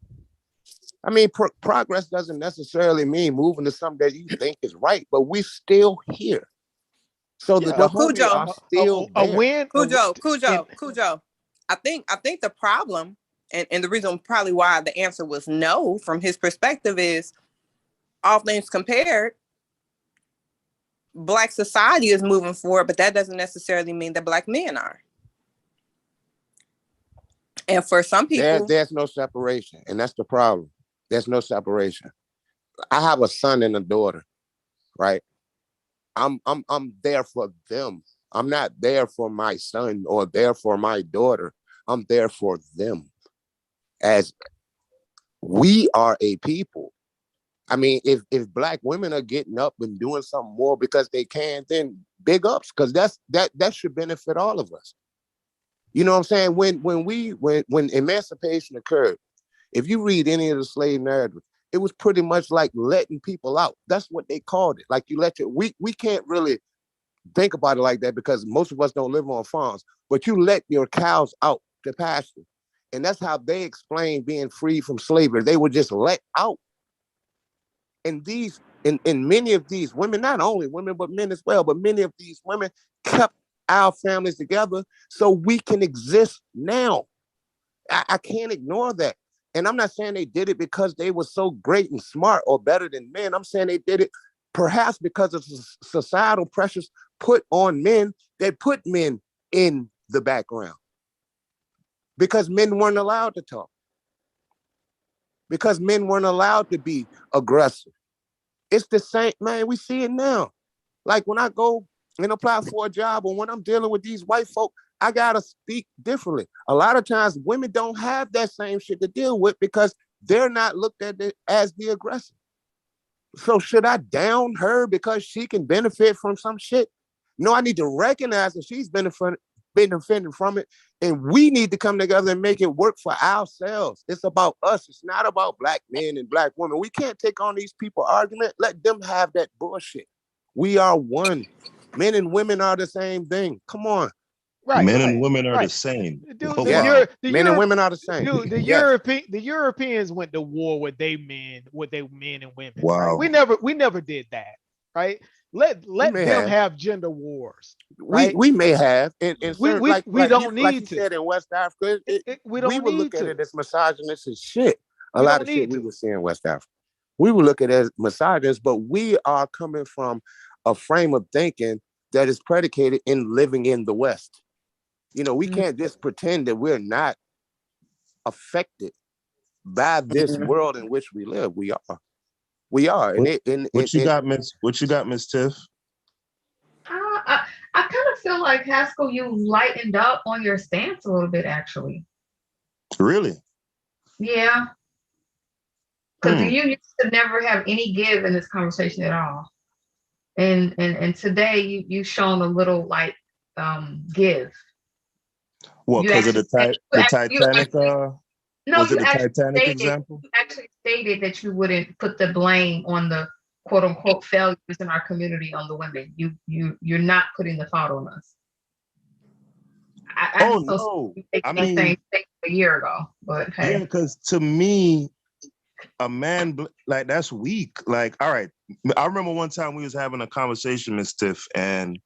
I mean, progress doesn't necessarily mean moving to something that you think is right, but we're still here. So the Cujo are still a win. Cujo. I think the problem and the reason probably why the answer was no from his perspective is, all things compared, Black society is moving forward, but that doesn't necessarily mean that Black men are. And for some people, there's no separation, and that's the problem. There's no separation. I have a son and a daughter, right? I'm there for them. I'm not there for my son or there for my daughter. I'm there for them. As we are a people. I mean, if Black women are getting up and doing something more because they can, then big ups, because that should benefit all of us. You know what I'm saying? When emancipation occurred, if you read any of the slave narratives, it was pretty much like letting people out. That's what they called it. Like we can't really think about it like that because most of us don't live on farms, but you let your cows out to pasture. And that's how they explain being free from slavery. They were just let out. And many of these women, not only women, but men as well, but many of these women kept our families together so we can exist now. I can't ignore that. And I'm not saying they did it because they were so great and smart or better than men. I'm saying they did it perhaps because of societal pressures put on men that put men in the background because men weren't allowed to talk, because men weren't allowed to be aggressive. It's the same, man. We see it now. Like when I go and apply for a job, or when I'm dealing with these white folk, I gotta speak differently. A lot of times women don't have that same shit to deal with because they're not looked at as the aggressor. So should I down her because she can benefit from some shit? No, I need to recognize that she's benefiting from it. And we need to come together and make it work for ourselves. It's about us. It's not about black men and black women. We can't take on these people argument. Let them have that bullshit. We are one. Men and women are the same thing. Come on. Right. Men and women are the same. Dude, men and women are the same. Dude, the Europeans went to war with they men and women. Wow. Right? We never did that. Right? Let them have gender wars. Right? We may have, and we don't need like to. You said in West Africa, we would look at it as misogynist as shit. A lot of shit we would see in West Africa. We would look at it as misogynist, but we are coming from a frame of thinking that is predicated in living in the West. You know, we can't just pretend that we're not affected by this world in which we live. We are. What you got, Miss Tiff? I kind of feel like, Haskell, you lightened up on your stance a little bit, actually. Really? Yeah. Because you used to never have any give in this conversation at all. And today you've shown a little like give. What, because of the Titanic? Was it the Titanic example? You actually stated that you wouldn't put the blame on the quote unquote failures in our community on the women. You're not putting the fault on us. I mean, a year ago, but hey. Yeah, because to me, a man like that's weak. Like, all right, I remember one time we was having a conversation, Ms. Tiff, and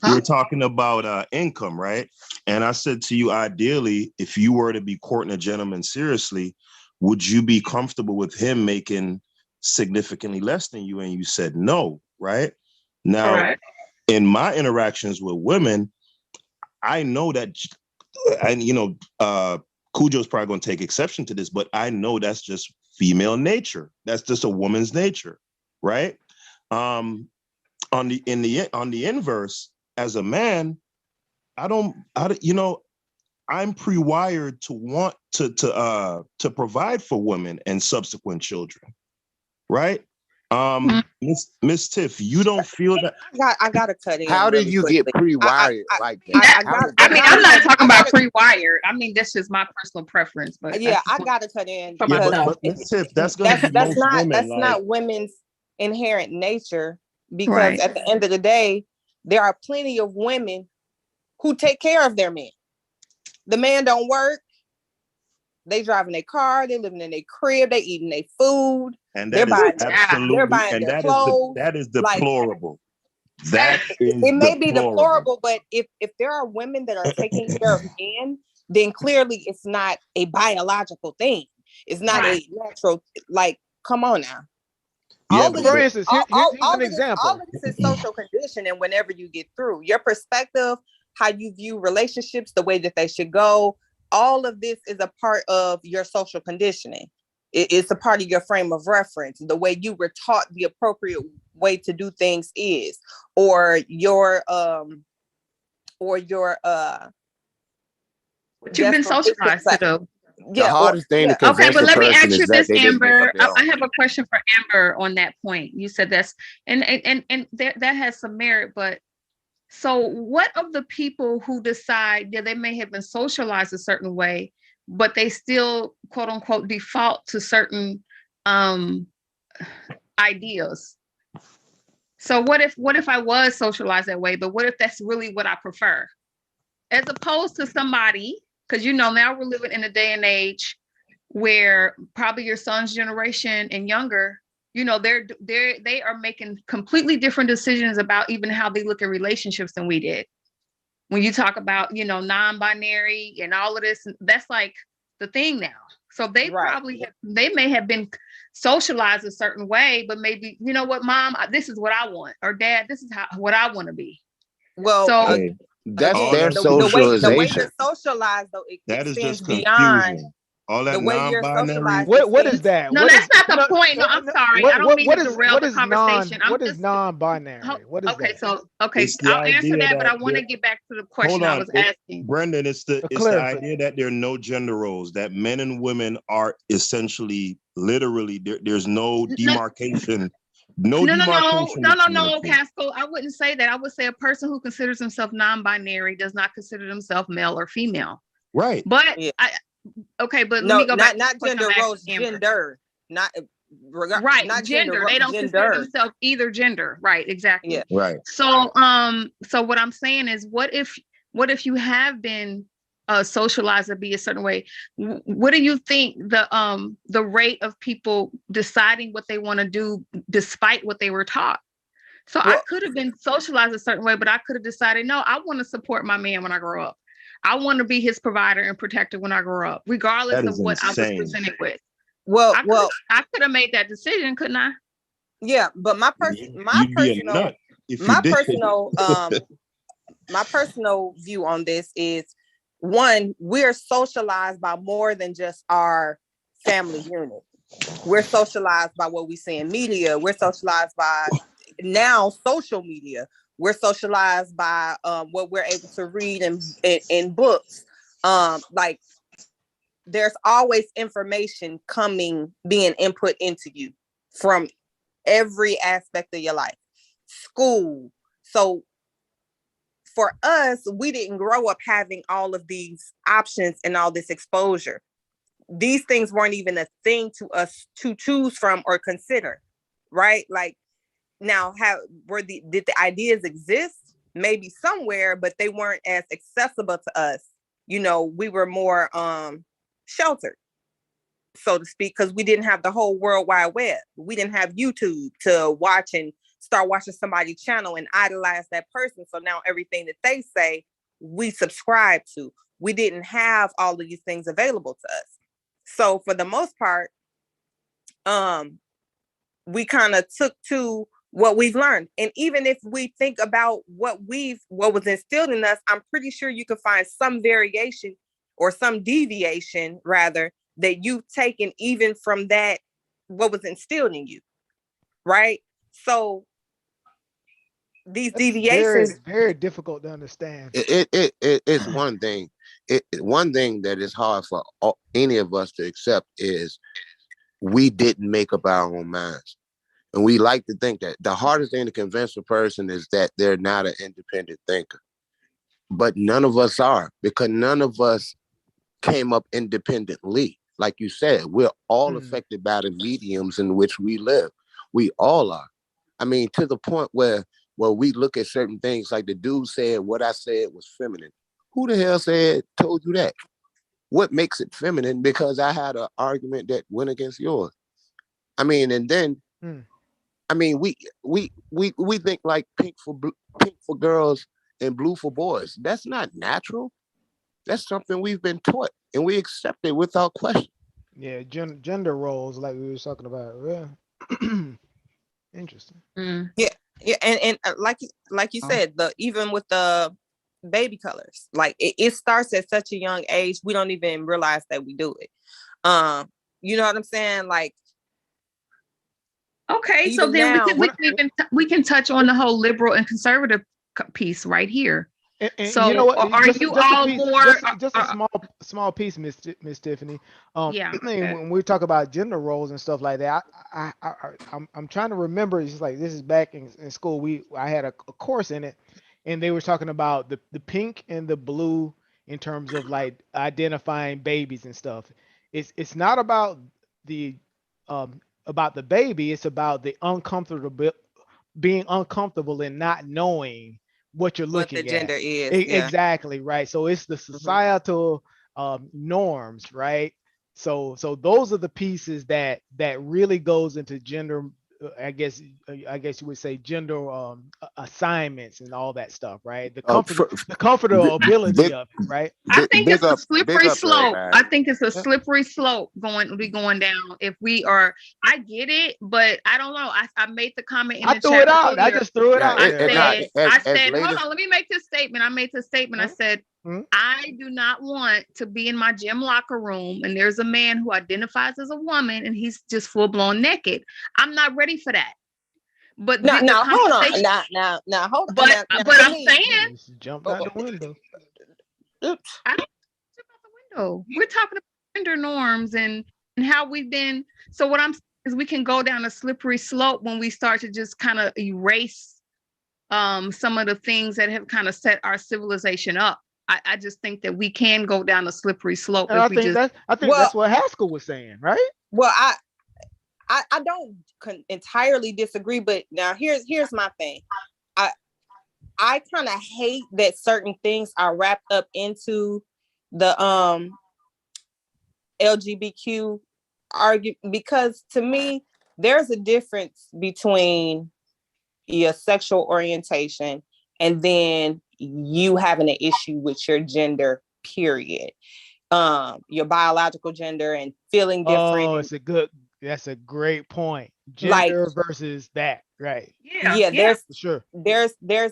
we were talking about income, right? And I said to you, ideally, if you were to be courting a gentleman seriously, would you be comfortable with him making significantly less than you? And you said no, right? Now, in my interactions with women, I know that, and Cujo's probably going to take exception to this, but I know that's just female nature. That's just a woman's nature, right? On the inverse, as a man, I'm pre-wired to want to provide for women and subsequent children, right? Miss Tiff, you don't feel that? I gotta cut in. How did you get pre-wired like that? I'm not talking about pre-wired. I mean, that's just my personal preference. But yeah, I gotta cut in. But Miss Tiff, that's not women's inherent nature, because at the end of the day, there are plenty of women who take care of their men. The man don't work. They driving their car. They living in their crib. They eating their food. And that is absolutely, they're buying and their clothes. that is deplorable. It may be deplorable, but if there are women that are taking care of men, then clearly it's not a biological thing. It's not a natural. Like, come on now. Yeah, for instance, here's an example. All of this is social conditioning. Whenever you get through your perspective, how you view relationships, the way that they should go, all of this is a part of your social conditioning. It's a part of your frame of reference, the way you were taught the appropriate way to do things is, or your what you've been socialized to do. Yeah, the hardest thing to convince okay, but let me ask you this, Amber. I have a question for Amber on that point. You said that's and that has some merit, but so what of the people who decide that they may have been socialized a certain way, but they still quote unquote default to certain ideas? So what if I was socialized that way, but what if that's really what I prefer? As opposed to somebody, because now we're living in a day and age where probably your son's generation and younger, they are making completely different decisions about even how they look at relationships than we did. When you talk about, non-binary and all of this, that's like the thing now. So they they may have been socialized a certain way, but maybe, you know what, Mom, this is what I want, or Dad, this is what I want to be. Well, so That's Again, their the way socialization. you're socialized though, it That is extends just beyond confusion. All the that way you're non-binary. socialized. What is that? No, What that's is not the no, point. No, I'm sorry. I don't mean to derail the conversation. what is non-binary? What is okay, that? so okay, It's the I'll answer idea that, but I that want to there. get back to the Hold question I on, was asking. Brendan. It's the clarify. idea that there are no gender roles. That men and women are essentially, literally, there's no demarcation. No demarcation between the two. Casco. I wouldn't say that. I would say a person who considers himself non-binary does not consider themselves male or female. Right. But but let me go back. Not gender roles, gender. Not right, not gender. They don't consider themselves either gender. Right, exactly. Yeah. Right. So so what I'm saying is what if you have been socialized to be a certain way? What do you think the rate of people deciding what they want to do despite what they were taught? So I could have been socialized a certain way, but I could have decided, no, I want to support my man when I grow up. I want to be his provider and protector when I grow up, regardless of what I was presented with. Well, I could have made that decision, couldn't I? Yeah, but my personal view on this is, one, we're socialized by more than just our family unit. We're socialized by what we see in media. We're socialized by now social media. We're socialized by what we're able to read in books. Like there's always information being input into you from every aspect of your life. School. So for us, we didn't grow up having all of these options and all this exposure. These things weren't even a thing to us to choose from or consider, right? Like now, did the ideas exist? Maybe somewhere, but they weren't as accessible to us. You know, we were more sheltered, so to speak, because we didn't have the whole World Wide Web. We didn't have YouTube to watch and start watching somebody's channel and idolize that person. So now everything that they say, we subscribe to. We didn't have all of these things available to us. So for the most part, we kind of took to what we've learned. And even if we think about what was instilled in us, I'm pretty sure you can find some variation or some deviation rather that you've taken even from that, what was instilled in you. Right. So these deviations, very difficult to understand. It's one thing. One thing that is hard for any of us to accept is we didn't make up our own minds. And we like to think that the hardest thing to convince a person is that they're not an independent thinker. But none of us are, because none of us came up independently. Like you said, we're all affected by the mediums in which we live. We all are. I mean, to the point where we look at certain things like the dude said, what I said was feminine. Who the hell told you that? What makes it feminine? Because I had an argument that went against yours. I mean, and then, I mean, we think like pink for girls and blue for boys. That's not natural. That's something we've been taught, and we accept it without question. Yeah, gender roles, like we were talking about. Yeah, interesting. Yeah, and like you said, even with the baby colors, like it starts at such a young age, we don't even realize that we do it. You know what I'm saying? Like, okay, so then now, we can touch on the whole liberal and conservative piece right here. And so you know what? Are you all more just a small piece, Miss Tiffany? Yeah. When we talk about gender roles and stuff like that, I'm trying to remember. It's just like this is back in school. I had a course in it, and they were talking about the pink and the blue in terms of like identifying babies and stuff. It's not about the baby. It's about the being uncomfortable and not knowing what you're looking at. What the gender is. Exactly, right. So it's the societal norms, right? So those are the pieces that really goes into gender I guess you would say gender assignments and all that stuff, right? The comfortability of it, right? I think it's a slippery slope. everybody. I think it's a slippery slope going down. If we are, I get it, but I don't know. I made the comment in I the threw chat it out. I earlier. just threw it out there. I said, hold on, let me make this statement. I made this statement. I said, I do not want to be in my gym locker room and there's a man who identifies as a woman and he's just full blown naked. I'm not ready for that. But now hold on. Now hold on. But I'm saying, jump out the window. Oops. I don't jump out the window. We're talking about gender norms and how we've been. So what I'm saying is we can go down a slippery slope when we start to just kind of erase some of the things that have kind of set our civilization up. I just think that we can go down a slippery slope. I think that's what Haskell was saying, right? Well, I don't entirely disagree, but now here's my thing. I kind of hate that certain things are wrapped up into the LGBTQ argument, because to me, there's a difference between your sexual orientation and then you having an issue with your gender, period. Your biological gender and feeling different. Oh, that's a great point. Gender versus that, right? Yeah, there's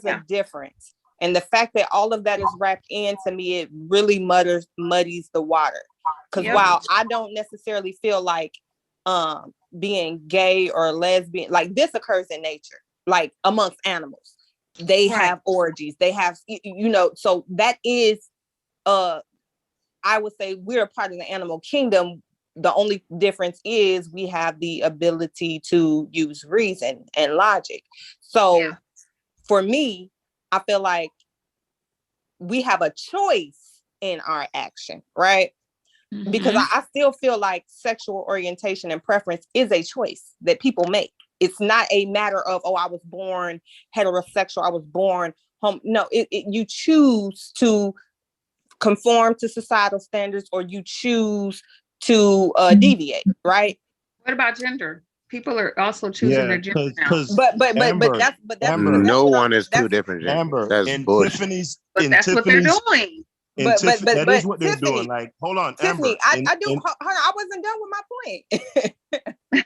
a difference. And the fact that all of that is wrapped in, to me, it really muddies the water. Because while I don't necessarily feel like being gay or lesbian, like this occurs in nature, like amongst animals. They have orgies, they have, so that is, I would say we're a part of the animal kingdom. The only difference is we have the ability to use reason and logic. So for me, I feel like we have a choice in our action, right? Mm-hmm. Because I still feel like sexual orientation and preference is a choice that people make. It's not a matter of, I was born heterosexual, I was born home. No, you choose to conform to societal standards or you choose to deviate, right? What about gender? People are also choosing their gender now. But that's no one is two different genders. Amber, that's bullshit. That's what they're doing. But that is what they're Tiffany, doing. Like, hold on, Tiffany, Amber. hold on, I wasn't done with my point.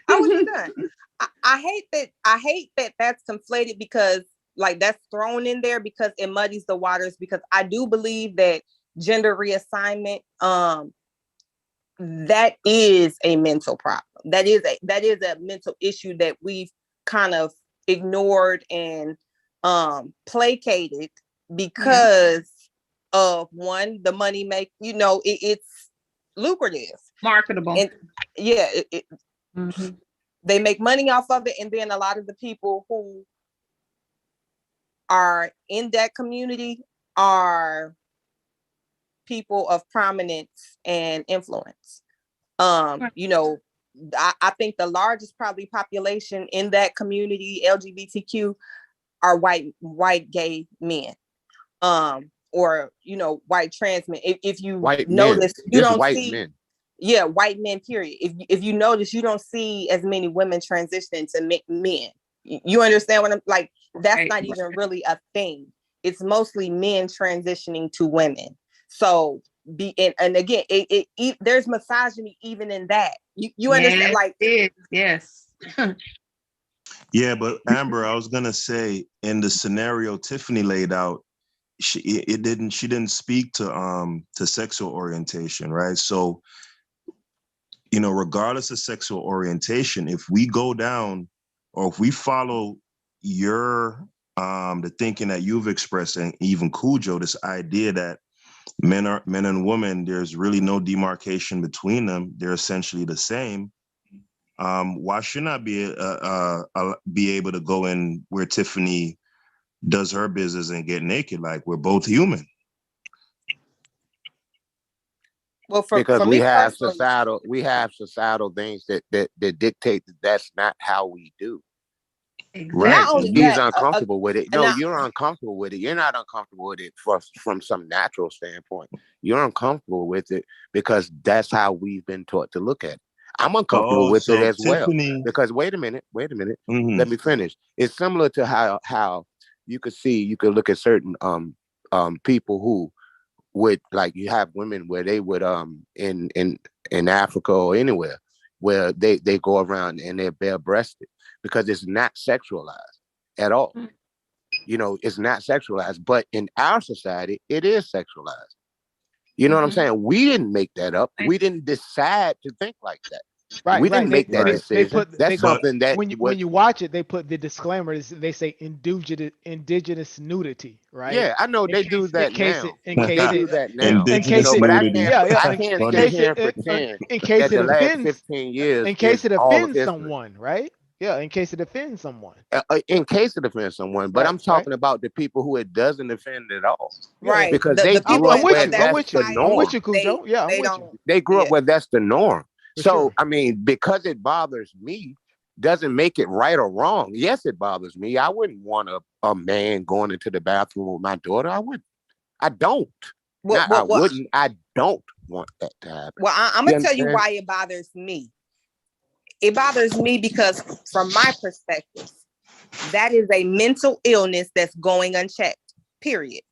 I wasn't done. I hate that that's conflated, because like that's thrown in there because it muddies the waters, because I do believe that gender reassignment, that is a mental problem. That is a mental issue that we've kind of ignored and placated because of one, the money make, it's lucrative, marketable, and they make money off of it. And then a lot of the people who are in that community are people of prominence and influence. I think the largest probably population in that community, LGBTQ, are white gay men, or white trans men. If you notice, you don't see men. Yeah, white men, period. If you notice, you don't see as many women transitioning to men. You understand what I'm like? That's not even really a thing. It's mostly men transitioning to women. So and again, there's misogyny even in that. You understand? Like yes. Yeah, but Amber, I was gonna say, in the scenario Tiffany laid out, she didn't speak to sexual orientation, right? So, regardless of sexual orientation, if we go down or if we follow your the thinking that you've expressed, and even Cujo, this idea that men and women, there's really no demarcation between them, they're essentially the same. Why shouldn't I be able to go in where Tiffany does her business and get naked? Like, we're both human. Well, because we have societal things that dictate that's not how we do. Exactly. Right. He's uncomfortable with it. No, you're uncomfortable with it. You're not uncomfortable with it from some natural standpoint. You're uncomfortable with it because that's how we've been taught to look at it. I'm uncomfortable with it as Tiffany, well. Because wait a minute. mm-hmm. Let me finish. It's similar to how you could look at certain people who would, like, you have women where they would in Africa or anywhere where they go around and they're bare breasted because it's not sexualized at all. You know, it's not sexualized, but in our society, it is sexualized. You know what I'm saying? We didn't make that up. We didn't decide to think like that. Right, We didn't make that decision. That's something that when you watch it, they put the disclaimer. They say indigenous nudity, right? Yeah, I know they do that now. In case they do that now. Indigenous But I nudity. can't sit here and pretend in case that it the last offends 15 years in case it all of offends history. someone, right? Yeah, in case it offends someone. In case it offends someone, but I'm talking about the people who it doesn't offend at all. Right. Because they grew up where that's the norm. I'm with you, Cujo. Yeah, I'm with you. They grew up where that's the norm. For So, sure. I mean, because it bothers me, doesn't make it right or wrong. Yes, it bothers me. I wouldn't want a man going into the bathroom with my daughter. I wouldn't. I don't. I wouldn't. I don't want that to happen. Well, I'm going to tell you why it bothers me. It bothers me because from my perspective, that is a mental illness that's going unchecked, period.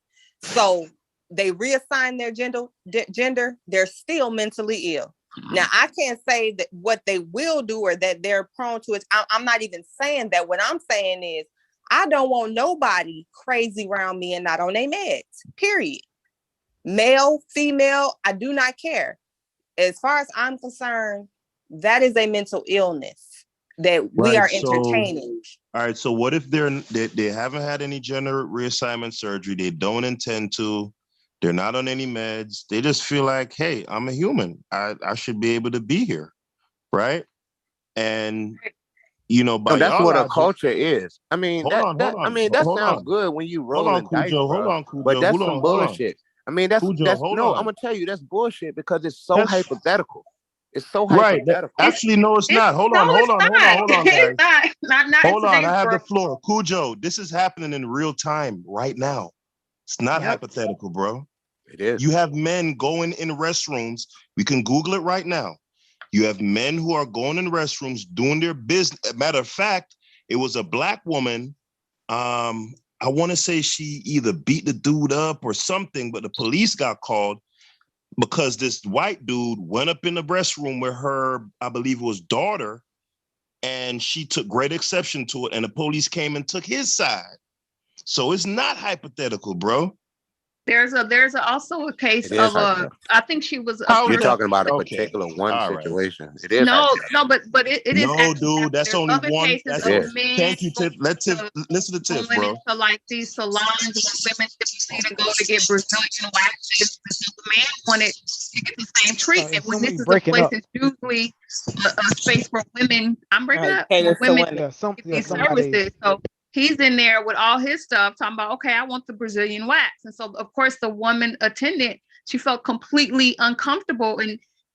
So they reassign their gender, they're still mentally ill. Now, I can't say that what they will do or that they're prone to it. I'm not even saying that. What I'm saying is I don't want nobody crazy around me and not on their meds, period. Male, female, I do not care. As far as I'm concerned, that is a mental illness that we are entertaining. All right. So what if they haven't had any gender reassignment surgery? They don't intend to. They're not on any meds. They just feel like, hey, I'm a human. I should be able to be here, right? And that's what a culture is. I mean, that sounds good when you rolling dice, bro. But that's some bullshit. I mean, that's I'm gonna tell you that's bullshit because it's so hypothetical. It's so hypothetical. Actually, no, it's not. Hold on, guys. Not hold on, I have the floor. Cujo, this is happening in real time right now. It's not hypothetical, bro. It is. You have men going in restrooms. We can Google it right now. You have men who are going in restrooms doing their business. Matter of fact, it was a black woman. I want to say she either beat the dude up or something, but the police got called because this white dude went up in the restroom with her, I believe it was daughter, and she took great exception to it, and the police came and took his side. So it's not hypothetical, bro. There's also a case of I think she was. You're talking about a particular situation. It is. No, but it is. No, dude, that's only one. Thank you, Tiff. Let Tiff listen to Tiff, bro. So like these salons where women typically to go to get Brazilian waxes, the man wanted to get the same treatment. When this is a place that's usually a space for women, I'm breaking up. Women get these services. So he's in there with all his stuff talking about, okay, I want the Brazilian wax. And so, of course, the woman attendant, she felt completely uncomfortable.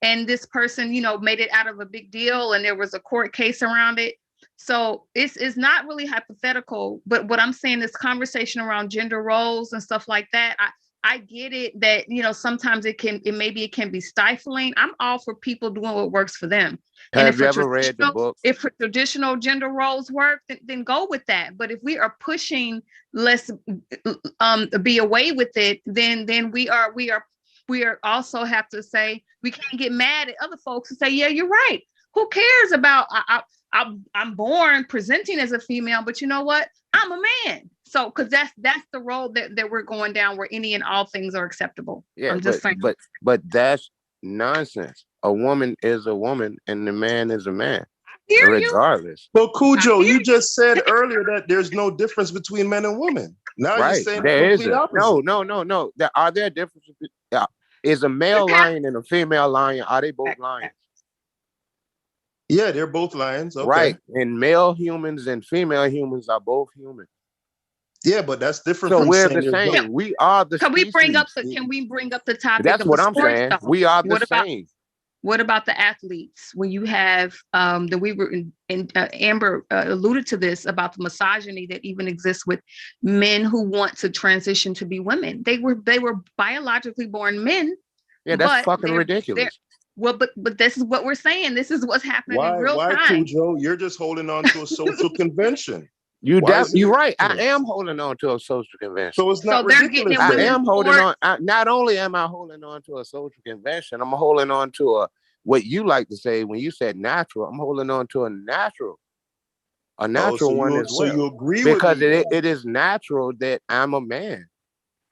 And this person, made it out of a big deal. And there was a court case around it. So it's not really hypothetical. But what I'm saying, this conversation around gender roles and stuff like that, I get it that, sometimes it can be stifling. I'm all for people doing what works for them. Have you ever read the book? If traditional gender roles work, then go with that. But if we are pushing let's be away with it, then we are also have to say we can't get mad at other folks and say, yeah, you're right. Who cares about I'm born presenting as a female, but you know what? I'm a man. So, because that's the road that we're going down, where any and all things are acceptable. Yeah, but that's nonsense. A woman is a woman, and the man is a man, regardless. But Cujo, you just said earlier that there's no difference between men and women. Now you're saying there is. No. Are there differences? Is a male lion and a female lion? Are they both lions? Yeah, they're both lions. Okay. Right. And male humans and female humans are both human. Yeah, but that's different. So we're the same. We are the Can species. we bring up the topic? That's what I'm saying. Stuff? We are the same. What about the athletes? When you have Amber alluded to this about the misogyny that even exists with men who want to transition to be women. They were biologically born men. Yeah, that's fucking ridiculous. Well, but this is what we're saying. This is what's happening in real Why, time. Cujo? You're just holding on to a social convention. You're right. I am holding on to a social convention. So it's not ridiculous. I am holding on. Not only am I holding on to a social convention, I'm holding on to what you like to say when you said natural. I'm holding on to a natural one as well. So you agree because with me? it is natural that I'm a man.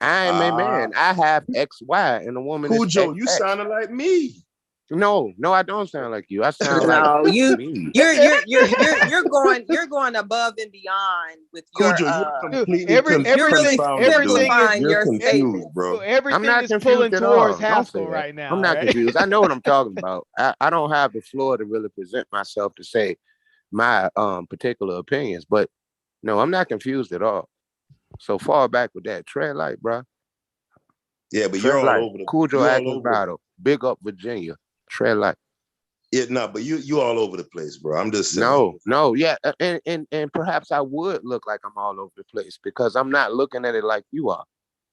I am a man. I have X, Y, and a woman is Cujo, X, you X. sounded like me. No, I don't sound like you. I sound no, like you're me. you're going above and beyond with your Cujo, you're completely you're really simplifying your confused, bro. I'm not is pulling confused at towards all. Haskell right now. I'm not right? confused. I know what I'm talking about. I don't have the floor to really present myself to say my particular opinions, but no, I'm not confused at all. So fall back with that. Tread light, bro. Yeah, but Tread you're all light. over the Cujo Atkins battle. Big up Virginia. Tread light. Yeah, no, but you all over the place, bro. I'm just saying. No, yeah, and perhaps I would look like I'm all over the place because I'm not looking at it like you are,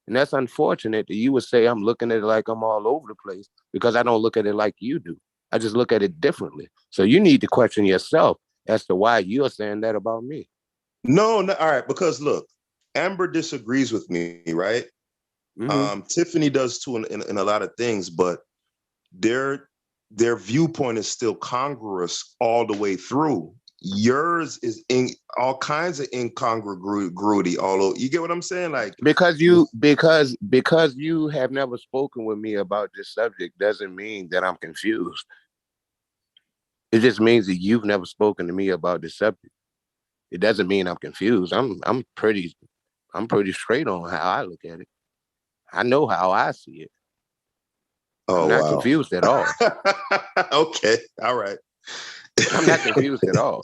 and that's unfortunate that you would say I'm looking at it like I'm all over the place because I don't look at it like you do. I just look at it differently. So you need to question yourself as to why you're saying that about me. No, all right, because look, Amber disagrees with me, right? Mm-hmm. Tiffany does too in a lot of things, but their viewpoint is still congruous all the way through. Yours is in all kinds of incongruity all over. You get what I'm saying? Like because you have never spoken with me about this subject doesn't mean that I'm confused. It just means that you've never spoken to me about this subject. It doesn't mean I'm confused. I'm pretty straight on how I look at it. I know how I see it. I'm not confused at all. Okay. All right. I'm not confused at all.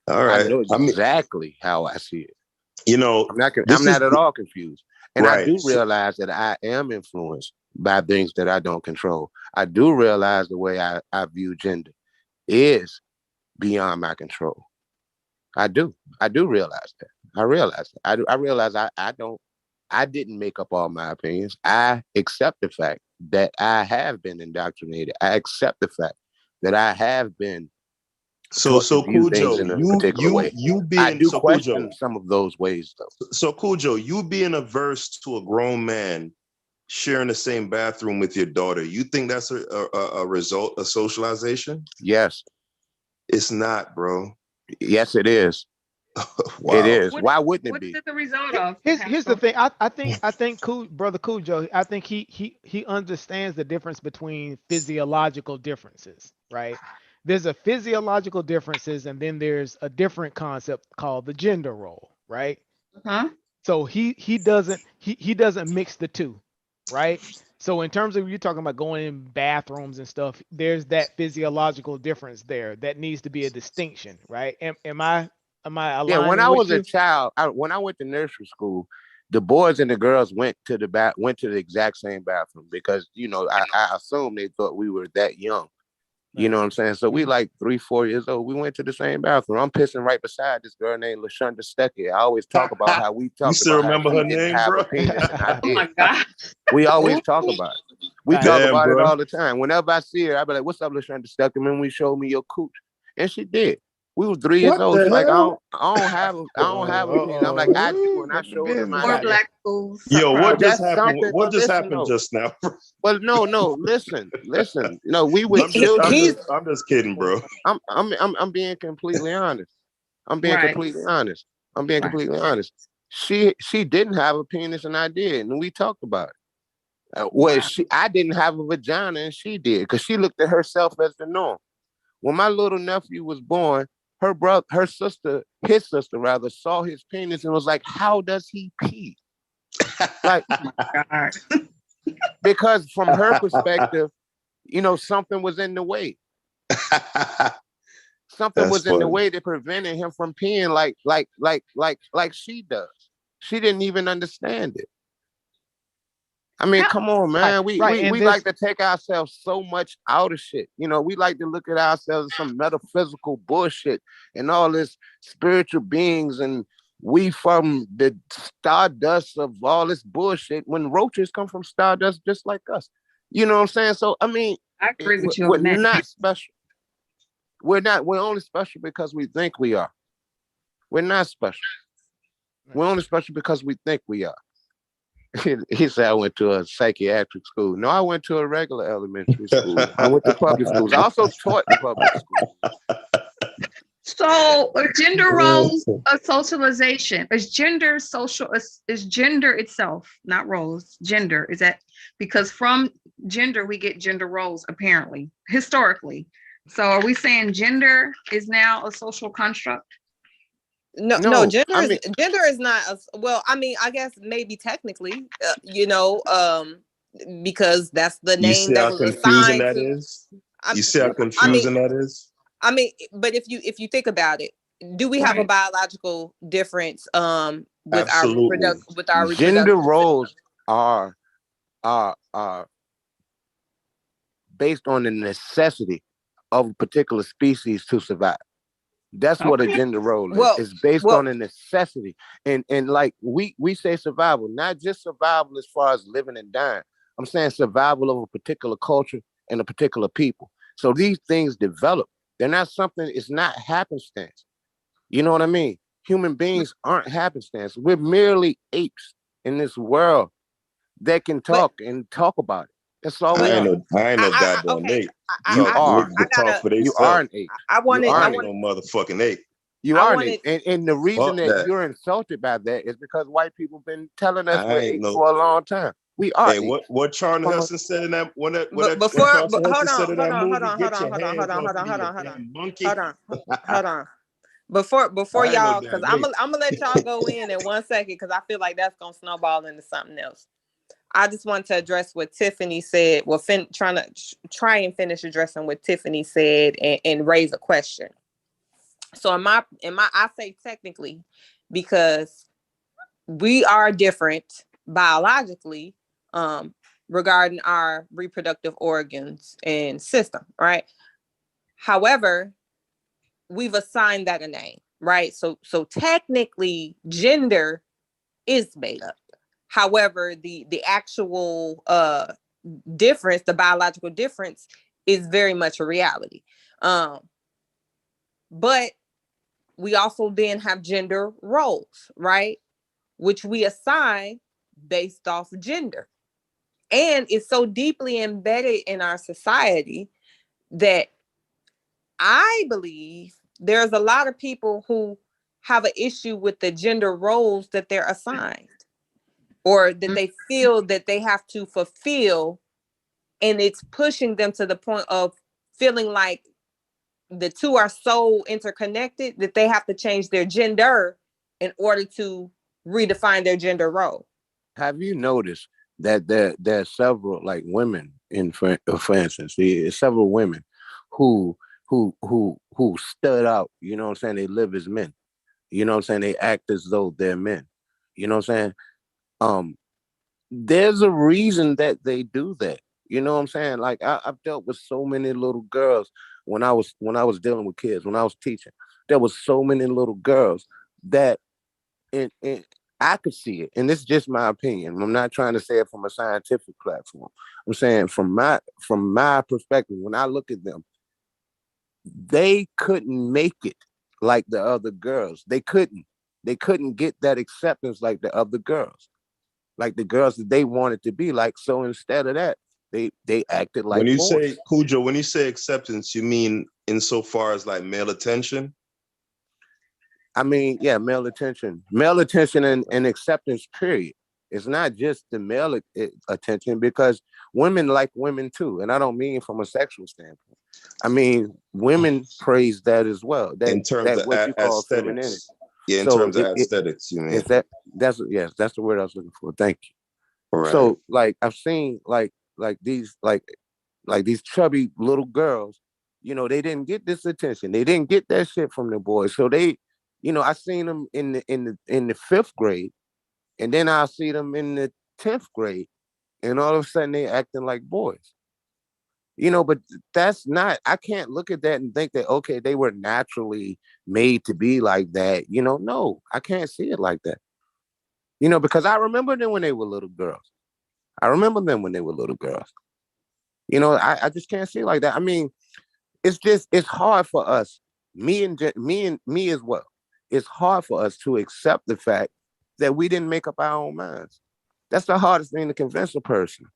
All right. I know exactly how I see it. You know, I'm not at all confused. And right. I do realize that I am influenced by things that I don't control. I do realize the way I view gender is beyond my control. I do realize that. I realize that. I realize I didn't make up all my opinions. I accept the fact that I have been indoctrinated. I accept the fact that I have been so Cujo, I do question Cujo, some of those ways though. So Cujo, you being averse to a grown man sharing the same bathroom with your daughter, you think that's a result of socialization? Yes. It's not, bro. Yes, it is. Wow. It is. Why wouldn't it be? What's the result of? Here's the thing. I think Brother Cujo, I think he understands the difference between physiological differences, right? There's a physiological differences, and then there's a different concept called the gender role, right? So he doesn't mix the two, right? So in terms of you talking about going in bathrooms and stuff, there's that physiological difference there that needs to be a distinction, right? Am I aligned? Yeah, when I was a child, when I went to nursery school, the boys and the girls went to the exact same bathroom because I assumed they thought we were that young. You know what I'm saying? So we like 3-4 years old. We went to the same bathroom. I'm pissing right beside this girl named LaShonda Stuckey. I always talk about how we talked you still about remember how her name, bro? Oh my God. We always talk about it. We talk about it all the time. Whenever I see her, I be like, "What's up, LaShonda Stuckey?" And then we show me your cooch, and she did. We were 3 years old. She's like, I don't have it. I'm like, I do, and I showed her my. More black schools. Yo, what just happened? What just happened just now? Well, no, listen. No, we were children. I'm just kidding, bro. I'm being completely honest. I'm being completely honest. She didn't have a penis and I did, and we talked about it. I didn't have a vagina and she did, because she looked at herself as the norm. When my little nephew was born, his sister rather, saw his penis and was like, "How does he pee?" Like, because from her perspective, something was in the way. Something was in the way that prevented him from peeing like she does. She didn't even understand it. I mean, come on, man. We like to take ourselves so much out of shit. We like to look at ourselves as some metaphysical bullshit and all this spiritual beings, and we from the stardust of all this bullshit when roaches come from stardust just like us. You know what I'm saying? So I mean, I agree with you we're on that. not special. We're not. We're only special because we think we are. We're not special. We're only special because we think we are. He said, I went to a psychiatric school. No, I went to a regular elementary school. I went to public schools. I also taught in public schools. So gender roles of socialization is gender social is gender itself, not roles. Gender is that because from gender we get gender roles apparently historically. So are we saying gender is now a social construct? No, gender is not well, I mean, I guess maybe technically, because that's the name that was assigned to. You see how confusing that is? I mean, but if you think about it, do we have a biological difference with Absolutely. our reproductive Gender roles are based on the necessity of a particular species to survive. That's what a gender role is. It's based on a necessity. And like we say survival, not just survival as far as living and dying. I'm saying survival of a particular culture and a particular people. So these things develop. They're not something, it's not happenstance. You know what I mean? Human beings aren't happenstance. We're merely apes in this world that can talk and talk about it. That's all we are. I ain't no goddamn ape. You are. You are an ape. No motherfucking ape. You are an ape. And the reason that you're insulted by that is because white people been telling us we're apes for a long time. We are. Hey, what Charlton Heston said in that hold on. Before y'all, because I'm gonna let y'all go in 1 second, because I feel like that's gonna snowball into something else. I just want to address what Tiffany said. Well, try and finish addressing what Tiffany said and raise a question. So I say technically, because we are different biologically regarding our reproductive organs and system, right? However, we've assigned that a name, right? So technically gender is made up. However, the actual difference, the biological difference, is very much a reality. But we also then have gender roles, right? Which we assign based off gender. And it's so deeply embedded in our society that I believe there's a lot of people who have an issue with the gender roles that they're assigned, or that they feel that they have to fulfill, and it's pushing them to the point of feeling like the two are so interconnected that they have to change their gender in order to redefine their gender role. Have you noticed that there are several, like, women for instance, there's several women who stood out, you know what I'm saying? They live as men. You know what I'm saying? They act as though they're men. You know what I'm saying? There's a reason that they do that. You know what I'm saying? Like I've dealt with so many little girls when I was dealing with kids, when I was teaching. There was so many little girls that and I could see it, and this is just my opinion. I'm not trying to say it from a scientific platform. I'm saying from my perspective, when I look at them, they couldn't make it like the other girls. They couldn't get that acceptance like the other girls, like the girls that they wanted to be like. So instead of that, they acted like boys. Say, Cujo, when you say acceptance, you mean insofar as like male attention? I mean, yeah, male attention and acceptance, period. It's not just the male attention, because women like women too. And I don't mean from a sexual standpoint. I mean, women praise that as well. That, in terms of what you call femininity. Yeah, in terms of aesthetics, you mean. That's the word I was looking for. Thank you. Right. So like I've seen like these chubby little girls, you know, they didn't get this attention. They didn't get that shit from the boys. So they, you know, I seen them in the 5th grade, and then I see them in the 10th grade, and all of a sudden they acting like boys. You know, but that's not, I can't look at that and think that, okay, they were naturally made to be like that. You know, no, I can't see it like that. You know, because I remember them when they were little girls. You know, I just can't see like that. I mean, it's hard for us, me as well. It's hard for us to accept the fact that we didn't make up our own minds. That's the hardest thing to convince a person,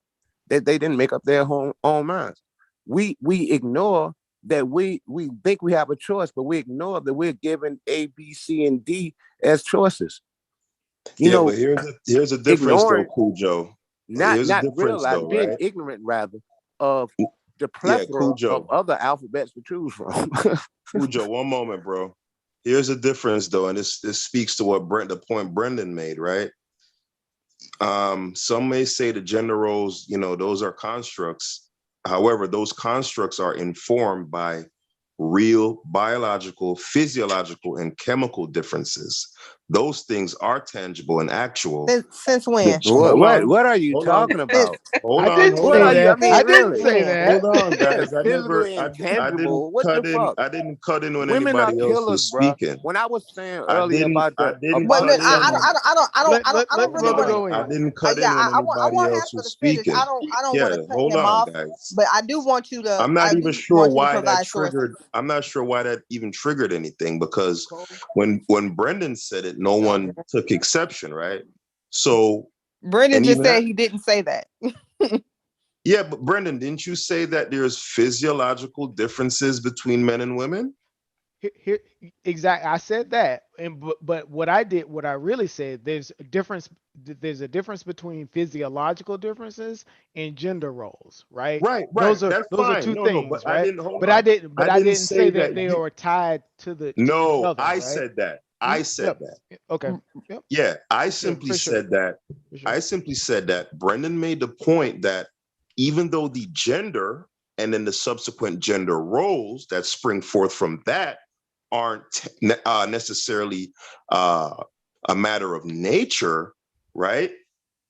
that they didn't make up their own minds. We ignore that we think we have a choice, but we ignore that we're given A, B, C, and D as choices. You know, but here's a difference though, Cujo. Not though, being right? ignorant rather of the plethora of other alphabets to choose from. Cujo, one moment, bro. Here's a difference though, and this speaks to the point Brendan made, right? Some may say the gender roles, those are constructs. However, those constructs are informed by real biological, physiological, and chemical differences. Those things are tangible and actual. Since when? What are you talking about? Hold on. I didn't say that. I didn't say that. Hold on, guys. I didn't cut in when Women are anybody else killers, was bro. speaking. When I was saying earlier I didn't about cut in when anybody else was speaking. I don't want to cut hold him on, off, guys. but I do want you to. I'm not even sure why that triggered. I'm not sure why that even triggered anything, because when Brendan said it, no one took exception, right? So Brendan just said he didn't say that. Yeah, but Brendan, didn't you say that there's physiological differences between men and women? Here, exactly. I said that, but what I really said, there's a difference between physiological differences and gender roles, right? Right. Those are fine. two No, things, but right? I didn't say that they were tied to the. No, to other, I right? said that. I said that. Okay. Yep. Yeah, I simply said that. I simply said that Brendan made the point that even though the gender and then the subsequent gender roles that spring forth from that aren't necessarily a matter of nature, right?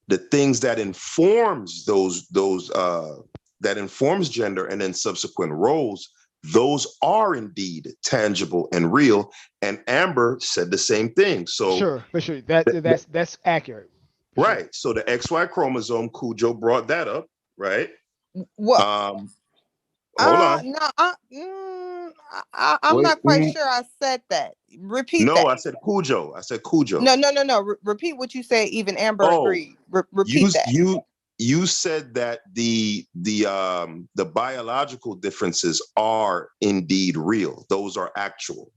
The things that informs that informs gender and then subsequent roles, those are indeed tangible and real. And Amber said the same thing. So for sure. That's accurate. Right. So the XY chromosome, Cujo brought that up, right? What? Hold on. No, I'm not quite sure I said that. Repeat that. No, I said Cujo. No. Repeat what you said. Even Amber agreed. Repeat that. You said that the biological differences are indeed real. Those are actual.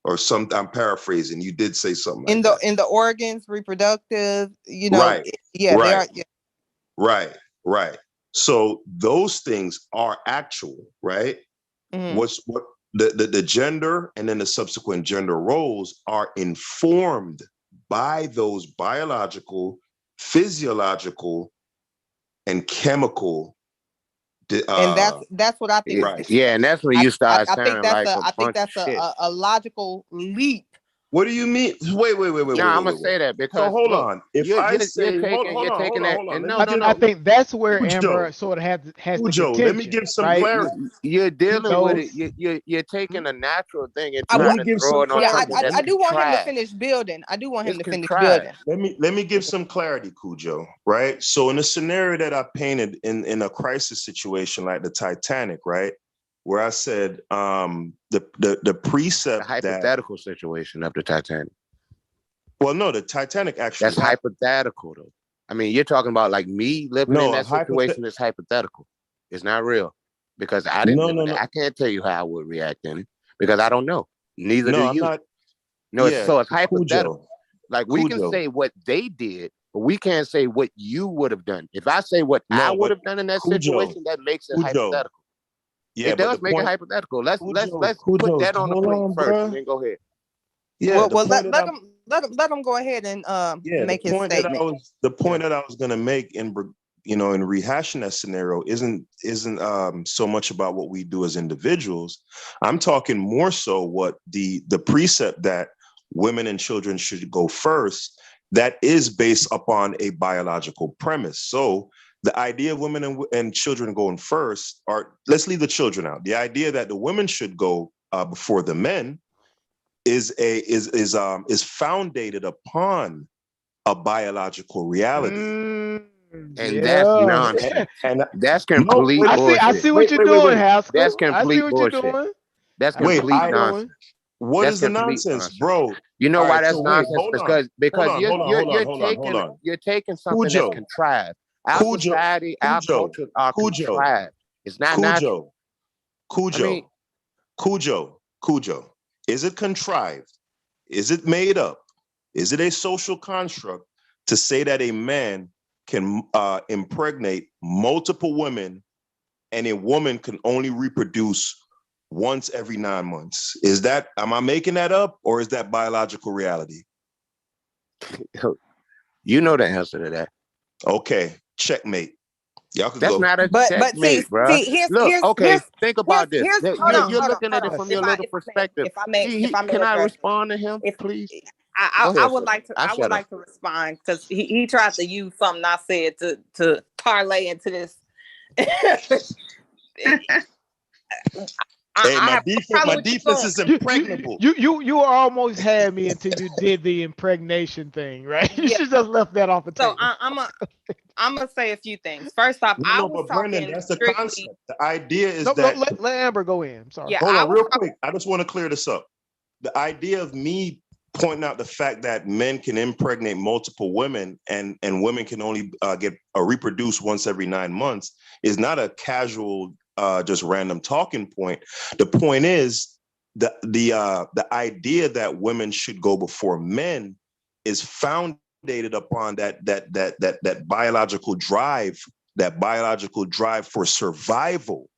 Or I'm paraphrasing. You did say something like that. In the organs, reproductive, Right. Yeah, right. they are. Yeah. Right. So those things are actual, right? Mm-hmm. What the gender and then the subsequent gender roles are informed by those biological, physiological, and chemical. And that's what I think. Right. Yeah, and that's when you start sounding like I think that's a logical leap. What do you mean? Wait. Yeah, I'm gonna say that because hold on. If you're taking that. And I think that's where Amber sort of has the contention. Let me give some clarity. You're dealing with it. You're taking a natural thing and trying to throw it on something that's I do want him to finish building. Let me give some clarity, Cujo. Right. So in a scenario that I painted in a crisis situation like the Titanic, right, where I said the precept, the hypothetical situation of the Titanic. Well, no, the Titanic actually. That's hypothetical, though. I mean, you're talking about like me living in that situation is hypothetical. It's not real because I didn't. No. I can't tell you how I would react in it because I don't know. Neither do you. So it's hypothetical. Cujo. Like we can say what they did, but we can't say what you would have done. If I say what I would have done in that situation, that makes it hypothetical. Yeah, it does make it hypothetical. Let's put that on the plate first, and then go ahead. Yeah, let them go ahead and make his statement. The point that I was going to make in rehashing that scenario isn't so much about what we do as individuals. I'm talking more so what the precept that women and children should go first. That is based upon a biological premise. So the idea of women and children going first, or let's leave the children out. The idea that the women should go before the men is founded upon a biological reality. And that's nonsense. And that's complete bullshit. I see what you're doing, Haskell. That's complete bullshit. Doing. That's complete nonsense. What is the nonsense, bro? You know why that's so nonsense? Because you're taking something Cujo. that's contrived. Our society, our culture are contrived. It's not natural. Cujo. Is it contrived? Is it made up? Is it a social construct to say that a man can impregnate multiple women and a woman can only reproduce once every 9 months? Am I making that up, or is that biological reality? You know the answer to that. Okay, checkmate. Y'all could That's go. not a checkmate, bro. Think about this. You're looking at it from your little perspective. Can I respond to him, please? I would like to respond because he tried to use something I said to parlay into this. My defense is impregnable. You almost had me until you did the impregnation thing, right? You should just left that off the table. So I'm gonna say a few things. First off, I was talking. Brendan, that's the concept. The idea is that. Let Amber go in. I'm sorry. Yeah, hold on, real quick. I just want to clear this up. The idea of me pointing out the fact that men can impregnate multiple women and women can only reproduce once every 9 months is not a casual, just random talking point. The point is the idea that women should go before men is founded upon that biological drive for survival,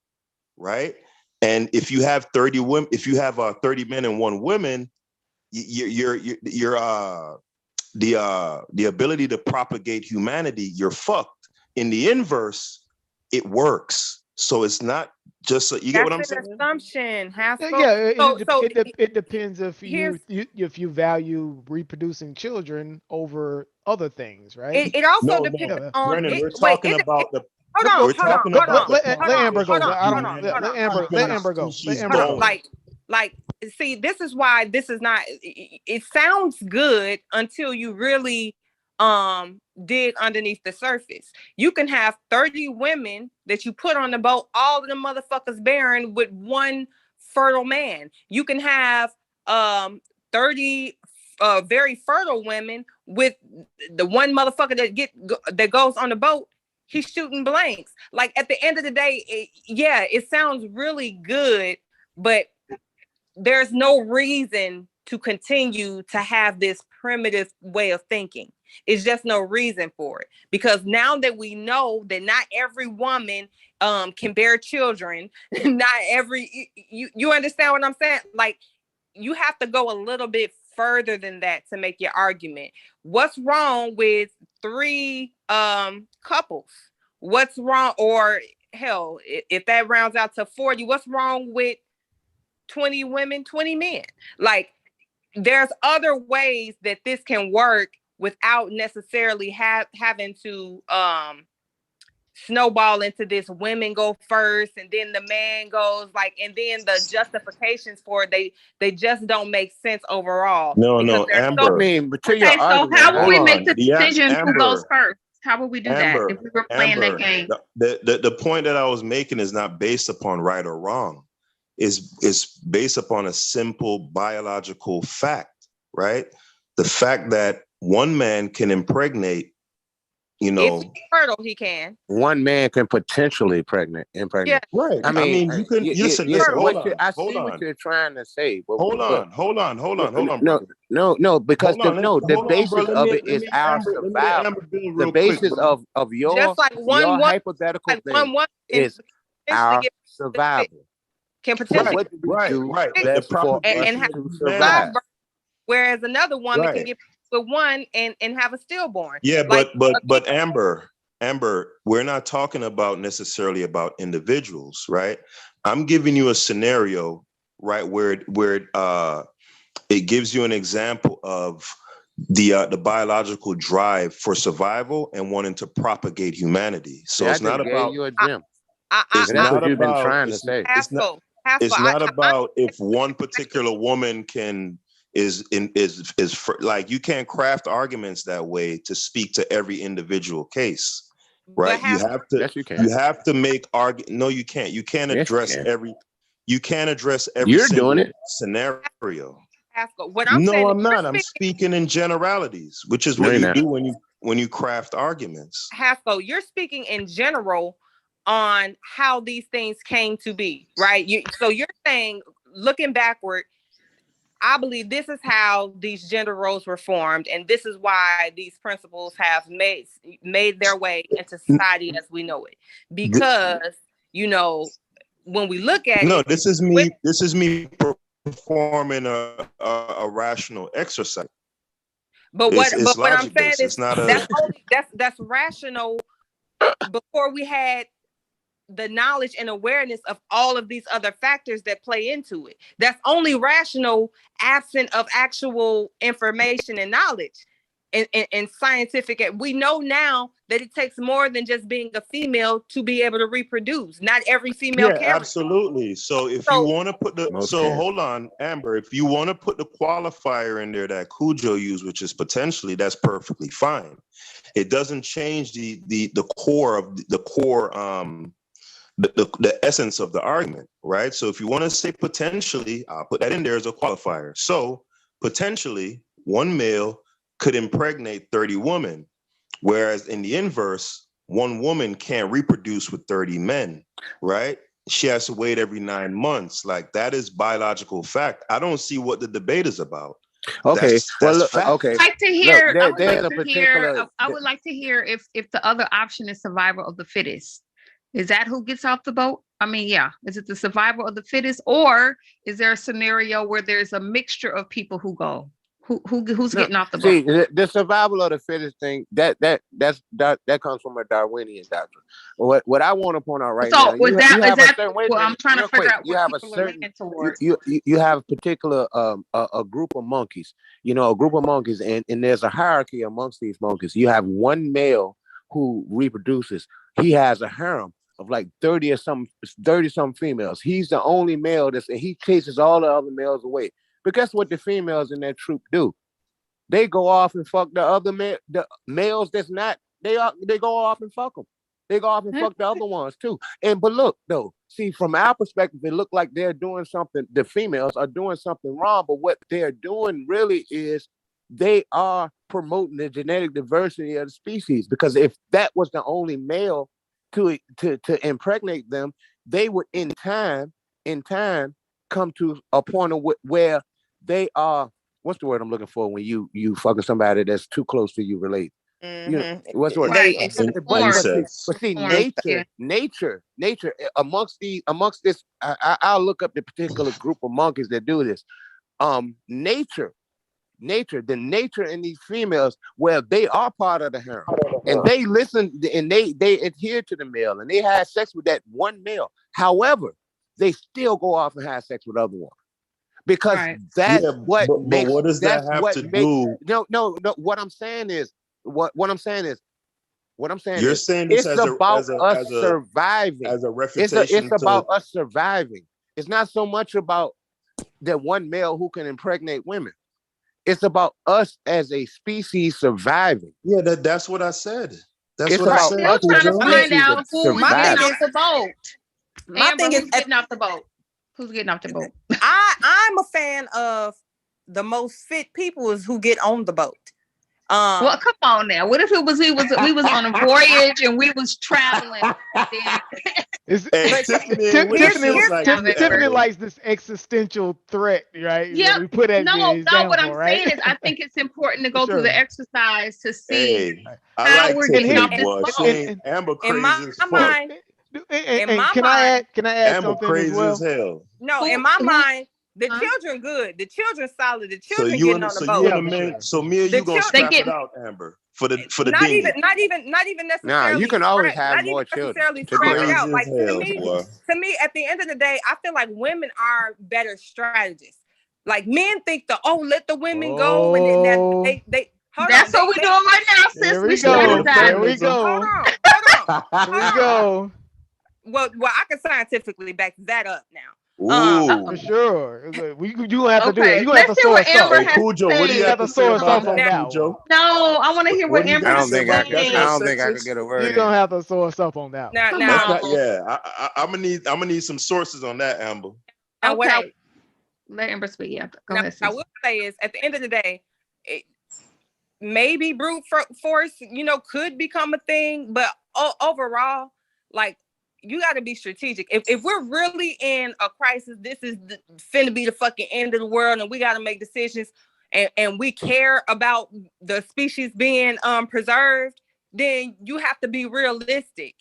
right? And if you have 30 women, if you have 30 men and 1 woman, the ability to propagate humanity, you're fucked. In the inverse, it works. So it's not just you get what I'm saying? Assumption. It depends if you value reproducing children over other things, right? It also depends on. Brennan, we're talking about the. Let Amber go. Let Amber go. Like, see, this is why this is not. It sounds good until you really dig underneath the surface. You can have 30 women that you put on the boat, all of the motherfuckers barren with 1 fertile man. You can have 30 very fertile women with the 1 motherfucker that goes on the boat. He's shooting blanks. Like, at the end of the day, it sounds really good, but there's no reason to continue to have this primitive way of thinking. It's just no reason for it. Because now that we know that not every woman can bear children, not every, you understand what I'm saying? Like, you have to go a little bit further than that to make your argument. What's wrong with 3 couples? What's wrong? Or hell, if that rounds out to 40, what's wrong with 20 women, 20 men? Like, there's other ways that this can work without necessarily having to snowball into this women go first and then the man goes, like, and then the justifications for it, they just don't make sense overall. No, Amber. So how will we make the decision who goes first? How would we do that if we were playing that game? The point that I was making is not based upon right or wrong. Is based upon a simple biological fact, right? The fact that 1 man can impregnate, if he's fertile, he can. 1 man can potentially impregnate. Yeah, right. I mean, you can. Listen. I see what you're trying to say. Hold on. No, because the basis of it is our survival. The basis of your just like your hypothetical thing is our survival. Can potentially and have survive. Whereas another woman can get with 1 and have a stillborn. Yeah, but Amber, we're not talking about necessarily about individuals, right? I'm giving you a scenario, right, where it gives you an example of the biological drive for survival and wanting to propagate humanity. So it's not about you a gym. It's not what you've been trying to say. It's not about if one particular woman is like, you can't craft arguments that way to speak to every individual case. right? You have to. Yes, you can. You have to make argue. No, you can't. You can't address every. You can't address every You're single doing it. scenario. What I'm saying No, is I'm not. I'm speaking in generalities, which is No, what you're you not. do when you craft arguments. Haskell, you're speaking in general on how these things came to be, right? So you're saying, looking backward, I believe this is how these gender roles were formed, and this is why these principles have made their way into society as we know it. Because, you know, when we look at No, it, this is me. This is me performing a rational exercise. But what I'm saying based. is It's not a. that's rational before we had the knowledge and awareness of all of these other factors that play into it. That's only rational absent of actual information and knowledge and scientific. We know now that it takes more than just being a female to be able to reproduce. Not every female can. Absolutely. So if you want to put hold on, Amber, if you want to put the qualifier in there that Cujo used, which is potentially, that's perfectly fine. It doesn't change the core of the essence of the argument, right? So if you want to say potentially, I'll put that in there as a qualifier. So potentially, one male could impregnate 30 women, whereas in the inverse, one woman can't reproduce with 30 men, right? She has to wait every 9 months. Like, that is biological fact. I don't see what the debate is about. Okay. I'd like to hear. I would like to hear if the other option is survival of the fittest. Is that who gets off the boat? I mean, yeah. Is it the survival of the fittest, or is there a scenario where there's a mixture of people who go? Who's getting off the boat? See, the survival of the fittest thing that comes from a Darwinian doctrine. What I want to point out right now. I'm trying to figure out what people are leaning towards. You have a particular a group of monkeys. You know, a group of monkeys, and there's a hierarchy amongst these monkeys. You have one male who reproduces. He has a harem of like 30 some females. He's the only male and he chases all the other males away. But guess what the females in that troop do? They go off and fuck the other the males that's not, they go off and fuck them. They go off and fuck the other ones too. But look though, see, from our perspective, it look like they're doing something, the females are doing something wrong, but what they're doing really is they are promoting the genetic diversity of the species, because if that was the only male to impregnate them, they would in time come to a point of where they are, what's the word I'm looking for when you fucking somebody that's too close to you related? You know, what's the word? But see, nature amongst this, I'll look up the particular group of monkeys that do this. Nature in these females, where they are part of the harem, and they listen and they adhere to the male, and they have sex with that one male. However, they still go off and have sex with other ones, because that's what makes. But what does that have to do? No. What I'm saying is, You're saying this it's about us surviving. As a refutation. It's about us surviving. It's not so much about that one male who can impregnate women. It's about us as a species surviving. Yeah, that's what I said. That's what I said. I'm still trying to find out who's getting off the boat. My thing is, getting off the boat. Who's getting off the boat? I'm a fan of the most fit people is who get on the boat. Well, come on now. What if we was on a voyage and we was traveling? Tiffany likes this existential threat, right? Yeah. We put at what I'm saying is, I think it's important to go through the exercise to see how we're getting off this boat. Amber crazy in my mind. Can I add something crazy as well? As hell. No, in my mind, the children good. The children solid. The children getting on the boat. So me and you gonna scrap it out, Amber, for the not dinghy. Not even necessarily. Nah, you can always have more children. Scrap it out. Like to me, at the end of the day, I feel like women are better strategists. Like men think let the women go, and then they that's what we're doing right now, sis. There we go. There we go. Hold on. Well, I can scientifically back that up now. For sure. You gonna have to do it. You gonna have to Let's hear source what Amber up. has Cujo, to what do you say. have to say about that, Cujo? No, I want to hear what do you Amber got to has say to about say. I don't think I could get a word You're in. gonna have to source up on that. Now, Come now, on. Yeah, I'm gonna need some sources on that, Amber. now what I Okay. Let Amber speak. Yeah, go now, ahead. what I will say is, at the end of the day, maybe brute force, could become a thing, but overall, like, you got to be strategic. If we're really in a crisis, this is finna be the fucking end of the world, and we got to make decisions, and we care about the species being preserved, then you have to be realistic.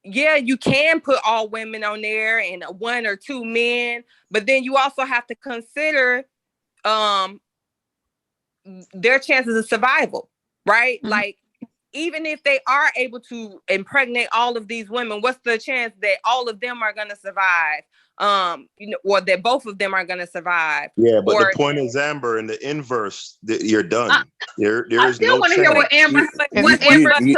Yeah, you can put all women on there and 1 or 2 men, but then you also have to consider their chances of survival, right? Mm-hmm. Like, even if they are able to impregnate all of these women, what's the chance that all of them are going to survive? Or that both of them are going to survive? Yeah, but the point is, Amber, in the inverse, you're done. There I is still no want to hear chance. what Amber's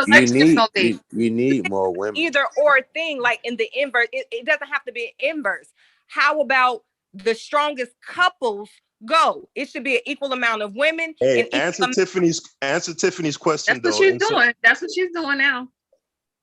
selection gonna be. You need more women. Either or thing, like in the inverse, it doesn't have to be an inverse. How about the strongest couples go? It should be an equal amount of women. Hey, and answer Tiffany's question. That's what she's doing. That's what she's doing now.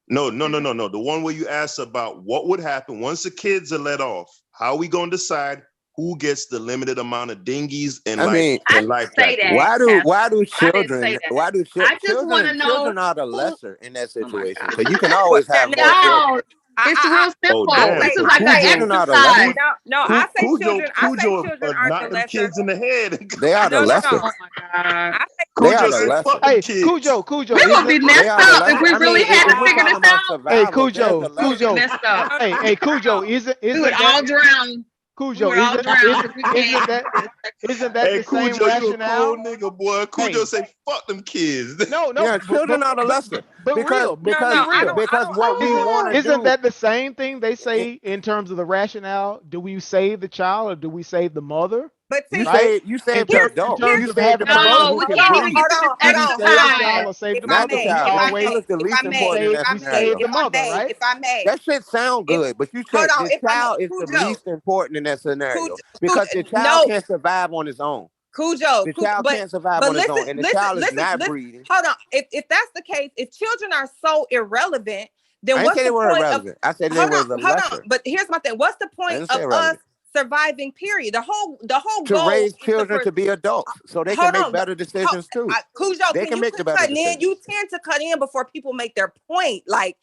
No. The one where you asked about what would happen once the kids are let off. How are we gonna decide who gets the limited amount of dinghies and life say that. Why do I didn't say children? that. Why do I just want to know. children are the lesser in that situation? Because you can always have more No, children. it's real simple. This is like an children are the exercise. No, I say children. I say Cujo children are knock the them lesser. kids in the head. They are the lesser. Oh my God. They are Cujo the said, lesser. "Fuck them Hey, kids." Cujo. We're gonna be messed up if we really had to figure this out. Hey, Cujo. Messed up. Hey, Cujo. We would all drown. Cujo, we would all drown if we isn't can't. that Hey, the same Cujo, you a rationale? cold nigga, boy. Cujo say, "Fuck them kids." No. Yeah, children are the lesser. Because what we want to do. Isn't that the same thing they say in terms of the rationale? Do we save the child or do we save the mother? But you save the adult. In terms You of save the having a person mother who who can can Hold breathe. on. Do we save the child or save the mother? We always is the least important in that scenario. the mother, right? If I may, that shit sound good, but you said the child is the least important in that scenario because the child can't survive on his own. The child can't survive on his own, and the child is not breeding. Hold on. If that's the case, if children are so irrelevant, then I what's didn't say the they were point irrelevant. I said they hold were on, the hold lesser. on. But here's my thing. What's the I point didn't say of us irrelevant. surviving? Period. The whole To goal raise is children to be adults, so they can make better decisions too. Cujo, They can make the better decisions. You tend to cut in before people make their point. Like,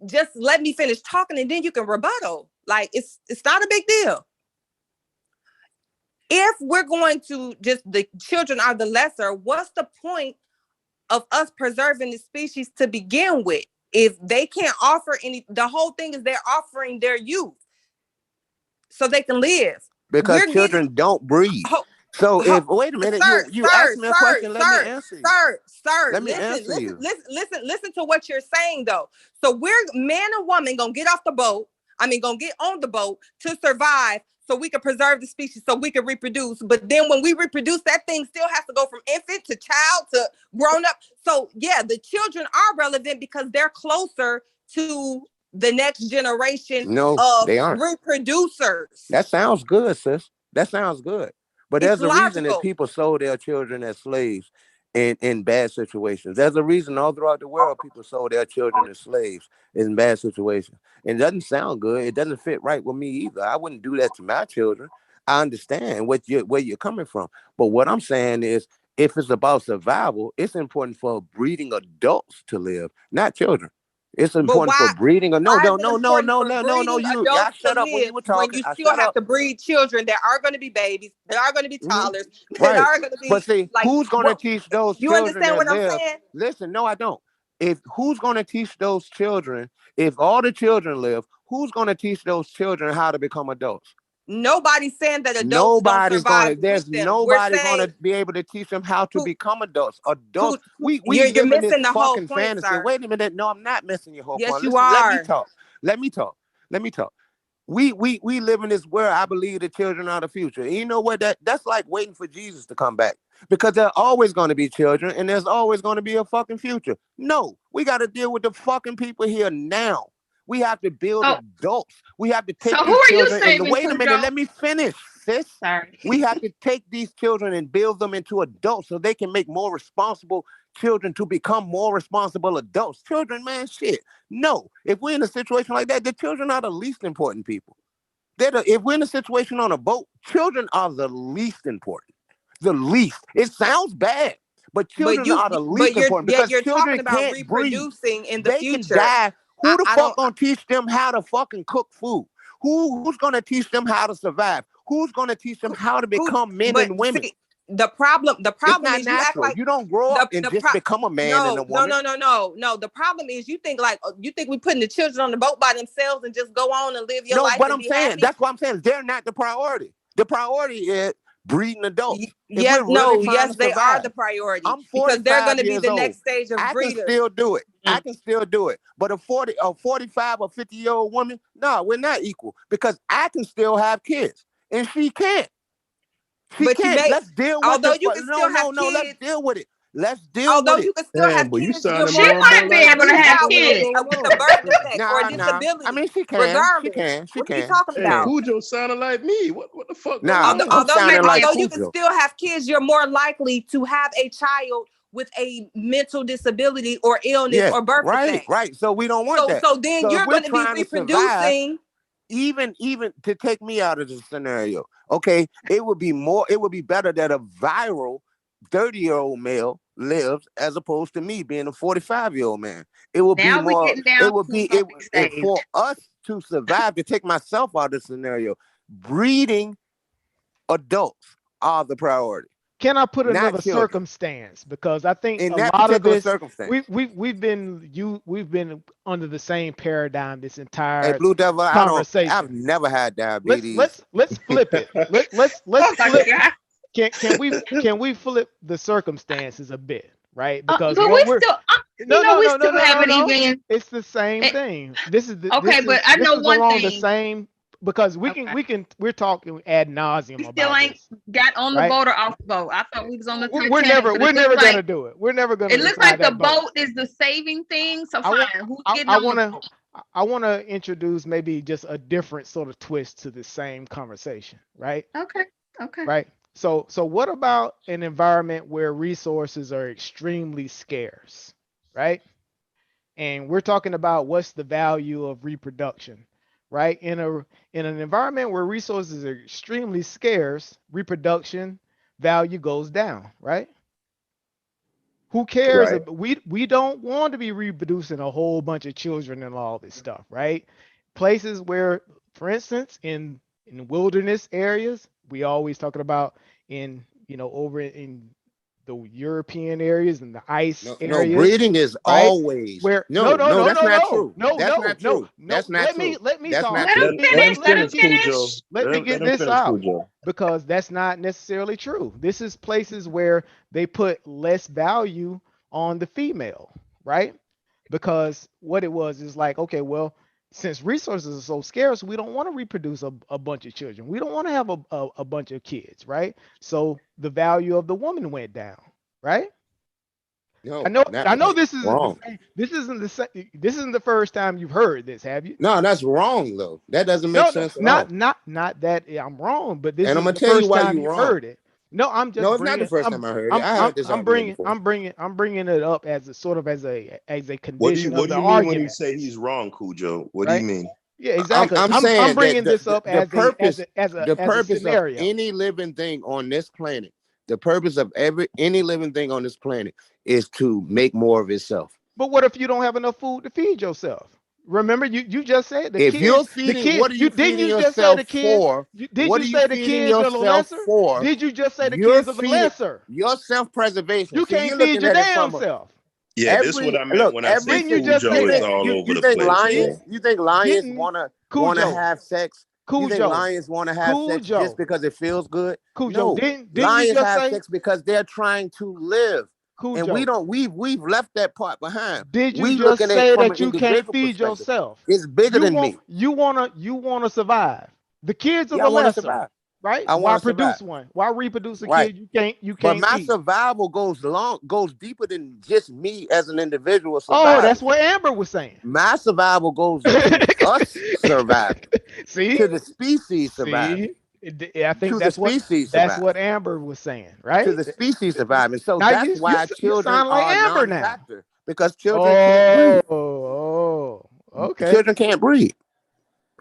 just let me finish talking, and then you can rebuttal. Like, it's not a big deal. If we're going to just the children are the lesser, what's the point of us preserving the species to begin with? If they can't offer any, the whole thing is they're offering their youth so they can live. Because children don't breed. So wait a minute, you asked me a question, let me answer you. Sir, let me answer you. Listen to what you're saying though. So we're man and woman gonna get off the boat. Gonna get on the boat to survive so we can preserve the species, so we can reproduce. But then when we reproduce, that thing still has to go from infant to child to grown up. So yeah, the children are relevant because they're closer to the next generation of they aren't. reproducers. That sounds good, sis. That sounds good. But there's a reason that people sold their children as slaves in bad situations. There's a reason all throughout the world people sold their children as slaves in bad situations. It doesn't sound good. It doesn't fit right with me either. I wouldn't do that to my children. I understand where you're coming from. But what I'm saying is, if it's about survival, it's important for breeding adults to live, not children. It's important for breeding. No. You, I shut up when you were talking. When you still have to breed children, there are going to be babies, there are going to be toddlers, there are going to be. But see, who's going to teach those children? You understand what I'm saying? Listen, no, I don't. If who's going to teach those children? If all the children live, who's going to teach those children how to become adults? Nobody's saying that adults don't survive. There's nobody going to be able to teach them how to become adults. Adults, we you're live in missing this the whole fucking point, fantasy. sir. Wait a minute, no, I'm not missing your whole yes, point. You Listen, are. Let me talk. We live in this world. I believe the children are the future. And you know what? That's like waiting for Jesus to come back, because there are always going to be children and there's always going to be a fucking future. No, we got to deal with the fucking people here now. We have to build adults. We have to take So who these are you children. saving, Wait a minute, Cujo? let me finish, sis. Sorry. We have to take these children and build them into adults so they can make more responsible children to become more responsible adults. Children, man, shit. No, if we're in a situation like that, the children are the least important people. If we're in a situation on a boat, children are the least important. The least. It sounds bad, but children are the least important because you're children talking about can't breathe. reproducing in the They future. can die. Who the I fuck don't- gonna teach them how to fucking cook food? Who's gonna teach them how to survive? Who's gonna teach them how to become men and women? See, the problem It's not is you act natural. like You don't grow up and just become a man and a woman. No. The problem is you think we putting the children on the boat by themselves and just go on and live your life. But and I'm be saying happy? that's what I'm saying. They're not the priority. The priority is breeding adults. Yes, they are the priority. I'm 45 because they're going to be years the old. next stage of breeders. I can still do it. I can still do it. But a 45 or 50-year-old woman, no, we're not equal because I can still have kids and she can't. She can't. Let's deal with although it. you can still have kids. Let's deal with it. Let's deal although with it. you can still have kids, you're She might be able to have kids with a birth defect or a disability. I mean, she can. Regardless. She what can. are you talking about? Cujo sounded like me. What the fuck? Although you can still have kids, you're more likely to have a child with a mental disability or illness or birth defect. Right. So we don't want that. So then you're going to be reproducing. Even to take me out of the scenario, okay, it would be better that a viral 30-year-old male lives as opposed to me being a 45-year-old man. It would be more. It would be for us to survive. To take myself out of the scenario, breeding adults are the priority. Can I put another circumstance? Because I think in a lot of this, we've been under the same paradigm this entire Blue Devil, conversation. I've never had diabetes. Let's flip it. Let's flip. Can we flip the circumstances a bit, right? Because but we still haven't even. It's the same thing. This is but I know one thing. The same. Because we're talking ad nauseum about still ain't this, got on the boat or off the boat. I thought we was on the Titanic. We're never gonna do it. We're never gonna. It looks like the boat is the saving thing. So fine. I want to introduce maybe just a different sort of twist to the same conversation, right? Okay. Right. So what about an environment where resources are extremely scarce, right? And we're talking about what's the value of reproduction. Right, in an environment where resources are extremely scarce, reproduction value goes down. Right? Who cares? Right. We don't want to be reproducing a whole bunch of children and all this stuff. Right? Places where, for instance, in wilderness areas, we always talking about over in the European areas and the ice areas. No, breeding is always where that's not true. That's not true. Let me talk. Let me get this out because that's not necessarily true. This is places where they put less value on the female, right? Because what it was is like, okay, well, since resources are so scarce, we don't want to reproduce a bunch of children. We don't want to have a bunch of kids, right? So the value of the woman went down, right? No, I know this is wrong. This isn't the first time you've heard this, have you? No, that's wrong though. That doesn't make sense. Not that I'm wrong, but this and is I'm gonna the tell first you why time you've heard it. No, I'm just. No, it's not the first time I heard it. I heard this. I'm bringing it up as a sort of as a condition what do of the you mean argument. when you say he's wrong, Cujo? What do you mean? Yeah, exactly. I'm saying I'm bringing this up as the purpose a scenario. of any living thing on this planet. The purpose of any living thing on this planet is to make more of itself. But what if you don't have enough food to feed yourself? Remember, you just said if you're feeding, what are you feeding yourself for? Did you say the kids are the lesser? Did you just say the kids are the lesser? Your self-preservation. You can't feed your damn self. Yeah, this is what I meant when I said Cujo is all over the place. You think lions want to have sex? You think lions want to have sex just because it feels good? No, lions have sex because they're trying to live. Cujo. And we don't. We've left that part behind. Did you just say that you can't feed yourself? It's bigger than me. You wanna survive. The kids are the lesser. Right? I Why want to produce survive. one? Why reproduce a Right. kid you But can't my eat? survival goes deeper than just me as an individual Oh, surviving. that's what Amber was saying. My survival goes to us surviving. See? To the species surviving. I think To the that's species what surviving. Amber was saying, right? To the species surviving. So Now that's why you children sound like are a Amber now. non-factor, because children can't breed. Okay. Children can't breed.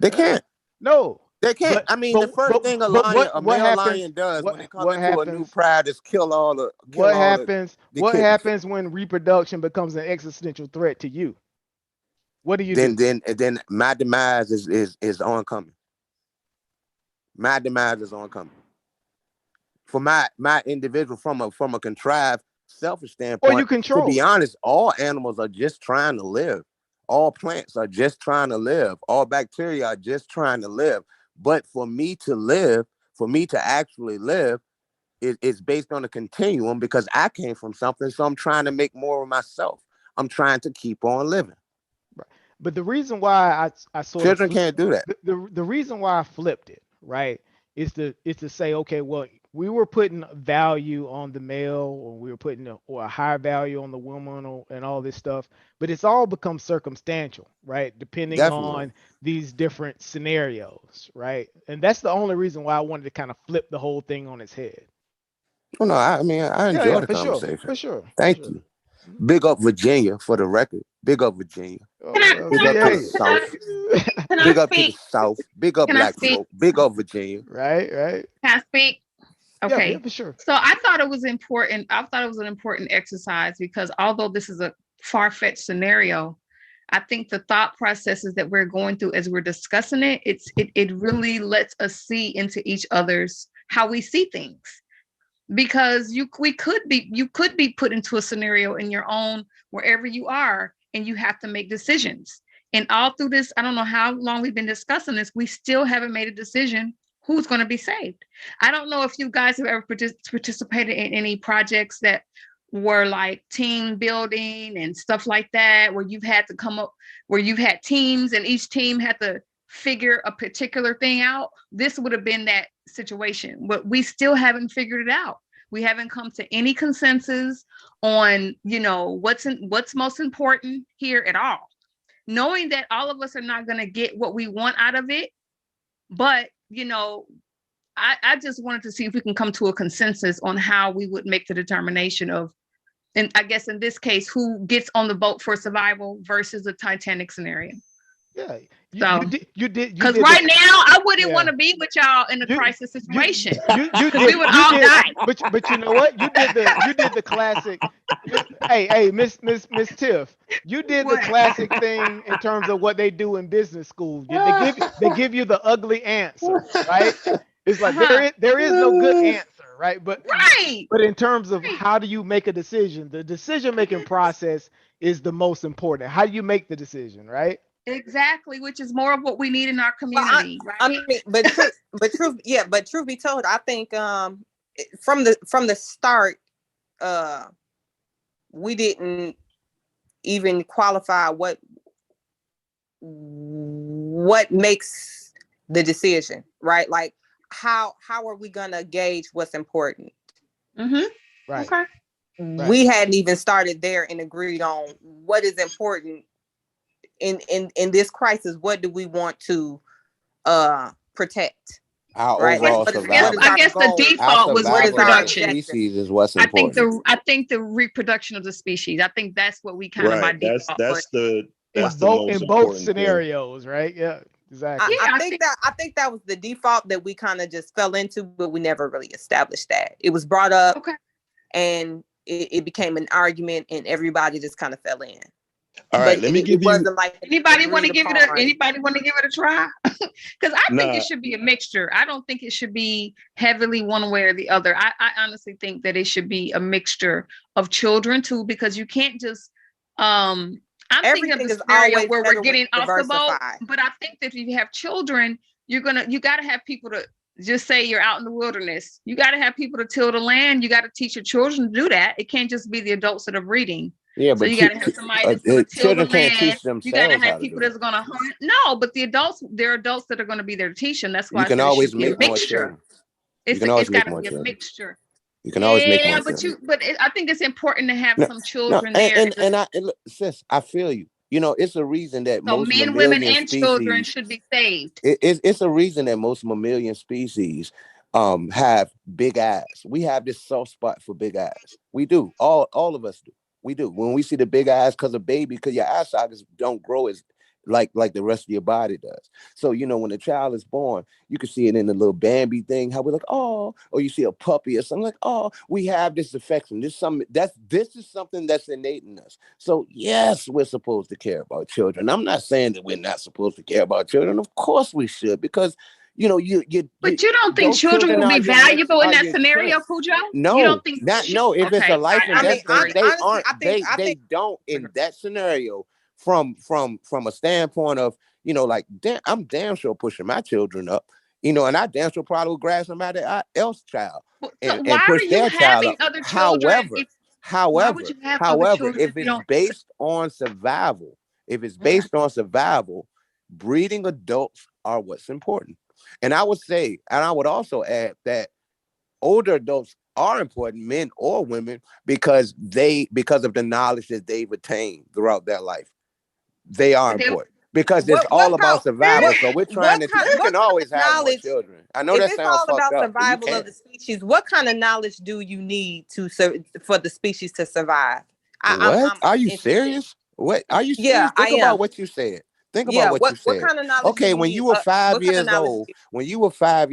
They can't. No. They can't. I mean, the first thing a male lion does when they come into a new pride is kill all the what kittens. happens when reproduction becomes an existential threat to you? What do you do? Then my demise is oncoming. My demise is oncoming. For my individual, from a contrived, selfish standpoint, or you control. To be honest, all animals are just trying to live. All plants are just trying to live. All bacteria are just trying to live. But for me to live, for me to actually live, it's based on a continuum, because I came from something. So I'm trying to make more of myself. I'm trying to keep on living. Right. But the reason why I sort children of can't do that. The reason why I flipped it, right, is to say, okay, well, we were putting value on the male, or we were putting a higher value on the woman, and all this stuff, but it's all become circumstantial, right, depending on these different scenarios, right? And that's the only reason why I wanted to kind of flip the whole thing on its head. Well, no, I mean, I enjoy the conversation. For sure. Thank you. Big up Virginia, for the record. Big up Virginia. Big up to the South. Big up to the South. Big up Black folk. Big up Virginia. Right. Can I speak? Okay. Yeah, for sure. So I thought it was important. I thought it was an important exercise, because although this is a far-fetched scenario, I think the thought processes that we're going through as we're discussing it, it really lets us see into each other's, how we see things. Because you could be put into a scenario in your own, wherever you are, and you have to make decisions. And all through this, I don't know how long we've been discussing this, we still haven't made a decision who's going to be saved. I don't know if you guys have ever participated in any projects that were like team building and stuff like that, where you've had to come up, where you've had teams and each team had to figure a particular thing out. This would have been that situation, but we still haven't figured it out. We haven't come to any consensus on, what's most important here at all. Knowing that all of us are not going to get what we want out of it, but I just wanted to see if we can come to a consensus on how we would make the determination of, and I guess in this case, who gets on the boat for survival versus a Titanic scenario. Yeah. You did. Because right now, I wouldn't want to be with y'all in a crisis situation. We would all die. But you know what? You did the classic. Hey, Miss Tiff, you did the classic thing in terms of what they do in business school. They give you the ugly answer, right? It's like there is no good answer, right? But in terms of how do you make a decision, the decision-making process is the most important. How do you make the decision, right? Exactly, which is more of what we need in our community. I mean, but truth be told, I think from the start, we didn't even qualify what makes the decision, right? Like how are we gonna gauge what's important? Mm-hmm. Right. Okay. We hadn't even started there and agreed on what is important in this crisis. What do we want to protect? Our overall survival. I guess the default was reproduction. Species is what's important. I think the reproduction of the species. I think that's what we kind of by default. That's the most in both scenarios, right? Yeah, exactly. I think that was the default that we kind of just fell into, but we never really established that. It was brought up, and it became an argument, and everybody just kind of fell in. All right, let me give you. Like anybody want to give it a try? Because I think it should be a mixture. I don't think it should be heavily one way or the other. I honestly think that it should be a mixture of children too, because you can't just. I'm thinking of the scenario where we're getting off the boat, but I think that if you have children, you got to have people to just say you're out in the wilderness. You got to have people to till the land. You got to teach your children to do that. It can't just be the adults that are breeding. Yeah, so but you got to have somebody that's going to till the land. You got to have people that's going to hunt. No, but the adults, there are adults that are going to be there to teach them. That's why you can always make a mixture. It's got to be a mixture. You can always make more children. I think it's important to have some children and, there. And sis, I feel you. You know, it's a reason that So most men, women, and children should be saved. It's a reason that most mammalian species have big eyes. We have this soft spot for big eyes. We do. All of us do. We do. When we see the big eyes, because your eye sockets don't grow as like the rest of your body does. So, you know, when a child is born, you can see it in the little Bambi thing, how we're like, oh, or you see a puppy or something like, oh, we have this affection. This is something that's innate in us. So yes, we're supposed to care about children. I'm not saying that we're not supposed to care about children. Of course we should, because you know, But you don't think children will be valuable in that scenario, Cujo? No, you don't think if it's a life and death thing, they don't in Okay. that scenario from a standpoint of, you know, like, I'm damn sure pushing my children up, you know, and I damn sure probably will grab somebody else's child and push their child up. However, if it's based on survival, breeding adults are what's important. And I would also add that older adults are important, men or women, because of the knowledge that they've attained throughout their life. They are important because it's all about survival. So we're trying you can always have more children. I know that sounds fucked up. If it's all about survival of the species, what kind of knowledge do you need for the species to survive? Are you serious? What are you serious? Yeah, Think about what you said. Think about what you said. What kind of knowledge? Okay, when you were 5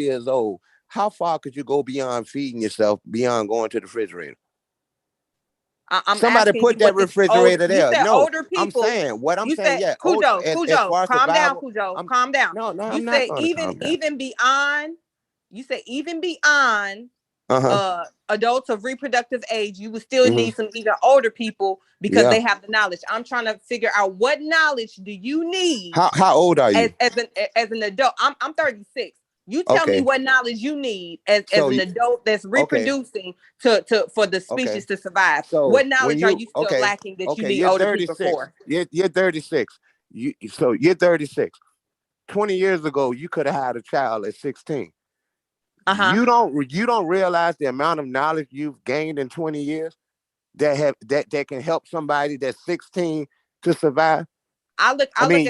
years old, how far could you go beyond feeding yourself, beyond going to the refrigerator? Somebody put that refrigerator there. No, older people. I'm saying what I'm saying. Yeah, Cujo, calm down, Cujo. Calm down. No, you I'm say not even beyond. You say even beyond adults of reproductive age, you would still need some even older people because they have the knowledge. I'm trying to figure out what knowledge do you need. How old are you? As an adult, I'm 36. You tell me what knowledge you need as an adult that's reproducing for the species to survive. So what knowledge are you still lacking that you need older people for? You're 36. You're 36. 20 years ago, you could have had a child at 16. You don't realize the amount of knowledge you've gained in 20 years that can help somebody that's 16 to survive. I look at 16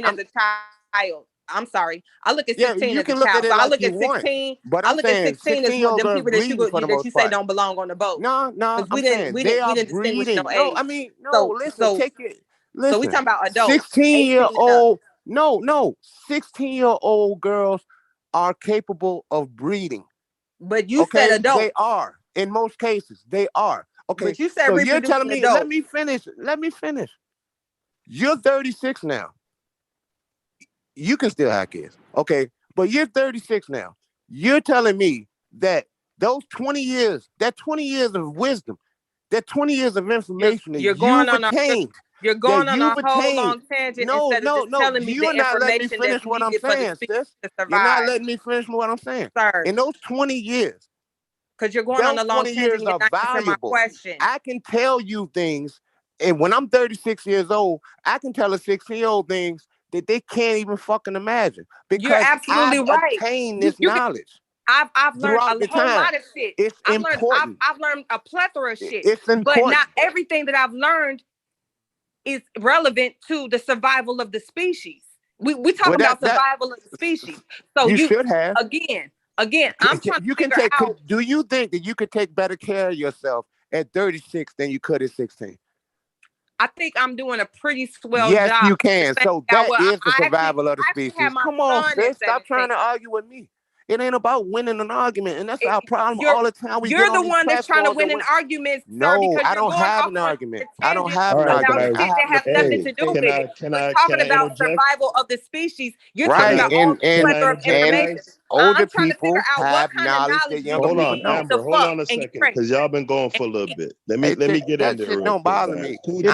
as a child. I'm sorry. I look at 16 as a child. So I look at 16. But I look at 16 as one of them people that you say don't belong on the boat. No. We didn't distinguish no age. Listen. So we talking about adults. 16-year-old. No. 16-year-old girls are capable of breeding. But you said adults. They are. In most cases, they are. Okay. But you said so you're telling me, adult. let me finish. You're 36 now. You can still have kids. Okay. But you're 36 now. You're telling me that those 20 years, that 20 years of wisdom, that 20 years of information you're going on attained. You're going on a whole long tangent instead of just telling me you're the not letting me information finish that's what I'm needed for the saying, species sis. to survive. You're not letting me finish what I'm saying. Sir. In those 20 years, because you're going on a long tangent, you're not answering my question. I can tell you things, and when I'm 36 years old, I can tell a 16-year-old things that they can't even fucking imagine. Because you're absolutely right. Attained this knowledge. I've learned a whole lot of shit. It's important. I've learned a plethora of shit. It's important. But not everything that I've learned is relevant to the survival of the species. We talk about survival of the species. So you should have. Again, I'm trying to figure out. Do you think that you could take better care of yourself at 36 than you could at 16? I think I'm doing a pretty swell job. Yes, you can. So that is the survival of the species. Come on, sis. Stop trying to argue with me. It ain't about winning an argument, and that's our problem all the time. You're the one that's trying to win an argument, sir. No, I don't have an argument. I don't have an argument. That has nothing to do with it. We're talking about survival of the species. You're talking about all the plethora of information. Older people have knowledge that younger people don't. Amber, hold on a second, because y'all been going for a little bit. Let me get in there. That don't bother me. Get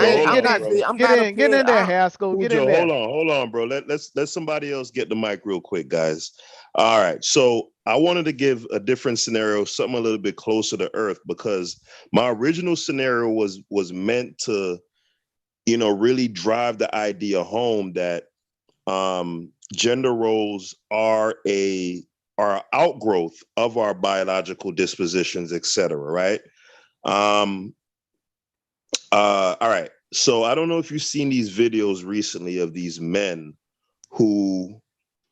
in there, Haskell. Get in there. Hold on, bro. Let somebody else get the mic real quick, guys. All right. So I wanted to give a different scenario, something a little bit closer to earth, because my original scenario was meant to, really drive the idea home that gender roles are a are outgrowth of our biological dispositions, etc. Right? All right. So I don't know if you've seen these videos recently of these men who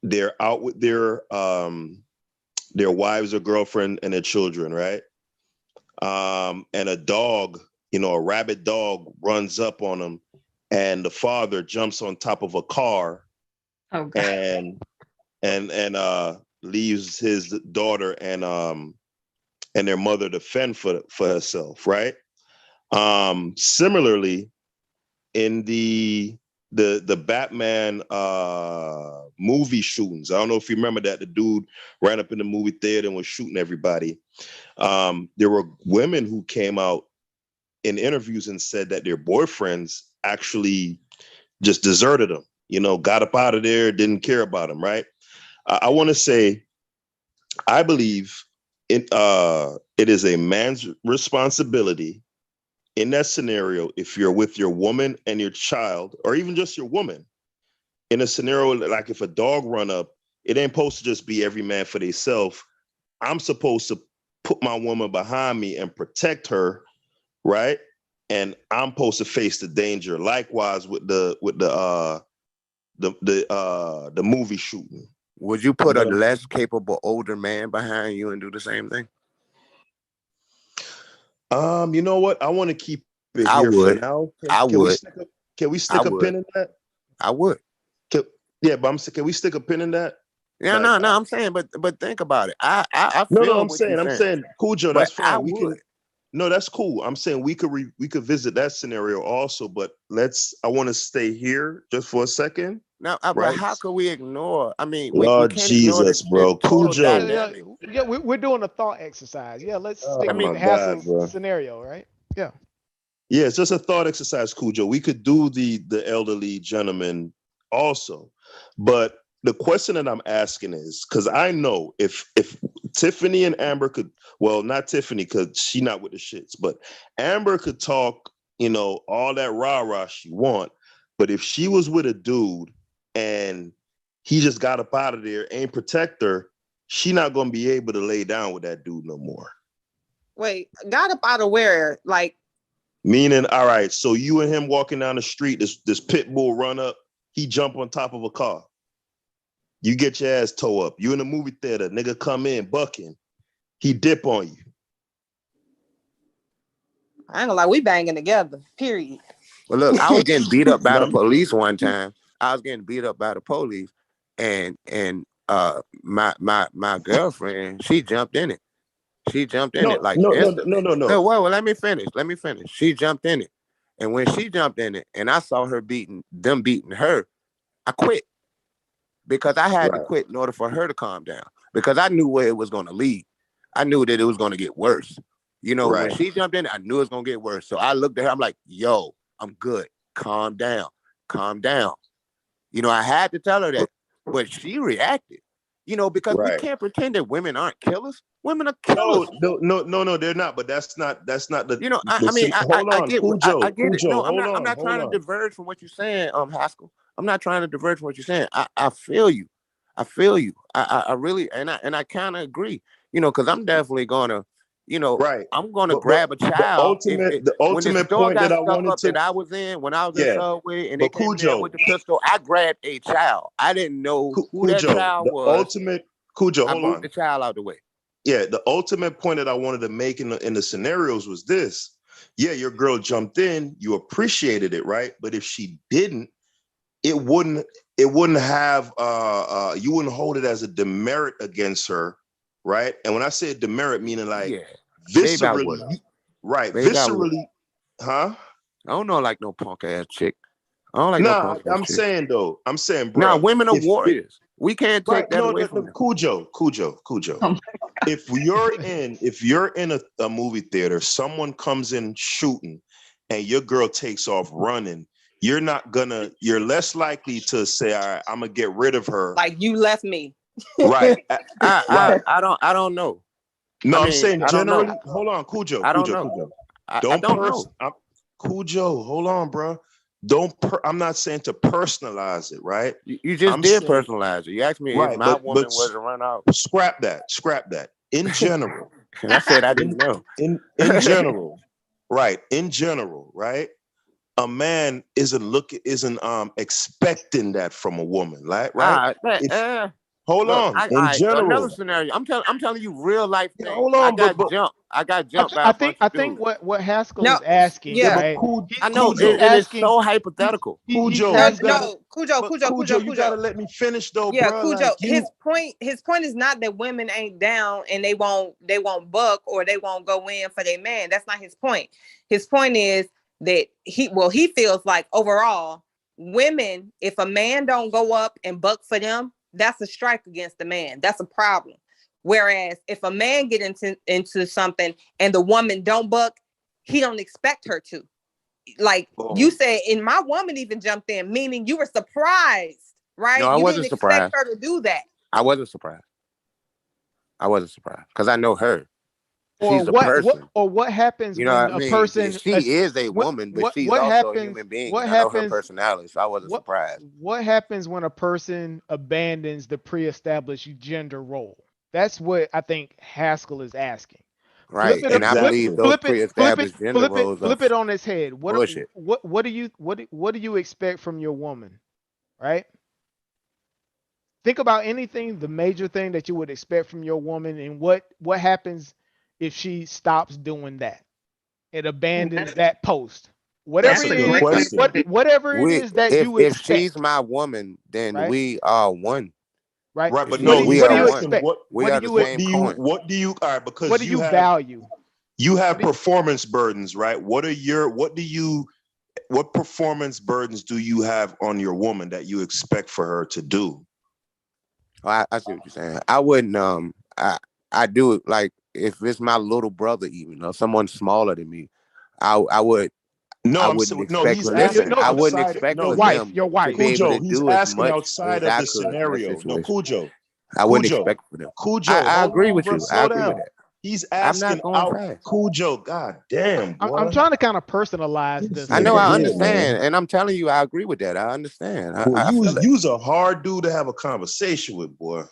they're out with their wives or girlfriend and their children, right? And a dog, a rabid dog runs up on them, and the father jumps on top of a car and leaves his daughter and their mother to fend for herself, right? Similarly, in the Batman movie shootings, I don't know if you remember that the dude ran up in the movie theater and was shooting everybody. There were women who came out in interviews and said that their boyfriends actually just deserted them, got up out of there, didn't care about them, right? I want to say, I believe it is a man's responsibility in that scenario, if you're with your woman and your child, or even just your woman, in a scenario like if a dog run up, it ain't supposed to just be every man for themselves. I'm supposed to put my woman behind me and protect her, right? And I'm supposed to face the danger. Likewise with the movie shooting. Would you put a less capable older man behind you and do the same thing? You know what? I want to keep it I here would. for now. I would. Can we stick a pin in that? I would. Can we stick a pin in that? Yeah, like, no. I'm saying, but think about it. I no, feel I'm saying, cool, Joe. But That's fine. I would. No, that's cool. I'm saying we could visit that scenario also, but I want to stay here just for a second. Now, right? but how could we ignore? I mean, Lord we can't Jesus, ignore bro. Cool, Joe. Yeah, we're doing a thought exercise. Yeah, let's stick my with God, Hassel's bro. scenario, right? Yeah. Yeah, it's just a thought exercise, Cujo. We could do the elderly gentleman also. But the question that I'm asking is, because I know if Tiffany and Amber could, well, not Tiffany, because she not with the shits, but Amber could talk, all that rah-rah she want. But if she was with a dude and he just got up out of there, ain't protect her, she not going to be able to lay down with that dude no more. Wait, got up out of where? Like, meaning, all right, so you and him walking down the street, this pit bull run up, he jump on top of a car. You get your ass toe up. You in the movie theater, nigga come in bucking. He dip on you. I ain't gonna lie, we banging together, period. Well, look, I was getting beat up by the police one time. I was getting beat up by the police, and my girlfriend, she jumped in it. She jumped in it like instantly. No. Well, let me finish. She jumped in it, and when she jumped in it, and I saw her beating her, I quit because I had to quit in order for her to calm down because I knew where it was going to lead. I knew that it was going to get worse. When she jumped in, I knew it was going to get worse. So I looked at her. I'm like, "Yo, I'm good. Calm down. Calm down." I had to tell her that, but she reacted. Because we can't pretend that women aren't killers. Women are killers. No, they're not. But that's not the. I get it. No, I'm not trying to diverge from what you're saying, Haskell. I'm not trying to diverge from what you're saying. I feel you. I really, and I kind of agree. Because I'm definitely gonna. I'm gonna grab a child. The ultimate point that I wanted to. That I was in when I was in Subway and they came in with the pistol, I grabbed a child. I didn't know who that child was. I moved the child out the way. Yeah, the ultimate point that I wanted to make in the scenarios was this. Yeah, your girl jumped in, you appreciated it, right? But if she didn't, it wouldn't have you wouldn't hold it as a demerit against her, right? And when I say demerit, meaning like viscerally, right? Viscerally, huh? I don't know like no punk ass chick. I don't like no punk ass chick. I'm saying, bro. Now women are warriors. We can't take that away from them. Cujo. If you're in a movie theater, someone comes in shooting and your girl takes off running, you're less likely to say, all right, I'm gonna get rid of her. Like you left me. Right. I don't know. No, I'm saying generally. Hold on, Cujo. I don't know. Cujo, hold on, bro. I'm not saying to personalize it, right? You just did personalize it. You asked me if my woman was to run out. Scrap that. In general. And I said I didn't know. In general, right? In general, right? A man isn't expecting that from a woman, right? Hold on. In general, another scenario. I'm telling you real life things. Hold on, I got jumped by a bunch of dudes. I think what Haskell is asking, right? I know it's so hypothetical. Cujo, Cujo, you gotta let me finish though, yeah, bro. Cujo. His point is not that women ain't down and they won't buck or they won't go in for their man. That's not his point. His point is that he feels like overall women, if a man don't go up and buck for them, that's a strike against the man. That's a problem. Whereas if a man get into something and the woman don't buck, he don't expect her to. Like you said, and my woman even jumped in, meaning you were surprised, right? No, I wasn't didn't surprised. Expect her to do that. I wasn't surprised because I know her. She's a person. What happens when a person? She is a woman, but she's also a human being. I know her personality, so I wasn't surprised. What happens when a person abandons the pre-established gender role? That's what I think Haskell is asking. Right, I believe those pre-established gender roles. Flip it on its head. Bullshit. What do you expect from your woman? Right. Think about anything, the major thing that you would expect from your woman, and what happens if she stops doing that. It abandons that post. Whatever it is that you expect. If she's my woman, then we are one. Right. But no, we what do are you one. expect? What do you because what do you value? You have performance burdens, right? What performance burdens do you have on your woman that you expect for her to do? I see what you're saying. I wouldn't I do it like if it's my little brother, even or someone smaller than me, I would. I wouldn't expect for them to be able to do as much as I could in that situation. Cujo. I wouldn't expect for them. Cujo, I agree with you. I agree down. with that. He's asking out Cujo. God damn, boy. I'm trying to kind of personalize this. I know, I understand, and I'm telling you, I agree with that. I understand. You's a hard dude to have a conversation with, boy.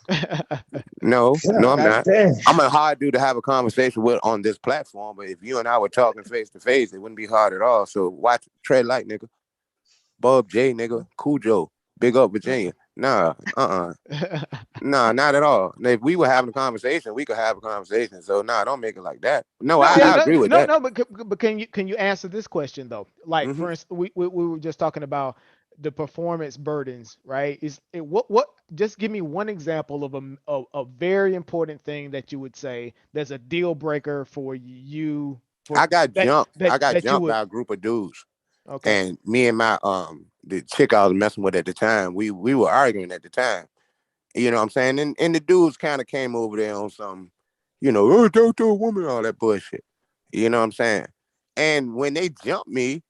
No, I'm not. I'm a hard dude to have a conversation with on this platform. But if you and I were talking face to face, it wouldn't be hard at all. So watch, tread light, nigga. Bob J, nigga. Cujo, big up Virginia. Nah, nah, not at all. If we were having a conversation, we could have a conversation. So don't make it like that. I agree with that. No, but can you answer this question though? Like for instance, we were just talking about the performance burdens, right? What? Just give me one example of a very important thing that you would say there's a deal breaker for you. I got jumped by a group of dudes. Okay. And me and my the chick I was messing with at the time, we were arguing at the time. You know what I'm saying? And the dudes kind of came over there on some, oh, don't do a woman, all that bullshit. You know what I'm saying? And when they jumped me,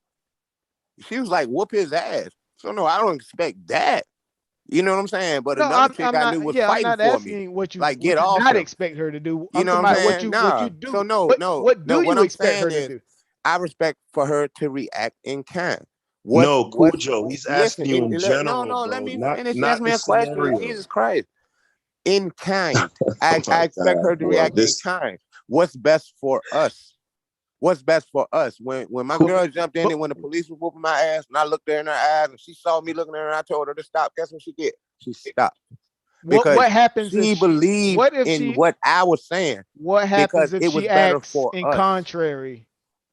she was like, whoop his ass. So no, I don't expect that. You know what I'm saying? But another chick I knew was fighting for me. What you like get off. Not expect her to do. You know what I'm saying? What you do. So what do you expect her to do? I respect for her to react in kind. Cujo, he's asking you in general. No, let me finish. Ask me a question. Scenario. Jesus Christ. In kind. I expect her to react in kind. What's best for us? What's best for us? When my girl jumped in and when the police was whooping my ass and I looked her in her eyes and she saw me looking at her and I told her to stop, guess what she did? She stopped. Because what happens she believed in what I was saying. What happens if it was she better acts for in us. Contrary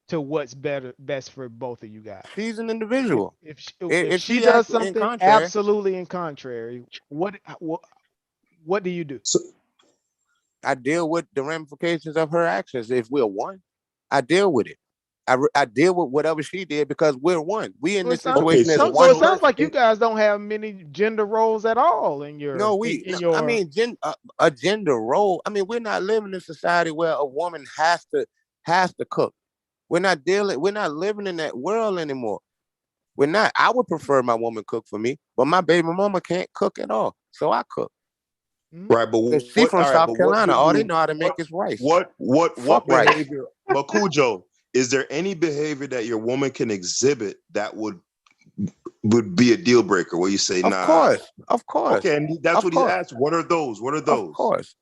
to what's best for both of you guys? She's an individual. If she does something absolutely in contrary, what do you do? So, I deal with the ramifications of her actions. If we're one, I deal with it. I deal with whatever she did because we're one. We in this situation as one. So it sounds like you guys don't have many gender roles at all in your. I mean, a gender role. I mean, we're not living in a society where a woman has to cook. We're not living in that world anymore. We're not. I would prefer my woman cook for me, but my baby mama can't cook at all, so I cook. Right, but she's from South Carolina. All they know how to make is rice. What behavior? But Cujo, is there any behavior that your woman can exhibit that would would be a deal breaker where you say, nah. Of course. Okay, and that's what he asked. What are those? Of course.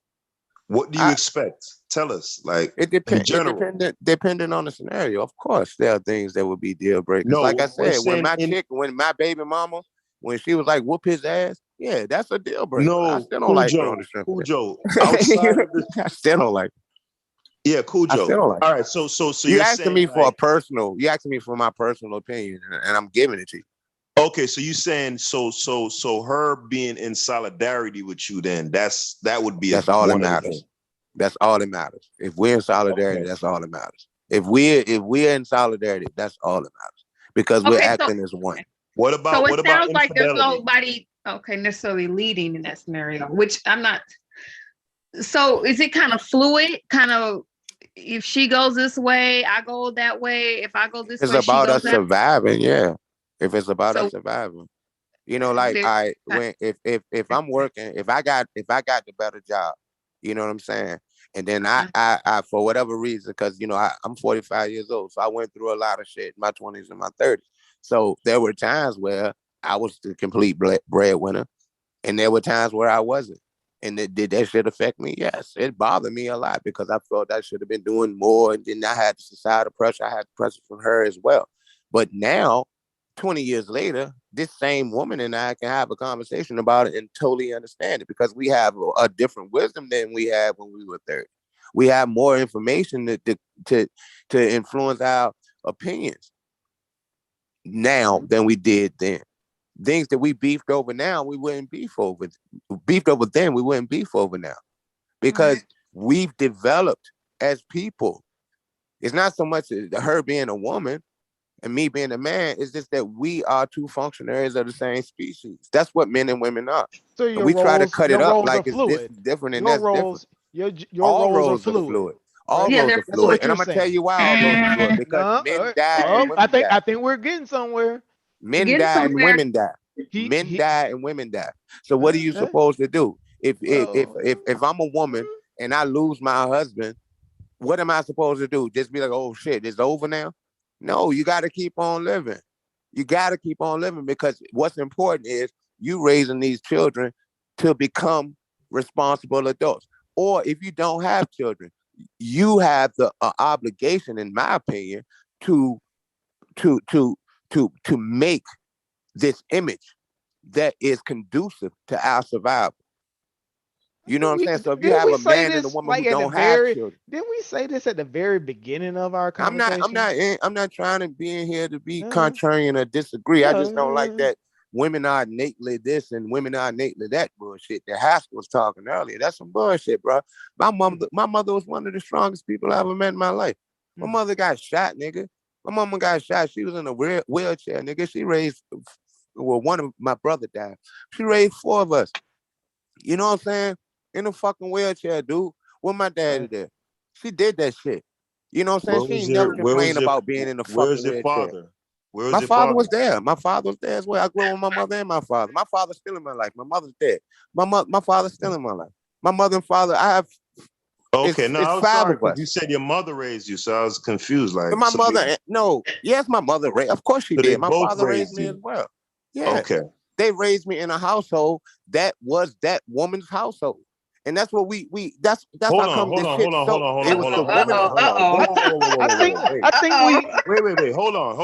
What do you expect? Tell us, like, it in general. Depending on the scenario. Of course, there are things that would be deal breakers. No, like I said, when saying my baby mama, when she was like, whoop his ass, yeah, that's a deal breaker. No, I still don't like her on the strength of that. Outside of the, I still don't like her. Yeah, cool, Joe. I still don't like All right, so you you're asking saying, me for like, you asking me for my personal opinion, and I'm giving it to you. Okay, so you saying so her being in solidarity with you, then that would be all that matters. That's all that matters. If we're in solidarity, that's all that matters. If we're in solidarity, that's all that matters. Because we're acting as one. What about so it sounds like there's nobody necessarily leading in that scenario, which I'm not. So is it kind of fluid? Kind of, if she goes this way, I go that way. If I go this way, it's about she goes us surviving, yeah. If it's about us surviving. You know, like if I'm working, if I got the better job, you know what I'm saying? And then I for whatever reason, because you know, I'm 45 years old, so I went through a lot of shit in my 20s and my 30s. So there were times where I was the complete breadwinner, and there were times where I wasn't. And did that shit affect me? Yes, it bothered me a lot because I felt I should have been doing more, and then I had the societal pressure. I had pressure from her as well. But now, 20 years later, this same woman and I can have a conversation about it and totally understand it because we have a different wisdom than we had when we were 30. We have more information to influence our opinions now than we did then. Things that we beefed over now, we wouldn't beef over. Beefed over then, we wouldn't beef over now. Because we've developed as people. It's not so much her being a woman and me being a man, it's just that we are two functionaries of the same species. That's what men and women are. So and we try to cut it up like it's this different and that's different. Your all roles are fluid. All yeah, roles are fluid. And I'm gonna tell you why all roles are fluid. Because men die and women die. I think we're getting somewhere. Men die and women die. Men die and women die. So what are you supposed to do? If I'm a woman and I lose my husband, what am I supposed to do? Just be like, oh shit, it's over now? No, you got to keep on living. You got to keep on living because what's important is you raising these children to become responsible adults. Or if you don't have children, you have the obligation, in my opinion, to make this image that is conducive to our survival. You know what I'm saying? So if you have a man and a woman who don't have children. Didn't we say this at the very beginning of our conversation? I'm not trying to be in here to be contrarian or disagree. I just don't like that women are innately this and women are innately that bullshit that Haskell was talking earlier. That's some bullshit, bro. My mother was one of the strongest people I ever met in my life. My mother got shot, nigga. My mama got shot. She was in a wheelchair, nigga. She raised, one of my brother died. She raised 4 of us. You know what I'm saying? In a fucking wheelchair, dude. What my daddy did. She did that shit. You know what I'm saying? She ain't never complained about being in a fucking wheelchair. Where's your father? My father was there. My father was there as well. I grew up with my mother and my father. My father's still in my life. My mother's dead. My father's still in my life. My mother and father, I have. Okay, no, I'm sorry because you said your mother raised you, so I was confused. Like my mother, yes, my mother raised. Of course she did. My father raised me as well. Yeah. Okay. They raised me in a household that was that woman's household. And that's what that's how come this shit. It was the women. I think we wait. Hold on.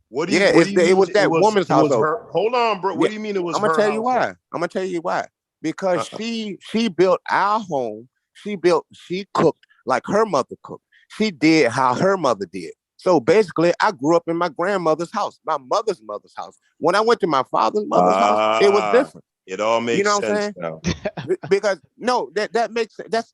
What do you? Yeah, what do you mean it was that woman's household. Hold on, bro. What do you mean it was? I'm gonna tell you why. Because she built our home. She cooked like her mother cooked. She did how her mother did. So basically, I grew up in my grandmother's house, my mother's house. When I went to my father's mother's house, it was different. It all makes sense now. Because that makes sense. That's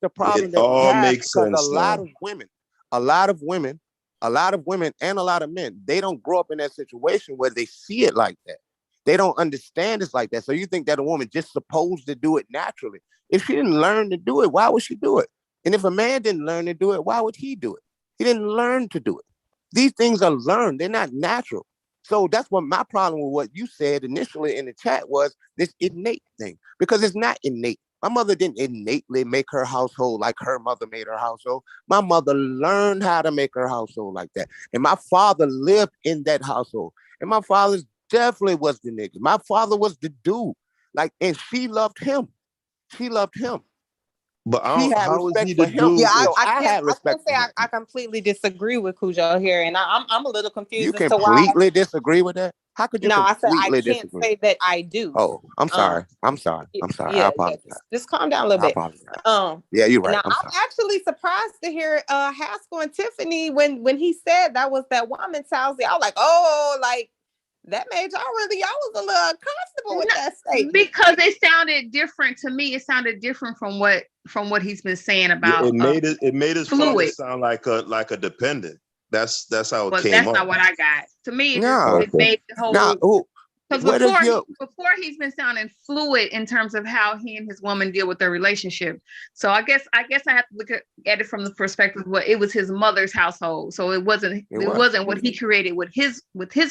the problem that all we have makes because sense a lot of women and a lot of men, they don't grow up in that situation where they see it like that. They don't understand it's like that. So you think that a woman just supposed to do it naturally. If she didn't learn to do it, why would she do it? And if a man didn't learn to do it, why would he do it? He didn't learn to do it. These things are learned. They're not natural. So that's what my problem with what you said initially in the chat was, this innate thing, because it's not innate. My mother didn't innately make her household like her mother made her household. My mother learned how to make her household like that. And my father lived in that household. And my father definitely was the nigga. My father was the dude. Like, and she loved him. She loved him. But She had how is respect he for the him. dude? Yeah, So I can't, had respect say for him. I completely disagree with Cujo here, and I'm a little confused You as to why. completely disagree with that? How could you No, I said I completely can't disagree? say that I do. Oh, I'm sorry. I'm sorry. I'm sorry. I apologize. Just calm down a little I bit. apologize. Yeah, you're right. Now I'm I'm sorry. actually surprised to hear Haskell and Tiffany when he said that was that woman's house. I was like, oh, like that made y'all was a little uncomfortable with that statement. Because it sounded different to me. It sounded different from what he's been saying about It made his father fluid. sound like a dependent. That's how it But came that's off. not what I got. To me, it made the whole. Because before he's been sounding fluid in terms of how he and his woman deal with their relationship. So I guess I have to look at it from the perspective of what it was his mother's household. So it wasn't what he created with his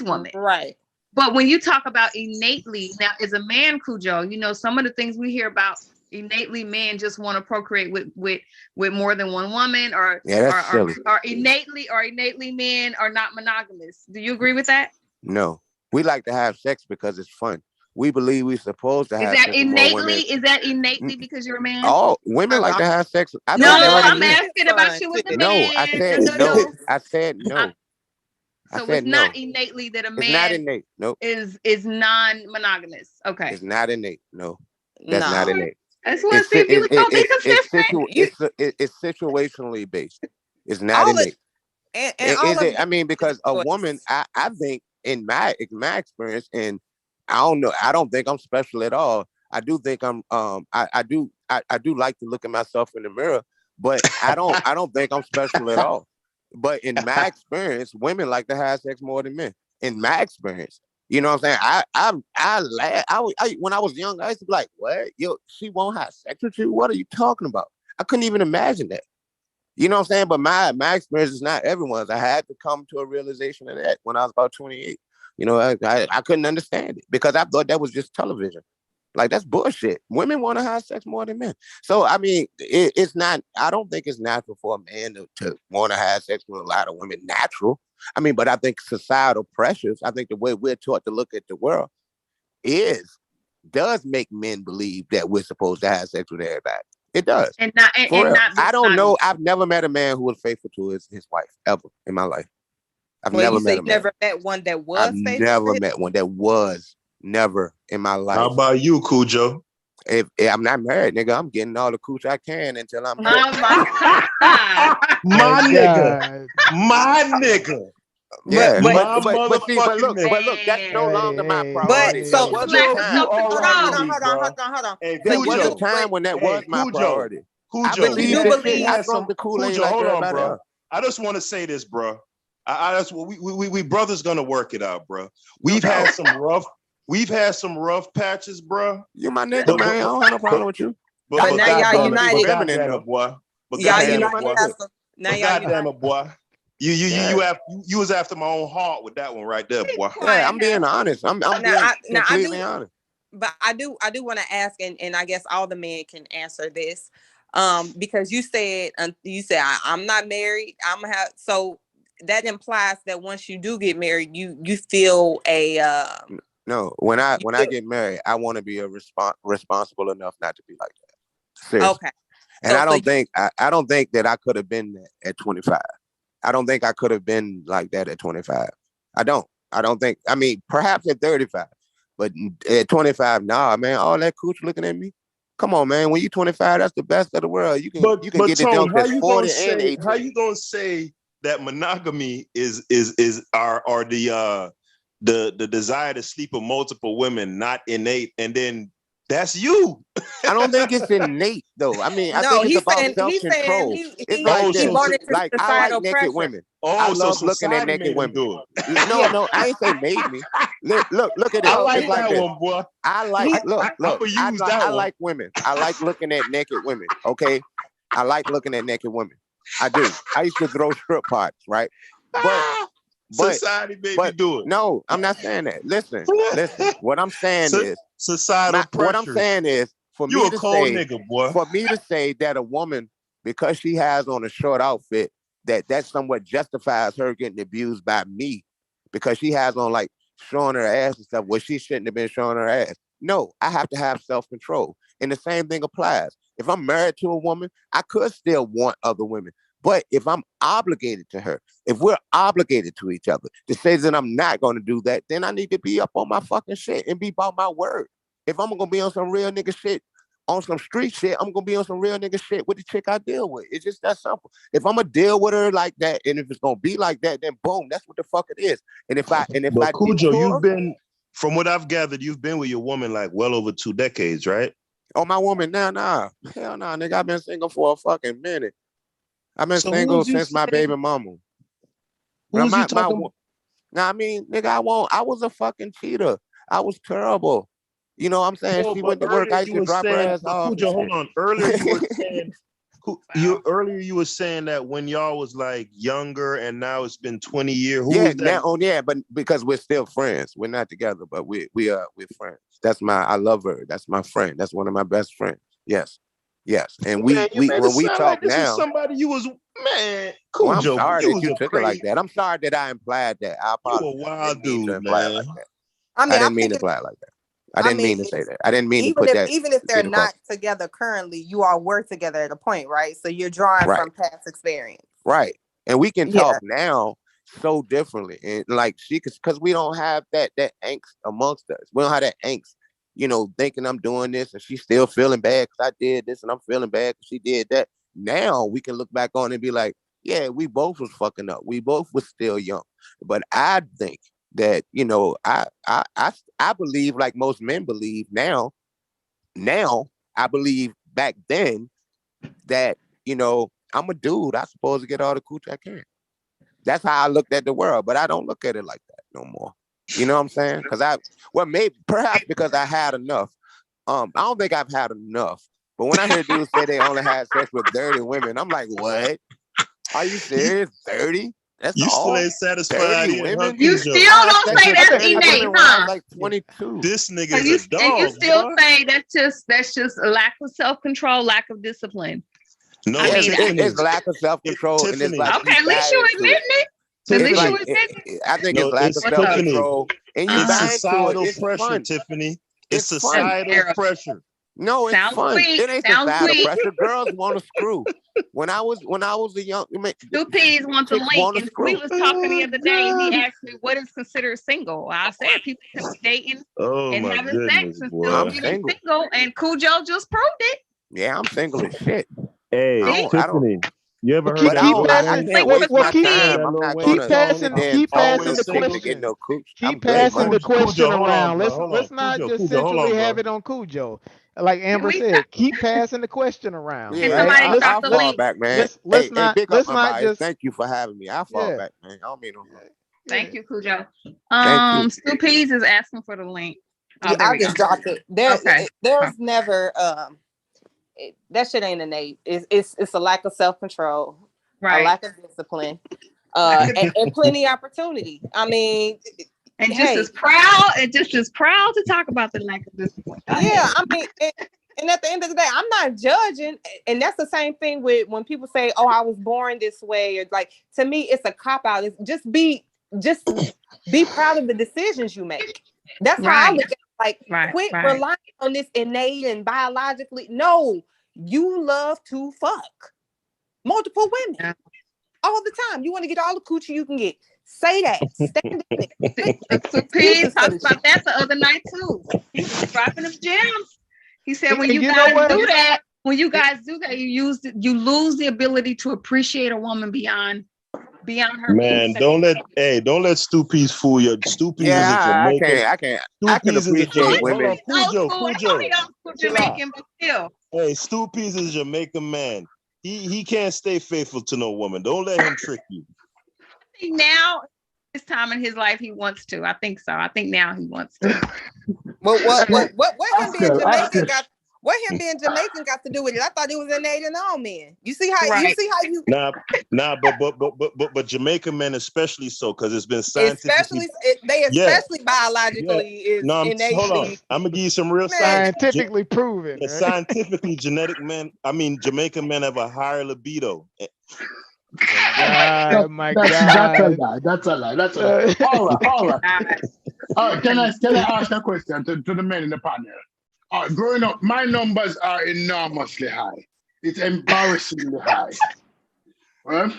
woman. Right. But when you talk about innately, now as a man, Cujo, some of the things we hear about innately men just want to procreate with more than one woman, or innately men are not monogamous. Do you agree with that? No, we like to have sex because it's fun. We believe we're supposed to have sex sex with more women. Is that innately because you're a man? All women like to have sex. I'm asking about you with the man. No, I said no. I said no. So it's not innately that a man it's not innate. Nope. is non-monogamous. Okay. It's not innate. No. That's not innate. I just want to see if you was gonna be consistent. It's situationally based. It's not innate. Is it? I mean, because a woman, I think in my experience, and I don't think I'm special at all. I do think I'm I do like to look at myself in the mirror, but I don't think I'm special at all. But in my experience, women like to have sex more than men. In my experience, you know what I'm saying? I laugh. When I was young, I used to be like, "What? Yo, she won't have sex with you? What are you talking about?" I couldn't even imagine that. You know what I'm saying? But my experience is not everyone's. I had to come to a realization of that when I was about 28. You know, I couldn't understand it because I thought that was just television. Like, that's bullshit. Women want to have sex more than men. So, I mean, it's not, I don't think it's natural for a man to want to have sex with a lot of women. Natural. I mean, but I think societal pressures, I think the way we're taught to look at the world does make men believe that we're supposed to have sex with everybody. It does. I don't know. I've never met a man who was faithful to his wife ever in my life. I've never met a man. Never met one that was faithful? I've never met one that was. Never in my life. How about you, Cujo? If I'm not married, nigga, I'm getting all the cooch I can until I'm married. My nigga. Yeah, but look, that's no longer my priority. But so hold on. There was a time when that was my priority. I believe I drunk the Kool-Aid Cujo, like hold on, everybody bro. else. I just want to say this, bro. We brothers gonna work it out, bro. We've had some rough patches, bro. You my nigga, man. I don't have no problem with you. But now y'all united. Goddamn it, boy. Y'all united. Now goddamn it, boy. You was after my own heart with that one right there, boy. Yeah, I'm being honest. I'm being completely honest. But I do want to ask, and I guess all the men can answer this, because you said I'm not married. I'm gonna have, so that implies that once you do get married, you feel a no. When I get married, I want to be responsible enough not to be like that. Seriously. Okay. And I don't think that I could have been that at 25. I don't think I could have been like that at 25. I don't think. I mean, perhaps at 35, but at 25, nah, man. All that cooch looking at me. Come on, man. When you're 25, that's the best of the world. You can get the junk that's 40 and 18. How you gonna say that monogamy is the desire to sleep with multiple women not innate, and then that's you? I don't think it's innate though. I mean, I think it's about self-control. It's like I like naked women. I love looking at naked women. No, I ain't say made me. Look at it. I like that one, boy. I like I like women. I like looking at naked women. Okay, I like looking at naked women. I do. I used to throw strip parts, right? But society made me do it. No, I'm not saying that. Listen. What I'm saying is societal pressures. What I'm saying is For You me a to cold say, nigga, boy. for me to say that a woman, because she has on a short outfit, that somewhat justifies her getting abused by me because she has on like showing her ass and stuff where she shouldn't have been showing her ass. No, I have to have self-control. And the same thing applies. If I'm married to a woman, I could still want other women. But if I'm obligated to her, if we're obligated to each other to say that I'm not going to do that, then I need to be up on my fucking shit and be about my word. If I'm going to be on some real nigga shit, on some street shit, I'm going to be on some real nigga shit with the chick I deal with. It's just that simple. If I'm going to deal with her like that, and if it's going to be like that, then boom, that's what the fuck it is. And if I Cujo, detour, you've been, from what I've gathered, you've been with your woman like well over 2 decades, right? Oh, my woman, nah. Hell nah, nigga. I've been single for a fucking minute. I've been So single who's you since my saying- baby mama. Who's you talking? Nah, I mean, nigga, I was a fucking cheater. I was terrible. You know what I'm saying? No, She but went to work. earlier I used you to were drop her saying, ass off. Cujo, hold on. Earlier you were saying, you were saying that when y'all was like younger and now it's been 20 years. Who was that? Yeah, but because we're still friends. We're not together, but we're friends. I love her. That's my friend. That's one of my best friends. Yes. And Man, you made it when we sound talk like this was now, somebody you was, man, well, I'm Cujo, sorry you that was you a took it like crazy, that. I'm sorry that I implied that. I you apologize. a wild I didn't mean to dude, imply it man. like that. I mean, I I didn't mean to think imply it like that. I didn't mean to say that. I didn't mean to put that. even if they're get across. not together currently, you all work together at a point, right? So you're drawing Right. from past experience. Right. And we can Yeah. talk now so differently. And like because we don't have that angst amongst us. We don't have that angst, thinking I'm doing this and she's still feeling bad because I did this and I'm feeling bad because she did that. Now we can look back on it and be like, yeah, we both was fucking up. We both was still young. But I think that, I believe like most men believe now. Now I believe back then that, I'm a dude. I'm supposed to get all the cooch I can. That's how I looked at the world, but I don't look at it like that no more. You know what I'm saying? Maybe perhaps because I had enough. I don't think I've had enough. But when I hear dudes say they only had sex with 30 women, I'm like, what? Are you serious? 30? That's You all? still ain't satisfied 30 yet, huh, women? You Cujo? still don't say that's 30 innate, women when I huh? was like 22. This nigga And is a dog, you still boy. say that's just a lack of self-control, lack of discipline. No, I mean, it's lack of self-control, and it's Tiffany. like okay, at least you admitting it. It's At least like you admitting it. I think No, it's lack it's of Tiffany. self-control, and you It's buy into it. societal It's pressure, fun. Tiffany. It's It's societal fun. pressure. No, it's Sounds fun. sweet. It ain't Sounds societal sweet. pressure. Girls want to screw. When I was a young, Two P's want the chicks link, want to and screw. we was talking the other day, and he asked me what is considered single. I said people can be dating Oh and my having goodness, sex and boy. still I'm be single. single, and Cujo just proved it. Yeah, I'm single as shit. Hey, I don't. Tiffany, you ever Well, heard keep that keep Lil I passing. Wayne? can't Well, waste well, my keep You heard time. that I'm Lil not Wayne keep gonna song? passing. sit there and Keep talk to passing no Always the chick single? to get question. no cooch. I'm Keep good, passing man. the Cujo, question hold on, around. bro. Let's Hold on. let's not Cujo, just hold centrally on, have bro. it on Cujo. Like Can Amber we said, keep passing the question around, Can Yeah, right? somebody drop I'll the fall link? back, man. Let's Hey, big up let's my not bias. just Thank you for having me. I'll fall yeah. back, man. I don't mean no harm. Thank you, Cujo. Thank you. Stu Peas is asking for the link. Oh, Yeah, there I we go. just dropped it. Okay. There's never that shit ain't innate. It's a lack of self-control, a Right. lack of discipline, and plenty of opportunity. I mean, And just hey, as proud to talk about the lack of discipline. Go yeah, ahead. I mean, and at the end of the day, I'm not judging, and that's the same thing with when people say, "Oh, I was born this way," or like to me, it's a cop out. It's just be proud of the decisions you make. That's how I look at it. Like, quit relying on this innate and biologically. No, you love to fuck multiple women all the time. You want to get all the coochie you can get. Say that. Stand in it. So P talked about that the other night too. He was dropping them gems. He said when you guys do that, you lose the ability to appreciate a woman beyond her. Man, don't let Stu Peas fool you. Stu Peas is a Jamaican. I can appreciate women. Cujo, Jamaican, but still. Hey, Stu Peas is a Jamaican man. He can't stay faithful to no woman. Don't let him trick you. I think now this time in his life he wants to. I think so. I think now he wants to. What him being Jamaican got? What him being Jamaican got to do with it? I thought it was in Asian all men. You see how you but Jamaican men especially so because it's been scientifically biologically is innately. Hold on, I'm gonna give you some real scientifically proven. Right? Scientifically, Jamaican men have a higher libido. Oh my God. That's a lie. All right. Can I ask a question to the men in the panel? Growing up, my numbers are enormously high. It's embarrassingly high. Right?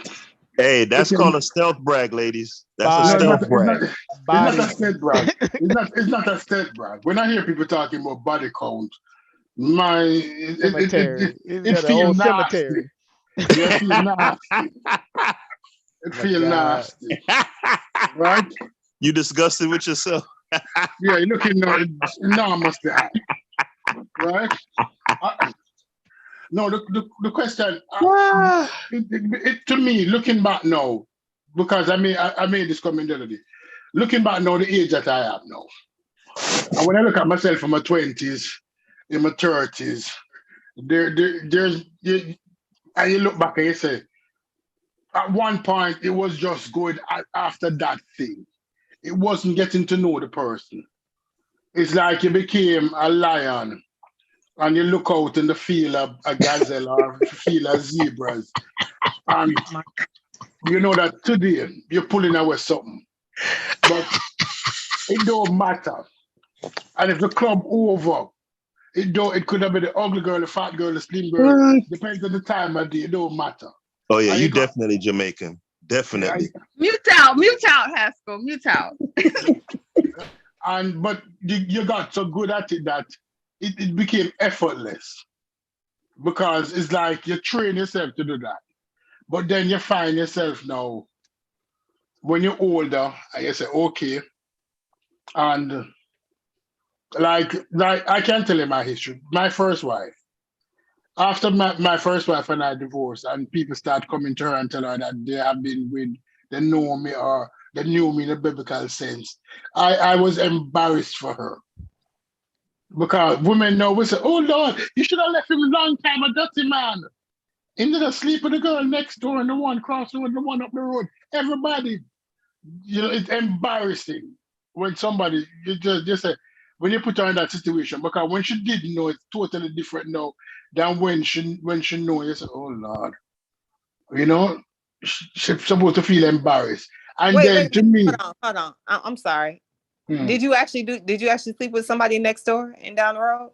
Hey, that's called a stealth brag, ladies. That's a stealth brag. It's not a stealth brag. It's not a stealth brag. When I hear people talking about body count, it feels nasty. Yeah, it feels nasty. It feels nasty. Right? You disgusted with yourself? Yeah, you're looking enormously high. Right? No, the question, to me, looking back now, because I made this comment the other day, looking back now, the age that I am now, and when I look at myself in my 20s, in my 30s, and you look back and you say, at one point, it was just good after that thing. It wasn't getting to know the person. It's like you became a lion and you look out in the field of a gazelle or field of zebras, and you know that today you're pulling away something, but it don't matter. And if the club over, it could have been the ugly girl, the fat girl, the slim girl. Depends on the time of day. It don't matter. Oh yeah, you definitely Jamaican, definitely. Mute out, Haskell, mute out. But you got so good at it that it became effortless, because it's like you train yourself to do that. But then you find yourself now, when you're older, and you say, okay, and like I can't tell you my history. My first wife, after my first wife and I divorced, and people start coming to her and tell her that they know me, or they knew me in a biblical sense, I was embarrassed for her. Because women know, we say, oh Lord, you should have left him a long time, a dirty man. Instead of sleep with the girl next door and the one cross the road, the one up the road. Everybody, it's embarrassing when somebody, you just say, when you put her in that situation, because when she didn't know, it's totally different now than when she know, you say, oh Lord. She's supposed to feel embarrassed. And wait, to me, hold on. I'm sorry. Did you actually sleep with somebody next door and down the road?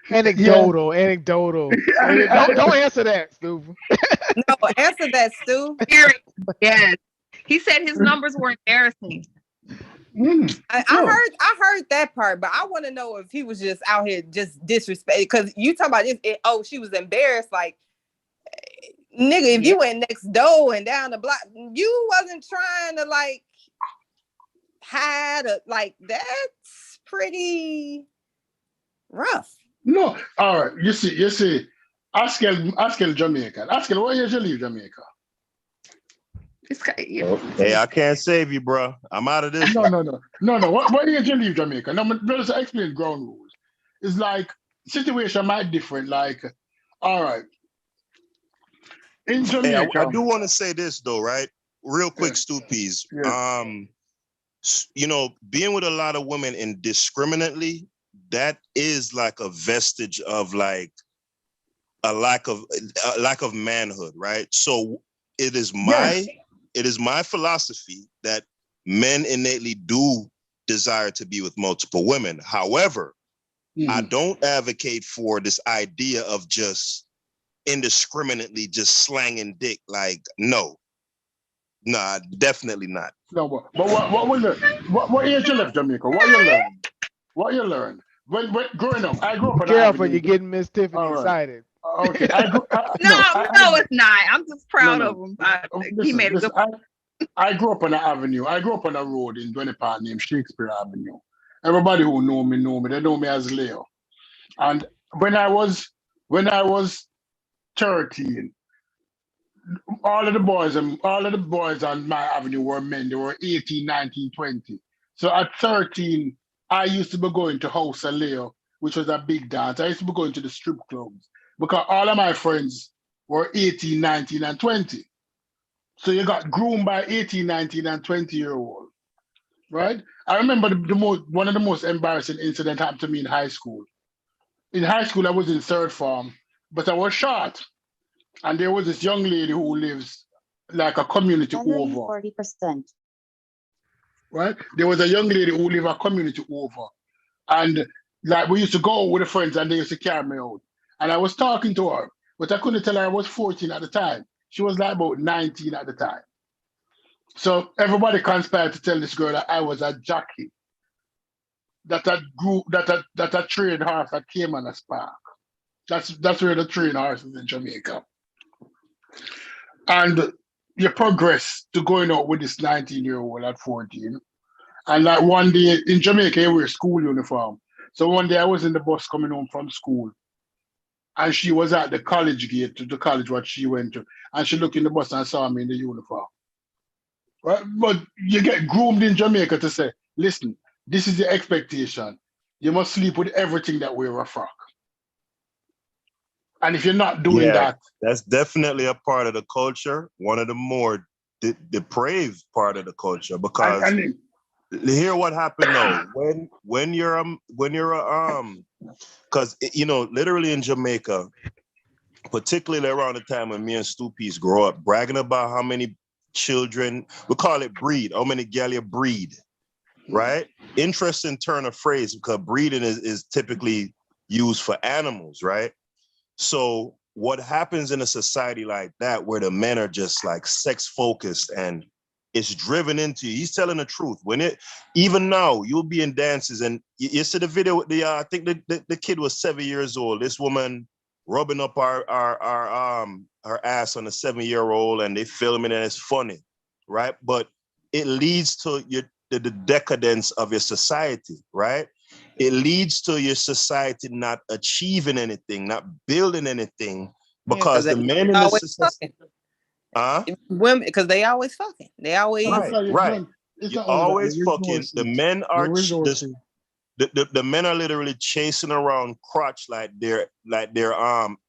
Anecdotal. Don't answer that, Stu. No, answer that, Stu. Yes. He said his numbers were embarrassing. I heard that part, but I want to know if he was just out here just disrespect, because you talking about this. She was embarrassed, like, nigga, if you went next door and down the block, you wasn't trying to like hide like that's pretty rough. No, all right. You see, ask Jamaica. Ask why you leave Jamaica. Hey, I can't save you, bro. I'm out of this. No. Why did you leave Jamaica? No, let's explain ground rules. It's like situation might different. Like, all right. In Jamaica, hey, I do want to say this though, right? Real quick, Stupies. Being with a lot of women indiscriminately, that is like a vestige of like a lack of manhood, right? So it is my philosophy that men innately do desire to be with multiple women. However, I don't advocate for this idea of just indiscriminately just slanging dick. Like, no, nah, definitely not. No, but what age you left Jamaica? What you learn? When growing up, I grew up in Careful, you're getting Miss Tiffany excited. Okay, no, it's not. I'm just proud of him. He made a good. I grew up on an avenue. I grew up on a road in Dwayne Park named Shakespeare Avenue. Everybody who know me. They know me as Leo. And when I was 13, all of the boys on my avenue were men. They were 18, 19, 20. So at 13, I used to be going to House of Leo, which was a big dance. I used to be going to the strip clubs because all of my friends were 18, 19, and 20. So you got groomed by 18, 19, and 20-year-old, right? I remember one of the most embarrassing incidents happened to me in high school. In high school, I was in third form, but I was short. And there was this young lady who lives like a community over. 40%. Right? There was a young lady who lived a community over. And like we used to go with the friends and they used to carry me out. And I was talking to her, but I couldn't tell her I was 14 at the time. She was like about 19 at the time. So everybody conspired to tell this girl that I was a jockey. That I trained horse at Cayman Park. That's where the train horses in Jamaica. And you progress to going out with this 19-year-old at 14. And like one day in Jamaica, you wear school uniform. So one day I was in the bus coming home from school. And she was at the college gate to the college what she went to. And she looked in the bus and saw me in the uniform. Right? But you get groomed in Jamaica to say, listen, this is the expectation. You must sleep with everything that wear a frock. And if you're not doing that, that's definitely a part of the culture. One of the more depraved part of the culture, because hear what happened though. When you're because you know, literally in Jamaica, particularly around the time when me and Stoopies grow up, bragging about how many children, we call it breed, how many gal you breed, right? Interesting turn of phrase, because breeding is typically used for animals, right? So what happens in a society like that, where the men are just like sex focused and it's driven into you, he's telling the truth. Even now, you'll be in dances and you see the video with I think the kid was 7 years old. This woman rubbing up her ass on a 7-year-old, and they film it and it's funny, right? But it leads to the decadence of your society, right? It leads to your society not achieving anything, not building anything, because the men in the society, women, because they always fucking. They always right. You're always fucking. The men are the men are literally chasing around crotch like they're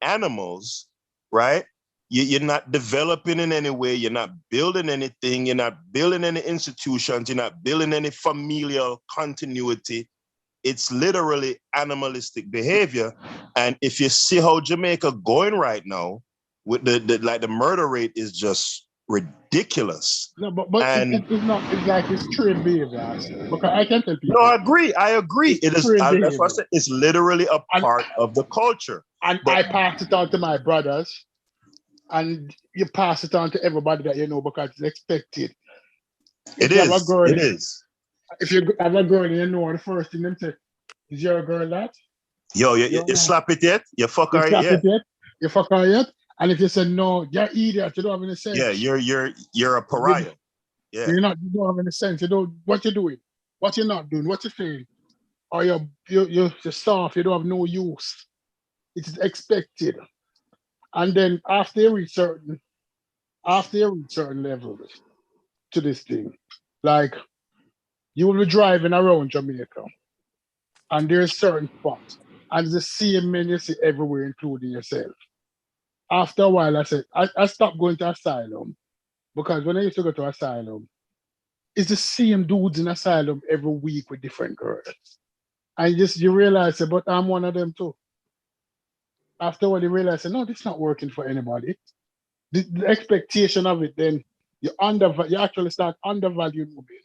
animals, right? You're not developing in any way. You're not building anything. You're not building any institutions. You're not building any familial continuity. It's literally animalistic behavior. And if you see how Jamaica going right now, with the murder rate is just ridiculous. No, but it's not. It's like it's trained behavior. Because I can tell people. No, I agree. It is. That's what I said. It's literally a part of the culture. And I pass it on to my brothers, and you pass it on to everybody that you know because it's expected. It is. If you have a girl and you know the first thing them say, is your girl that? Yo, you slap it yet? You fuck her yet? You fuck her yet? And if you say no, you're idiot. You don't have any sense. Yeah, you're a pariah. Yeah. You don't have any sense. You don't what you're doing, what you're not doing, what you're saying. Or you're soft, you don't have no use. It is expected. And then after you reach certain levels to this thing, like you will be driving around Jamaica, and there's certain spots, and the same men you see everywhere, including yourself. After a while, I said, I stopped going to asylum, because when I used to go to asylum, it's the same dudes in asylum every week with different girls. And you realize, but I'm one of them too. After a while, you realize, no, this is not working for anybody. The expectation of it, then you actually start undervaluing women,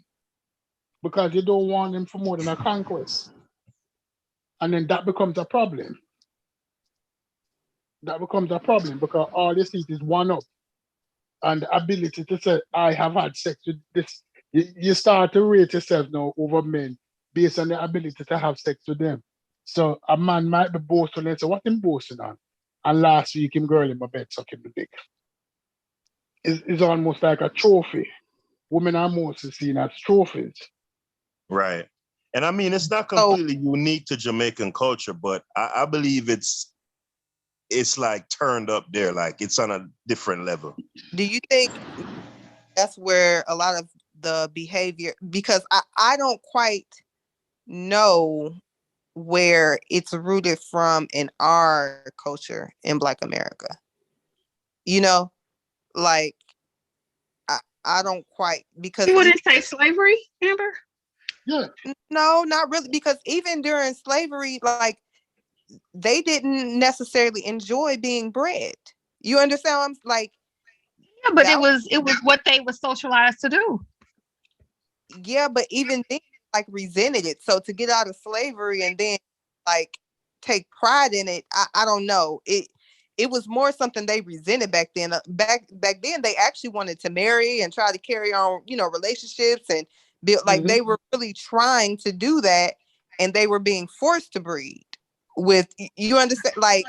because you don't want them for more than a conquest. And then that becomes a problem. Because all you see is one up. And the ability to say, I have had sex with this. You start to rate yourself now over men based on the ability to have sex with them. So a man might be boasting and say, what him boasting on? And last week him girl in my bed sucking the dick. It's almost like a trophy. Women are mostly seen as trophies. Right. And I mean, it's not completely unique to Jamaican culture, but I believe it's like turned up there, like it's on a different level. Do you think that's where a lot of the behavior, because I don't quite know where it's rooted from in our culture in Black America. You know, like I don't quite, because you wouldn't say slavery, Amber? Yeah. No, not really, because even during slavery, like they didn't necessarily enjoy being bred. You understand? I'm like, yeah, but it was what they were socialized to do. Yeah, but even then, like resented it. So to get out of slavery and then like take pride in it, I don't know. It was more something they resented back then. Back then, they actually wanted to marry and try to carry on, relationships and build. Like they were really trying to do that, and they were being forced to breed. With you understand, like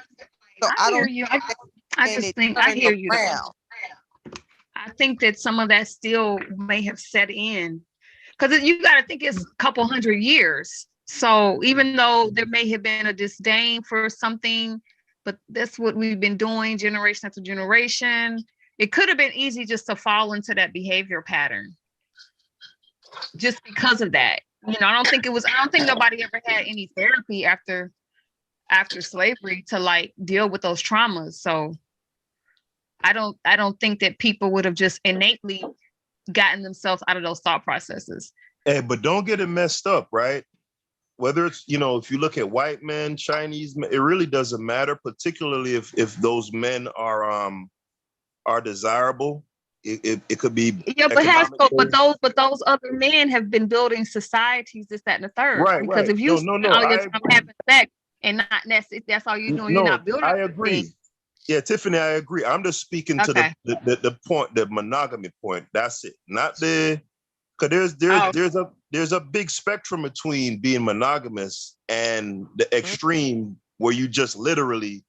so I hear don't. you. I just think I hear you. I think that some of that still may have set in, because you got to think it's a couple hundred years. So even though there may have been a disdain for something, but that's what we've been doing generation after generation. It could have been easy just to fall into that behavior pattern just because of that. I don't think nobody ever had any therapy after slavery to like deal with those traumas. So I don't think that people would have just innately gotten themselves out of those thought processes. Hey, but don't get it messed up, right? Whether it's, if you look at white men, Chinese men, it really doesn't matter, particularly if those men are desirable. It could be but those other men have been building societies, this, that, and the third. Right, because if you spend all your time having sex and not that's all you're doing, you're not building. I agree. Yeah, Tiffany, I agree. I'm just speaking to the point, the monogamy point. That's it. Not because there's a big spectrum between being monogamous and the extreme where you just literally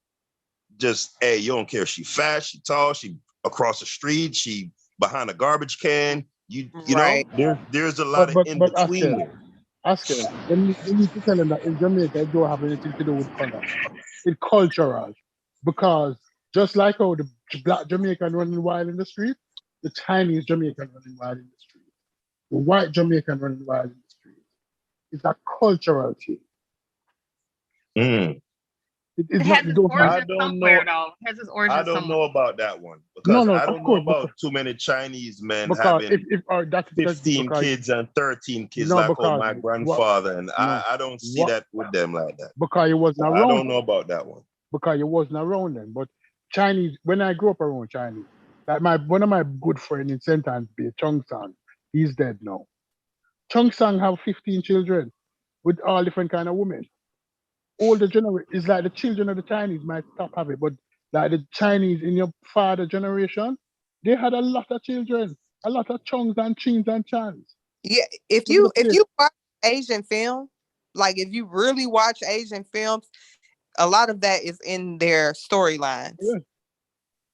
hey, you don't care if she fat, she tall, she across the street, she behind a garbage can. You know, there's a lot of in between there. Oscar, they need to tell them that in Jamaica it don't have anything to do with color. It's cultural. Because just like how the Black Jamaican running wild in the street, the Chinese Jamaican running wild in the street, the white Jamaican running wild in the street. It's a cultural thing. It has its origin somewhere, though. It has its origin I don't somewhere. know about that one because I don't know about too many Chinese men having 15 kids and 13 kids like my grandfather, and I don't see that with them like that. Because it wasn't around. I don't know about that one. Because it wasn't around them. But Chinese, when I grew up around Chinese, like one of my good friends in St. Anne's Bay, Chung Sang, he's dead now. Chung Sang have 15 children with all different kind of women. All the generation is like the children of the Chinese might stop having, but like the Chinese in your father generation, they had a lot of children, a lot of Chungs and Chings and Chans. Yeah, if you watch Asian film, like if you really watch Asian films, a lot of that is in their storylines. Yeah.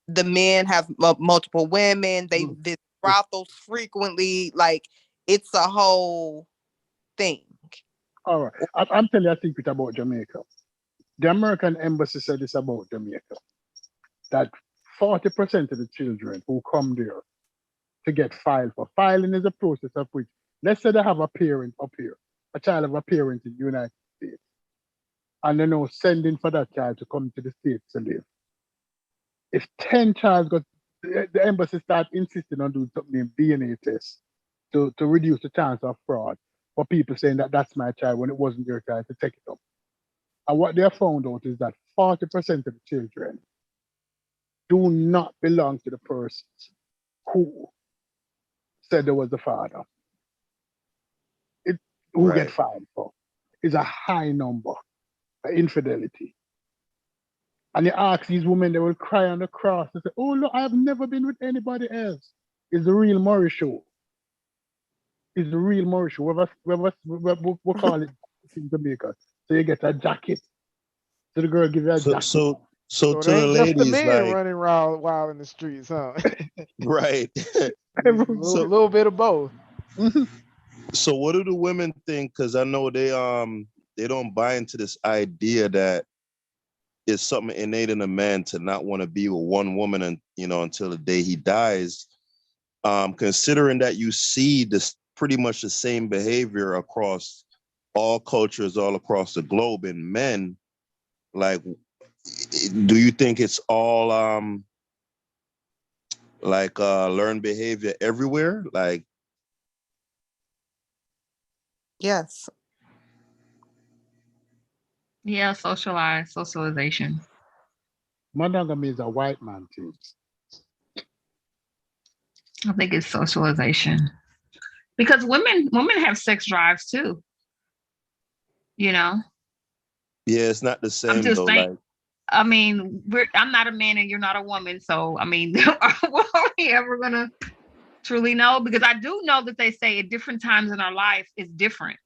The men have multiple women. They visit brothels frequently. Like it's a whole thing. All right, I'm telling you a secret about Jamaica. The American embassy said this about Jamaica, that 40% of the children who come there to get filed for filing is a process of which, let's say they have a parent up here, a child of a parent in the United States, and they're now sending for that child to come to the States to live. If 10 child got, the embassy start insisting on doing something named DNA tests to reduce the chance of fraud for people saying that that's my child when it wasn't their child, to take it up. And what they have found out is that 40% of the children do not belong to the persons who said there was the father. Who get filed for is a high number of infidelity. And you ask these women, they will cry on the cross and say, oh, look, I have never been with anybody else. It's the real Murray show. It's the real Murray show. We call it in Jamaica. So you get a jacket. So the girl gives you a jacket. So to the ladies, the men like, running around wild in the streets, huh? Right. a little bit of both. So what do the women think? Because I know they don't buy into this idea that it's something innate in a man to not want to be with one woman and until the day he dies. Considering that you see this pretty much the same behavior across all cultures all across the globe, and men, like, do you think it's all learned behavior everywhere? Like, yes. Yeah, socialization. Monogamy is a white man thing. I think it's socialization. Because women have sex drives too. You know? yeah, it's not the same I'm just though. saying. Like, I mean, I'm not a man and you're not a woman. So, I mean, are we ever going to truly know? Because I do know that they say at different times in our life is different.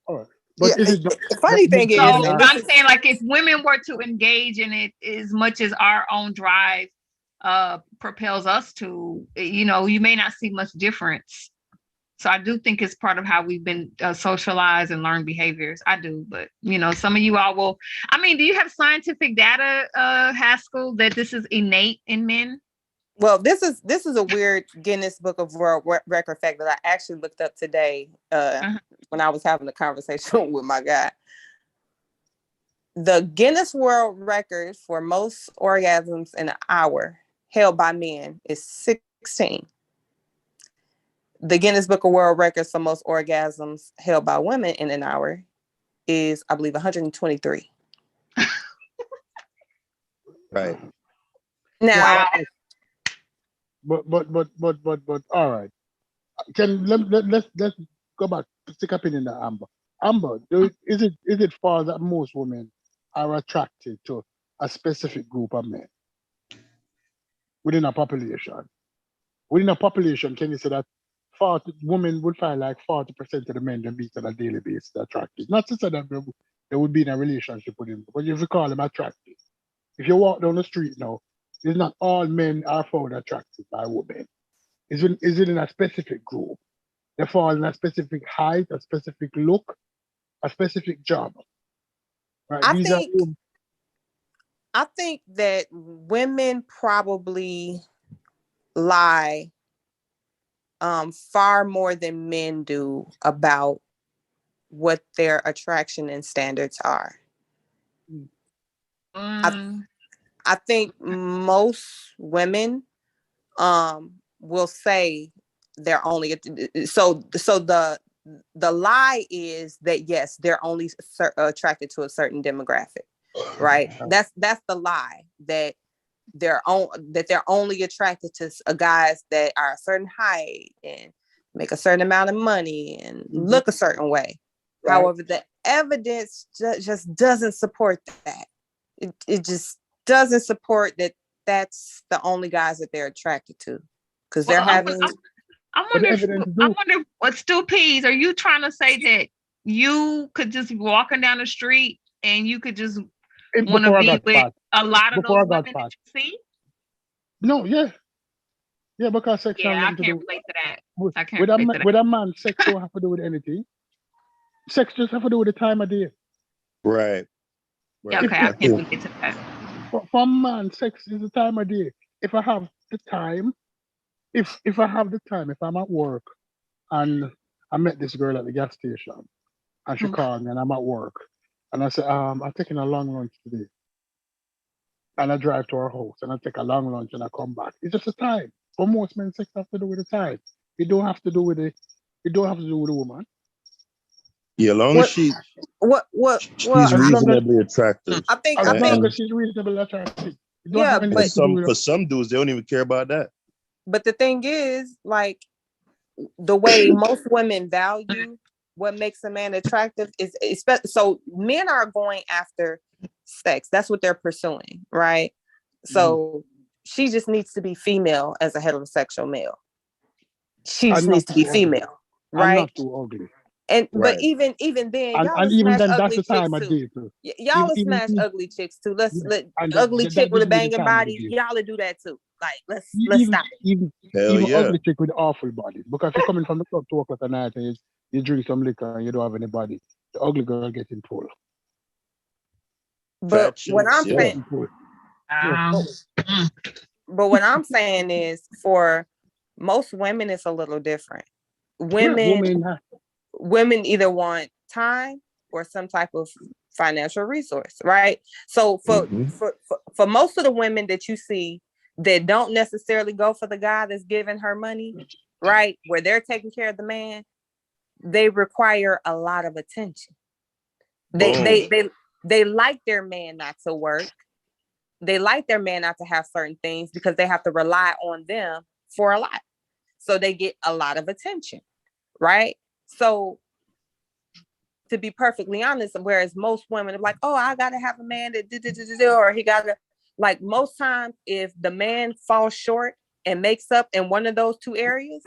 All right. But Yeah, is it the funny thing is, So and I'm saying, like, if women were to engage in it as much as our own drive propels us to, you know, you may not see much difference. So I do think it's part of how we've been socialized and learned behaviors. I do, but you know, some of you all will. I mean, do you have scientific data, Haskell, that this is innate in men? Well, this is a weird Guinness Book of World Record fact that I actually looked up today when I was having a conversation with my guy. The Guinness World Record for most orgasms in an hour held by men is 16. The Guinness Book of World Records for most orgasms held by women in an hour is, I believe, 123. right. Now, but all right. Let's go back, stick up in the Amber. Amber, is it far that most women are attracted to a specific group of men within a population? Within a population, can you say that women would find like 40% of the men they meet on a daily basis attractive? Not to say that they would be in a relationship with him, but if you call them attractive. If you walk down the street now, it's not all men are found attractive by women. Is it in a specific group? They fall in a specific height, a specific look, a specific job. Right? I think that women probably lie far more than men do about what their attraction and standards are. I think most women will say they're only so the lie is that yes, they're only attracted to a certain demographic, right? That's the lie, that they're only attracted to guys that are a certain height and make a certain amount of money and look a certain way. Right. However, the evidence just doesn't support that. It just doesn't support that. That's the only guys that they're attracted to, because they're having. I wonder what Stu Peas, are you trying to say that you could just be walking down the street and you could just want to be with a lot of those women that you see? No, yeah, because sex. Yeah, I can't relate to that. I can't relate to that. With a man, sex don't have to do with anything. Sex just have to do with the time of day. Right. Yeah, okay, I can't relate to that. For a man, sex is the time of day. If I have the time, if I have the time, if I'm at work and I met this girl at the gas station and she called me and I'm at work and I said, I'm taking a long lunch today. And I drive to her house and I take a long lunch and I come back. It's just a time. For most men, sex has to do with the time. It don't have to do with the woman. Yeah, long as she's reasonably attractive. I think as long as she's reasonably attractive. Yeah, but for some dudes, they don't even care about that. But the thing is, like, the way most women value what makes a man attractive is so men are going after sex. That's what they're pursuing, right? So she just needs to be female as a heterosexual male. She just needs to be female, right? I'm not too ugly. And but even then, y'all will smash ugly chicks too. Y'all will smash ugly chicks too. Let ugly chick with a banging body. Y'all will do that too. Like let's stop it. Even ugly chick with awful body. Because you're coming from the club 2 o'clock at night and you drink some liquor and you don't have any body. The ugly girl getting pulled. But what I'm saying, but what I'm saying is, for most women, it's a little different. Women women either want time or some type of financial resource, right? So for most of the women that you see that don't necessarily go for the guy that's giving her money, right, where they're taking care of the man, they require a lot of attention. They like their man not to work. They like their man not to have certain things because they have to rely on them for a lot. So they get a lot of attention, right? So to be perfectly honest, whereas most women are like, oh, I gotta have a man that or he gotta, like, most times if the man falls short and makes up in one of those two areas,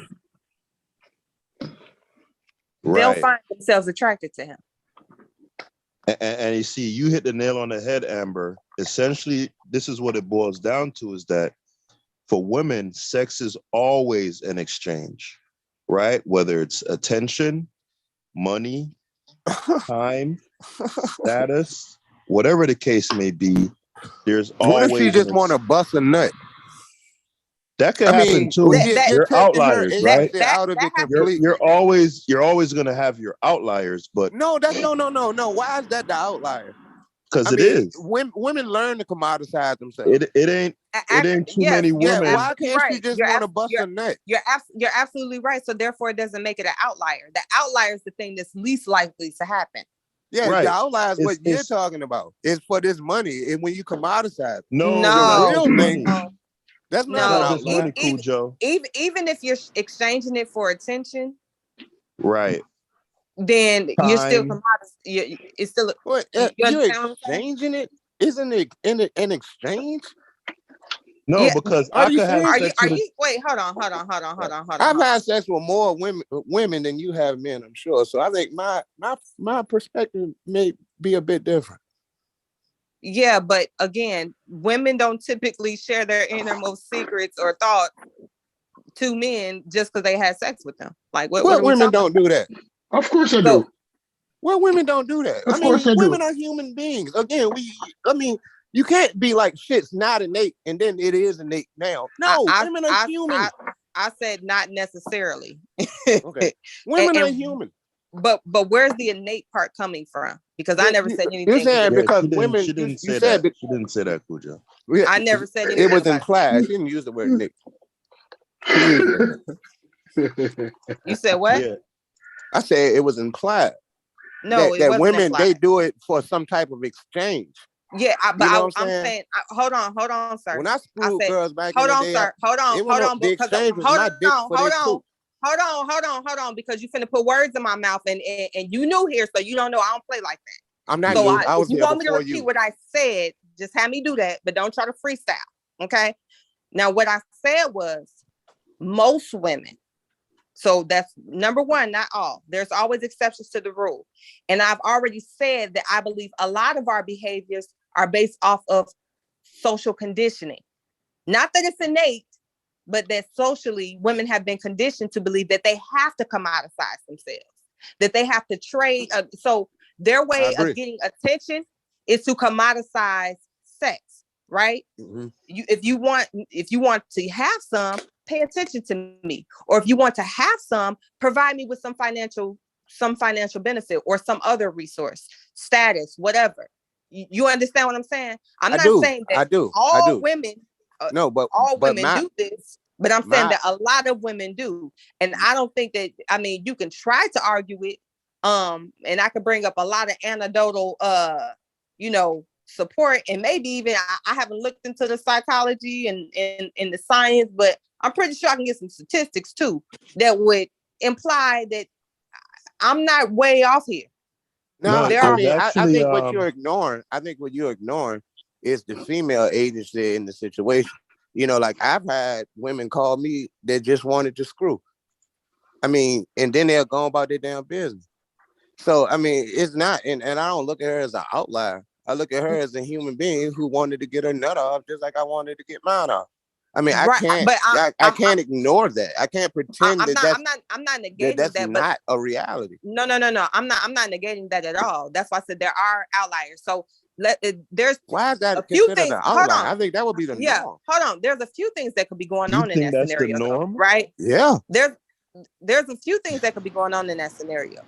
they'll find themselves attracted to him. And you see, you hit the nail on the head, Amber. Essentially, this is what it boils down to, is that for women, sex is always an exchange, right? Whether it's attention, money, time, status, whatever the case may be, there's always. What if she just want to bust a nut? That could happen too. You're outliers, right? You're always going to have your outliers, but no. Why is that the outlier? Because it is. Women learn to commoditize themselves. It ain't too many women. Why can't she just want to bust a nut? You're absolutely right. So therefore, it doesn't make it an outlier. The outlier is the thing that's least likely to happen. Yeah, the outlier is what you're talking about. It's for this money, and when you commoditize, that's not just money, cool Joe. Even if you're exchanging it for attention, right? Then you're still commodity. It's still you're exchanging it. Isn't it an exchange? No, because I could have sex with wait, hold on. I've had sex with more women than you have men, I'm sure. So I think my perspective may be a bit different. Yeah, but again, women don't typically share their innermost secrets or thoughts to men just because they had sex with them. Like what women don't do that? Of course I do. Well, women don't do that. Of course I do. Women are human beings. Again, you can't be like shit's not innate and then it is innate now. No, women are human. I said not necessarily. Okay. Women are human. But where's the innate part coming from? Because I never said anything. You're saying because women. She didn't say that. She didn't say that, Cujo. I never said anything. It was implied. She didn't use the word innate. You said what? Yeah. I said it was implied. No, that women implied. They do it for some type of exchange. Yeah, I'm saying. Hold on, sir. When I screwed girls back in the day, hold on, sir. Hold on. The exchange was my dick for their too. Hold on, because you finna put words in my mouth, and you new here, so you don't know I don't play like that. I'm not. So I was if you want me to repeat what I said, just have me do that, but don't try to freestyle. Okay. Now, what I said was most women. So that's number one, not all. There's always exceptions to the rule. And I've already said that I believe a lot of our behaviors are based off of social conditioning. Not that it's innate, but that socially women have been conditioned to believe that they have to commoditize themselves, that they have to trade. So their way of getting attention is to commoditize sex, right? Mm-hmm. If you want to have some, pay attention to me. Or if you want to have some, provide me with some financial benefit or some other resource, status, whatever. You understand what I'm saying? I'm not saying that all women do this, but I'm saying that a lot of women do. And I don't think that, I mean, you can try to argue it. And I could bring up a lot of anecdotal, support, and maybe even I haven't looked into the psychology and the science, but I'm pretty sure I can get some statistics too that would imply that I'm not way off here. No, I think what you're ignoring. I think what you're ignoring is the female agency in the situation. You know, like I've had women call me that just wanted to screw. I mean, and then they'll go about their damn business. So I mean, it's not, and I don't look at her as an outlier. I look at her as a human being who wanted to get her nut off just like I wanted to get mine off. I mean, I can't ignore that. I can't pretend I'm not negating that's not a reality. No. I'm not negating that at all. That's why I said there are outliers. So there's why is that a few things? Hold on. I think that would be the norm. Hold on. There's a few things that could be going on in that scenario, the norm? right? Yeah. There's a few things that could be going on in that scenario.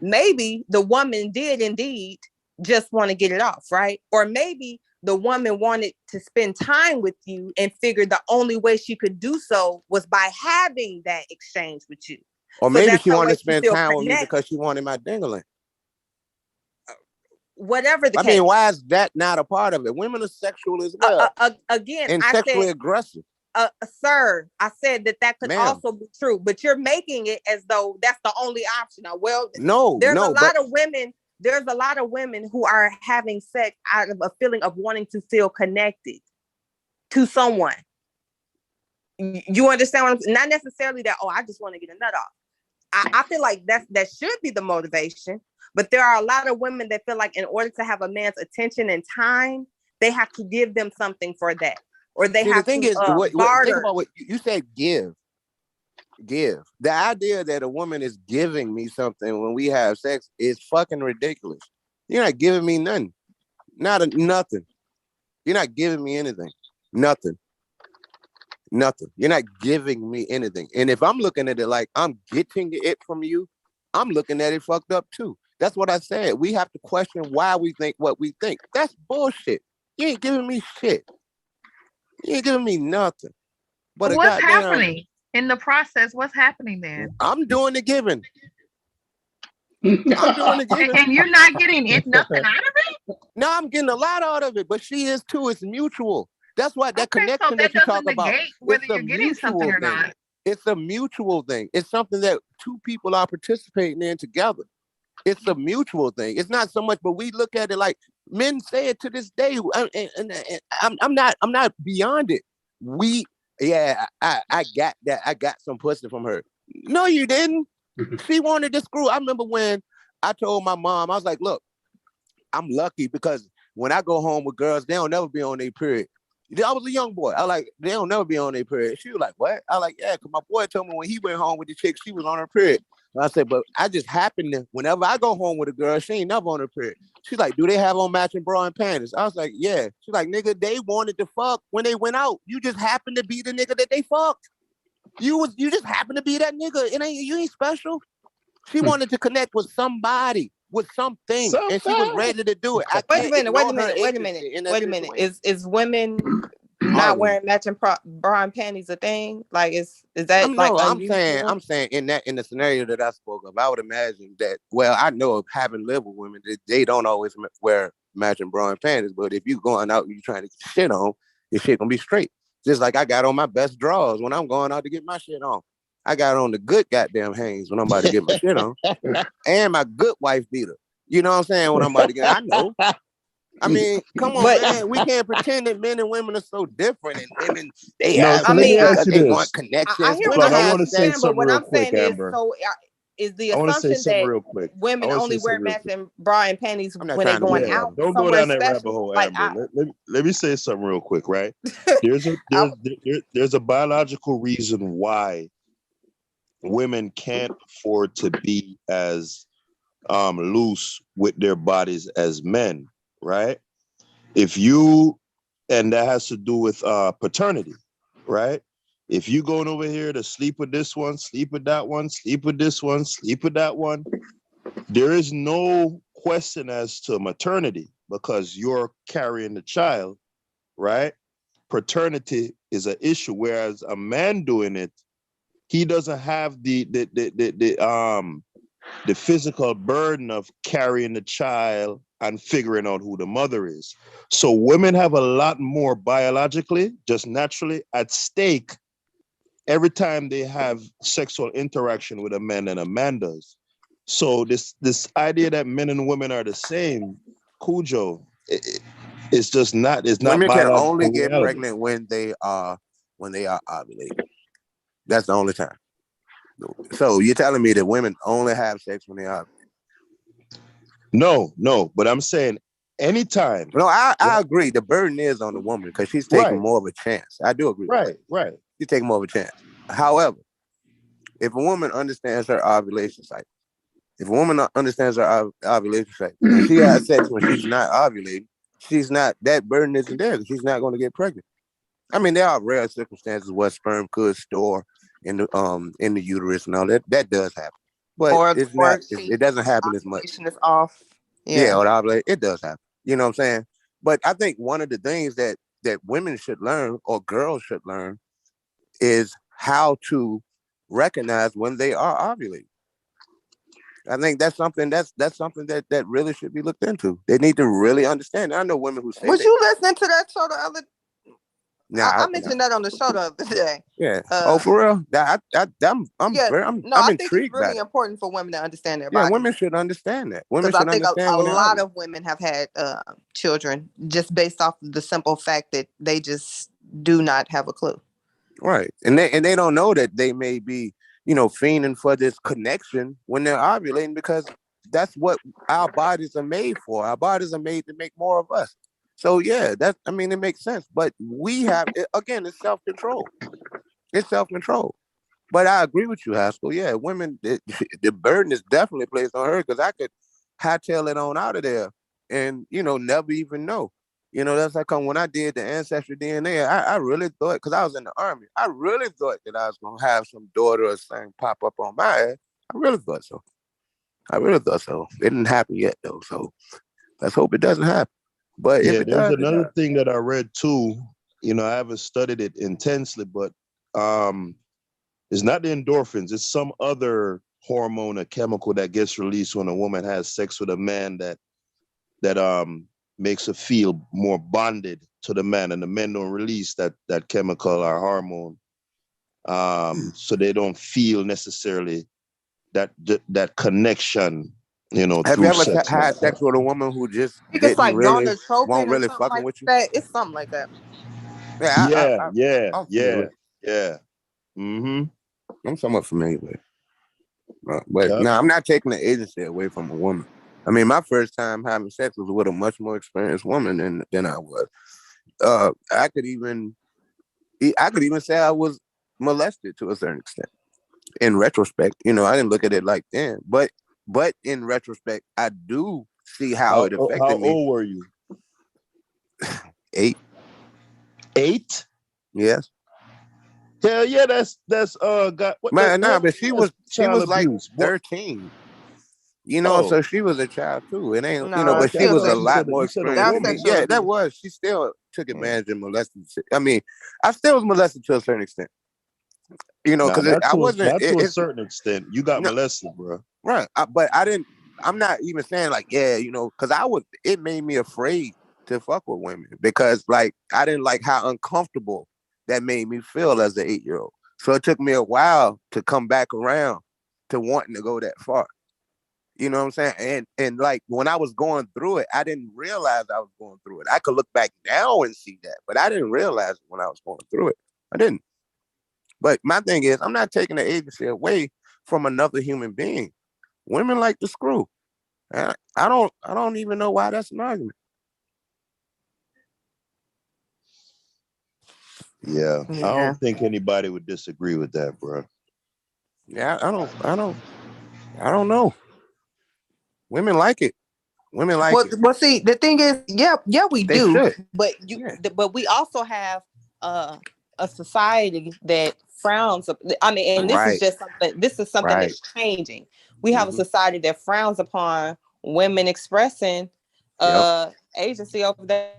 maybe the woman did indeed just want to get it off, right? Or maybe the woman wanted to spend time with you and figured the only way she could do so was by having that exchange with you. Or maybe she wanted to spend time with me because she wanted my dingling. Whatever the case. I mean, why is that not a part of it? Women are sexual as well. Again, and sexually aggressive. Sir, I said that could also be true, but you're making it as though that's the only option. Well, there's a lot of women. There's a lot of women who are having sex out of a feeling of wanting to feel connected to someone. You understand what I'm saying? Not necessarily that, I just want to get a nut off. I feel like that should be the motivation, but there are a lot of women that feel like in order to have a man's attention and time, they have to give them something for that. Or they have think about what you said, give. The idea that a woman is giving me something when we have sex is fucking ridiculous. You're not giving me nothing. Nothing. You're not giving me anything. Nothing. You're not giving me anything. And if I'm looking at it like I'm getting it from you, I'm looking at it fucked up too. That's what I said. We have to question why we think what we think. That's bullshit. You ain't giving me shit. You ain't giving me nothing. But what's happening in the process? What's happening then? I'm doing the giving. I'm doing the giving. And you're not getting nothing out of it? No, I'm getting a lot out of it, but she is too. It's mutual. That's why that connection that you talk about. Whether you're getting something or not. It's a mutual thing. It's something that two people are participating in together. It's a mutual thing. It's not so much, but we look at it like men say it to this day. I'm not beyond it. I got that. I got some pussy from her. No, you didn't. She wanted to screw. I remember when I told my mom, I was like, look, I'm lucky because when I go home with girls, they don't never be on their period. I was a young boy. I like, they don't never be on their period. She was like, what? I like, yeah, because my boy told me when he went home with the chick, she was on her period. And I said, but I just happen to, whenever I go home with a girl, she ain't never on her period. She's like, do they have on matching bra and panties? I was like, yeah. She's like, nigga, they wanted to fuck when they went out. You just happened to be the nigga that they fucked. You just happened to be that nigga. You ain't special. She wanted to connect with somebody, with something, and she was ready to do it. Wait a minute. Is women not wearing matching bra and panties a thing? Like, is that I'm saying in the scenario that I spoke of, I would imagine that. Well, I know of having lived with women that they don't always wear matching bra and panties, but if you going out and you trying to get shit on, your shit gonna be straight. Just like I got on my best drawers when I'm going out to get my shit on. I got on the good goddamn Hanes when I'm about to get my shit on, and my good wife beater. You know what I'm saying? When I'm about to get, I know. I mean, come on, man. We can't pretend that men and women are so different, and women they have. I mean, they want connections. I hear what you're saying, but what I'm saying is, is the assumption that women only wear matching bra and panties when they're going out. Don't go down that rabbit hole, Amber. Let me say something real quick, right? There's a biological reason why women can't afford to be as loose with their bodies as men, right? And that has to do with paternity, right? If you going over here to sleep with this one, sleep with that one, sleep with this one, sleep with that one, there is no question as to maternity because you're carrying the child, right? Paternity is an issue, whereas a man doing it, he doesn't have the physical burden of carrying the child and figuring out who the mother is. So women have a lot more biologically, just naturally at stake every time they have sexual interaction with a man than a man does. So this idea that men and women are the same, Cujo, it's just not. It's not. Women can only get pregnant when they are ovulating. That's the only time. So you're telling me that women only have sex when they are? No, but I'm saying anytime. No, I agree. The burden is on the woman because she's taking more of a chance. I do agree. Right. She's taking more of a chance. However, if a woman understands her ovulation cycle, and she has sex when she's not ovulating, that burden isn't there because she's not going to get pregnant. I mean, there are rare circumstances where sperm could store in the uterus and all that. That does happen. but it's not. It doesn't happen as much. Is off. Yeah, or the ovulation, it does happen. You know what I'm saying? But I think one of the things that women should learn or girls should learn is how to recognize when they are ovulating. I think that's something that really should be looked into. They need to really understand. I know women who say, "Was you listening to that show the other?" I mentioned that on the show the other day. Yeah. Oh, for real? I'm I think intrigued it's really important for women to understand their body. body. Women should understand that. Women should I think understand a lot of women have had children just based off the simple fact that they just do not have a clue. Right, and they don't know that they may be, fiending for this connection when they're ovulating, because that's what our bodies are made for. Our bodies are made to make more of us. So yeah, it makes sense. But we have, again, it's self-control. It's self-control. But I agree with you, Haskell. Yeah, women, the burden is definitely placed on her, because I could hightail it on out of there and, never even know. That's like when I did the ancestry DNA, I really thought, because I was in the Army, I really thought that I was going to have some daughter or something pop up on my ass. I really thought so. It didn't happen yet, though. So let's hope it doesn't happen. But yeah, if it there's does, another thing that I read too. I haven't studied it intensely, but it's not the endorphins. It's some other hormone or chemical that gets released when a woman has sex with a man that makes her feel more bonded to the man, and the men don't release that chemical or hormone, so they don't feel necessarily that connection. Have you ever had sex with a woman who just it's like really gonadotropin won't really fucking fucking like with you? that? It's something like that. Yeah. I'm somewhat familiar with it. But no, I'm not taking the agency away from a woman. I mean, my first time having sex was with a much more experienced woman than I was. I could even say I was molested to a certain extent. In retrospect, I didn't look at it like then, but in retrospect, I do see how it affected me. How old were you? 8. 8? Yes. Hell yeah, that's but she was like abuse. 13. So she was a child too. It ain't, but she I was thought a lot more experienced than me. Yeah, that was. She still took advantage and molested. I mean, I still was molested to a certain extent. Because I wasn't. Not to a certain extent. You got molested, bro. Right, but I didn't. I'm not even saying like, because it made me afraid to fuck with women, because like I didn't like how uncomfortable that made me feel as an 8-year-old. So it took me a while to come back around to wanting to go that far. You know what I'm saying? And like when I was going through it, I didn't realize I was going through it. I could look back now and see that, but I didn't realize it when I was going through it. I didn't. But my thing is, I'm not taking the agency away from another human being. Women like to screw. I don't even know why that's an argument. Yeah, I don't think anybody would disagree with that, bro. Yeah, I don't know. Women like it. Women like it. Well, see, the thing is, we They do, should. but we also have a society that frowns. I mean, and this is just something. This is something that's changing. We have a society that frowns upon women expressing agency over their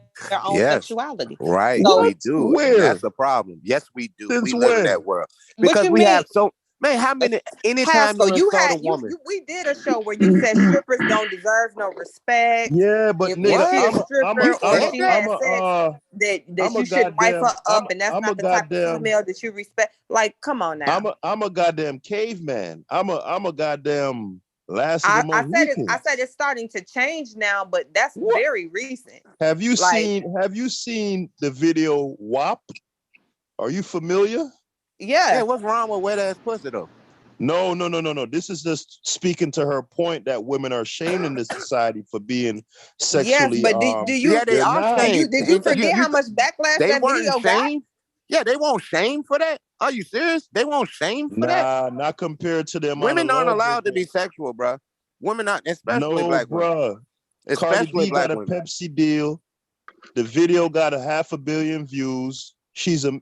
own sexuality. Right, so, we do. Where? That's the problem. Yes, we do. Since we live when? in that world because we have so. Man, how many? Anytime Haskell, you insult a woman, we did a show where you said strippers don't deserve no respect. Yeah, but if she a stripper or she had sex, that you shouldn't wipe her up, and that's not the type of female that you respect. Like, come on now. I'm a goddamn caveman. I'm a goddamn last of the Mohicans. I said it's starting to change now, but that's very recent. Have you seen the video WAP? Are you familiar? Yeah. What's wrong with wet ass pussy though? No. This is just speaking to her point that women are shamed in this society for being sexually. Yes, but do you? Yeah, they are shamed. Did you forget how much backlash that video got? Yeah, they won't shame for that. Are you serious? They won't shame for that? Nah, not compared to them. Women aren't allowed to be sexual, bro. Women aren't, especially black women. Cardi B got a Pepsi deal. The video got 500 million views.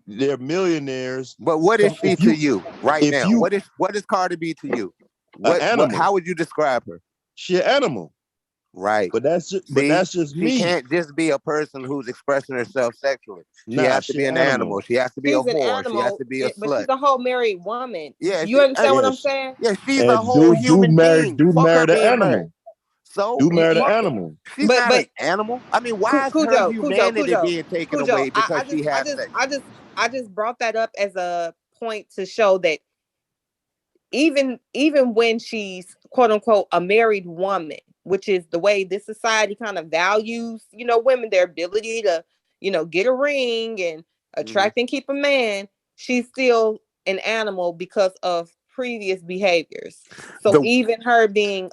They're millionaires. But what is she to you right now? What is Cardi B to you? How would you describe her? She an animal. Right. But that's just me. She can't just be a person who's expressing herself sexually. She has to be an animal. She has to be a whore. She has to be a slut. But she's a whole married woman. Yeah, you understand what I'm saying? Yeah, she's a whole human being. Fuck her being animal. married. So do marry the animal. She's not an animal. I mean, why is her humanity being taken away because she has sex? I just brought that up as a point to show that even when she's quote unquote a married woman, which is the way this society kind of values, women, their ability to, get a ring and attract and keep a man, she's still an animal because of previous behaviors. So even her being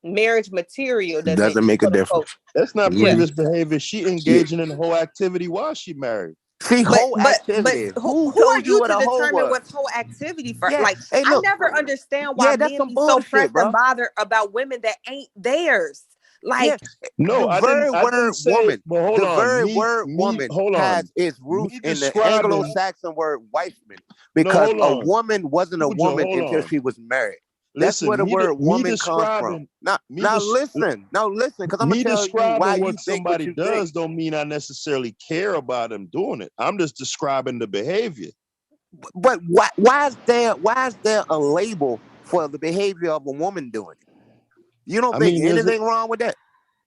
marriage material doesn't make a difference. That's not previous behavior. She engaging in the whole activity while she married. See, whole activity. Who are you to determine what's whole activity for? Yeah. Like, hey, I never understand why men be so pressed and bothered about women that ain't theirs. Like, the very word woman. The very word woman has its roots in the Anglo-Saxon word wifeman, because a woman wasn't a woman until she was married. That's where the word woman comes from. Now listen, because I'm gonna tell you why you think what you does don't mean I necessarily care about him doing it. I'm just describing the behavior. But why is there a label for the behavior of a woman doing it? You don't think anything wrong with that?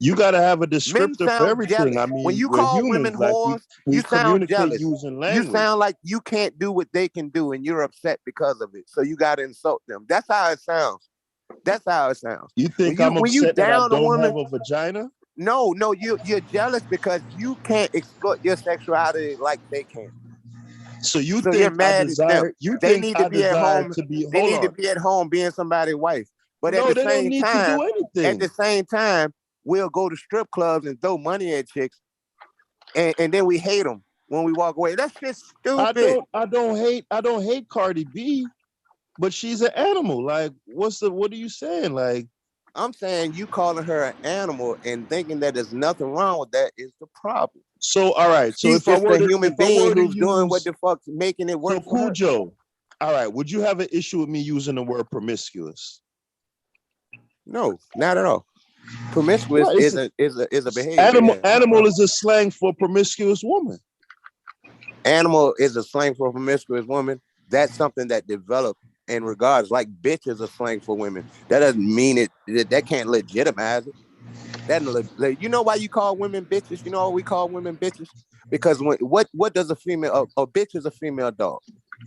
You got to have a descriptor for everything. Jealous. I mean, when you call women whores, you sound jealous. You sound like you can't do what they can do, and you're upset because of it. So you got to insult them. That's how it sounds. You think I'm upset that I don't have a vagina? No, you're jealous because you can't exploit your sexuality like they can. So you're mad at them. They need to be at home. They need to be at home being somebody's wife. But at the same time, we'll go to strip clubs and throw money at chicks, and then we hate them when we walk away. That's just stupid. I don't hate Cardi B, but she's an animal. Like, what are you saying? Like, I'm saying you calling her an animal and thinking that there's nothing wrong with that is the problem. So all right, so she's just a human being who's doing what the fuck's making it work. So Cujo, all right, would you have an issue with me using the word promiscuous? No, not at all. Promiscuous is a behavior. Animal is a slang for promiscuous woman. Animal is a slang for promiscuous woman. That's something that developed in regards, like bitch is a slang for women. That doesn't mean that can't legitimize it. You know why you call women bitches? You know why we call women bitches? Because what does a bitch is a female dog.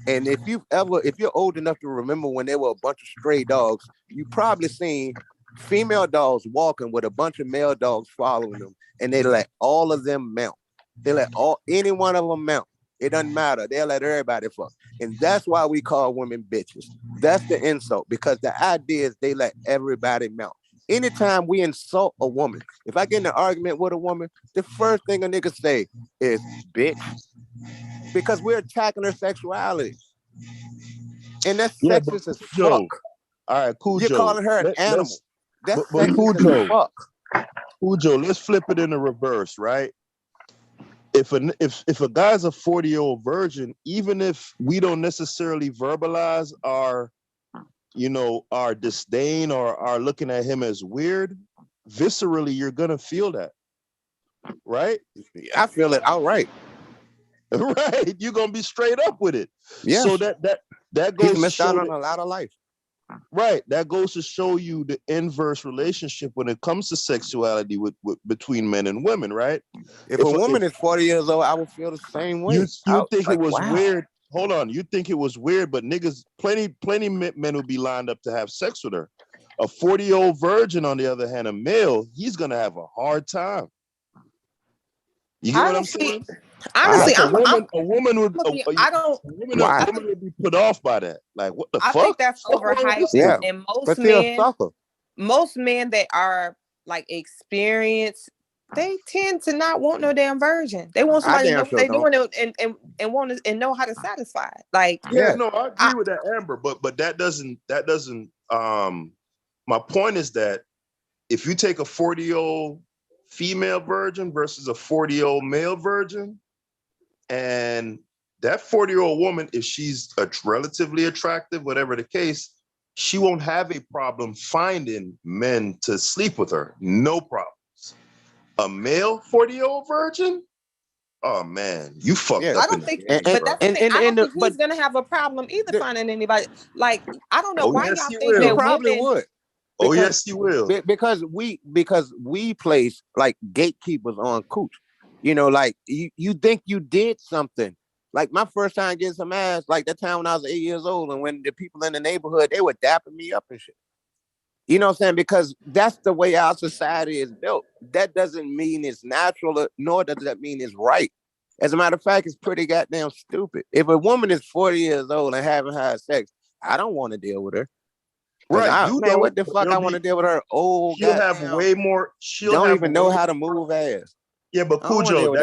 And if you're old enough to remember when there were a bunch of stray dogs, you probably seen female dogs walking with a bunch of male dogs following them, and they let all of them mount. They let any one of them mount. It doesn't matter. They'll let everybody fuck. And that's why we call women bitches. That's the insult, because the idea is they let everybody mount. Anytime we insult a woman, if I get in an argument with a woman, the first thing a nigga say is bitch, because we're attacking her sexuality. And that's sexist as fuck. All right, cool. You're calling her an animal. That's sexist as fuck. Cujo, let's flip it in the reverse, right? If a guy's a 40-year-old virgin, even if we don't necessarily verbalize our disdain or our looking at him as weird, viscerally, you're gonna feel that, right? I feel it outright. Right, you're gonna be straight up with it. Yeah. So that goes. He's missed out on a lot of life. Right, that goes to show you the inverse relationship when it comes to sexuality between men and women, right? If a woman is 40 years old, I would feel the same way. You think it was weird? Hold on, you think it was weird, but niggas, plenty men would be lined up to have sex with her. A 40-year-old virgin, on the other hand, a male, he's gonna have a hard time. You get what I'm saying? Honestly, a woman would be put off by that. Like, what the fuck? I think that's overhyped. Yeah. And most men that are like experienced, they tend to not want no damn virgin. They want somebody to know what they're doing and want to and know how to satisfy it. Like, no, I agree with that, Amber. But that doesn't. My point is that if you take a 40-year-old female virgin versus a 40-year-old male virgin, and that 40-year-old woman, if she's relatively attractive, whatever the case, she won't have a problem finding men to sleep with her. No problems. A male 40-year-old virgin? Oh man, you fucked up. I don't think, but that's the thing. I don't think he's gonna have a problem either finding anybody. Like, I don't know why y'all think that probably women would. Oh yes, he will. Because we place like gatekeepers on cooch. You know, like you think you did something. Like my first time getting some ass, like that time when I was 8 years old, and when the people in the neighborhood, they were dapping me up and shit. You know what I'm saying? Because that's the way our society is built. That doesn't mean it's natural, nor does that mean it's right. As a matter of fact, it's pretty goddamn stupid. If a woman is 40 years old and haven't had sex, I don't want to deal with her. Right, Man, what the fuck I want to deal with her? Oh, she'll have way more. She'll don't have even know how to move ass. Yeah, but Cujo,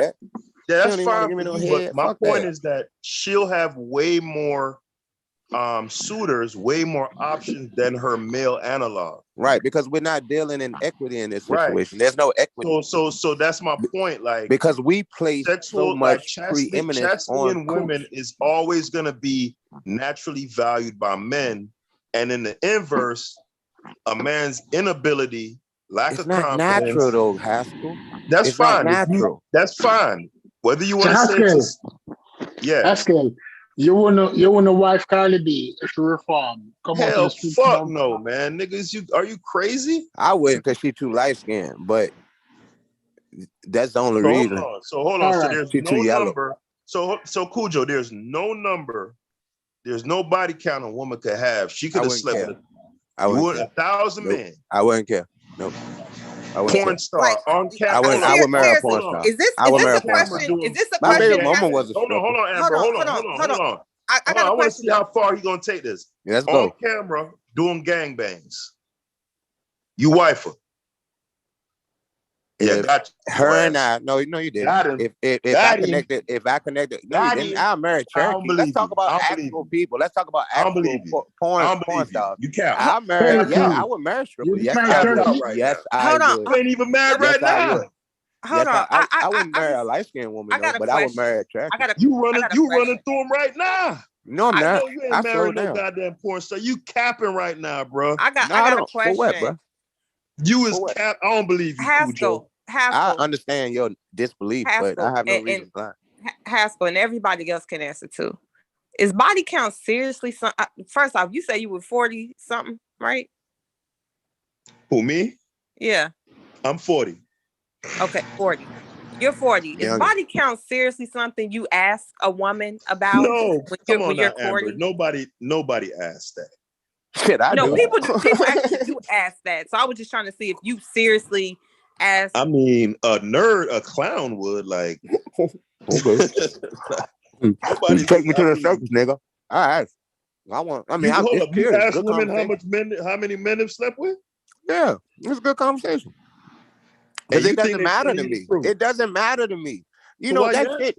that's fine for no you. head. But my Fuck point that. is that she'll have way more suitors, way more options than her male analog. Right, because we're not dealing in equity in this situation. Right. There's no equity. So that's my point. Like, because we place so much preeminence on in women is always going to be naturally valued by men, and in the inverse, a man's inability, lack of confidence. Natural though, Haskell. That's it's fine. Not natural. That's fine. Whether you want to say this, yeah. Haskell, you wanna wife Carly B if she reform? Come out Hell, the street. fuck no, man. Niggas, are you crazy? I wouldn't, because she too light skinned, but that's the only reason. Hold on. So there's no number. So Cujo, there's no number. There's no body count a woman could have. She could have slept with 1,000 men. I wouldn't care. Nope. Porn star on camera. I would marry a porn star. Is this a question? Is this a question? My baby mama was a stripper. Hold on, Amber. Hold on. I got a question. I want to see how far he's gonna take this. Let's go. On camera, doing gangbangs. You wife her. Yeah, got you. Her and I. No, you didn't. If I connected, no, you didn't. I'll marry Cherokee. Let's talk about actual people. Let's talk about actual porn stars. You can't. I'll marry. Yeah, I would marry stripper. Yes, I would. Yes, I would. You ain't even mad right now. Hold on. I wouldn't marry a light skinned woman, but I would marry a Cherokee. You running through him right now. No, I'm not. I know you ain't marrying no goddamn porn star. You capping right now, bro. I got a question. For what, bro? You is cap. I don't believe you, Cujo. I understand your disbelief, but I have no reason to lie. Haskell and everybody else can answer too. Is body count seriously something? First off, you say you were 40 something, right? Who, me? Yeah. I'm 40. Okay, 40. You're 40. Is body count seriously something you ask a woman about? No, when you're 40? Amber. Nobody asked that. Shit, I do. People actually do ask that. So I was just trying to see if you seriously asked. I mean, a nerd, a clown would like. Okay. You take me to the circus, nigga. All right. You ask women how many men have slept with? Yeah, it's a good conversation. Because it doesn't matter to me. It doesn't matter to me. You know, that's it.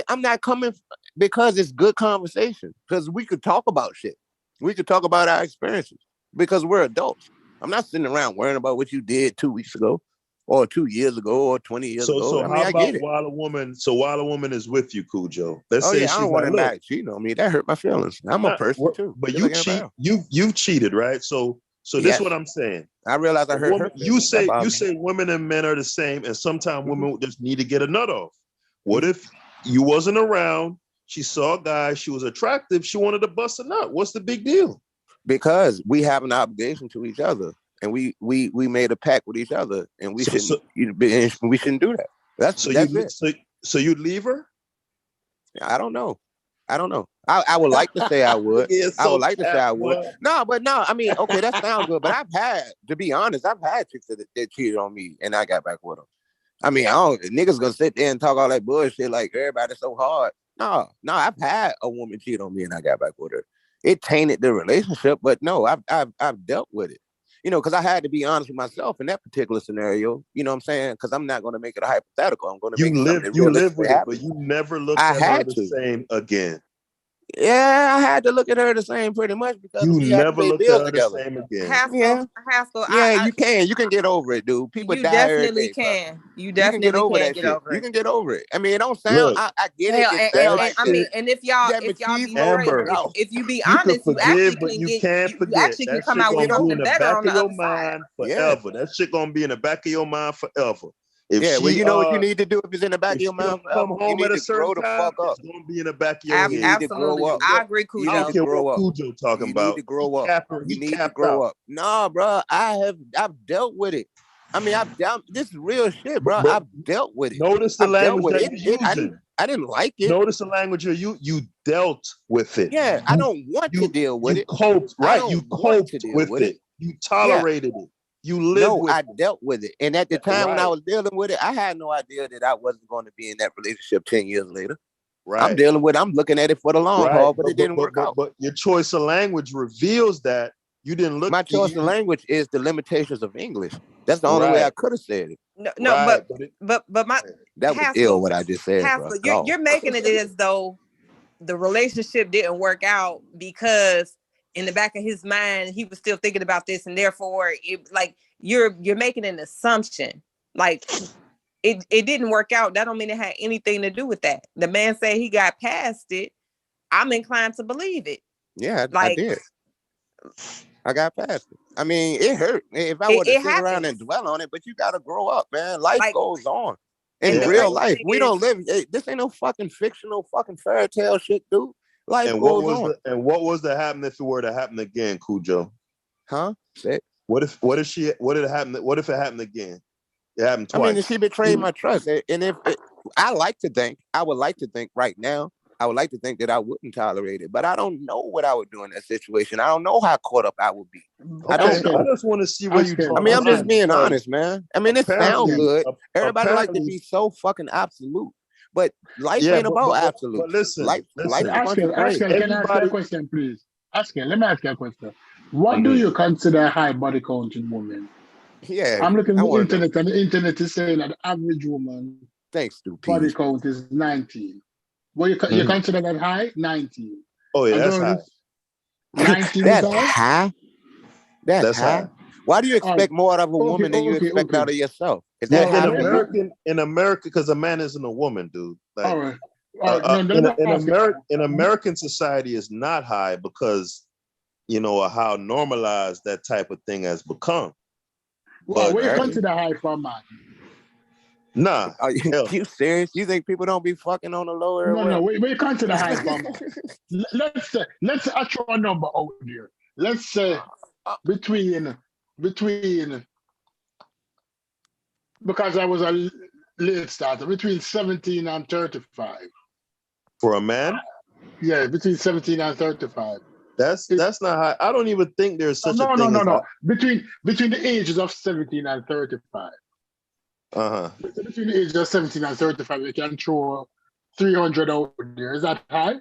I'm not coming because it's good conversation. Because we could talk about shit. We could talk about our experiences because we're adults. I'm not sitting around worrying about what you did 2 weeks ago or 2 years ago or 20 years ago. So how about while a woman is with you, Cujo? Let's say I don't want to not cheat on me. That hurt my feelings. I'm a person too. But you've cheated, right? So this is what I'm saying. I realize I hurt her. You say women and men are the same, and sometimes women just need to get a nut off. What if you wasn't around? She saw a guy, she was attractive, she wanted to bust a nut. What's the big deal? Because we have an obligation to each other, and we made a pact with each other, and we shouldn't do that. That's it. So you'd leave her? I don't know. I would like to say I would. I would like to say I would. No. I mean, okay, that sounds good, but to be honest, I've had chicks that cheated on me, and I got back with them. I mean, niggas gonna sit there and talk all that bullshit like everybody's so hard. No, I've had a woman cheat on me and I got back with her. It tainted the relationship, but no, I've dealt with it. You know, because I had to be honest with myself in that particular scenario. You know what I'm saying? Because I'm not going to make it a hypothetical. I'm going to you live with it, but you never looked at her the same again. Yeah, I had to look at her the same pretty much because You we had to never pay looked at bills her the together. same again. Haskell, Yeah, you can get over it, dude. People you die every definitely day, bro. can. You You can get definitely over can that get shit. over You it. can get over it. I mean, it don't sound. Look, I get Hell, it. It sounds like I mean, shit. and if y'all That be McKees straight, Amber, if you be you can honest, you actually forgive, but can you get can't you forget. actually That can come shit out with gonna be in something the better back on of the your other side. mind forever. That shit gonna be in the back of your mind forever. If Yeah, well, she you know what you need to do if it's in the back of your if she mind don't come forever? You home need at a to certain grow the time, fuck up. it's gonna be in the back of your You head. need to grow Absolutely, up. I agree, You I need don't to Cujo. care grow what up. Cujo talking You about. need to grow up. He You need to capped grow out. up. Nah, bro, I've dealt with it. I mean, this is real shit, bro. But I've dealt with it. notice the I've dealt language with that it. you're using. I didn't like it. Notice the language you dealt with it. Yeah, I don't want to deal with You it. coped, I right? don't You want coped to deal with with it. it. You Yeah. tolerated it. You lived No, with I it. dealt with it. And at the time when I Right. was dealing with it, I had no idea that I wasn't going to be in that relationship 10 years later. Right. I'm looking at it for the long haul, but it didn't work out. But your choice of language reveals that you didn't look. My choice of language is the limitations of English. That's the only way I could have said it. No, Right, but my That was Haskell, ill what I just said, bro. Haskell, you're making it as though the relationship didn't work out because in the back of his mind he was still thinking about this, and therefore it like you're making an assumption like it didn't work out. That don't mean it had anything to do with that. The man said he got past it. I'm inclined to believe it. Yeah, like, I did. I got past it. I mean, it hurt if I were to sit around and dwell on it, but you got to grow up, man. Life goes on. In real life, we don't live. This ain't no fucking fictional fucking fairy tale shit, dude. Life goes on. What was to happen if it were to happen again, Cujo? Huh? What if it happened? What if it happened again? It happened twice. I mean, she betrayed my trust, and if I would like to think right now, I would like to think that I wouldn't tolerate it, but I don't know what I would do in that situation. I don't know how caught up I would be. I don't know. I just want to see where you draw. I mean, I'm just being honest, man. I mean, it sounds good. Everybody like to be so fucking absolute, but life ain't about absolute. But listen, life Haskell, can I ask you a question, please? Haskell, let me ask you a question. What do you consider high body count in women? Yeah, I'm looking at the internet, and the internet is saying that the average woman body count is 19. Well, you consider that high? 19. Oh yeah, that's high. 19 That's is high? high. That's high. Why do you expect more out of a woman than you expect out of yourself? Is that in America, because a man isn't a woman, dude. Like, all right. No, in American society is not high because of how normalized that type of thing has become. Well, what do you consider high for a man? Nah. Are you serious? You think people don't be fucking on the lower? No. We consider high for a man. Let's say I throw a number out there. Let's say between because I was a late starter, between 17 and 35. For a man? Yeah, between 17 and 35. That's not high. I don't even think there's such a thing. No. Between the ages of 17 and 35. Between the ages of 17 and 35, you can throw 300 out there. Is that high?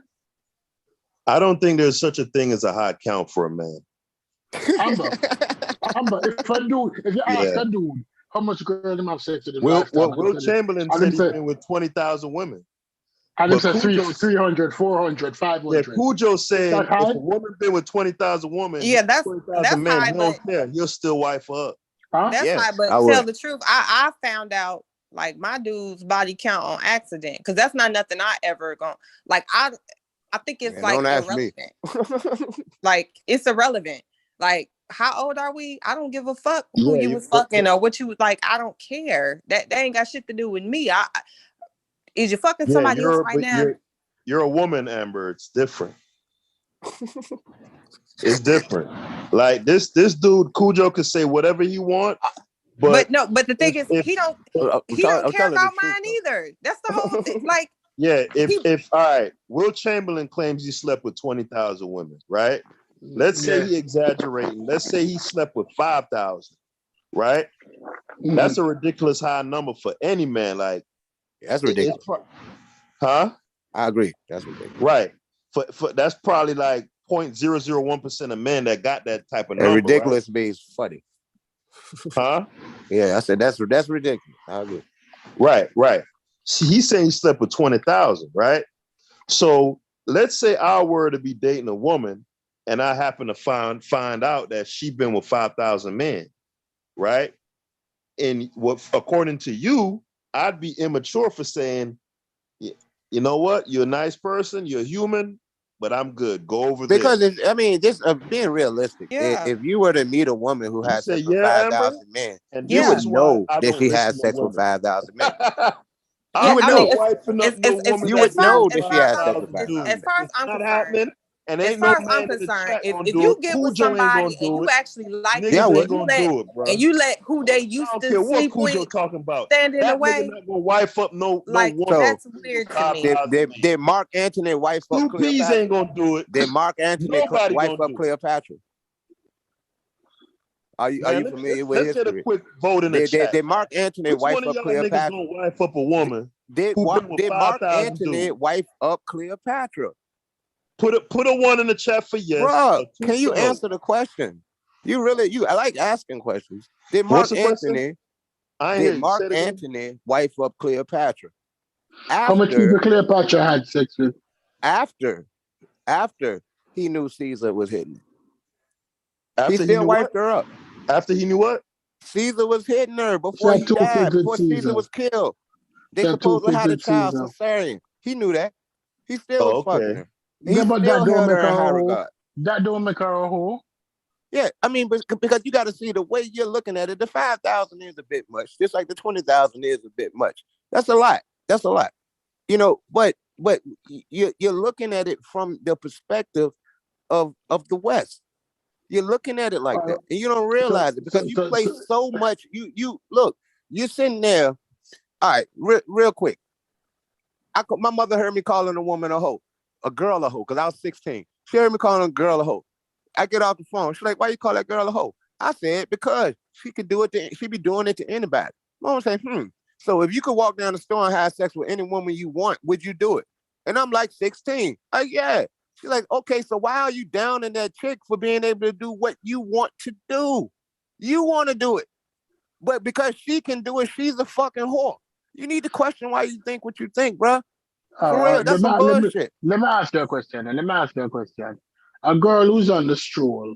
I don't think there's such a thing as a high count for a man. Amber, if you ask a dude how much girl them have sex with him, Will Chamberlain said he's been with 20,000 women. And he said 300, 400, 500. Yeah, Cujo said if a woman been with 20,000 women, that's 20,000 men, high, he don't care. He'll still wife her up. That's high, but tell the truth, I found out like my dude's body count on accident because that's not nothing I ever gone like. I think it's like irrelevant. Like it's irrelevant. Like how old are we? I don't give a fuck who you was fucking or what you was like. I don't care. That ain't got shit to do with me. Is you fucking somebody else right now? You're a woman, Amber. It's different. It's different. Like this dude Cujo could say whatever he want, but the thing is he don't care about mine either. That's the whole thing. Like if all right, Will Chamberlain claims he slept with 20,000 women, right? Let's say he exaggerating. Let's say he slept with 5,000, right? That's a ridiculous high number for any man. Like that's ridiculous. Huh? I agree. That's ridiculous. Right. For that's probably like 0.001% of men that got that type of number. And ridiculous means funny. Huh? Yeah, I said that's ridiculous. I agree. Right. See, he's saying he slept with 20,000, right? So let's say I were to be dating a woman and I happen to find out that she's been with 5,000 men, right? And what, according to you, I'd be immature for saying, you know what? You're a nice person. You're human, but I'm good. Go over because there. I mean, just being realistic. Yeah. If you were to meet a woman who has sex with 5,000 men, And you this would is why know I that don't she listen has to sex with women. 5,000 men. Yeah, You would I know. mean, Wiping up no woman You that would know that knows she has sex 5,000 with 5,000 dudes. as far as It's I'm not concerned, happening, and as ain't far no as I'm man in the concerned, chat if gonna do you it. get with Cujo ain't somebody gonna and do you it. actually like Niggas them, ain't gonna do it, bro. and you let who they I used don't to care what sleep Cujo with talking about. stand in the That nigga way, not gonna wife up no like woman. So that's weird to me. did Mark Antony wife up Two P's Cleopatra? ain't gonna do it. Did Mark Antony Nobody wife gonna up do it. Cleopatra? Are you Man, familiar with let's get a history? quick vote in the chat. Did Mark Antony Which wife one of up y'all niggas Cleopatra? gonna wife up a woman Did who been with Mark 5,000 Antony dudes? wife up Cleopatra? Put a one in the chat for yes. Bruh, A two can you for no. answer the question? I like asking questions. Did What's Mark the question? Antony I ain't hear did you. Mark Say it again. Antony wife up Cleopatra? How much people Cleopatra had sex with? After he knew Caesar was hitting. After He still knew wiped what? her up. After he knew what? Caesar was hitting her She before had he two died, kids with before Caesar Caesar. was killed. They She had two supposedly kids had a with child, Caesar. cesarean. He knew that. He still was fucking her. He Yeah, but still that don't held make her her in a high hoe. regard. That don't make her a hoe. Yeah, I mean, because you got to see the way you're looking at it. The 5,000 is a bit much, just like the 20,000 is a bit much. That's a lot. That's a lot. You know, but you're looking at it from the perspective of the West. You're looking at it like that, and you don't realize it because you play so much. You look, you're sitting there. All right, real quick. My mother heard me calling a woman a hoe, a girl a hoe, because I was 16. She heard me calling a girl a hoe. I get off the phone. She's like, "Why you call that girl a hoe?" I said, "Because she could do it. She be doing it to anybody." Mom said, So if you could walk down the store and have sex with any woman you want, would you do it? And I'm like 16. Yeah. She's like, okay, so why are you downing that chick for being able to do what you want to do? You want to do it. But because she can do it, she's a fucking whore. You need to question why you think what you think, bro. For real, that's some bullshit. Let me ask you a question. A girl who's on the stroll,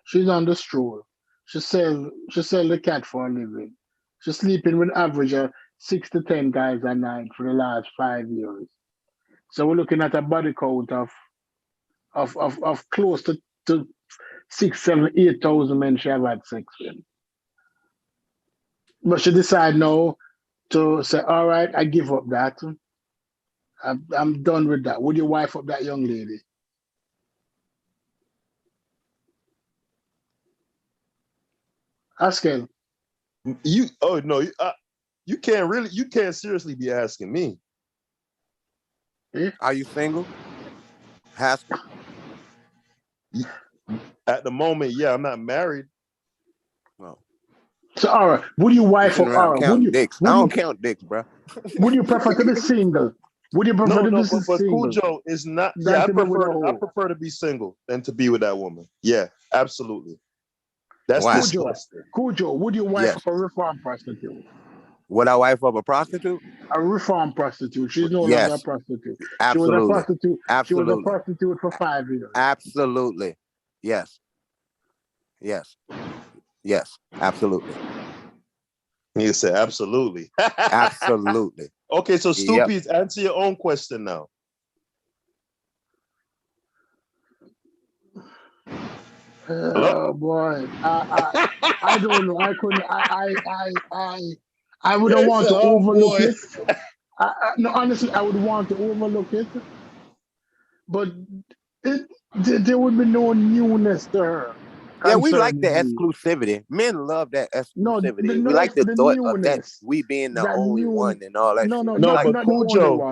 she's on the stroll. She sell the cat for a living. She's sleeping with average of 6 to 10 guys a night for the last 5 years. So we're looking at a body count of close to 6, 7, 8,000 men she have had sex with. But she decided now to say, all right, I give up that. I'm done with that. Would you wife up that young lady? Asking. You can't seriously be asking me. Are you single? Haskell. At the moment, yeah, I'm not married. No. So, all right, would you wife up? All right, dicks. I don't count dicks, bro. Would you prefer to be single? Would you prefer to be but single? Cujo is not. Yeah, I prefer to be single than to be with that woman. Yeah, absolutely. That's disgusting. Cujo, would you wife up a reform prostitute? Would I wife up a prostitute? A reform prostitute. She's no longer a prostitute. Absolutely. She was a prostitute. Absolutely. She was a prostitute for 5 years. Absolutely. Yes. Absolutely. You said absolutely. Absolutely. Okay, so Stoopies, answer your own question now. Oh boy, I don't know. I couldn't. I wouldn't want to overlook it. No, honestly, I would want to overlook it, but there would be no newness to her. Yeah, we like the exclusivity. Men love that exclusivity. We like the thought of that we being the only one and all that shit. But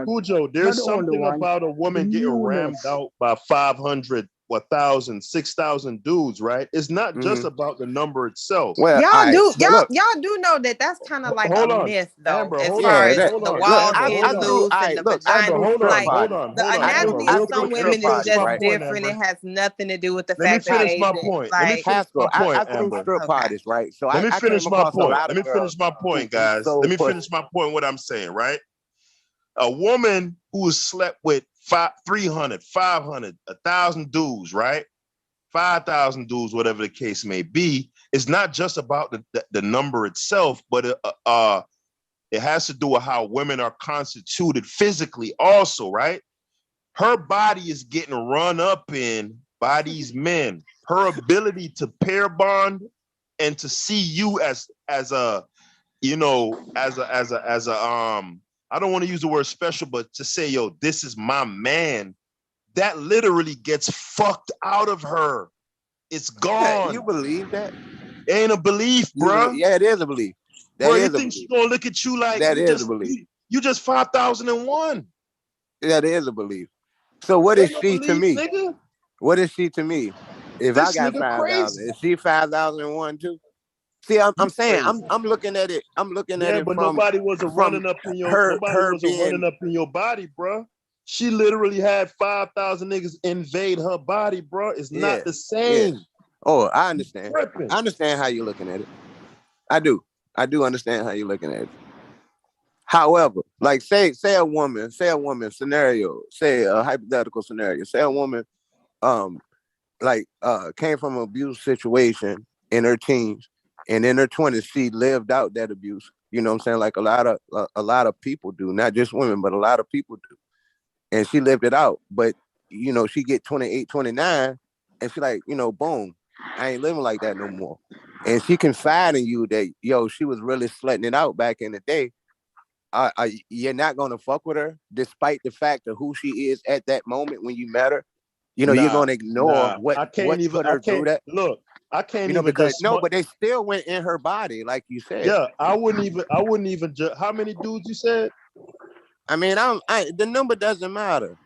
Cujo, there's something about a woman getting rammed out by 500, 1,000, 6,000 dudes, right? It's not just about the number itself. Well, y'all do know that that's kind of like a myth, though, Amber, as far as the walls getting loose and the vagina. The anatomy of some women is just different. It has nothing to do with the fact that they I threw strip parties, right? So let me finish my point. Let me finish my point, guys. So let me finish my point. What I'm saying, right? A woman who has slept with 300, 500, 1,000 dudes, right? 5,000 dudes, whatever the case may be, it's not just about the number itself, but it has to do with how women are constituted physically also, right? Her body is getting run up in by these men. Her ability to pair bond and to see you as a, you know, as a I don't want to use the word special, but to say, yo, this is my man, that literally gets fucked out of her. It's gone. You believe that? It ain't a belief, bro. Yeah, it is a belief. That bro, is you a think belief. she's gonna look at you like that you is just a belief. you just 5,001? That is a belief. So what is she to me? Nigga. What is she to me? If This I got nigga 5,000, crazy. is she 5,001 too? See, I'm saying I'm looking at it. I'm looking at it but from nobody wasn't running up in your running up in your body, bro. She literally had 5,000 niggas invade her body, bro. It's not the same. Yeah. Oh, I understand. I understand how you're looking at it. I do understand how you're looking at it. However, like say a woman scenario, say a hypothetical scenario, say a woman came from an abuse situation in her teens, and in her 20s she lived out that abuse. You know what I'm saying? Like a lot of people do, not just women, but a lot of people do. And she lived it out. But you know, she get 28, 29, and she like, you know, boom, I ain't living like that no more. And she confide in you that, yo, she was really slutting it out back in the day. You're not gonna fuck with her, despite the fact of who she is at that moment when you met her. You know, you're gonna ignore what put her through that. Look, I can't even because but they still went in her body, like you said. Yeah, I wouldn't even how many dudes you said? I mean, the number doesn't matter.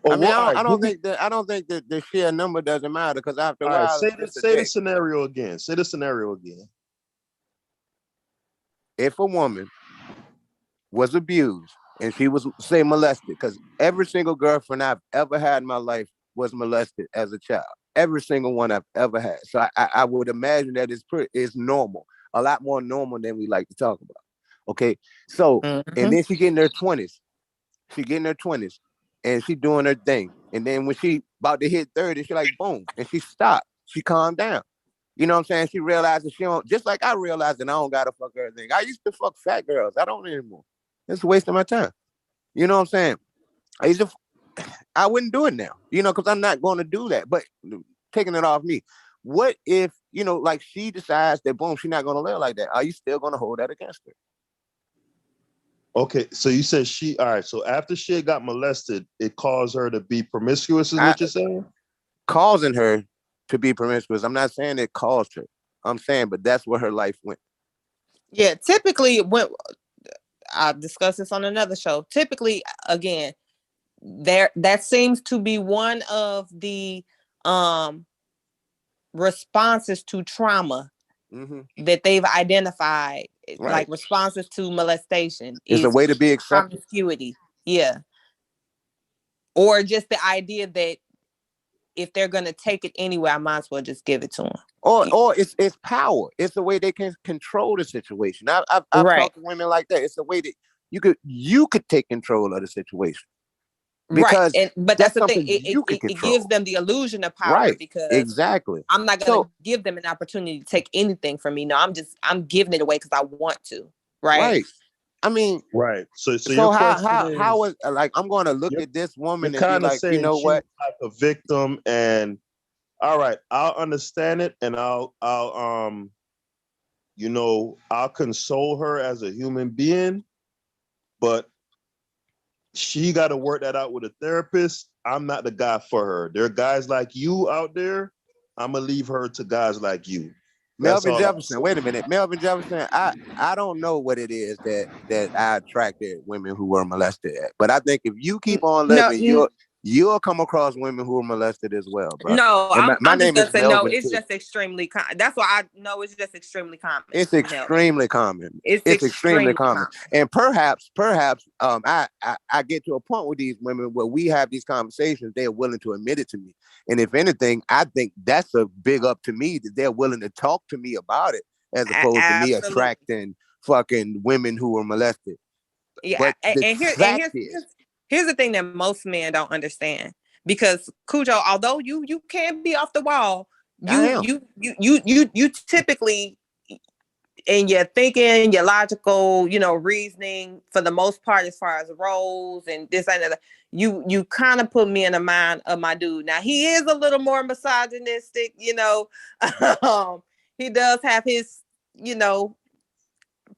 Oh, I mean, well, I don't think that the sheer number doesn't matter, because after a while, say the scenario again. Say the scenario again. If a woman was abused and she was, say, molested, because every single girlfriend I've ever had in my life was molested as a child. Every single one I've ever had. So I would imagine that it's normal, a lot more normal than we like to talk about. Okay, so and then she get in her 20s. She get in her 20s and she doing her thing. And then when she about to hit 30, she like, boom, and she stopped. She calmed down. You know what I'm saying? She realized that she don't, just like I realized that I don't gotta fuck everything. I used to fuck fat girls. I don't anymore. It's a waste of my time. You know what I'm saying? I wouldn't do it now, you know, because I'm not going to do that. But taking it off me, what if, you know, like she decides that, boom, she's not going to live like that? Are you still going to hold that against her? Okay, so you said all right, so after she got molested, it caused her to be promiscuous, is what you're saying? Causing her to be promiscuous. I'm not saying it caused her. I'm saying, but that's where her life went. Yeah, typically, when I'll discuss this on another show, typically, again, that seems to be one of the responses to trauma that they've identified, like responses to molestation. It's a way to be accepted. Promiscuity, yeah, or just the idea that if they're gonna take it anyway, I might as well just give it to them. Or it's power. It's the way they can control the situation. I've talked to women like that. It's the way that you could take control of the situation. Because but that's the thing. It gives them the illusion of power, because exactly. I'm not gonna give them an opportunity to take anything from me. No, I'm giving it away because I want to. Right. I mean, So how is like, I'm going to look at this woman and be like, you know what, like a victim, and all right, I'll understand it, and I'll you know, I'll console her as a human being, but she got to work that out with a therapist. I'm not the guy for her. There are guys like you out there. I'm gonna leave her to guys like you. Melvin Jefferson. Wait a minute, Melvin Jefferson. I don't know what it is that I attracted women who were molested at, but I think if you keep on living, you'll come across women who are molested as well, bro. No, my name is Melvin. No, it's just extremely common. That's why I know it's just extremely common. It's extremely common. It's extremely common. And perhaps, I get to a point with these women where we have these conversations. They're willing to admit it to me. And if anything, I think that's a big up to me that they're willing to talk to me about it, as opposed to me attracting fucking women who were molested. Yeah, here's the thing that most men don't understand, because Cujo, although you can be off the wall, you typically, in your thinking, your logical, reasoning, for the most part, as far as roles and this and that, you kind of put me in the mind of my dude. Now he is a little more misogynistic, he does have his,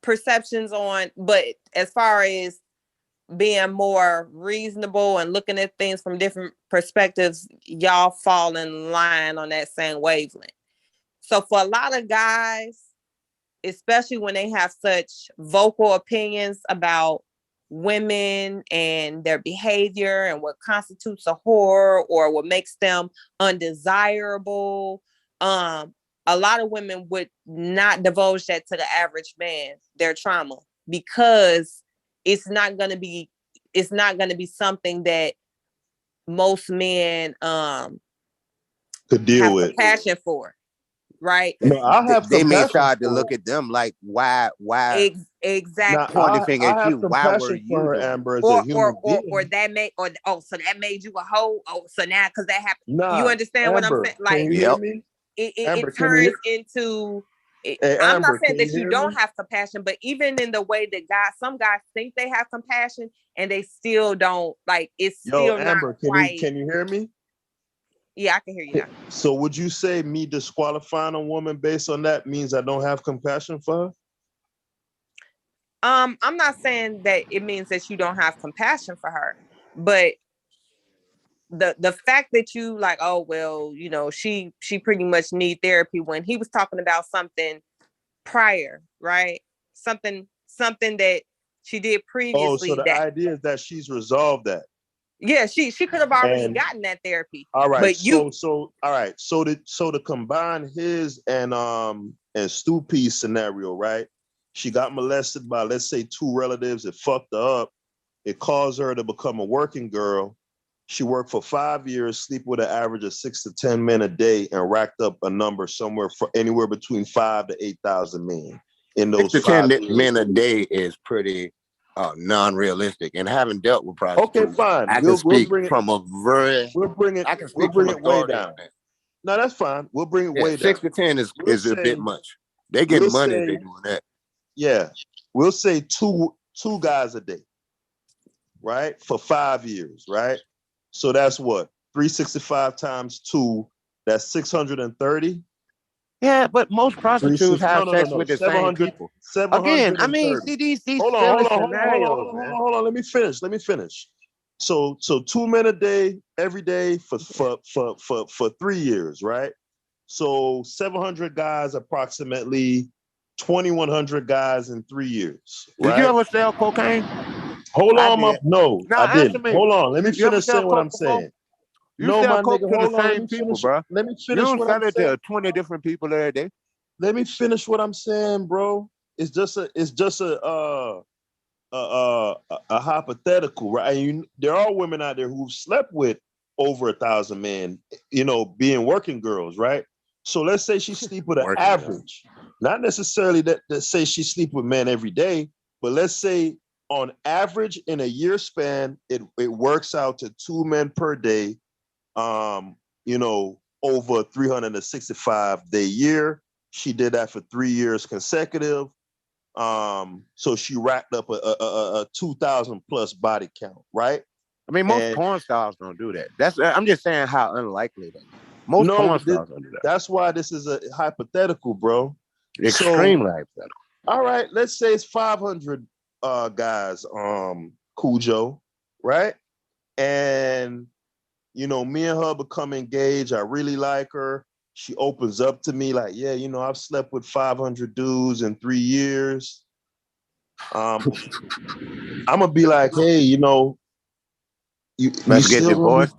perceptions on, but as far as being more reasonable and looking at things from different perspectives, y'all fall in line on that same wavelength. So for a lot of guys, especially when they have such vocal opinions about women and their behavior and what constitutes a whore or what makes them undesirable, a lot of women would not divulge that to the average man, their trauma, because it's not going to be something that most men could deal have with compassion for, right? No, I have they may compassion start to for look at them like, why exactly point the finger I at have you? Why were compassion you for her, doing Amber, as or a human being. or that made so that made you a hoe. Oh, so now because that happened, you Nah, understand what I'm Amber, saying? can Like you hear me? Amber, it can you turns hear? into. Hey, I'm not Amber, saying can that you you hear don't me? have compassion, but even in the way that some guys think they have compassion and they still don't, like, it's Yo, still Amber, not quite. can you hear me? Yeah, I can hear you now. So would you say me disqualifying a woman based on that means I don't have compassion for her? I'm not saying that it means that you don't have compassion for her, but the fact that you like, oh well, she pretty much need therapy, when he was talking about something prior, right? Something that she did previously. Oh, so the idea is that she's resolved that. Yeah, she could have already gotten that therapy. All right, but so to combine his and Stu P's scenario, right? She got molested by, let's say, 2 relatives. It fucked her up. It caused her to become a working girl. She worked for 5 years, sleep with an average of 6 to 10 men a day, and racked up a number anywhere between 5 to 8,000 men in those 6 to 10 5 years. men a day is pretty non-realistic, and having dealt with prostitutes, okay, fine. I can speak from a very. We'll bring it way down. No, that's fine. We'll bring it way down. 6 to 10 is a bit much. They get money if they're doing that. Yeah, we'll say two guys a day, right? For 5 years, right? So that's what? 365 times 2, that's 630. Yeah, but most prostitutes have sex with the same people. Again, I mean, see these hold on. Let me finish. So 2 men a day, every day for 3 years, right? So 700 guys, approximately 2,100 guys in 3 years. Right? Did you ever sell cocaine? Hold on, no, I didn't. Hold on, let me finish saying what I'm saying. You sell coke to the same people, bro. Let me finish what I'm saying. You don't sell it to 20 different people every day. Let me finish what I'm saying, bro. It's just a hypothetical, right? And there are women out there who've slept with over 1,000 men, being working girls, right? So let's say she sleep with an average, not necessarily that say she sleep with men every day, but let's say on average in a year span, it works out to 2 men per day, over 365-day year. She did that for 3 years consecutive. So she racked up a 2,000 plus body count, right? I mean, most porn stars don't do that. I'm just saying how unlikely that is. Most porn stars don't do that. That's why this is a hypothetical, bro. Extremely hypothetical. All right, let's say it's 500 guys, Cujo, right? And me and her become engaged. I really like her. She opens up to me like, yeah, I've slept with 500 dudes in 3 years. I'm gonna be like, hey, let's get divorced.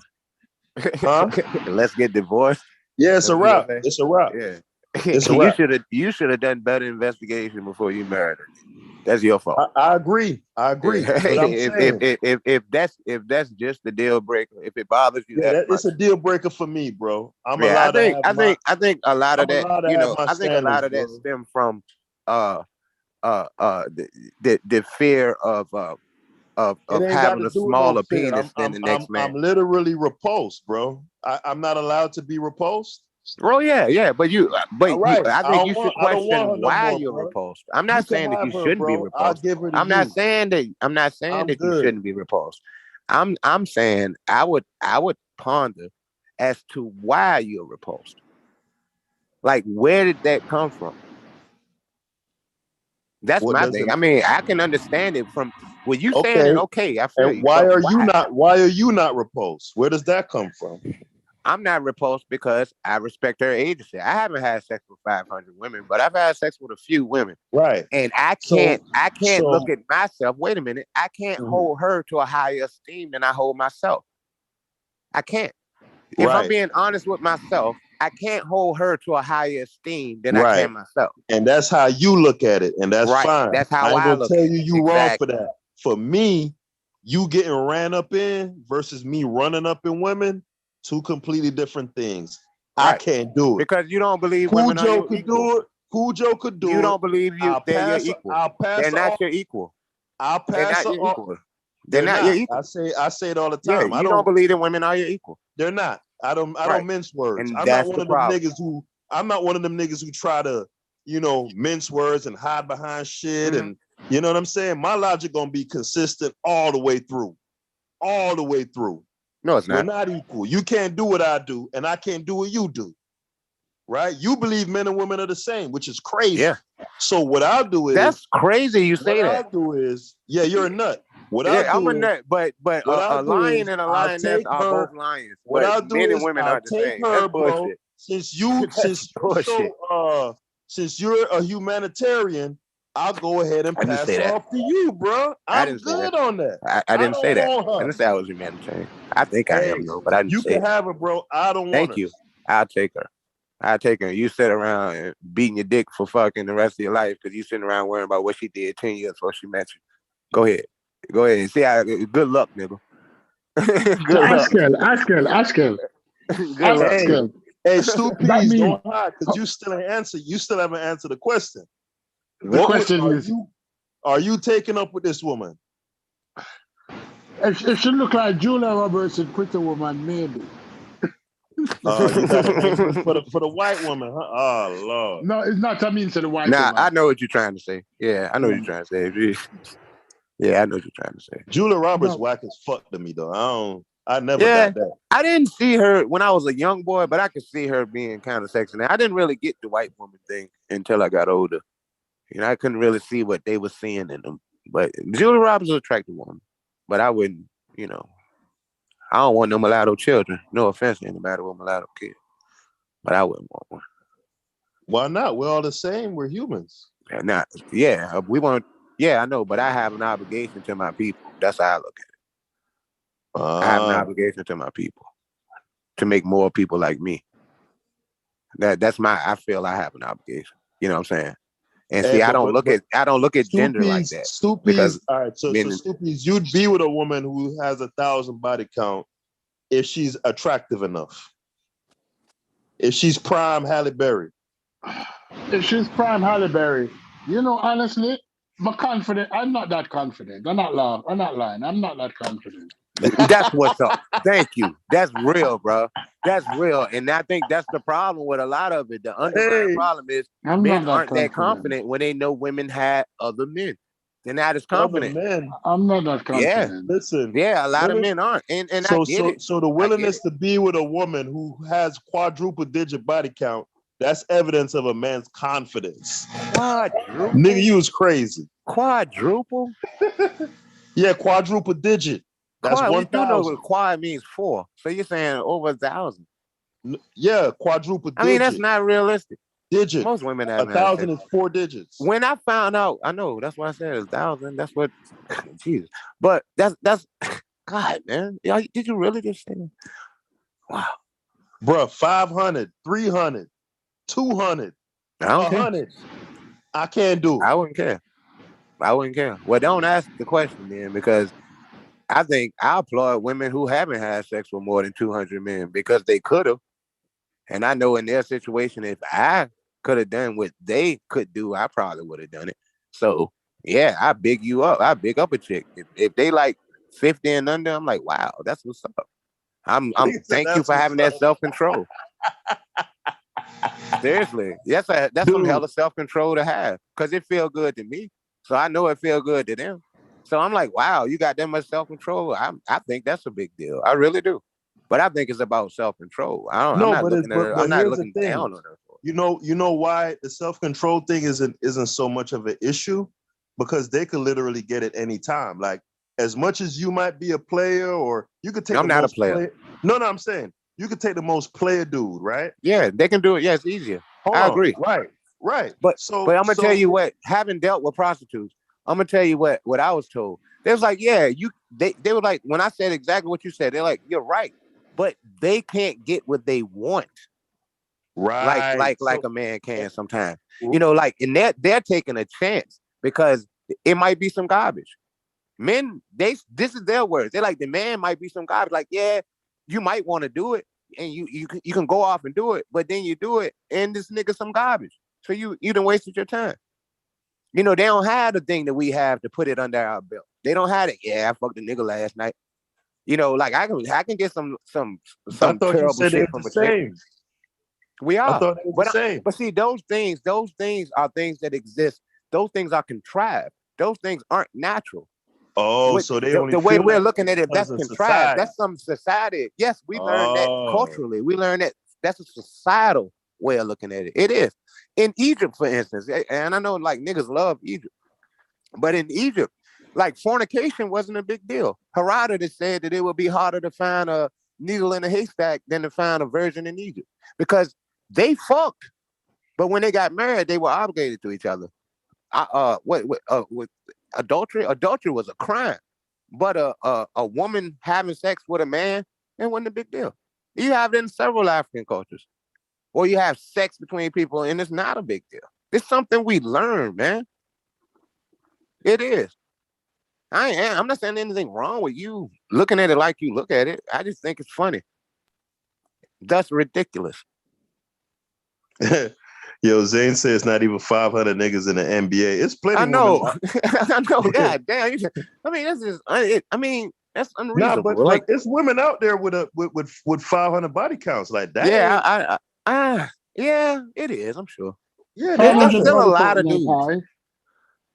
Huh? Let's get divorced. Yeah, it's a wrap. It's a wrap. Yeah. It's a wrap. You should have done better investigation before you married her. That's your fault. I agree. Yeah. But I'm saying, if that's just the deal breaker, if it bothers you, it's a deal breaker for me, bro. I think a lot of that, I think a lot of that stem from the fear of of It ain't got having to a do with no smaller fear. penis than the next man. I'm literally repulsed, bro. I'm not allowed to be repulsed. Oh yeah, but All right. I think you should I don't question want her no why more, you're bro. repulsed. I'm You not can saying that you have her, shouldn't be bro. I'll repulsed. give her to I'm not you. saying that you good. shouldn't be repulsed. I'm saying I would ponder as to why you're repulsed. Like, where did that come from? That's What my does thing. it? I mean, I can understand it from when you saying it. Okay. Okay, I feel And you. why But are you not? Why are you not repulsed? Where does that come from? I'm not repulsed because I respect her agency. I haven't had sex with 500 women, but I've had sex with a few women. Right. And I can't look at myself. Wait a minute. I can't hold her to a higher esteem than I hold myself. I can't. If I'm being honest with myself, I can't hold her to a higher esteem than I can myself. And that's how you look at it, and that's fine. That's how I ain't gonna look tell at you it. you wrong for that. For me, you getting ran up in versus me running up in women, two completely different things. I can't do it because you don't believe Cool women Joe are could equal. do it. Cool Joe could do it. You don't believe they're your equal. I'll pass. They're not your equal. I'll pass. They're not your equal. They're not your equal. I say it all the Yeah, time. you don't believe that women are your equal. They're not. I don't mince words. And I'm that's not one the of them problem. niggas who I'm not one of them niggas who try to, mince words and hide behind shit. And you know what I'm saying? My logic gonna be consistent all the way through. All the way through. No, it's not. We're not equal. You can't do what I do, and I can't do what you do. Right? You believe men and women are the same, which is crazy. Yeah. So what I'll do is that's crazy. You say that. What I'll do is, you're a nut. What I'm a nut, but a lion and a lioness are both lions. What I'll do men is and women I'll aren't the take same. her, That's bro. bullshit. Since you're a humanitarian, I'll go ahead and pass her off to you, bro. I'm good on that. I didn't say that. Want her. I didn't say I was humanitarian. I think I am though, but I didn't you say can have her, bro. I don't want Thank her. you. I'll take her. I'll take her. You sit around and beating your dick for fucking the rest of your life because you sitting around worrying about what she did 10 years before she met you. Go ahead. Go ahead. See how good luck, nigga. Good luck. Ask him. Good luck. Hey, Stu, please don't hide because you still haven't answered the question. The question is, are you taking up with this woman? It should look like Julia Roberts and Pretty Woman, maybe. You got an answer for the white woman, huh? Oh Lord. No, it's not. I mean to the white woman. I know what you're trying to say. Yeah, I know what you're trying to say. Yeah, I know what you're trying to say. Julia Roberts whack as fuck to me though. I never got that. I didn't see her when I was a young boy, but I could see her being kind of sexy. Now I didn't really get the white woman thing until I got older. I couldn't really see what they were seeing in them. But Julia Roberts is an attractive woman. But I wouldn't, I don't want no mulatto children. No offense to anybody with mulatto kids. But I wouldn't want one. Why not? We're all the same. We're humans. We want. Yeah, I know, but I have an obligation to my people. That's how I look at it. I have an obligation to my people to make more people like me. That's I feel I have an obligation. You know what I'm saying? And see, I don't look at gender like that. Stupid. All right, so stupid. You'd be with a woman who has 1,000 body count if she's attractive enough. If she's prime Halle Berry. If she's prime Halle Berry, honestly, I'm not that confident. I'm not lying. I'm not that confident. That's what's up. Thank you. That's real, bro. That's real. And I think that's the problem with a lot of it. The underlying problem is men aren't that confident when they know women had other men. They're not as confident. I'm not that confident. Yeah, listen. Yeah, a lot of men aren't. And so, I get it. So the willingness to be with a woman who has quadruple digit body count, that's evidence of a man's confidence. Quadruple? Nigga, you was crazy. Quadruple? Yeah, quadruple digit. That's 1,000. You know what quad means 4. So you're saying over 1,000. Yeah, quadruple digit. I mean, that's not realistic. Digit. Most women have 1,000 is 4 digits. When I found out, I know that's why I said 1,000. That's what Jesus. But that's God, man. Did you really just say that? Wow. Bruh, 500, 300, 200, 100. I can't do it. I wouldn't care. Well, don't ask the question then, because I think I applaud women who haven't had sex with more than 200 men because they could have. And I know in their situation, if I could have done what they could do, I probably would have done it. So Yeah, I big you up. I big up a chick. If they like 50 and under, I'm like, wow, that's what's up. I'm thank you for having that self-control. Seriously. That's some hella self-control to have. Cause it feel good to me. So I know it feel good to them. So I'm like, wow, you got that much self-control. I think that's a big deal. I really do. But I think it's about self-control. I'm not looking at her. I'm not looking down on her. You know why the self-control thing isn't so much of an issue? Because they could literally get it anytime. Like, as much as you might be a player, or you could take I'm not a player. No, I'm saying you could take the most player dude, right? Yeah, they can do it. Yeah, it's easier. I agree. Right. But I'm gonna tell you what, having dealt with prostitutes, I'm gonna tell you what I was told. They was like, yeah, they were like, when I said exactly what you said, they're like, you're right. But they can't get what they want. Right. Like a man can sometimes. You know, like, and they're taking a chance because it might be some garbage. Men, this is their words. They're like, the man might be some garbage. Like, yeah, you might want to do it, and you can go off and do it, but then you do it, and this nigga some garbage. So you done wasted your time. You know, they don't have the thing that we have to put it under our belt. They don't have it. Yeah, I fucked a nigga last night. You know, like I can get some terrible shit from a chick. We are. I thought it was the same. But see, those things are things that exist. Those things are contrived. Those things aren't natural. Oh, so they only the way we're like looking at it, that's contrived. Society. That's some society. Yes, we learned that culturally. We learned that that's a societal way of looking at it. It is. In Egypt, for instance, and I know like niggas love Egypt, but in Egypt, like fornication wasn't a big deal. Herodotus said that it would be harder to find a needle in a haystack than to find a virgin in Egypt because they fucked, but when they got married, they were obligated to each other. With adultery was a crime, but a woman having sex with a man, it wasn't a big deal. You have it in several African cultures, or you have sex between people, and it's not a big deal. It's something we learn, man. It is. I'm not saying anything wrong with you looking at it like you look at it. I just think it's funny. That's ridiculous. Yo, Zane says it's not even 500 niggas in the NBA. It's plenty. I know. Women. I know. God damn. I mean, that's just. That's unreasonable. Nah, but like, it's women out there with 500 body counts like that. Yeah, yeah, it is. I'm sure. Yeah, there's still a lot of dudes.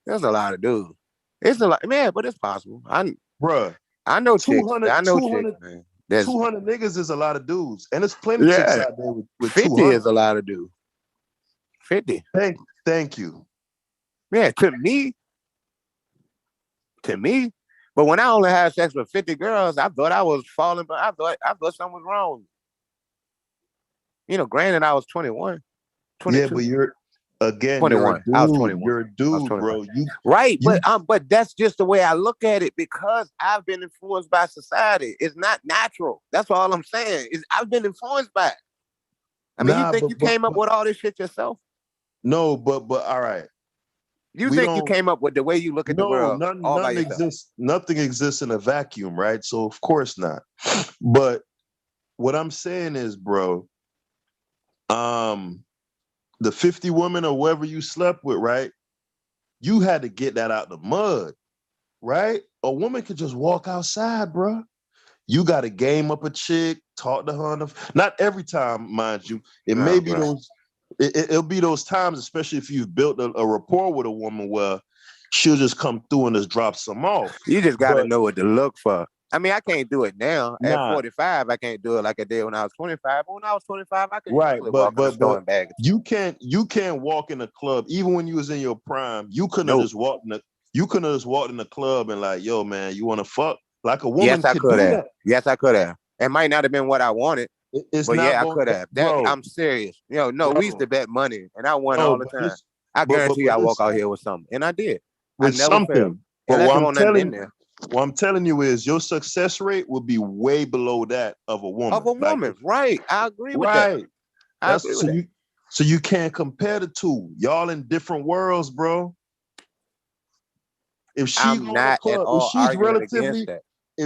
There's a lot of dudes. It's a lot, man, but it's possible. Bruh, I know chicks. I know 200, chicks, man. 200 niggas is a lot of dudes, and it's plenty of chicks out there with 50 200. is a lot of dudes. 50. Thank you. Yeah, to me. But when I only had sex with 50 girls, I thought I was falling, but I thought something was wrong. You know, granted, I was 21. 22. Yeah, but you're 21. I was 21. You're a dude, bro. But that's just the way I look at it because I've been influenced by society. It's not natural. That's all I'm saying. I've been influenced by it. I mean, you think you came up with all this shit yourself? No, but all right. You think you came up with the way you look at the world all by yourself? Nothing exists in a vacuum, right? So of course not. But what I'm saying is, bro, the 50 women or whoever you slept with, right? You had to get that out the mud, right? A woman could just walk outside, bro. You got to game up a chick, talk to her. Not every time, mind you. May be those. It'll be those times, especially if you've built a rapport with a woman where she'll just come through and just drop some off. You just got to know what to look for. I mean, I can't do it now. At 45, I can't do it like I did when I was 25. But when I was 25, I could walk in the store and bag it. You can't walk in a club, even when you was in your prime. You couldn't have just walked in the club and like, yo, man, you want to fuck? Like a woman. Yes, I could have. Yes, I could have. It might not have been what I wanted. I could have. I'm serious. You know, we used to bet money, and I won all the time. I guarantee you, I walk out here with something, and I did. I never failed. But what I'm telling you is your success rate will be way below that of a woman. Right? I agree with that. So you can't compare the two. Y'all in different worlds, bro. If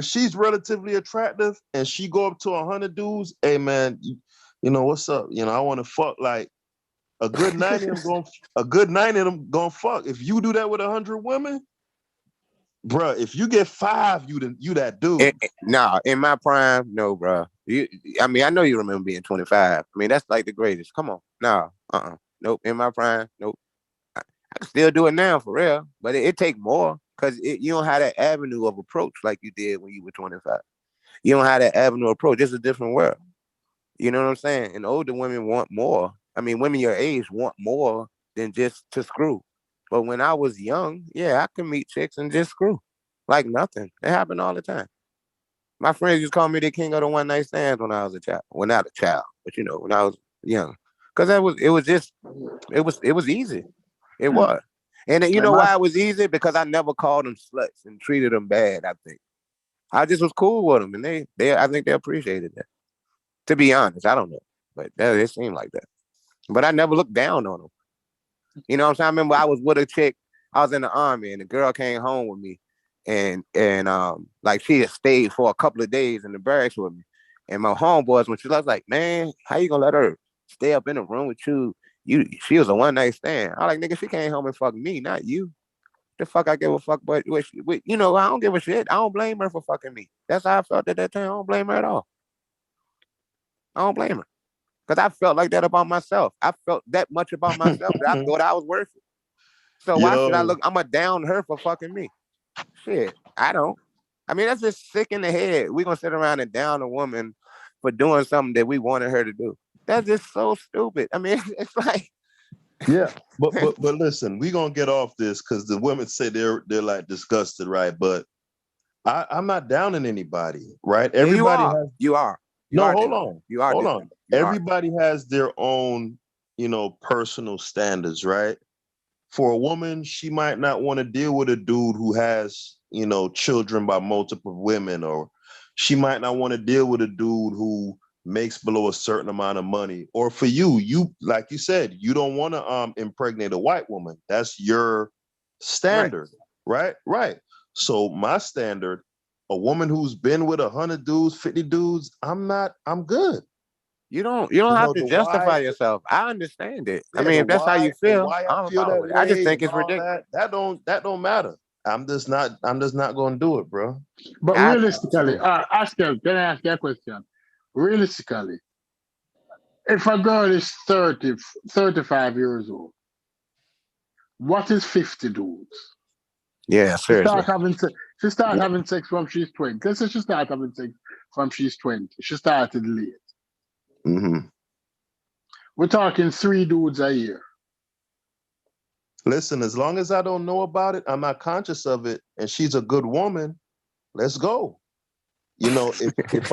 she's relatively attractive and she go up to 100 dudes, hey man, you know what's up? You know, I want to fuck like A good 90 of them gonna fuck. If you do that with 100 women, bruh, if you get 5, you that dude. Nah, in my prime, no, bruh. I mean, I know you remember being 25. I mean, that's like the greatest. Come on. Nah, nope. In my prime, nope. I can still do it now for real, but it take more because you don't have that avenue of approach like you did when you were 25. You don't have that avenue of approach. It's a different world. You know what I'm saying? And older women want more. I mean, women your age want more than just to screw. But when I was young, yeah, I could meet chicks and just screw. Like nothing. It happened all the time. My friends used to call me the king of the one night stands when I was a child. Well, not a child, but you know, when I was young. Because it was easy. It was. And you know why it was easy? Because I never called them sluts and treated them bad, I think. I just was cool with them, and I think they appreciated that. To be honest, I don't know, but it seemed like that. But I never looked down on them. You know what I'm saying? I remember I was with a chick. I was in the army, and the girl came home with me, and like she had stayed for a couple of days in the barracks with me. And my homeboys, when she was like, "Man, how you gonna let her stay up in the room with you? She was a one night stand." I was like, "Nigga, she came home and fucked me, not you. The fuck I give a fuck, but you know, I don't give a shit. I don't blame her for fucking me. That's how I felt at that time. I don't blame her at all. I don't blame her. Because I felt like that about myself. I felt that much about myself that I thought I was worth it. So why should I look? I'm going to down her for fucking me. Shit, I don't. I mean, that's just sick in the head. We're going to sit around and down a woman for doing something that we wanted her to do. That's just so stupid. I mean, it's like... Yeah, but listen, we're going to get off this because the women say they're like disgusted, right? But I'm not downing anybody, right? Everybody You are. Hold on. You are. Hold on. Everybody has their own, personal standards, right? For a woman, she might not want to deal with a dude who has, children by multiple women, or she might not want to deal with a dude who makes below a certain amount of money. Or for you, like you said, you don't want to impregnate a white woman. That's your standard, right? Right. So my standard, a woman who's been with 100 dudes, 50 dudes, I'm good. You don't have to justify yourself. I understand it. I mean, if that's how you feel, I'm about with it. I just think it's ridiculous. That don't matter. I'm just not gonna do it, bro. But realistically, Oscar, can I ask you a question? Realistically, if a girl is 30, 35 years old, what is 50 dudes? Yeah, seriously. She start having sex from she's 20. Let's say she start having sex from she's 20. She started late. Mm-hmm. We're talking 3 dudes a year. Listen, as long as I don't know about it, I'm not conscious of it, and she's a good woman, let's go. If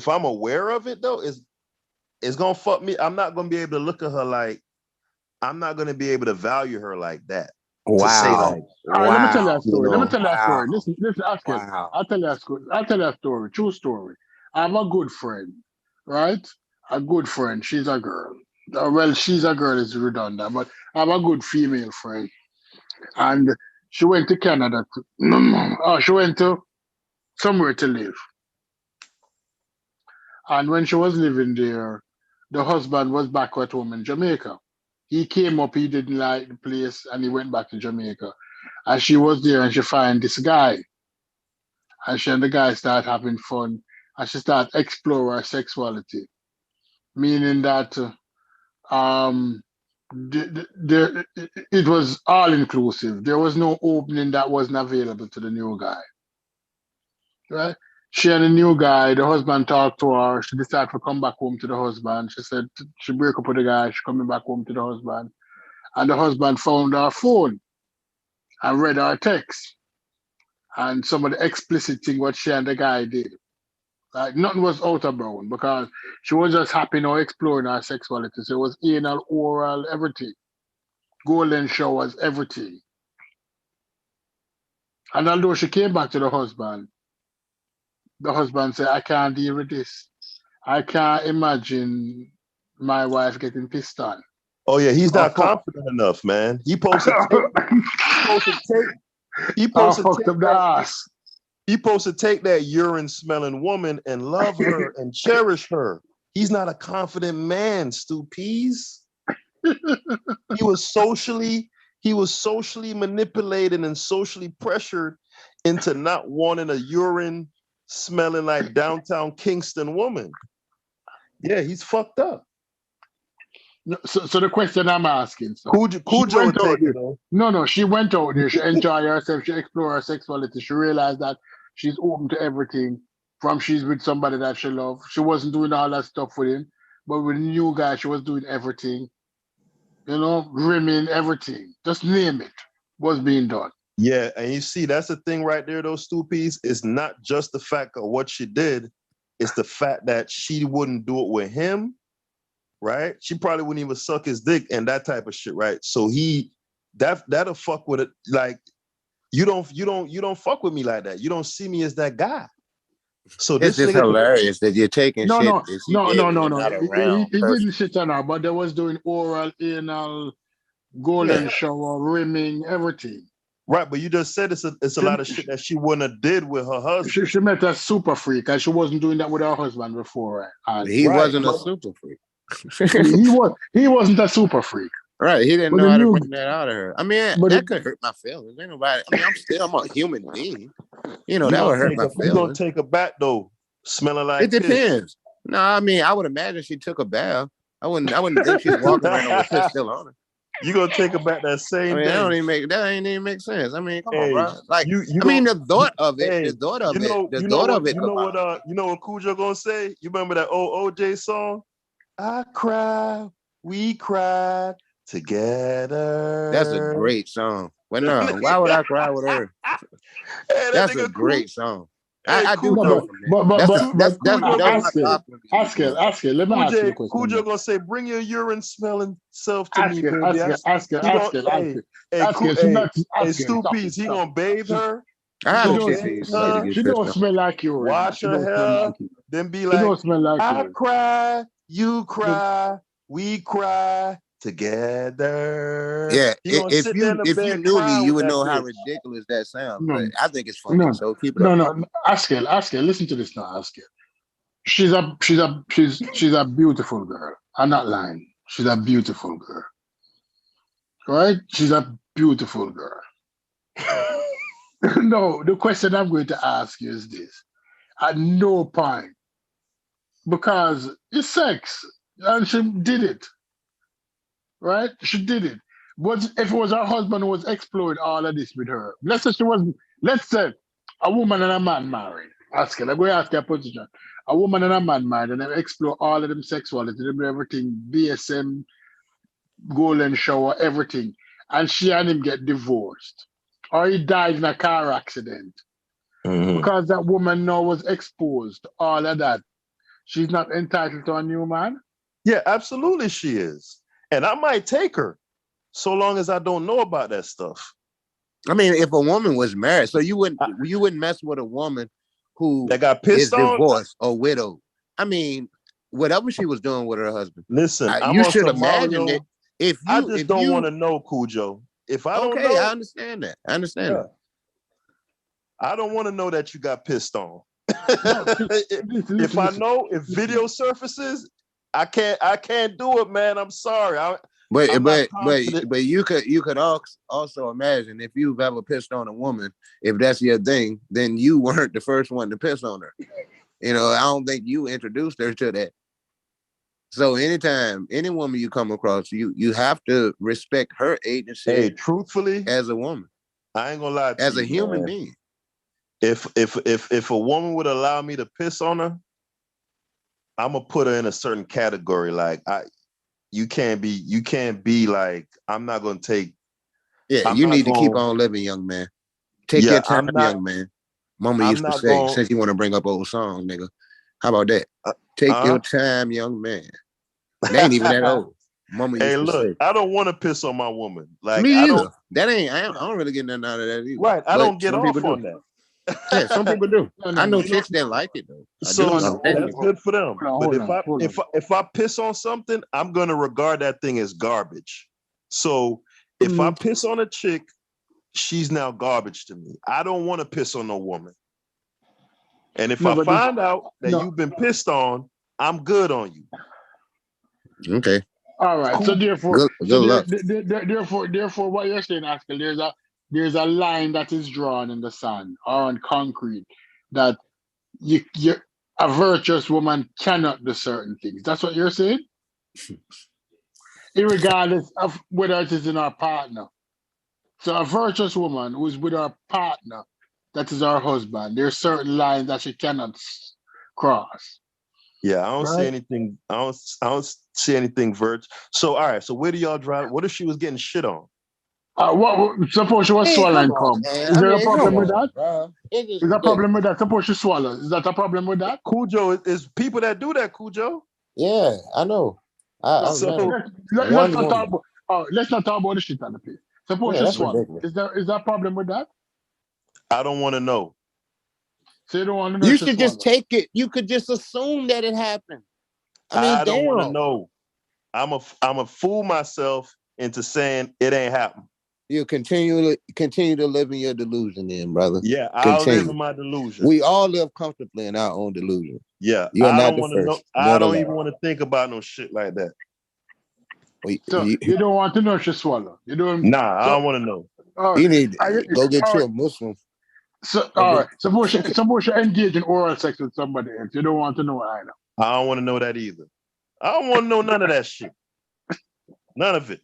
I'm aware of it though, it's gonna fuck me. I'm not gonna be able to look at her like, I'm not gonna be able to value her like that. Wow. To say like, all right, let me tell you a story. Let me tell you a story. Listen, Oscar. Wow. I'll tell you a story. True story. I have a good friend, right? A good friend. She's a girl. Well, she's a girl is redundant, but I have a good female friend. And she went to Canada. She went to somewhere to live. And when she was living there, the husband was back at home in Jamaica. He came up, he didn't like the place, and he went back to Jamaica. And she was there, and she found this guy. And she and the guy start having fun, and she start explore her sexuality, meaning that it was all inclusive. There was no opening that wasn't available to the new guy, right? She and the new guy, the husband talked to her. She decided to come back home to the husband. She said she break up with the guy. She coming back home to the husband. And the husband found her phone and read her text. And some of the explicit thing what she and the guy did. Like nothing was out of bound because she was just happy now exploring her sexuality. So it was anal, oral, everything. Golden showers, everything. And although she came back to the husband said, I can't deal with this. I can't imagine my wife getting pissed on. Oh yeah, he's not confident enough, man. He supposed to take that urine smelling woman and love her and cherish her. He's not a confident man, Stu Peas. He was socially manipulated and socially pressured into not wanting a urine smelling like downtown Kingston woman. Yeah, he's fucked up. So the question I'm asking, so Cujo would take it though. No, she went out there, she enjoyed herself, she explored her sexuality, she realized that she's open to everything from she's with somebody that she loves. She wasn't doing all that stuff with him, but with a new guy, she was doing everything. You know, rimming, everything. Just name it was being done. Yeah, and you see, that's the thing right there, those stoopies. It's not just the fact of what she did, it's the fact that she wouldn't do it with him, right? She probably wouldn't even suck his dick and that type of shit, right? So that'll fuck with it. Like, you don't fuck with me like that. You don't see me as that guy. So it's just hilarious that you're taking shit. No. He didn't shit on her, but they was doing oral, anal, golden shower, rimming, everything. Right, but you just said it's a lot of shit that she wouldn't have did with her husband. She met a super freak, and she wasn't doing that with her husband before. Right? He wasn't a super freak. he wasn't a super freak. Right, he didn't know how to bring that out of her. I mean, that could hurt my feelings. Ain't nobody. I mean, I'm a human being. You know, that would hurt my feelings. You gonna take a bath though, smelling like it depends. No, I mean, I would imagine she took a bath. I wouldn't think she's walking around with piss still on her. You gonna take a bath that same day? That ain't even make sense. I mean, come on, bro. Like, the thought of it, You know what Cujo gonna say? You remember that old OJ song? I cry, we cried together. That's a great song. But no, why would I cry with her? That's a great song. I do know. Ask it. Let me ask you a question. Cujo gonna say, "Bring your urine smelling self to me, baby." Ask it. Stoopies, he gonna bathe her. She don't smell like urine. Wash her hair, then be like, "I cry, you cry, we cry together." Yeah, if you knew me, you would know how ridiculous that sounds. But I think it's funny. So keep it up. No. Ask her. Listen to this now. Ask her. She's a beautiful girl. I'm not lying. She's a beautiful girl. Right? She's a beautiful girl. No, the question I'm going to ask you is this: at no point, because it's sex, and she did it. Right? She did it. But if it was her husband who was exploring all of this with her, let's say a woman and a man married. Ask her, I'm going to ask her position. A woman and a man married, and they explore all of them sexuality, them everything, BSM, golden shower, everything. And she and him get divorced. Or he died in a car accident. Mm-hmm. Because that woman now was exposed to all of that. She's not entitled to a new man? Yeah, absolutely she is. And I might take her, so long as I don't know about that stuff. I mean, if a woman was married, so you wouldn't mess with a woman who that got pissed on, divorced or widowed. I mean, whatever she was doing with her husband. Listen, you should imagine that I just don't want to know, Cujo. If I don't know, I understand that. that. I don't want to know that you got pissed on. If I know, if video surfaces, I can't do it, man. I'm sorry. But you could also imagine if you've ever pissed on a woman, if that's your thing, then you weren't the first one to piss on her. You know, I don't think you introduced her to that. So anytime any woman you come across, you have to respect her agency. Hey, truthfully, as a woman, I ain't gonna lie to as you, a human man. being. If a woman would allow me to piss on her, I'm gonna put her in a certain category. Like you can't be like, I'm not gonna take. Yeah, you need to keep on living, young man. Take your time, young man. Mama used to say, since you want to bring up old songs, nigga. How about that? Take your time, young man. They ain't even that old. Mama used to say. I don't want to piss on my woman. Like me either. I don't really get nothing out of that either. Right, I don't get off on that. Yeah, some people do. I know chicks didn't like it though. So that's good for them. But if I piss on something, I'm gonna regard that thing as garbage. So if I piss on a chick, she's now garbage to me. I don't want to piss on no woman. And if I find out that you've been pissed on, I'm good on you. Okay. All right. So therefore, Good luck. therefore, what you're saying, Oscar, there's a line that is drawn in the sand or on concrete that you a virtuous woman cannot do certain things. That's what you're saying? Irregardless of whether it is in our partner. So a virtuous woman who is with her partner, that is her husband, there's certain lines that she cannot cross. Yeah, I don't see Right? anything. I don't see anything virtuous. So all right. So where do y'all drive? What if she was getting shit on? Suppose she was Hey, swallowing come on, cum. man. Is I there a mean, problem come with on, that? bro. It's just Is there a problem ridiculous. with that? Suppose she swallows. Is that a problem with that? Cujo is people that do that. Cujo. Yeah, I know. I've met So Let's one not talk woman. about. Let's not talk about the shit on the plate. Suppose Yeah, she that's swallow. ridiculous. Is there a problem with that? I don't want to know. So you don't want to know You she should just swallow. take it. You could just assume that it happened. I mean, I don't want to damn. know. I'm a fool myself into saying it ain't happened. You continue to live in your delusion, then, brother. Yeah, I'll live Continue. in my delusion. We all live comfortably in our own delusion. Yeah, You're I not don't the want to know. first. I don't even want to think about no shit like that. So you don't want to know she swallow. You don't. Nah, I don't want to know. You need to go get you a Muslim. So all right. Suppose you engage in oral sex with somebody else. You don't want to know either. I don't want to know that either. I don't want to know none of that shit. None of it.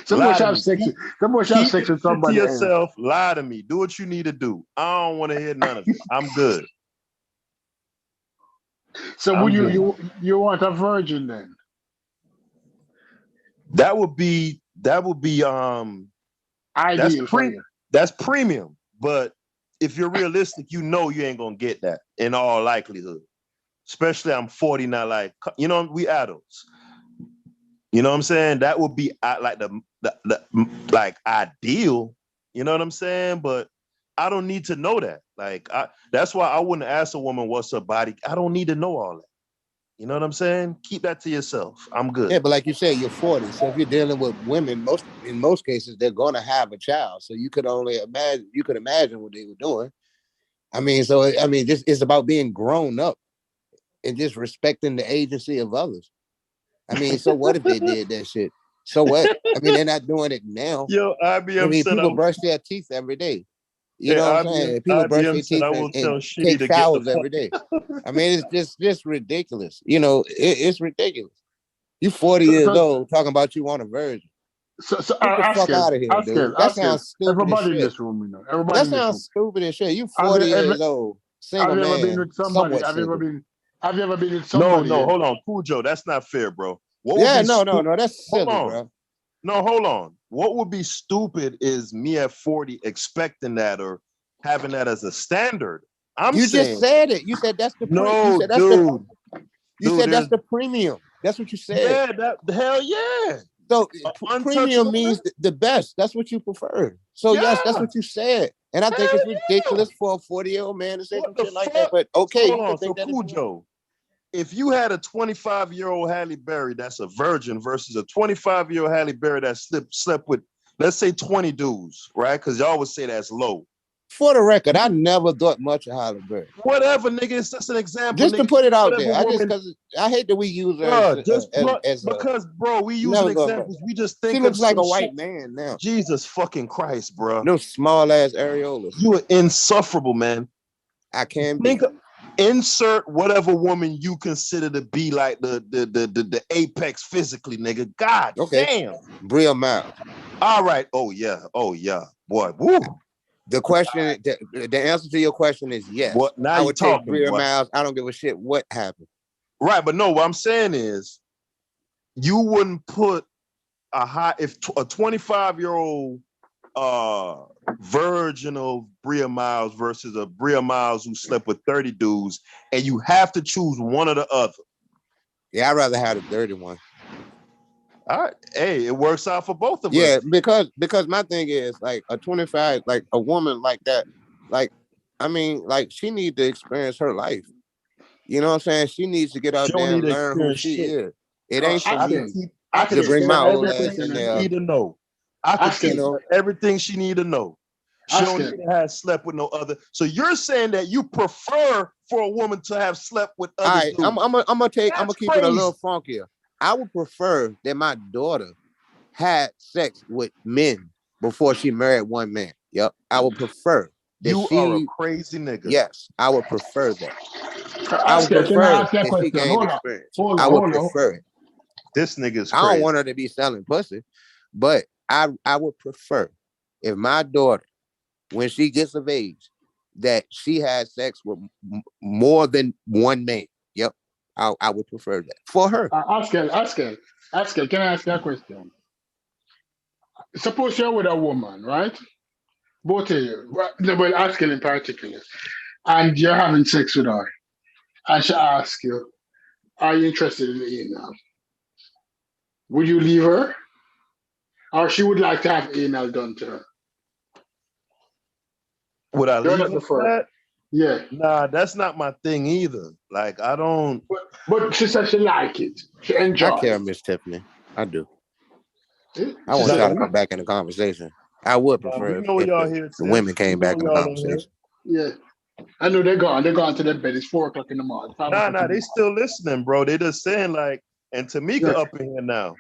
Suppose you have sex. Suppose you have sex with somebody to else. yourself. Lie to me. Do what you need to do. I don't want to hear none of it. I'm good. So would you want a virgin then? That would be ideal for you. That's premium. But if you're realistic, you know you ain't gonna get that in all likelihood. Especially I'm 40 now, like, you know, we adults. You know what I'm saying? That would be like the like ideal. You know what I'm saying? But I don't need to know that. Like, that's why I wouldn't ask a woman what's her body. I don't need to know all that. You know what I'm saying? Keep that to yourself. I'm good. Yeah, but like you said, you're 40. So if you're dealing with women, in most cases, they're gonna have a child. So you could imagine what they were doing. I mean, just it's about being grown up and just respecting the agency of others. I mean, so what if they did that shit? So what? I mean, they're not doing it now. Yo, people brush their teeth every day. You know what I'm saying? People brush their teeth and take showers every day. I mean, it's just ridiculous. You know, it's ridiculous. You 40 years old talking about you want a virgin. So get the fuck out of here, dude. That sounds stupid. Everybody in this room, you know. Everybody that sounds stupid as shit. You 40 years old, single man. Have you ever been with somebody? Have you ever been with somebody? No, hold on, Cujo. That's not fair, bro. No, that's silly, bro. No, hold on. What would be stupid is me at 40 expecting that or having that as a standard. You just said it. You said that's the that's the premium. That's what you said. Yeah, hell yeah. So premium means the best. That's what you prefer. So yes, that's what you said. And I think it's ridiculous for a 40-year-old man to say some shit like that. But okay, hold on. So Cujo, if you had a 25-year-old Halle Berry that's a virgin versus a 25-year-old Halle Berry that slept with, let's say 20 dudes, right? Because y'all would say that's low. For the record, I never thought much of Halle Berry. Whatever, nigga. It's just an example. Just to put it out there. I hate that we use her because we use examples. We just think she looks like a white man now. Jesus fucking Christ, bro. No small ass areolas. You are insufferable, man. I can be. Insert whatever woman you consider to be like the apex physically, nigga. God damn. Bria Miles. All right. Oh yeah. Boy. Woo. The question, the answer to your question is yes. What now? I would take Bria Miles. I don't give a shit what happened. Right, but no, what I'm saying is you wouldn't put if a 25-year-old virgin of Bria Miles versus a Bria Miles who slept with 30 dudes, and you have to choose one or the other. Yeah, I'd rather have the dirty one. All right. Hey, it works out for both of us. Yeah, because my thing is like a 25, like a woman like that, like, I mean, like she needs to experience her life. You know what I'm saying? She needs to get out there and learn who she is. It ain't for me to bring my old ass in there. Need to know. I can teach her everything she need to know. She don't need to have slept with no other. So you're saying that you prefer for a woman to have slept with other dudes. I'm gonna keep it a little funkier. I would prefer that my daughter had sex with men before she married one man. Yep. I would prefer that You are a crazy nigga. Yes, I would prefer that. I would Oscar, can I prefer ask you a that she question? gained Hold on. experience. Hold I on, would hold on. prefer it. This nigga's I crazy. don't want her to be selling pussy, but I would prefer if my daughter, when she gets of age, that she has sex with more than one man. Yep. I would prefer that for her. Oscar, can I ask you a question? Suppose you're with a woman, right? Both of you, well, Oscar in particular, and you're having sex with her, and she asks you, are you interested in anal? Would you leave her? Or she would like to have anal done to her? Would I You're leave not her the for first. that? Yeah. Nah, that's not my thing either. Like, I don't. But she said she like it. She enjoy I care, it. Miss Tiffany. I do. See? I She want said y'all she to come like back in the conversation. I would Nah, prefer we know if y'all the here, the Tiff. women came We know back in the y'all in here. conversation. Yeah. I know they're gone. They're gone to their bed. It's 4:00 in the morning. 5 o'clock Nah, in the they still listening, bro. They just saying like, and Tamika morning. up in here now.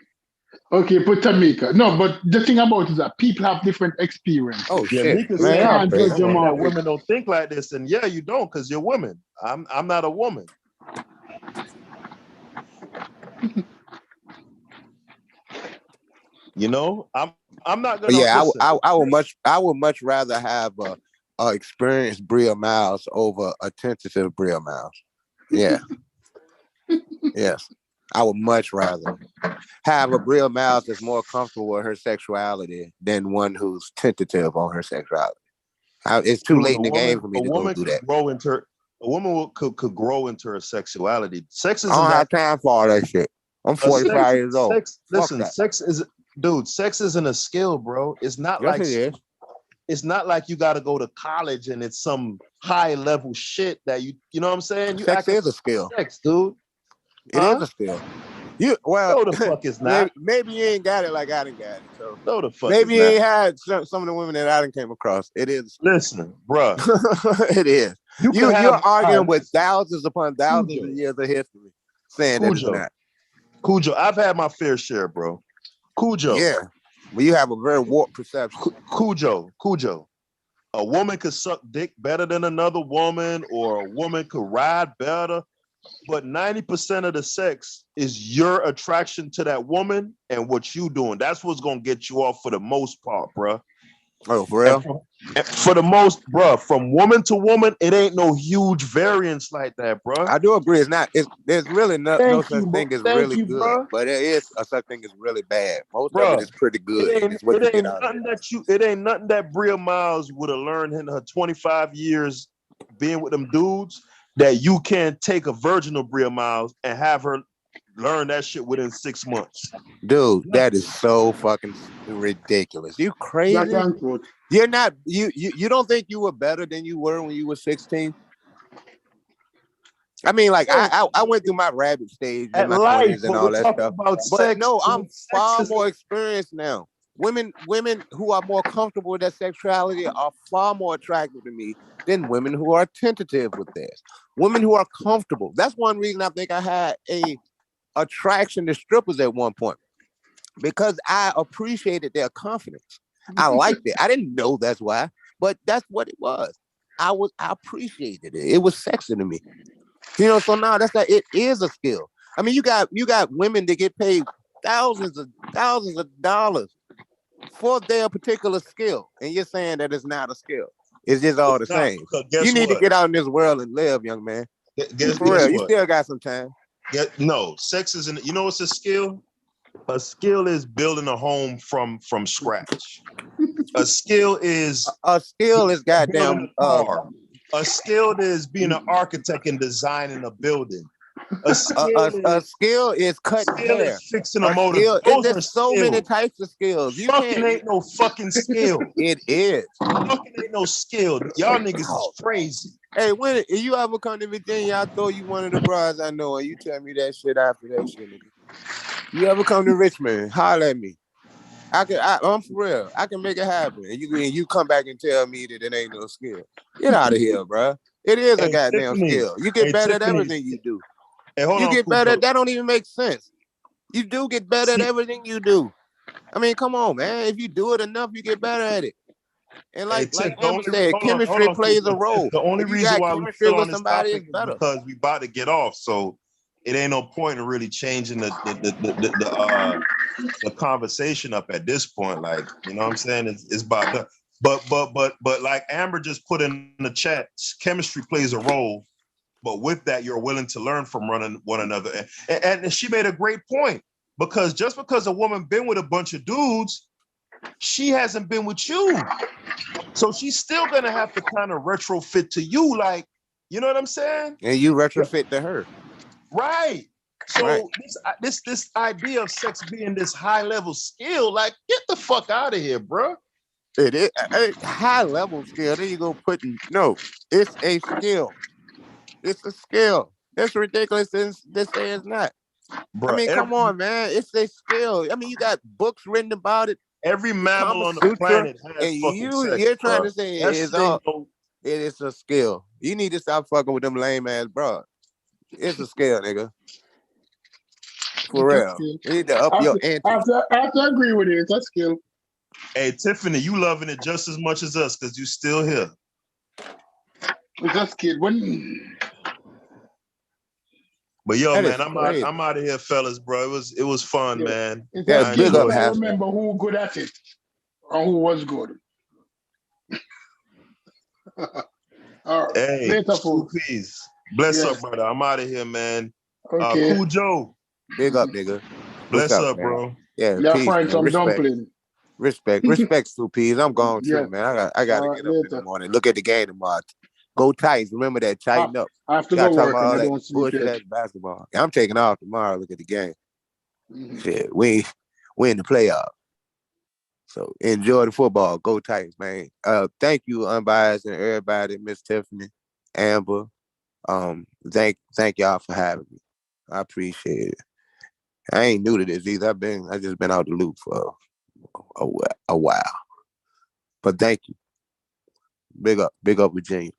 Okay, put Tamika. No, but the thing about it is that people have different experiences. Oh Yeah, shit, Mika man! You saying, Y'all can't Mika crazy. judge them saying that all. women don't think like this, and yeah, you don't, because you're women. I'm not a woman. You know, I'm not But gonna yeah, listen. I would much rather have a experienced Bria Miles over a tentative Bria Miles. Yeah, yes, I would much rather have a Bria Miles that's more comfortable with her sexuality than one who's tentative on her sexuality. It's too Dude, late in the game for a me to go woman do could that. grow into a woman could grow into her sexuality. Sex I isn't don't that. have time for all that shit. I'm 45 years old. Fuck that. Sex is, dude. Sex isn't a skill, bro. It's not Yes, like it is. it's not like you got to go to college and it's some high level shit that you know what I'm saying. You Sex act is a skill. sex, dude. It is a skill. No, the fuck is not. maybe you ain't got it like I done got it. So No, the fuck maybe is you not. ain't had some of the women that I done came across. It is. Listen, bruh. It is. You're arguing with thousands upon thousands of years of history, saying that it's not. Cujo, I've had my fair share, bro. Cujo. Yeah, but you have a very warped perception. Cujo. A woman could suck dick better than another woman, or a woman could ride better. But 90% of the sex is your attraction to that woman and what you doing. That's what's gonna get you off for the most part, bro. Oh, for real? For the most, bro, from woman to woman, it ain't no huge variance like that, bro. I do agree. It's not. There's really no such thing as really good, bro. but there is a such thing as really bad. Most Bruh, of it is pretty good. And it's what you get out of it. It ain't nothing that Bria Miles would have learned in her 25 years being with them dudes that you can't take a virginal Bria Miles and have her learn that shit within 6 months. Dude, that is so fucking ridiculous. You crazy? You're not. You don't think you were better than you were when you were 16? I mean, like I went through my rabbit stage in my 20s and all that stuff. But no, I'm far more experienced now. Women who are more comfortable with their sexuality are far more attractive to me than women who are tentative with theirs. Women who are comfortable. That's one reason I think I had a attraction to strippers at one point, because I appreciated their confidence. I liked it. I didn't know that's why, but that's what it was. I appreciated it. It was sexy to me. You know, so now it is a skill. I mean, you got women that get paid thousands of dollars for their particular skill, and you're saying that it's not a skill. It's just all the same. You need to get out in this world and live, young man. For real, you still got some time. No, sex isn't. You know what's a skill? A skill is building a home from scratch. A skill is goddamn. A skill is being an architect and designing a building. A skill is cutting hair. Is fixing a motor. There's so many types of skills. Fucking ain't no fucking skill. It is. Fucking ain't no skill. Y'all niggas is crazy. Hey, when you ever come to Virginia, I'll throw you one of the bras I know, and you tell me that shit after that shit, nigga. You ever come to Richmond, holler at me. I'm for real. I can make it happen. And you come back and tell me that it ain't no skill. Get out of here, bro. It is a goddamn skill. You get better at everything you do. Hey, hold you on, get better. That don't even make sense. You do get better at everything you do. I mean, come on, man. If you do it enough, you get better at it. And like Amber said, chemistry plays a role. The only If you reason got why we're chemistry still with on this somebody, topic it's is better. because we about to get off. So it ain't no point in really changing the conversation up at this point. Like, you know what I'm saying? It's about done. But like Amber just put in the chat, chemistry plays a role. But with that, you're willing to learn from one another. And she made a great point, because just because a woman been with a bunch of dudes, she hasn't been with you. So she's still gonna have to kind of retrofit to you, like, you know what I'm saying? And you retrofit to her. Right. So right. This idea of sex being this high level skill, like, get the fuck out of here, bro. It is a high level skill. There you go no, it's a skill. It's a skill. That's ridiculous to say it's not. Bro, I mean, come on, man. It's a skill. I mean, you got books written about it. Every mammal on the Sutra, planet has and fucking sex. You're trying bro. to say it is a skill. You need to stop fucking with them lame ass bro. It's a skill, nigga. For real. You need to up your ante. I have to agree with you. It's a skill. Hey, Tiffany, you loving it just as much as us because you still here. It's a skill. But yo, man, I'm out of here, fellas, bro. It was fun, man. Yeah, big up. I remember who good at it or who was good. All right. Hey, later, peace. Bless up, brother. I'm out of here, man. Okay. Cool Joe. Big up, nigga. Bless up, bro. Yeah, peace, find some dumpling. Respect, Stu Peas. I'm gone too, man. I gotta get up in the morning. Look at the game tomorrow. Go Tyson. Remember that. Tighten up. I have to go work and I don't sleep bullshit at basketball. I'm taking off tomorrow. Look at the game. Shit, we in the playoff. So enjoy the football. Go Titans, man. Thank you, Unbiased, and everybody, Miss Tiffany, Amber. Thank y'all for having me. I appreciate it. I ain't new to this either. I just been out the loop for a while. But thank you. Big up Virginia.